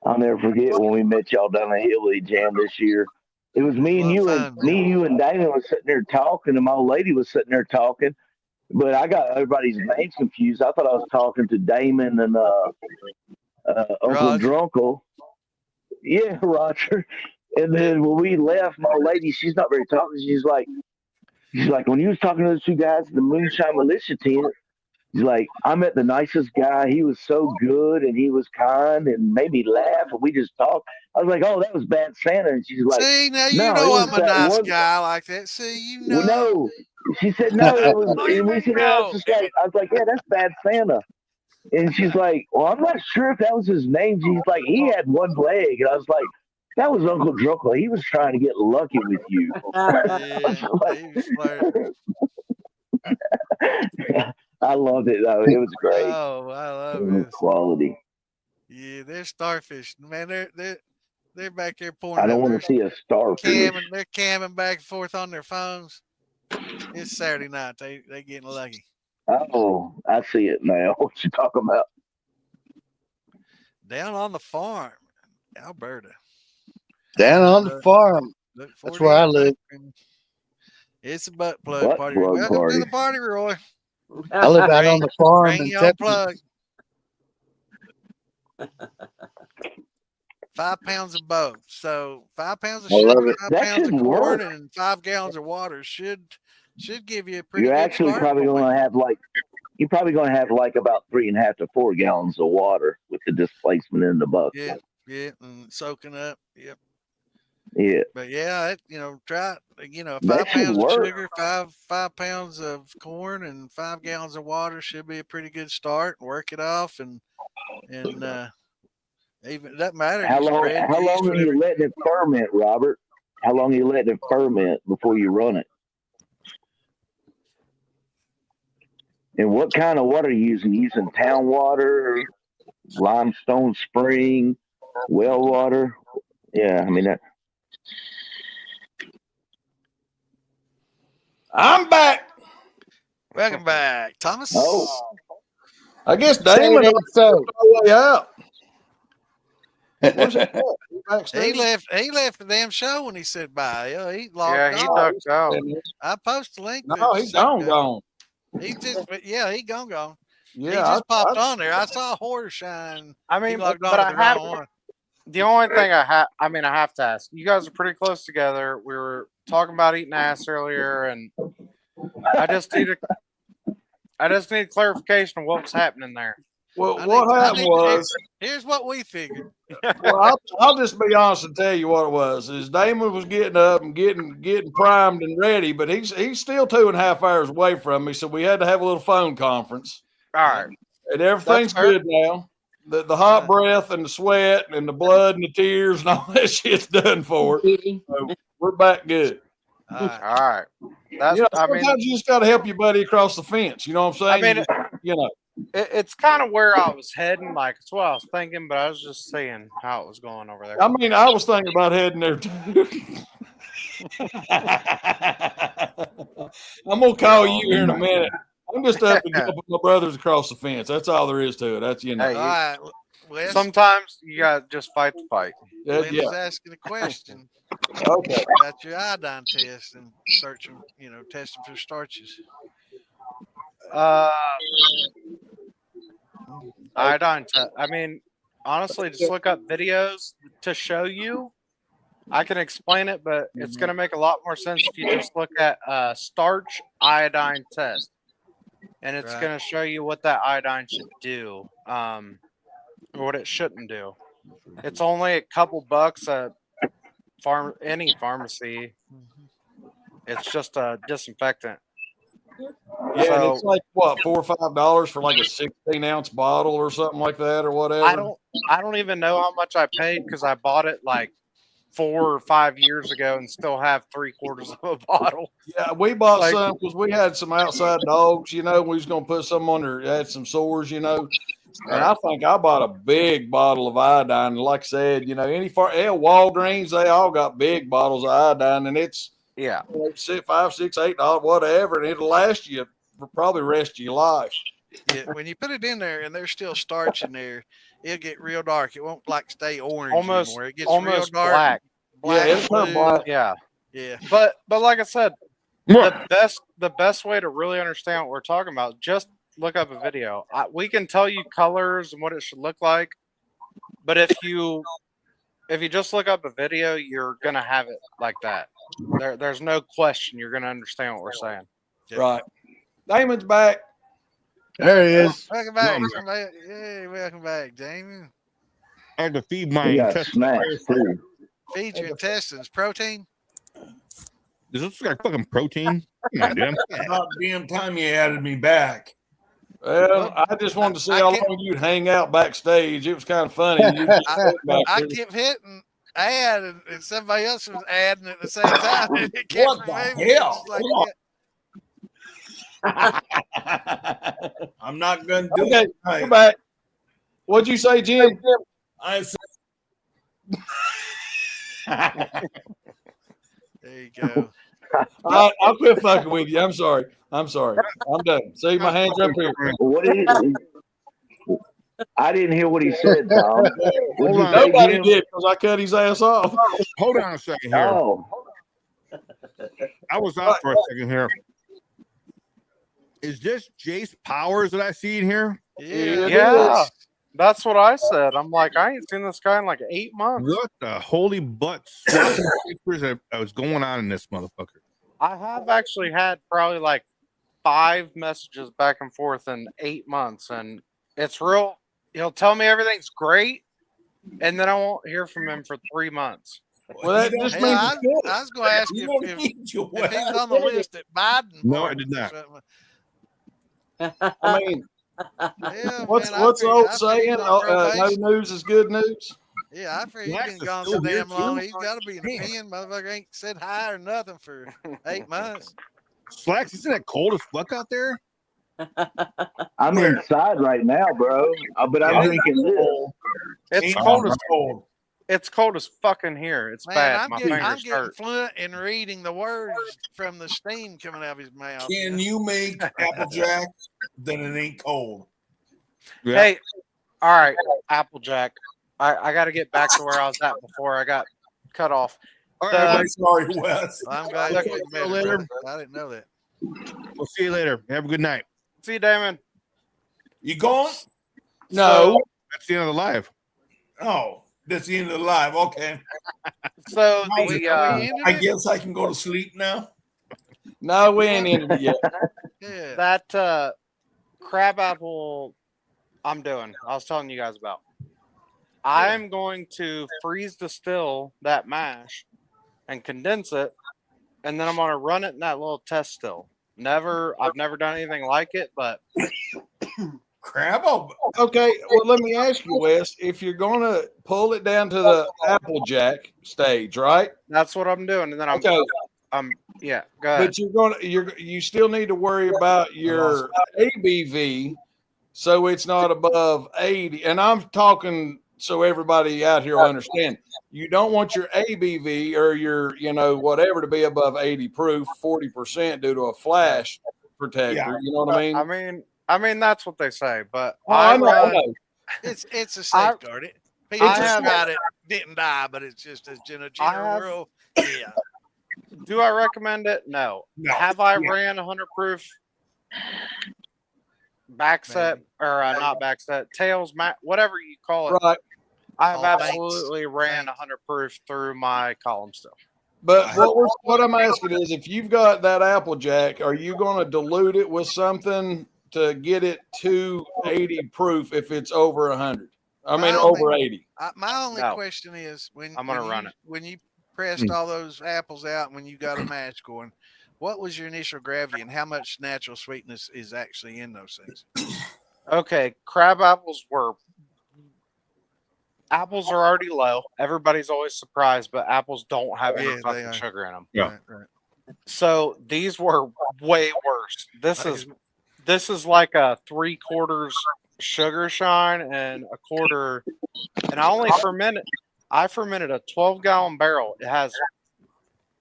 Speaker 13: I'll never forget when we met y'all down at Higley Jam this year. It was me and you and Damon was sitting there talking, and my old lady was sitting there talking. But I got everybody's names confused. I thought I was talking to Damon and Uncle Drunkle. Yeah, Roger. And then when we left, my old lady, she's not very talkative. She's like, when you was talking to those two guys at the Moonshine Militia tent, She's like, I met the nicest guy. He was so good and he was kind and made me laugh and we just talked. I was like, oh, that was Bad Santa. And she's like,
Speaker 1: See, now you
Speaker 13: no, it
Speaker 1: know
Speaker 13: was
Speaker 1: I'm a
Speaker 13: that
Speaker 1: nice
Speaker 13: one.
Speaker 1: guy like that. See, you
Speaker 13: Well,
Speaker 1: know.
Speaker 13: no, she said no. It was,
Speaker 1: Oh, you
Speaker 13: and we
Speaker 1: mean
Speaker 13: said, I was
Speaker 1: no?
Speaker 13: just like, I was like, yeah, that's Bad Santa. And she's like, well, I'm not sure if that was his name. She's like, he had one leg, and I was like, that was Uncle Drunkle. He was trying to get lucky with you.
Speaker 1: Yeah, he was flirting.
Speaker 13: I loved it though. It was great.
Speaker 1: Oh, I love
Speaker 13: It was
Speaker 1: this.
Speaker 13: quality.
Speaker 1: Yeah, they're starfish, man. They're back there pouring
Speaker 13: I don't
Speaker 1: up.
Speaker 13: want to see a starfish.
Speaker 1: They're camming back and forth on their phones. It's Saturday night. They getting lucky.
Speaker 13: Oh, I see it now. What you talking about?
Speaker 1: Down on the farm, Alberta.
Speaker 17: Down on the farm. That's where I live.
Speaker 1: It's a butt plug
Speaker 13: Butt
Speaker 1: party.
Speaker 13: plug
Speaker 1: Welcome
Speaker 13: party.
Speaker 1: to the party, Roy.
Speaker 17: I live out on the farm
Speaker 1: Bring
Speaker 17: in
Speaker 1: your own
Speaker 17: Texas.
Speaker 1: plug. 5 pounds of both. So 5 pounds of
Speaker 17: I love
Speaker 1: sugar,
Speaker 17: it.
Speaker 1: 5
Speaker 13: That
Speaker 1: pounds of
Speaker 13: should
Speaker 1: corn,
Speaker 13: work.
Speaker 1: and 5 gallons of water should give you a pretty
Speaker 13: You're
Speaker 1: good
Speaker 13: actually
Speaker 1: start
Speaker 13: probably
Speaker 1: point.
Speaker 13: going to have like you're probably going to have like about 3.5 to 4 gallons of water with the displacement in the bucket.
Speaker 1: Yeah, and soaking up. Yep.
Speaker 13: Yeah,
Speaker 1: But yeah, try it. 5
Speaker 13: that should
Speaker 1: pounds of
Speaker 13: work.
Speaker 1: sugar, 5 pounds of corn, and 5 gallons of water should be a pretty good start. Work it off, and even it doesn't matter.
Speaker 13: How
Speaker 1: Use
Speaker 13: long?
Speaker 1: bread,
Speaker 13: How
Speaker 1: yeast,
Speaker 13: long are
Speaker 1: whatever.
Speaker 13: you letting it ferment, Robert? How long are you letting it ferment before you run it? And what kind of water are you using? Using town water, limestone spring, well water? Yeah, I mean that.
Speaker 15: I'm back.
Speaker 1: Welcome back, Thomas.
Speaker 13: Oh,
Speaker 15: I guess
Speaker 17: Say
Speaker 15: Damon
Speaker 17: it ain't so.
Speaker 15: way out. Where's he at? He backstage?
Speaker 1: He left the damn show when he said bye. He logged
Speaker 7: Yeah, he
Speaker 1: on.
Speaker 7: ducked out.
Speaker 1: I posted a link.
Speaker 15: No, he gone.
Speaker 1: He just, he gone.
Speaker 15: Yeah,
Speaker 1: He just popped on there. I saw Horror Shine.
Speaker 7: I
Speaker 1: He
Speaker 7: mean,
Speaker 1: logged
Speaker 7: but
Speaker 1: on to
Speaker 7: I
Speaker 1: the
Speaker 7: have
Speaker 1: wrong one.
Speaker 7: the only thing I have to ask. You guys are pretty close together. We were talking about eating ass earlier, and I just need clarification of what was happening there.
Speaker 15: Well, what happened was,
Speaker 1: here's what we figured.
Speaker 15: well, I'll just be honest and tell you what it was. Is Damon was getting up and getting primed and ready, but he's still 2.5 hours away from me, so we had to have a little phone conference.
Speaker 7: All right,
Speaker 15: and everything's good now. The hot breath and the sweat and the blood and the tears and all that shit's done for it. So we're back good.
Speaker 7: All right. That's,
Speaker 15: sometimes you just got to help your buddy across the fence. You know what I'm saying?
Speaker 7: It's kind of where I was heading. Like, it's what I was thinking, but I was just seeing how it was going over there.
Speaker 15: I mean, I was thinking about heading there too. I'm gonna call you here in a minute. I'm just up and helping my brothers across the fence. That's all there is to it. That's
Speaker 7: Hey,
Speaker 1: All right.
Speaker 7: sometimes you got to just fight the fight.
Speaker 1: Linda's asking a question.
Speaker 15: Okay.
Speaker 1: About your iodine test and searching, testing for starches.
Speaker 7: Iodine test. I mean, honestly, just look up videos to show you. I can explain it, but it's going to make a lot more sense if you just look at starch iodine test. And it's going to show you what that iodine should do, or what it shouldn't do. It's only a couple bucks at any pharmacy. It's just a disinfectant.
Speaker 15: Yeah,
Speaker 7: So,
Speaker 15: and it's like what, $4 or $5 for like a 16-ounce bottle or something like that, or whatever.
Speaker 7: I don't even know how much I paid because I bought it like 4 or 5 years ago and still have 3/4 of a bottle.
Speaker 15: Yeah, we bought some because we had some outside dogs. We was gonna put some on there, had some sores. And I think I bought a big bottle of iodine. And like I said, Walgreens, they all got big bottles of iodine, and it's
Speaker 7: $5,
Speaker 15: $6, $8, whatever, and it'll last you for probably the rest of your life.
Speaker 1: Yeah, when you put it in there and there's still starch in there, it'll get real dark. It won't stay orange
Speaker 7: almost
Speaker 1: anymore. It gets
Speaker 7: almost
Speaker 1: real dark.
Speaker 7: black.
Speaker 15: Yeah, it'll turn black.
Speaker 7: Yeah.
Speaker 1: Yeah.
Speaker 7: But like I said, the best way to really understand what we're talking about, just look up a video. We can tell you colors and what it should look like, but if you just look up a video, you're gonna have it like that. There's no question you're gonna understand what we're saying.
Speaker 15: Right. Damon's back.
Speaker 17: There he is.
Speaker 1: Welcome back. Hey, welcome back, Damon.
Speaker 2: I had to feed my
Speaker 13: He got
Speaker 2: intestines.
Speaker 13: smashed too.
Speaker 1: Feed your intestines protein.
Speaker 2: Does this look like fucking protein? Come on, dude.
Speaker 16: About damn time you added me back.
Speaker 3: Well, I just wanted to see how long you'd hang out backstage. It was kind of funny. You just
Speaker 1: I kept hitting add, and somebody else was adding at the same time. And it kept
Speaker 16: What the
Speaker 1: moving
Speaker 16: hell?
Speaker 1: just like that.
Speaker 16: I'm not going to do
Speaker 3: Okay,
Speaker 16: it. tonight.
Speaker 3: come back. What'd you say, Jim?
Speaker 16: I said,
Speaker 1: There you go.
Speaker 3: I'll quit fucking with you. I'm sorry. I'm done. See my hands up here.
Speaker 13: What is it? I didn't hear what he said, Tom.
Speaker 2: Hold on.
Speaker 3: Nobody did because I cut his ass off.
Speaker 2: Hold on a second here.
Speaker 13: Oh,
Speaker 2: I was out for a second here. Is this Jace Powers that I see in here?
Speaker 7: Yeah, that's what I said. I'm like, I ain't seen this guy in like 8 months.
Speaker 2: What the holy butt swapping pictures that was going on in this motherfucker?
Speaker 7: I have actually had probably like 5 messages back and forth in 8 months, and it's real. He'll tell me everything's great, and then I won't hear from him for 3 months.
Speaker 3: Well, that just
Speaker 1: Hey,
Speaker 3: means
Speaker 1: I was going to ask you if he was on the list at Biden.
Speaker 2: No, I did not.
Speaker 3: I mean,
Speaker 1: Yeah,
Speaker 3: what's
Speaker 1: man,
Speaker 3: the old
Speaker 1: I
Speaker 3: saying?
Speaker 1: figured on
Speaker 3: No
Speaker 1: probation.
Speaker 3: news is good news.
Speaker 1: Yeah, I figured
Speaker 2: Wax
Speaker 1: he's been
Speaker 2: is
Speaker 1: gone
Speaker 2: still
Speaker 1: so
Speaker 2: here,
Speaker 1: damn long.
Speaker 2: too?
Speaker 1: He's got to be in the pen. Motherfucker ain't said hi or nothing for 8 months.
Speaker 2: Slacks, isn't it cold as fuck out there?
Speaker 13: I'm inside right now, bro. But I'm drinking this.
Speaker 7: It's cold as cold. It's cold as fucking here. It's
Speaker 1: Man,
Speaker 7: bad.
Speaker 1: I'm
Speaker 7: My
Speaker 1: getting
Speaker 7: fingers hurt.
Speaker 1: fluent in reading the words from the steam coming out of his mouth.
Speaker 16: can you make Applejack then it ain't cold?
Speaker 2: Yeah.
Speaker 7: Hey, all right, Applejack. I got to get back to where I was at before I got cut off.
Speaker 2: All
Speaker 7: The-
Speaker 2: right,
Speaker 16: Sorry, Wes.
Speaker 1: Well, I'm glad you admitted,
Speaker 2: later.
Speaker 1: brother. I didn't know that.
Speaker 2: We'll see you later. Have a good night.
Speaker 7: See you, Damon.
Speaker 16: You going?
Speaker 3: No.
Speaker 2: That's the end of the live.
Speaker 16: Oh, that's the end of the live. Okay.
Speaker 7: So
Speaker 16: I guess I can go to sleep now.
Speaker 3: No, we ain't ended it yet.
Speaker 1: Yeah.
Speaker 7: that crab apple I'm doing. I was telling you guys about. I'm going to freeze distill that mash and condense it, and then I'm going to run it in that little test still. I've never done anything like it, but
Speaker 16: Crab apple.
Speaker 3: Okay, well, let me ask you, Wes, if you're going to pull it down to the Applejack stage, right?
Speaker 7: That's what I'm doing, and then yeah, go ahead.
Speaker 3: But you still need to worry about your ABV, so it's not above 80. And I'm talking so everybody out here will understand. You don't want your ABV or your whatever to be above 80 proof, 40% due to a flash protector.
Speaker 16: Yeah.
Speaker 3: You know what I mean?
Speaker 7: I mean that's what they say, but
Speaker 3: I know.
Speaker 1: It's a safeguard. People just got it, didn't die, but it's just a general rule. Yeah.
Speaker 7: Do I recommend it? No. Have I ran 100 proof backset or not backset tails, whatever you call it?
Speaker 3: Right.
Speaker 7: I have absolutely ran 100 proof through my column still.
Speaker 3: But what I'm asking is, if you've got that Applejack, are you going to dilute it with something to get it to 80 proof if it's over 100? I mean, over 80.
Speaker 1: My only question is when you pressed all those apples out and when you got a mash going, what was your initial gravity and how much natural sweetness is actually in those things?
Speaker 7: Okay, crab apples are already low. Everybody's always surprised, but apples don't have any fucking sugar in them.
Speaker 2: Yeah.
Speaker 1: Right.
Speaker 7: So these were way worse. This is like a 3/4 sugar shine and a quarter, and I fermented a 12-gallon barrel. It has,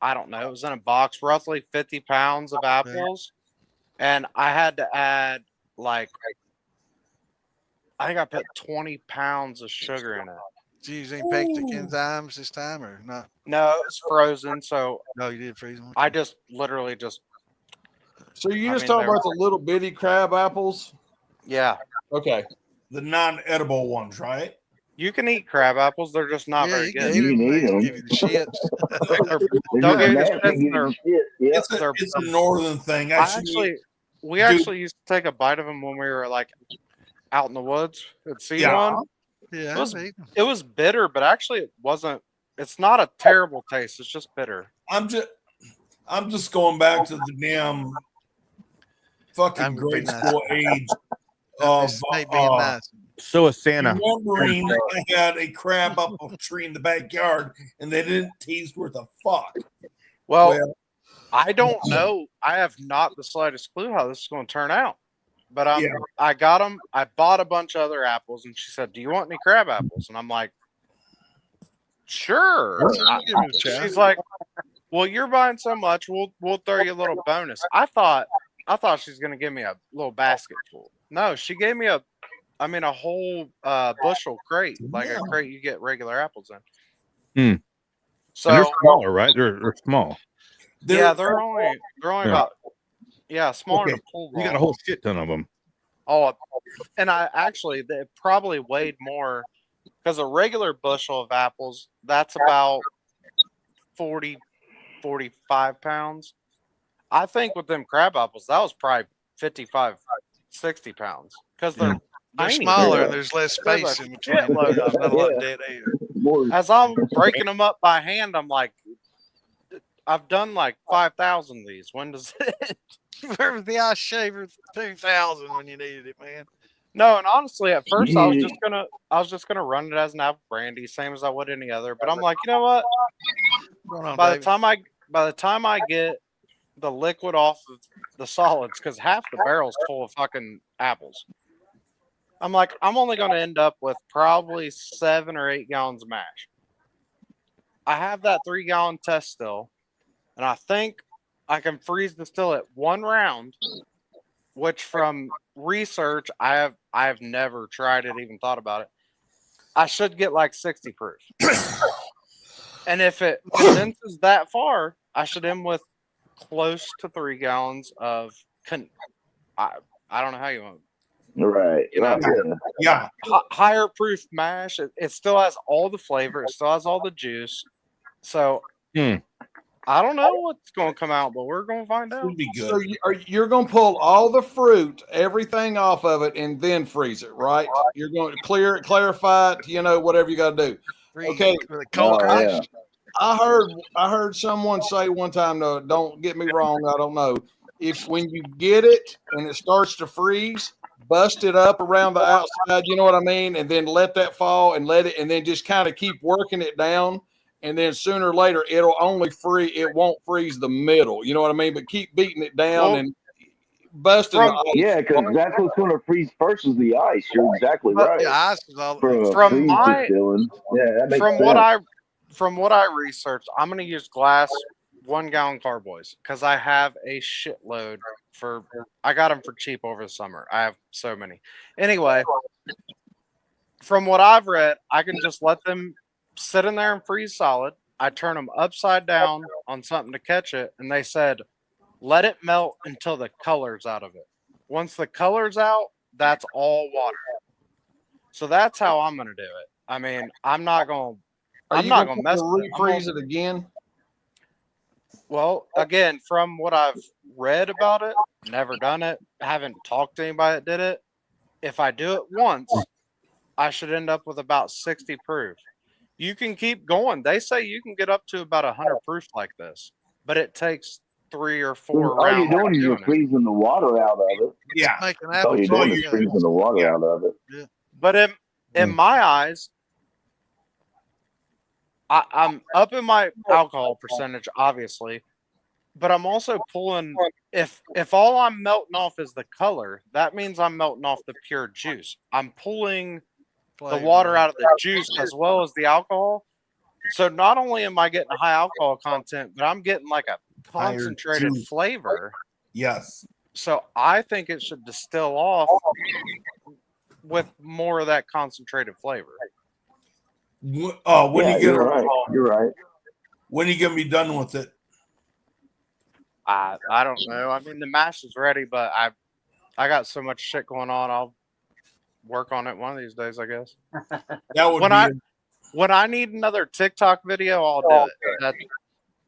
Speaker 7: I don't know, it was in a box, roughly 50 pounds of apples, and I had to add I think I put 20 pounds of sugar in it.
Speaker 1: Did you use any pectic enzymes this time or not?
Speaker 7: No, it was frozen. So
Speaker 1: no, you did freeze them.
Speaker 7: I just literally just.
Speaker 3: So you just talking about the little bitty crab apples?
Speaker 7: Yeah.
Speaker 3: Okay.
Speaker 16: The non-edible ones, right?
Speaker 7: You can eat crab apples. They're just not very good.
Speaker 13: You can eat them.
Speaker 1: Give you the shit.
Speaker 7: Don't give you the shit.
Speaker 16: It's a northern thing.
Speaker 7: We actually used to take a bite of them when we were like out in the woods and see one.
Speaker 1: Yeah,
Speaker 7: it was bitter, but actually it wasn't. It's not a terrible taste. It's just bitter.
Speaker 16: I'm just going back to the damn fucking grade school age of
Speaker 2: So is Santa.
Speaker 16: remembering I had a crab apple tree in the backyard and they didn't taste worth a fuck.
Speaker 7: Well, I don't know. I have not the slightest clue how this is going to turn out. But I got them. I bought a bunch of other apples, and she said, "Do you want any crab apples?" And I'm like, "Sure." She's like, "Well, you're buying so much, we'll throw you a little bonus." I thought she's going to give me a little basket full. No, she gave me a whole bushel crate, like a crate you get regular apples in. So
Speaker 2: and they're smaller, right? They're small.
Speaker 7: They're only about smaller than a pool ball.
Speaker 2: You got a whole shit ton of them.
Speaker 7: Oh, and they probably weighed more because a regular bushel of apples, that's about 40, 45 pounds. I think with them crab apples, that was probably 55, 60 pounds because they're
Speaker 1: smaller and there's less space in between. Not a lot of dead air.
Speaker 7: As I'm breaking them up by hand, I'm like, I've done like 5,000 of these. When does it?
Speaker 1: Remember the ice shaver 2000 when you needed it, man.
Speaker 7: No, and honestly, at first I was just gonna run it as an apple brandy, same as I would any other. But I'm like, you know what? By the time I get the liquid off of the solids, because half the barrel's full of fucking apples, I'm like, I'm only gonna end up with probably 7 or 8 gallons of mash. I have that 3-gallon test still, and I think I can freeze the still at 1 round, which from research I have never tried it, even thought about it. I should get like 60 proof. And if it condenses that far, I should end with close to 3 gallons of I don't know how you want.
Speaker 13: Right.
Speaker 7: Higher proof mash. It still has all the flavor. It still has all the juice. So I don't know what's going to come out, but we're going to find out.
Speaker 15: So you're going to pull all the fruit, everything off of it, and then freeze it, right? You're going to clear it, clarify it, whatever you got to do. Okay. I heard someone say one time, don't get me wrong, I don't know. If when you get it and it starts to freeze, bust it up around the outside, you know what I mean? And then let that fall and and then just kind of keep working it down. And then sooner or later, it won't freeze the middle. You know what I mean? But keep beating it down and busting the ice.
Speaker 13: Yeah, because that's what's going to freeze first is the ice. You're exactly right.
Speaker 1: The ice is all
Speaker 13: From
Speaker 7: what I researched, I'm going to use glass 1-gallon carboys because I have a shitload I got them for cheap over the summer. I have so many. Anyway, from what I've read, I can just let them sit in there and freeze solid. I turn them upside down on something to catch it, and they said, let it melt until the color's out of it. Once the color's out, that's all water. So that's how I'm going to do it. I mean, I'm not going to mess with it.
Speaker 15: Refreeze it again?
Speaker 7: Well, again, from what I've read about it, never done it, haven't talked to anybody that did it. If I do it once, I should end up with about 60 proof. You can keep going. They say you can get up to about 100 proof like this, but it takes 3 or 4
Speaker 13: all
Speaker 7: rounds.
Speaker 13: you're doing is you're freezing the water out of it.
Speaker 15: Yeah.
Speaker 13: All you're doing is freezing the water out of it.
Speaker 1: Yeah.
Speaker 7: But in my eyes, I'm up in my alcohol percentage, obviously, but I'm also pulling. If all I'm melting off is the color, that means I'm melting off the pure juice. I'm pulling the water out of the juice as well as the alcohol. So not only am I getting a high alcohol content, but I'm getting like a concentrated flavor.
Speaker 16: Yes.
Speaker 7: So I think it should distill off with more of that concentrated flavor.
Speaker 16: You're
Speaker 13: right.
Speaker 16: When are you going to be done with it?
Speaker 7: I don't know. I mean, the mash is ready, but I got so much shit going on. I'll work on it one of these days, I guess.
Speaker 16: That would
Speaker 7: when I need another TikTok video, I'll do it.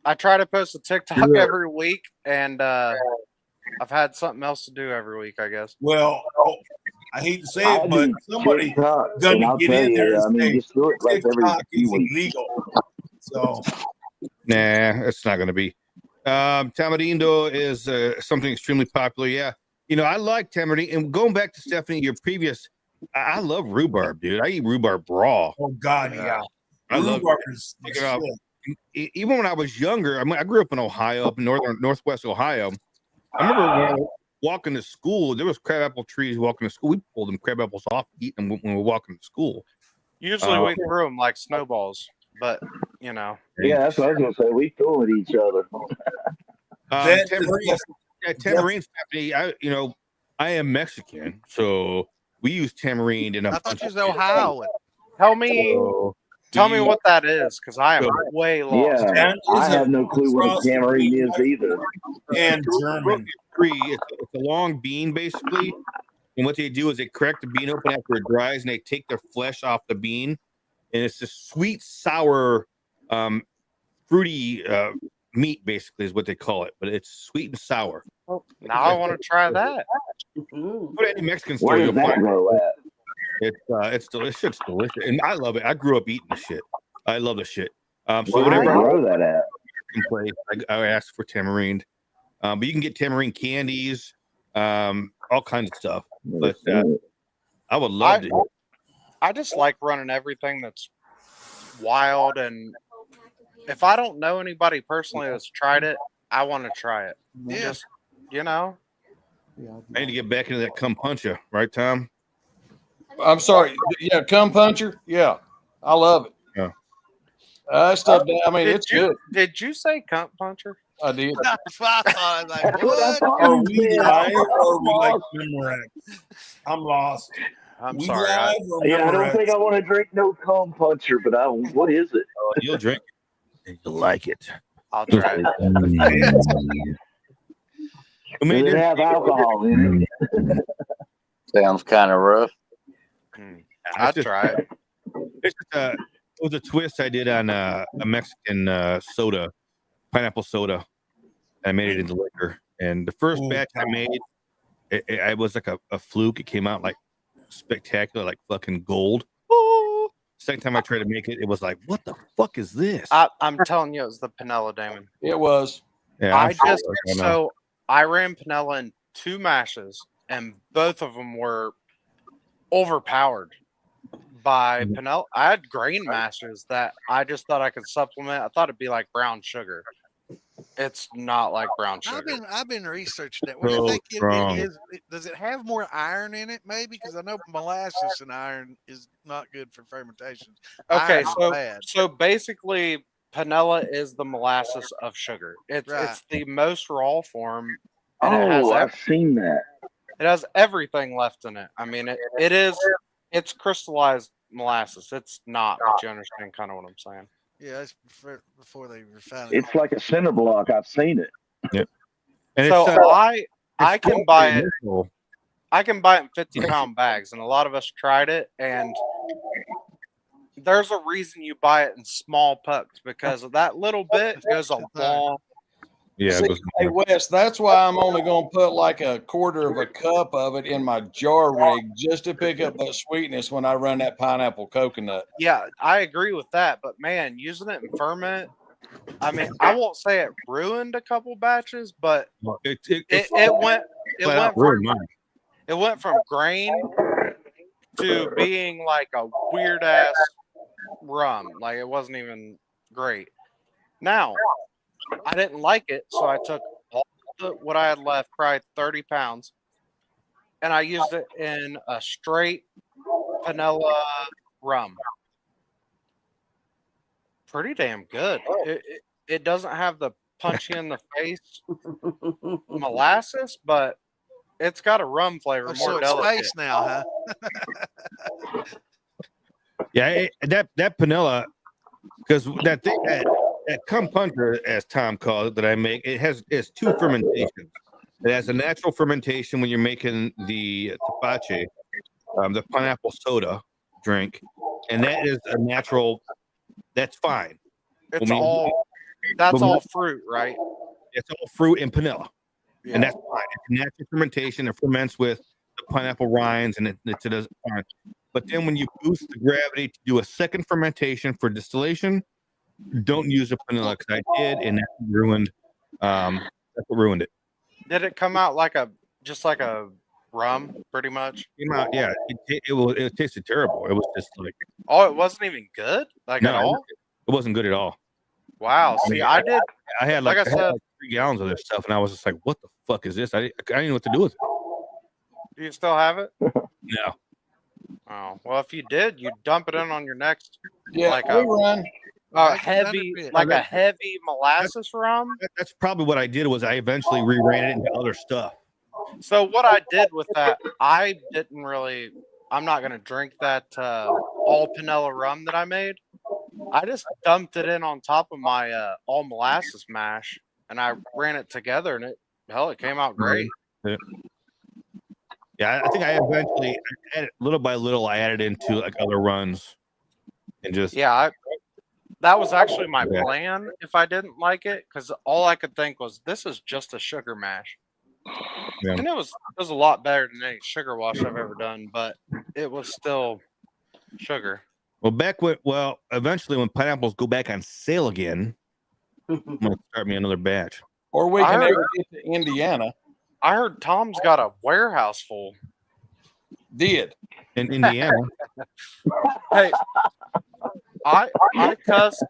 Speaker 7: I try to post a TikTok every week, and I've had something else to do every week, I guess.
Speaker 19: Well, I hate to say it, but somebody gonna get in there and say
Speaker 13: just do it like every
Speaker 19: TikTok
Speaker 13: few
Speaker 19: is
Speaker 13: weeks.
Speaker 19: illegal. So,
Speaker 2: Nah, it's not going to be. Tamarindo is something extremely popular. Yeah, I like tamarind. And going back to Stephanie, your previous, I love rhubarb, dude. I eat rhubarb raw.
Speaker 19: oh God, yeah.
Speaker 2: I love
Speaker 19: Rhubarb is
Speaker 2: it. Even when I was younger, I grew up in Ohio, up in northwest Ohio. I remember when I was walking to school, there was crabapple trees walking to school. We pulled them crab apples off, eat them when we were walking to school.
Speaker 7: Usually we threw them like snowballs, but
Speaker 13: Yeah, that's what I was gonna say. We throw at each other.
Speaker 2: Tamarind, Stephanie, I am Mexican, so we use tamarind in a.
Speaker 1: I thought you was Ohio.
Speaker 7: Tell me what that is, because I am way lost.
Speaker 13: Yeah, I have no clue what a tamarind is either.
Speaker 19: And German.
Speaker 2: It's a long bean, basically. And what they do is they crack the bean open after it dries, and they take the flesh off the bean. And it's this sweet, sour, fruity meat, basically, is what they call it. But it's sweet and sour.
Speaker 7: Oh, now I want to try that.
Speaker 2: Go to any Mexican store,
Speaker 13: Where
Speaker 2: you'll
Speaker 13: does that
Speaker 2: find
Speaker 13: grow at?
Speaker 2: it's delicious. It's delicious, and I love it. I grew up eating the shit. I love the shit. So
Speaker 13: Where do
Speaker 2: whenever
Speaker 13: they grow that at?
Speaker 2: I ask for tamarind, but you can get tamarind candies, all kinds of stuff. But I would love to.
Speaker 7: I just like running everything that's wild, and if I don't know anybody personally that's tried it, I want to try it.
Speaker 1: Yeah.
Speaker 7: Just,
Speaker 2: I need to get back into that cum puncher, right, Tom?
Speaker 15: I'm sorry. Yeah, cum puncher. Yeah, I love it.
Speaker 2: Yeah.
Speaker 15: Stuff. I mean, it's good.
Speaker 7: Did you say cunt puncher?
Speaker 15: I did.
Speaker 1: That's what I thought. I was like, what?
Speaker 19: Are we live or are we like Memorex? I'm lost.
Speaker 7: I'm sorry.
Speaker 13: I don't think I want to drink no cum puncher, but what is it?
Speaker 2: You'll drink it and you'll like it.
Speaker 7: I'll try it.
Speaker 13: Does it have alcohol in it?
Speaker 17: Sounds kind of rough.
Speaker 7: I'd try it.
Speaker 2: It was a twist I did on a Mexican soda, pineapple soda. I made it into liquor. And the first batch I made, it was like a fluke. It came out like spectacular, like fucking gold. Oh. Second time I tried to make it, it was like, what the fuck is this?
Speaker 7: I'm telling you, it was the Panella Damon.
Speaker 15: It was.
Speaker 2: Yeah,
Speaker 7: I ran Panella in 2 mashes, and both of them were overpowered by Panella. I had grain mashes that I just thought I could supplement. I thought it'd be like brown sugar. It's not like brown sugar.
Speaker 1: I've been researching that. What do you think it is? Does it have more iron in it? Maybe because I know molasses and iron is not good for fermentation.
Speaker 7: Okay, so basically, Panella is the molasses of sugar. It's the most raw form. And
Speaker 13: I've seen that.
Speaker 7: It has everything left in it. I mean, it's crystallized molasses. It's not, but you understand kind of what I'm saying.
Speaker 1: Yeah, it's before they refine it.
Speaker 13: It's like a cinder block. I've seen it.
Speaker 2: Yep.
Speaker 7: And so I can buy it. I can buy it in 50-pound bags, and a lot of us tried it. And there's a reason you buy it in small pucks, because of that little bit goes a long.
Speaker 2: Yeah.
Speaker 15: See, hey Wes, that's why I'm only going to put like a quarter of a cup of it in my jar rig just to pick up that sweetness when I run that pineapple coconut.
Speaker 7: Yeah, I agree with that. But man, using it in ferment, I mean, I won't say it ruined a couple batches, but it went from grain to being like a weird ass rum. Like it wasn't even great. Now, I didn't like it, so I took what I had left, probably 30 pounds, and I used it in a straight vanilla rum. Pretty damn good. It doesn't have the punchy in the face molasses, but it's got a rum flavor.
Speaker 1: So
Speaker 7: More
Speaker 1: it's
Speaker 7: delicate.
Speaker 1: space now, huh?
Speaker 2: Yeah, that Panella, because that thing that cum puncher, as Tom called it, that I make, it's 2 fermentations. It has a natural fermentation when you're making the tepache, the pineapple soda drink, and that is a natural. That's fine.
Speaker 7: That's all fruit, right?
Speaker 2: It's all fruit and Panella. and that's fine. It's natural fermentation. It ferments with the pineapple rinds, and it does fine. But then when you boost the gravity to do a second fermentation for distillation, don't use a vanilla, because I did, and that ruined. That's what ruined it.
Speaker 7: Did it come out like just like a rum, pretty much?
Speaker 2: Came out, yeah. It tasted terrible. It was just like.
Speaker 7: Oh, it wasn't even good, like at all.
Speaker 2: It wasn't good at all.
Speaker 7: Wow. See, I did.
Speaker 2: I had
Speaker 7: like I
Speaker 2: had
Speaker 7: said,
Speaker 2: like 3 gallons of this stuff, and I was just like, "What the fuck is this?" I didn't know what to do with it.
Speaker 7: Do you still have it?
Speaker 2: No.
Speaker 7: Oh well, if you did, you dump it in on your next.
Speaker 15: Yeah,
Speaker 7: like
Speaker 15: we run.
Speaker 7: a heavy, like a heavy molasses rum.
Speaker 2: That's probably what I did. Was I eventually reran it into other stuff.
Speaker 7: So what I did with that, I didn't really. I'm not gonna drink that all vanilla rum that I made. I just dumped it in on top of my all molasses mash, and I ran it together, and it came out great.
Speaker 2: Yeah, I think I eventually, little by little, I added into like other runs, and just
Speaker 7: that was actually my plan. If I didn't like it, because all I could think was this is just a sugar mash, and it was a lot better than any sugar wash I've ever done, but it was still sugar.
Speaker 2: Well, eventually when pineapples go back on sale again, I'm gonna start me another batch.
Speaker 15: Or we can ever get to Indiana.
Speaker 7: I heard Tom's got a warehouse full.
Speaker 15: Did
Speaker 2: in Indiana?
Speaker 7: Hey, I cuss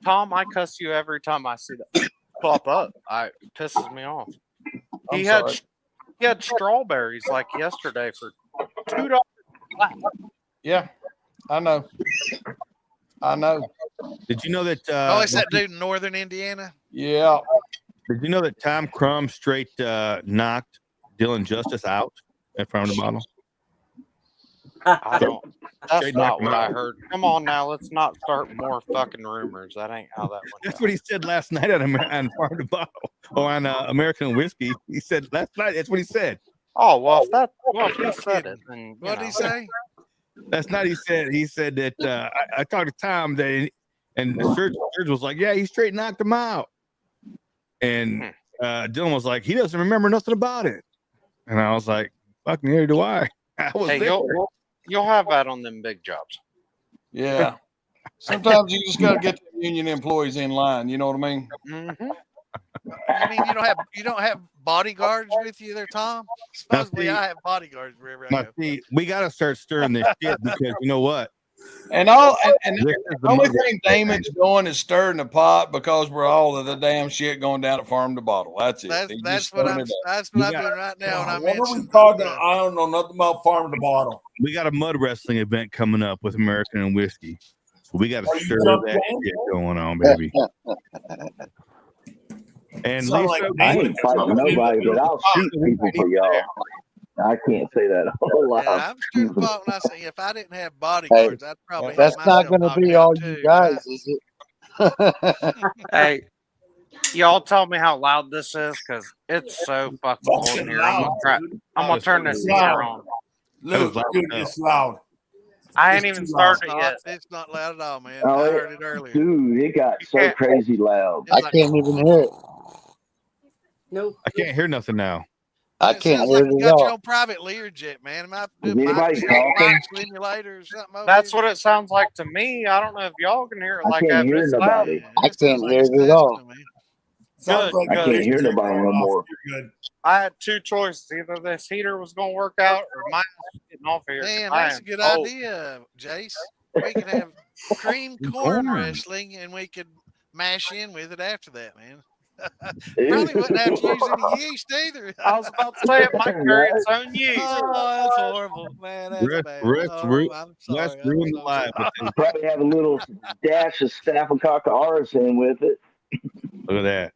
Speaker 7: Tom. I cuss you every time I see that pop up. It pisses me off. He had strawberries like yesterday for $2.
Speaker 15: Yeah, I know.
Speaker 2: Did you know that?
Speaker 1: It's that dude in northern Indiana.
Speaker 15: Yeah.
Speaker 2: Did you know that Tom Crum straight knocked Dylan Justice out at Farm to Bottle?
Speaker 7: I don't. That's not what I heard. Come on now, let's not start more fucking rumors. That ain't how that went.
Speaker 2: That's what he said last night on Farm to Bottle or on American Whiskey. He said last night. That's what he said.
Speaker 7: Oh well, if he said it, then
Speaker 1: what did he say?
Speaker 2: Last night he said that I talked to Tom and the surgeon was like, yeah, he straight knocked him out. And Dylan was like, he doesn't remember nothing about it. And I was like, fuck, neither do I. I was there.
Speaker 7: You'll have that on them big jobs.
Speaker 15: Yeah. Sometimes you just got to get the union employees in line. You know what I mean?
Speaker 7: Mm-hmm.
Speaker 1: I mean, you don't have bodyguards with you there, Tom? Supposedly, I have bodyguards wherever I go.
Speaker 2: See, we got to start stirring this shit because you know what?
Speaker 15: And the only thing Damon's doing is stirring the pot because we're all of the damn shit going down at Farm to Bottle. That's it.
Speaker 1: That's what I'm doing right now. And
Speaker 19: What are we talking? I don't know nothing about Farm to Bottle.
Speaker 2: We got a mud wrestling event coming up with American and Whiskey. So we got to stir that shit going on, baby. And Lisa,
Speaker 13: I ain't fighting nobody, but I'll shoot people for y'all. I can't say that a whole lot.
Speaker 1: Yeah, I'm sure the part when I say if I didn't have bodyguards, I'd probably.
Speaker 17: That's not going to be all you guys, is it?
Speaker 7: Hey, y'all tell me how loud this is because it's so fucking loud in here. I'm gonna turn this heater on.
Speaker 19: Luke, it's loud.
Speaker 7: I ain't even started yet.
Speaker 1: It's not loud at all, man.
Speaker 13: Oh,
Speaker 1: I heard it earlier.
Speaker 13: Dude, it got so crazy loud.
Speaker 17: I can't even hear it.
Speaker 14: Nope.
Speaker 2: I can't hear nothing now.
Speaker 17: I can't hear it
Speaker 1: You
Speaker 17: at
Speaker 1: got your
Speaker 17: all.
Speaker 1: own private Learjet, man. Am I
Speaker 13: Is
Speaker 1: doing
Speaker 13: anybody
Speaker 1: my
Speaker 13: talking?
Speaker 1: simulator or something? Over
Speaker 7: That's
Speaker 1: here?
Speaker 7: what it sounds like to me. I don't know if y'all can hear it
Speaker 13: I
Speaker 7: like
Speaker 13: can't
Speaker 7: that.
Speaker 13: hear
Speaker 7: But it's loud.
Speaker 13: nobody.
Speaker 17: I can't hear it at all.
Speaker 19: Sounds like
Speaker 13: I can't hear nobody no more.
Speaker 19: You're good.
Speaker 7: I had two choices: either this heater was going to work out, or mine was getting off here.
Speaker 1: Man,
Speaker 7: I
Speaker 1: that's a
Speaker 7: am
Speaker 1: good
Speaker 7: cold.
Speaker 1: idea, Jace. We could have cream corn wrestling, and we could mash in with it after that, man. Probably wouldn't have to use any yeast either.
Speaker 7: I was about to say it might carry its own yeast.
Speaker 1: Oh, that's horrible, man. That's bad. I'm sorry.
Speaker 2: Ruined the live.
Speaker 13: Probably have a little dash of Staphylococcus aureus in with it.
Speaker 2: Look at that.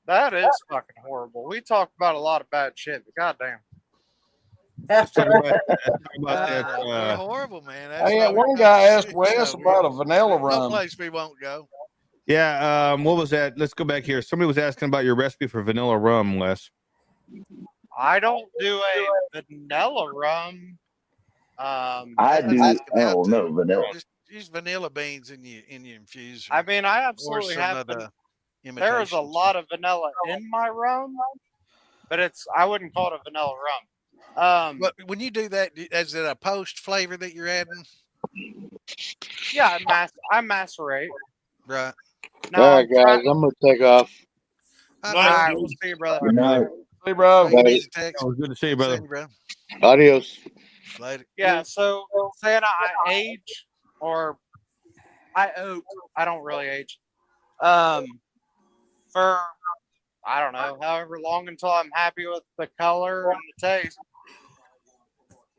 Speaker 7: That is fucking horrible. We talk about a lot of bad shit, but goddamn.
Speaker 1: We're horrible, man. That's
Speaker 15: Hey,
Speaker 1: why we're
Speaker 15: one
Speaker 1: not
Speaker 15: guy asked
Speaker 1: shit
Speaker 15: Wes
Speaker 1: show.
Speaker 15: about a vanilla
Speaker 1: No
Speaker 15: rum.
Speaker 1: place we won't go.
Speaker 2: Yeah. What was that? Let's go back here. Somebody was asking about your recipe for vanilla rum, Wes.
Speaker 7: I don't do a vanilla rum.
Speaker 13: I do. Oh no, vanilla.
Speaker 1: Just use vanilla beans in your infuser.
Speaker 7: I mean, I
Speaker 1: or
Speaker 7: absolutely
Speaker 1: some
Speaker 7: have.
Speaker 1: of the
Speaker 7: There is a
Speaker 1: imitations.
Speaker 7: lot of vanilla in my rum, but I wouldn't call it a vanilla rum.
Speaker 1: But when you do that, is it a post flavor that you're adding?
Speaker 7: Yeah, I macerate.
Speaker 1: Right.
Speaker 7: No,
Speaker 17: All right, guys, I'm gonna take off.
Speaker 7: All right, we'll see you, brother.
Speaker 17: Good night.
Speaker 15: Hey, bro.
Speaker 1: Take it easy, Tex.
Speaker 2: Oh, good to see you, brother.
Speaker 1: See you, bro.
Speaker 17: Adios.
Speaker 1: Later.
Speaker 7: Yeah, so saying I age or I oak, I don't really age. For I don't know, however long until I'm happy with the color and the taste.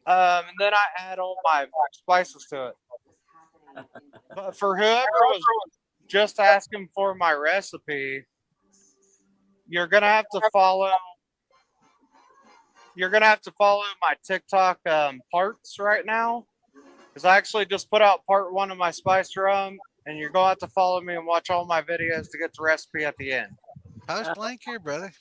Speaker 7: And then I add all my spices to it. But for whoever was just asking for my recipe, you're gonna have to follow. You're gonna have to follow my TikTok parts right now, because I actually just put out part 1 of my spice rum, and you're gonna have to follow me and watch all my videos to get the recipe at the end.
Speaker 1: Post link here, brother.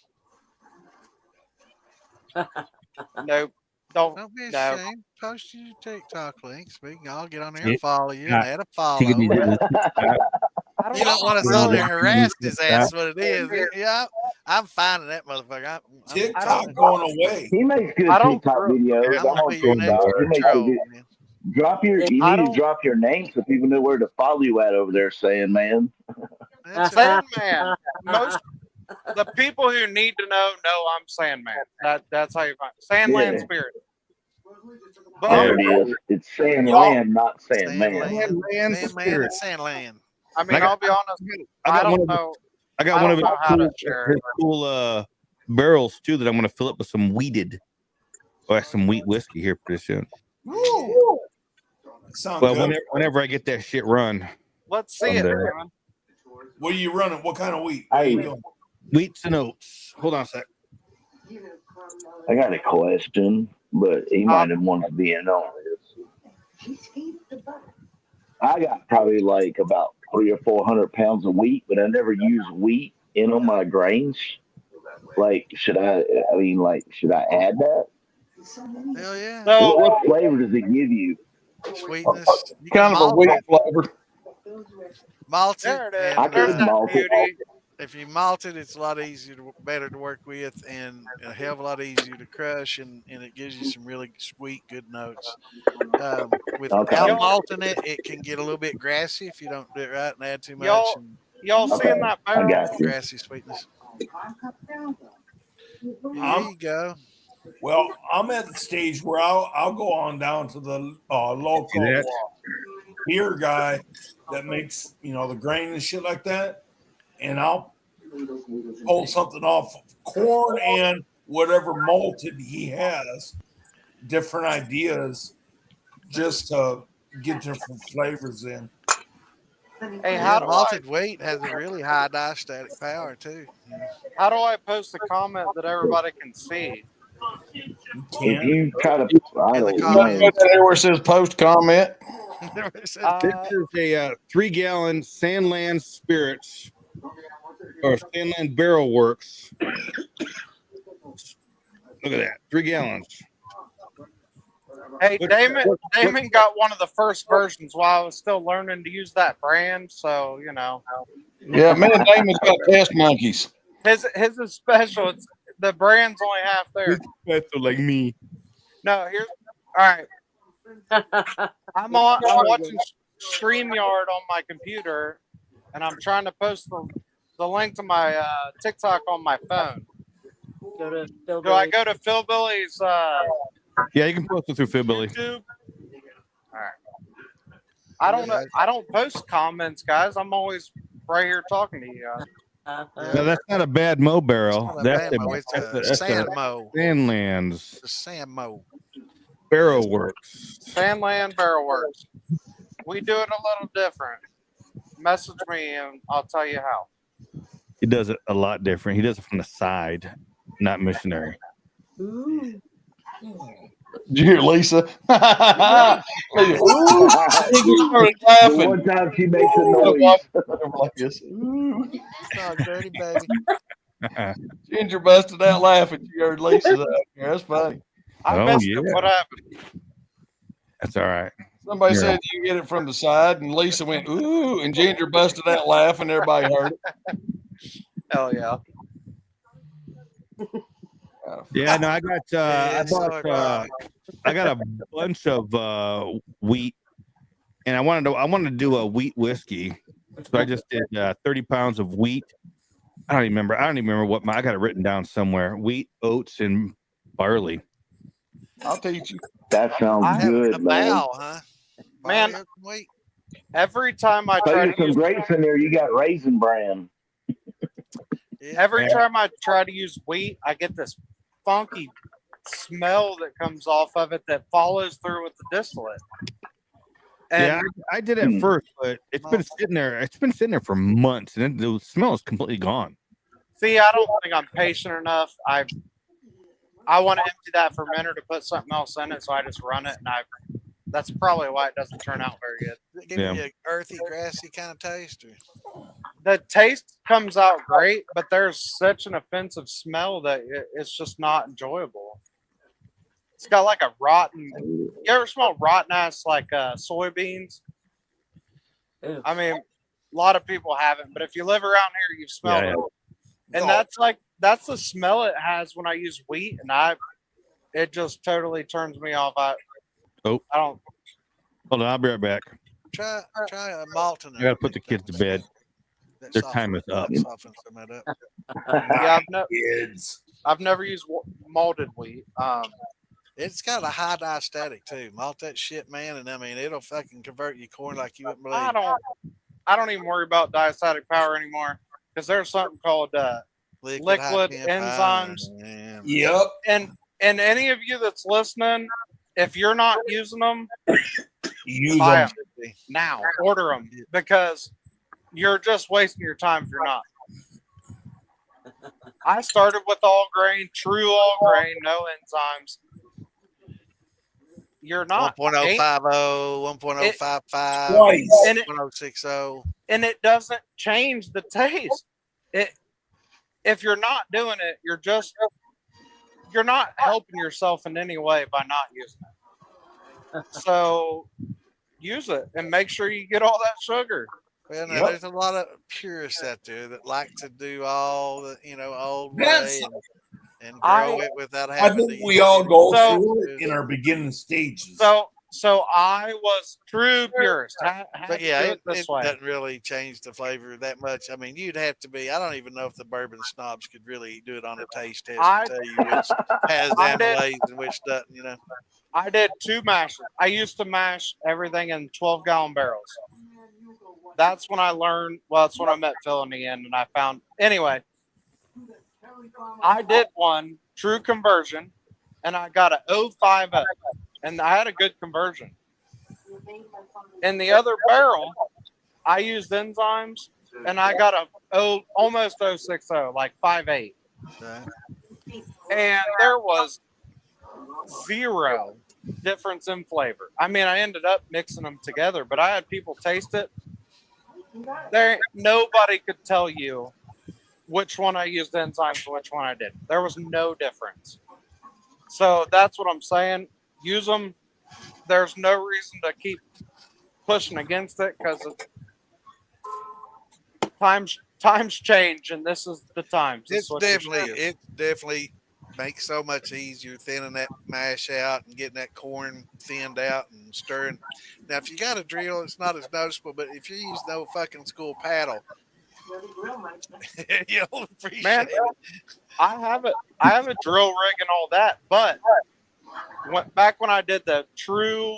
Speaker 7: Nope.
Speaker 1: Don't be
Speaker 7: No.
Speaker 1: ashamed. Post your TikTok links. We can all get on there and follow you and add a follow.
Speaker 2: She could use it.
Speaker 1: You don't want us on there harassed his ass. What it is? Yeah, I'm finding that motherfucker.
Speaker 19: TikTok going away.
Speaker 13: He makes good
Speaker 7: I don't
Speaker 13: TikTok videos.
Speaker 1: I'm gonna be your next
Speaker 13: He makes a
Speaker 1: troll.
Speaker 13: good- You need to drop your name so people know where to follow you at over there, Sandman.
Speaker 7: Sandman. The people who need to know I'm Sandman. That's how you find Sandland
Speaker 13: Yeah.
Speaker 7: Spirit.
Speaker 13: There it is. It's Sandland, not Sandman.
Speaker 1: Sandman and Sandland.
Speaker 7: I mean, I'll be honest. I don't know.
Speaker 2: I got one of his
Speaker 7: how to share it.
Speaker 2: cool barrels too that I'm gonna fill up with some wheated or some wheat whiskey here pretty soon.
Speaker 19: Woo. Sounds
Speaker 2: Well,
Speaker 19: good.
Speaker 2: whenever I get that shit run.
Speaker 7: Let's see it, man.
Speaker 19: What are you running? What kind of wheat?
Speaker 13: Hey.
Speaker 19: What are you doing?
Speaker 2: Wheats and oats. Hold on a sec.
Speaker 13: I got a question, but he might have wanted to be in on this. I got probably like about 300 or 400 pounds of wheat, but I never use wheat in on my grains. Like, should I add that?
Speaker 1: Hell yeah.
Speaker 13: What flavor does it give you?
Speaker 1: Sweetness. You
Speaker 15: Kind of a
Speaker 1: malt
Speaker 15: wheat
Speaker 1: it.
Speaker 15: flavor.
Speaker 1: Malt it.
Speaker 7: There it is.
Speaker 13: I
Speaker 7: There's
Speaker 13: could
Speaker 7: that
Speaker 13: malt it.
Speaker 7: beauty.
Speaker 1: If you malt it, it's a lot easier, better to work with, and a hell of a lot easier to crush, and it gives you some really sweet, good notes. Without malting it, it can get a little bit grassy if you don't do it right and add too much.
Speaker 7: Y'all seeing that barrel?
Speaker 1: Grassy sweetness. There you go.
Speaker 19: Well, I'm at the stage where I'll go on down to the local beer guy that makes the grain and shit like that, and I'll pull something off of corn and whatever malted he has, different ideas, just to get different flavors in.
Speaker 7: Hey,
Speaker 1: Yeah, malted wheat has a really high diastatic power too.
Speaker 7: How do I post a comment that everybody can see?
Speaker 13: If you try to, I don't
Speaker 15: Right there where it says post comment.
Speaker 2: This is a 3-gallon Sandland Spirits or Sandland Barrel Works. Look at that, 3 gallons.
Speaker 7: Hey, Damon got one of the first versions while I was still learning to use that brand, so
Speaker 15: Yeah, man, Damon's got test monkeys.
Speaker 7: His is special. The brand's only half there.
Speaker 2: Special like me.
Speaker 7: No, here's all right. I'm watching StreamYard on my computer, and I'm trying to post the link to my TikTok on my phone. Do I go to Phil Billy's?
Speaker 2: Yeah, you can post it through Philbilly.
Speaker 7: YouTube. All right. I don't know. I don't post comments, guys. I'm always right here talking to you guys.
Speaker 2: No, that's not a bad Mo barrel.
Speaker 1: It's
Speaker 2: That's
Speaker 1: a Sand Mo.
Speaker 2: Sandlands.
Speaker 1: The Sand Mo.
Speaker 2: Barrel Works.
Speaker 7: Sandland Barrel Works. We do it a little different. Message me and I'll tell you how.
Speaker 2: He does it a lot different. He does it from the side, not missionary.
Speaker 15: Did you hear Lisa? Ooh,
Speaker 13: one time she makes a noise.
Speaker 15: Like this.
Speaker 1: Oh, dirty baby.
Speaker 15: Ginger busted out laughing. She heard Lisa's out there. That's funny.
Speaker 7: I missed it. What happened?
Speaker 2: That's all right.
Speaker 15: Somebody said you get it from the side, and Lisa went, ooh, and Ginger busted out laughing. Everybody heard it.
Speaker 7: Hell yeah.
Speaker 2: Yeah, no, I got I got a bunch of wheat, and I wanted to do a wheat whiskey, so I just did 30 pounds of wheat. I don't even remember what I got it written down somewhere. Wheat, oats, and barley.
Speaker 15: I'll teach you.
Speaker 13: That sounds good,
Speaker 1: a
Speaker 13: man.
Speaker 1: bow, huh?
Speaker 7: Man,
Speaker 1: wait.
Speaker 7: Every time I
Speaker 13: So
Speaker 7: try
Speaker 13: there's
Speaker 7: to
Speaker 13: some
Speaker 7: use
Speaker 13: grapes in there. You got Raisin Bran.
Speaker 7: every time I try to use wheat, I get this funky smell that comes off of it that follows through with the distillate. And
Speaker 2: yeah, I did it first, but it's been sitting there. It's been sitting there for months, and the smell is completely gone.
Speaker 7: see, I don't think I'm patient enough. I want to empty that fermenter to put something else in it, so I just run it, and that's probably why it doesn't turn out very good.
Speaker 1: Does it give you an earthy, grassy kind of taste? Or?
Speaker 7: The taste comes out great, but there's such an offensive smell that it's just not enjoyable. It's got like a rotten. You ever smell rotten ass like soybeans? I mean, a lot of people haven't, but if you live around here, you've smelled it. And that's the smell it has when I use wheat, and it just totally turns me off. I don't.
Speaker 2: Hold on, I'll be right back.
Speaker 1: Try a Malton.
Speaker 2: I gotta put the kids to bed. Their time is up.
Speaker 1: Softens some of that up.
Speaker 7: Yeah, I've never used malted wheat.
Speaker 1: It's got a high diastatic too. Malt that shit, man, and I mean it'll fucking convert your corn like you wouldn't believe.
Speaker 7: I don't even worry about diastatic power anymore because there's something called liquid enzymes.
Speaker 15: Yep.
Speaker 7: And any of you that's listening, if you're not using them, buy them now. Order them because you're just wasting your time if you're not. I started with all grain, true all grain, no enzymes. You're not
Speaker 1: 1.050, 1.055, 1.060.
Speaker 7: And it doesn't change the taste. If you're not doing it, you're not helping yourself in any way by not using it. So use it and make sure you get all that sugar.
Speaker 1: Well, now, there's a lot of purists out there that like to do all the old way and grow it without having.
Speaker 19: I think we all go through it in our beginning stages.
Speaker 7: So I was true purist.
Speaker 1: But yeah, it doesn't really change the flavor that much. I mean, you'd have to be. I don't even know if the bourbon snobs could really do it on a taste test and tell you which has amylase and which doesn't.
Speaker 7: I did 2 mashes. I used to mash everything in 12-gallon barrels. That's when I learned. Well, that's when I met Phil in the end, and I found. Anyway, I did one true conversion, and I got a 050, and I had a good conversion. In the other barrel, I used enzymes, and I got almost 060, like 5.8. And there was 0 difference in flavor. I mean, I ended up mixing them together, but I had people taste it. Nobody could tell you which one I used enzymes and which one I didn't. There was no difference. So that's what I'm saying. Use them. There's no reason to keep pushing against it because times change, and this is the times.
Speaker 1: It definitely makes so much easier thinning that mash out and getting that corn thinned out and stirring. Now, if you got a drill, it's not as noticeable, but if you use no fucking school paddle, you'll appreciate it.
Speaker 7: I have a drill rig and all that, but back when I did the true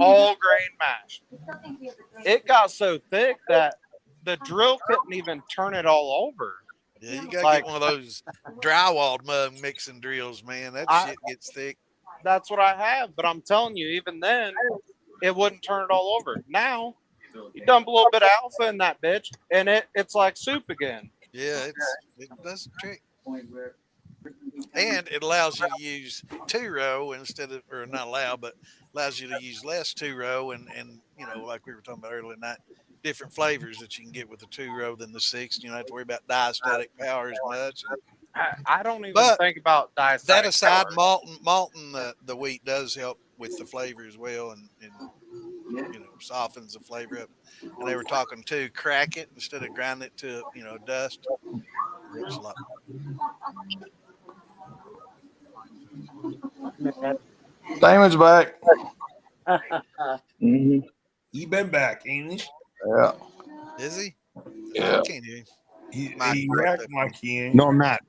Speaker 7: all grain mash, it got so thick that the drill couldn't even turn it all over.
Speaker 1: Yeah, you gotta get one of those drywall mug mixing drills, man. That shit gets thick.
Speaker 7: That's what I have, but I'm telling you, even then, it wouldn't turn it all over. Now, you dump a little bit of alpha in that bitch, and it's like soup again.
Speaker 1: Yeah, it does the trick. And it allows you to use 2-row instead of, or not allow, but allows you to use less 2-row and like we were talking about earlier tonight, different flavors that you can get with the 2-row than the 6. You don't have to worry about diastatic power as much.
Speaker 7: I don't even think about diastatic.
Speaker 1: That aside,
Speaker 7: power.
Speaker 1: malting the wheat does help with the flavor as well, and softens the flavor up. And they were talking too, crack it instead of grind it to dust. Helps a lot.
Speaker 15: Damon's back.
Speaker 13: Mm-hmm.
Speaker 19: He been back, ain't he?
Speaker 15: Yeah.
Speaker 1: Is he?
Speaker 15: Yeah.
Speaker 1: I can't hear him.
Speaker 19: He act like he ain't.
Speaker 2: No, I'm not.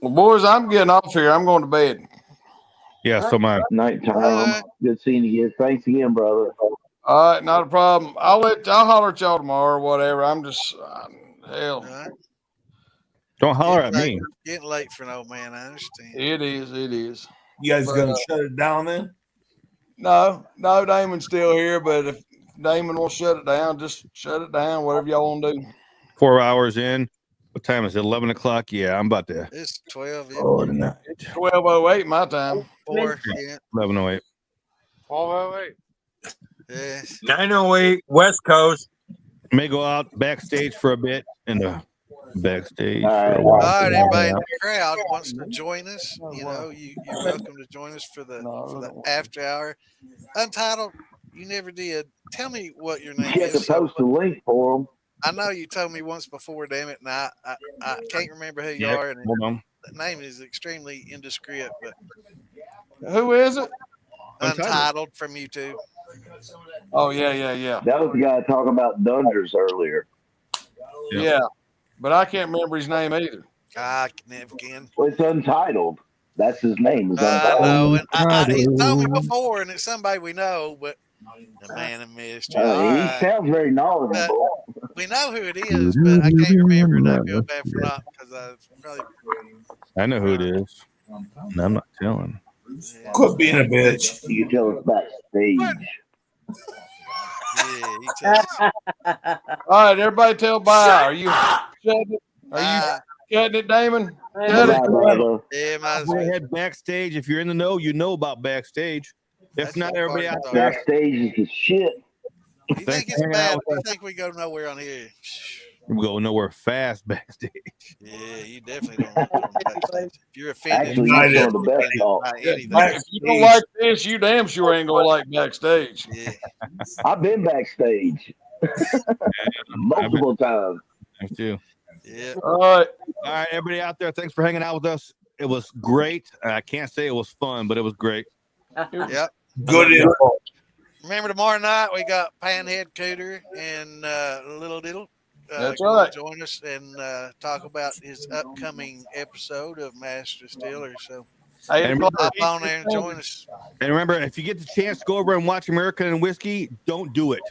Speaker 15: Well, boys, I'm getting off here. I'm going to bed.
Speaker 2: Yeah, so my
Speaker 13: Night, Tom. Good seeing you again. Thanks again, brother.
Speaker 15: All right, not a problem. I'll holler at y'all tomorrow or whatever. I'm just hell.
Speaker 2: Don't holler at me.
Speaker 1: Getting late for an old man. I understand.
Speaker 15: It is. It is.
Speaker 19: You guys
Speaker 15: But,
Speaker 19: gonna shut it down then?
Speaker 15: No, Damon's still here. But if Damon will shut it down, just shut it down. Whatever y'all want to do.
Speaker 2: 4 hours in. What time is it? 11 o'clock? Yeah, I'm about to.
Speaker 1: It's 12.
Speaker 2: Oh, night.
Speaker 15: It's 12:08 my time.
Speaker 1: 4. Yeah.
Speaker 2: 11:08.
Speaker 7: 12:08.
Speaker 1: Yes.
Speaker 9: 9:08 West Coast.
Speaker 2: May go out backstage for a bit in the backstage.
Speaker 13: All right.
Speaker 2: For a while.
Speaker 1: All right, everybody in the crowd wants to join us. You know, you're welcome to join us for the after hour. Untitled, you never did. Tell me what your name
Speaker 13: You have
Speaker 1: is.
Speaker 13: to post a link for them.
Speaker 1: I know you told me once before, damn it, and I can't remember who you
Speaker 2: Yeah,
Speaker 1: are. And
Speaker 2: hold on.
Speaker 1: the name is extremely indiscreet, but
Speaker 15: Who is it?
Speaker 1: Untitled from YouTube.
Speaker 15: Oh yeah.
Speaker 13: That was the guy talking about Dunders earlier.
Speaker 15: Yeah, but I can't remember his name either.
Speaker 1: I never can.
Speaker 13: Well, it's Untitled. That's his name. Is
Speaker 1: I know,
Speaker 13: Untitled.
Speaker 1: and he told me before, and it's somebody we know, but the man of mystery.
Speaker 13: He sounds very knowledgeable.
Speaker 1: We know who it is, but I can't remember, and I feel bad for not because I probably.
Speaker 2: I know who it is. And I'm not telling.
Speaker 19: Quit being a bitch.
Speaker 13: You can tell us backstage.
Speaker 1: Yeah, he tells us.
Speaker 15: All right, everybody, tell bye. Are you shutting it? Are you shutting it, Damon? Shut it.
Speaker 1: Yeah, might as
Speaker 2: Go
Speaker 1: well.
Speaker 2: ahead backstage. If you're in the know, you know about backstage. If not, everybody out there.
Speaker 13: Backstage is the shit.
Speaker 1: You think it's bad? You think we go nowhere on here?
Speaker 2: We go nowhere fast backstage.
Speaker 1: Yeah, you definitely don't go backstage. If you're offended,
Speaker 13: Actually, you're some of the best talk.
Speaker 15: If you don't like this, you damn sure ain't gonna like backstage.
Speaker 1: Yeah.
Speaker 13: I've been backstage multiple times.
Speaker 2: Thank you.
Speaker 1: Yeah.
Speaker 15: All right.
Speaker 2: All right, everybody out there, thanks for hanging out with us. It was great. I can't say it was fun, but it was great.
Speaker 1: Yep.
Speaker 19: Good info.
Speaker 1: Remember tomorrow night we got Panhead Cooter and Little Diddle.
Speaker 15: That's
Speaker 1: gonna
Speaker 15: right.
Speaker 1: Join us and talk about his upcoming episode of Master Stealer. So hop on there and join us.
Speaker 2: And remember, if you get the chance to go over and watch American and Whiskey, don't do it.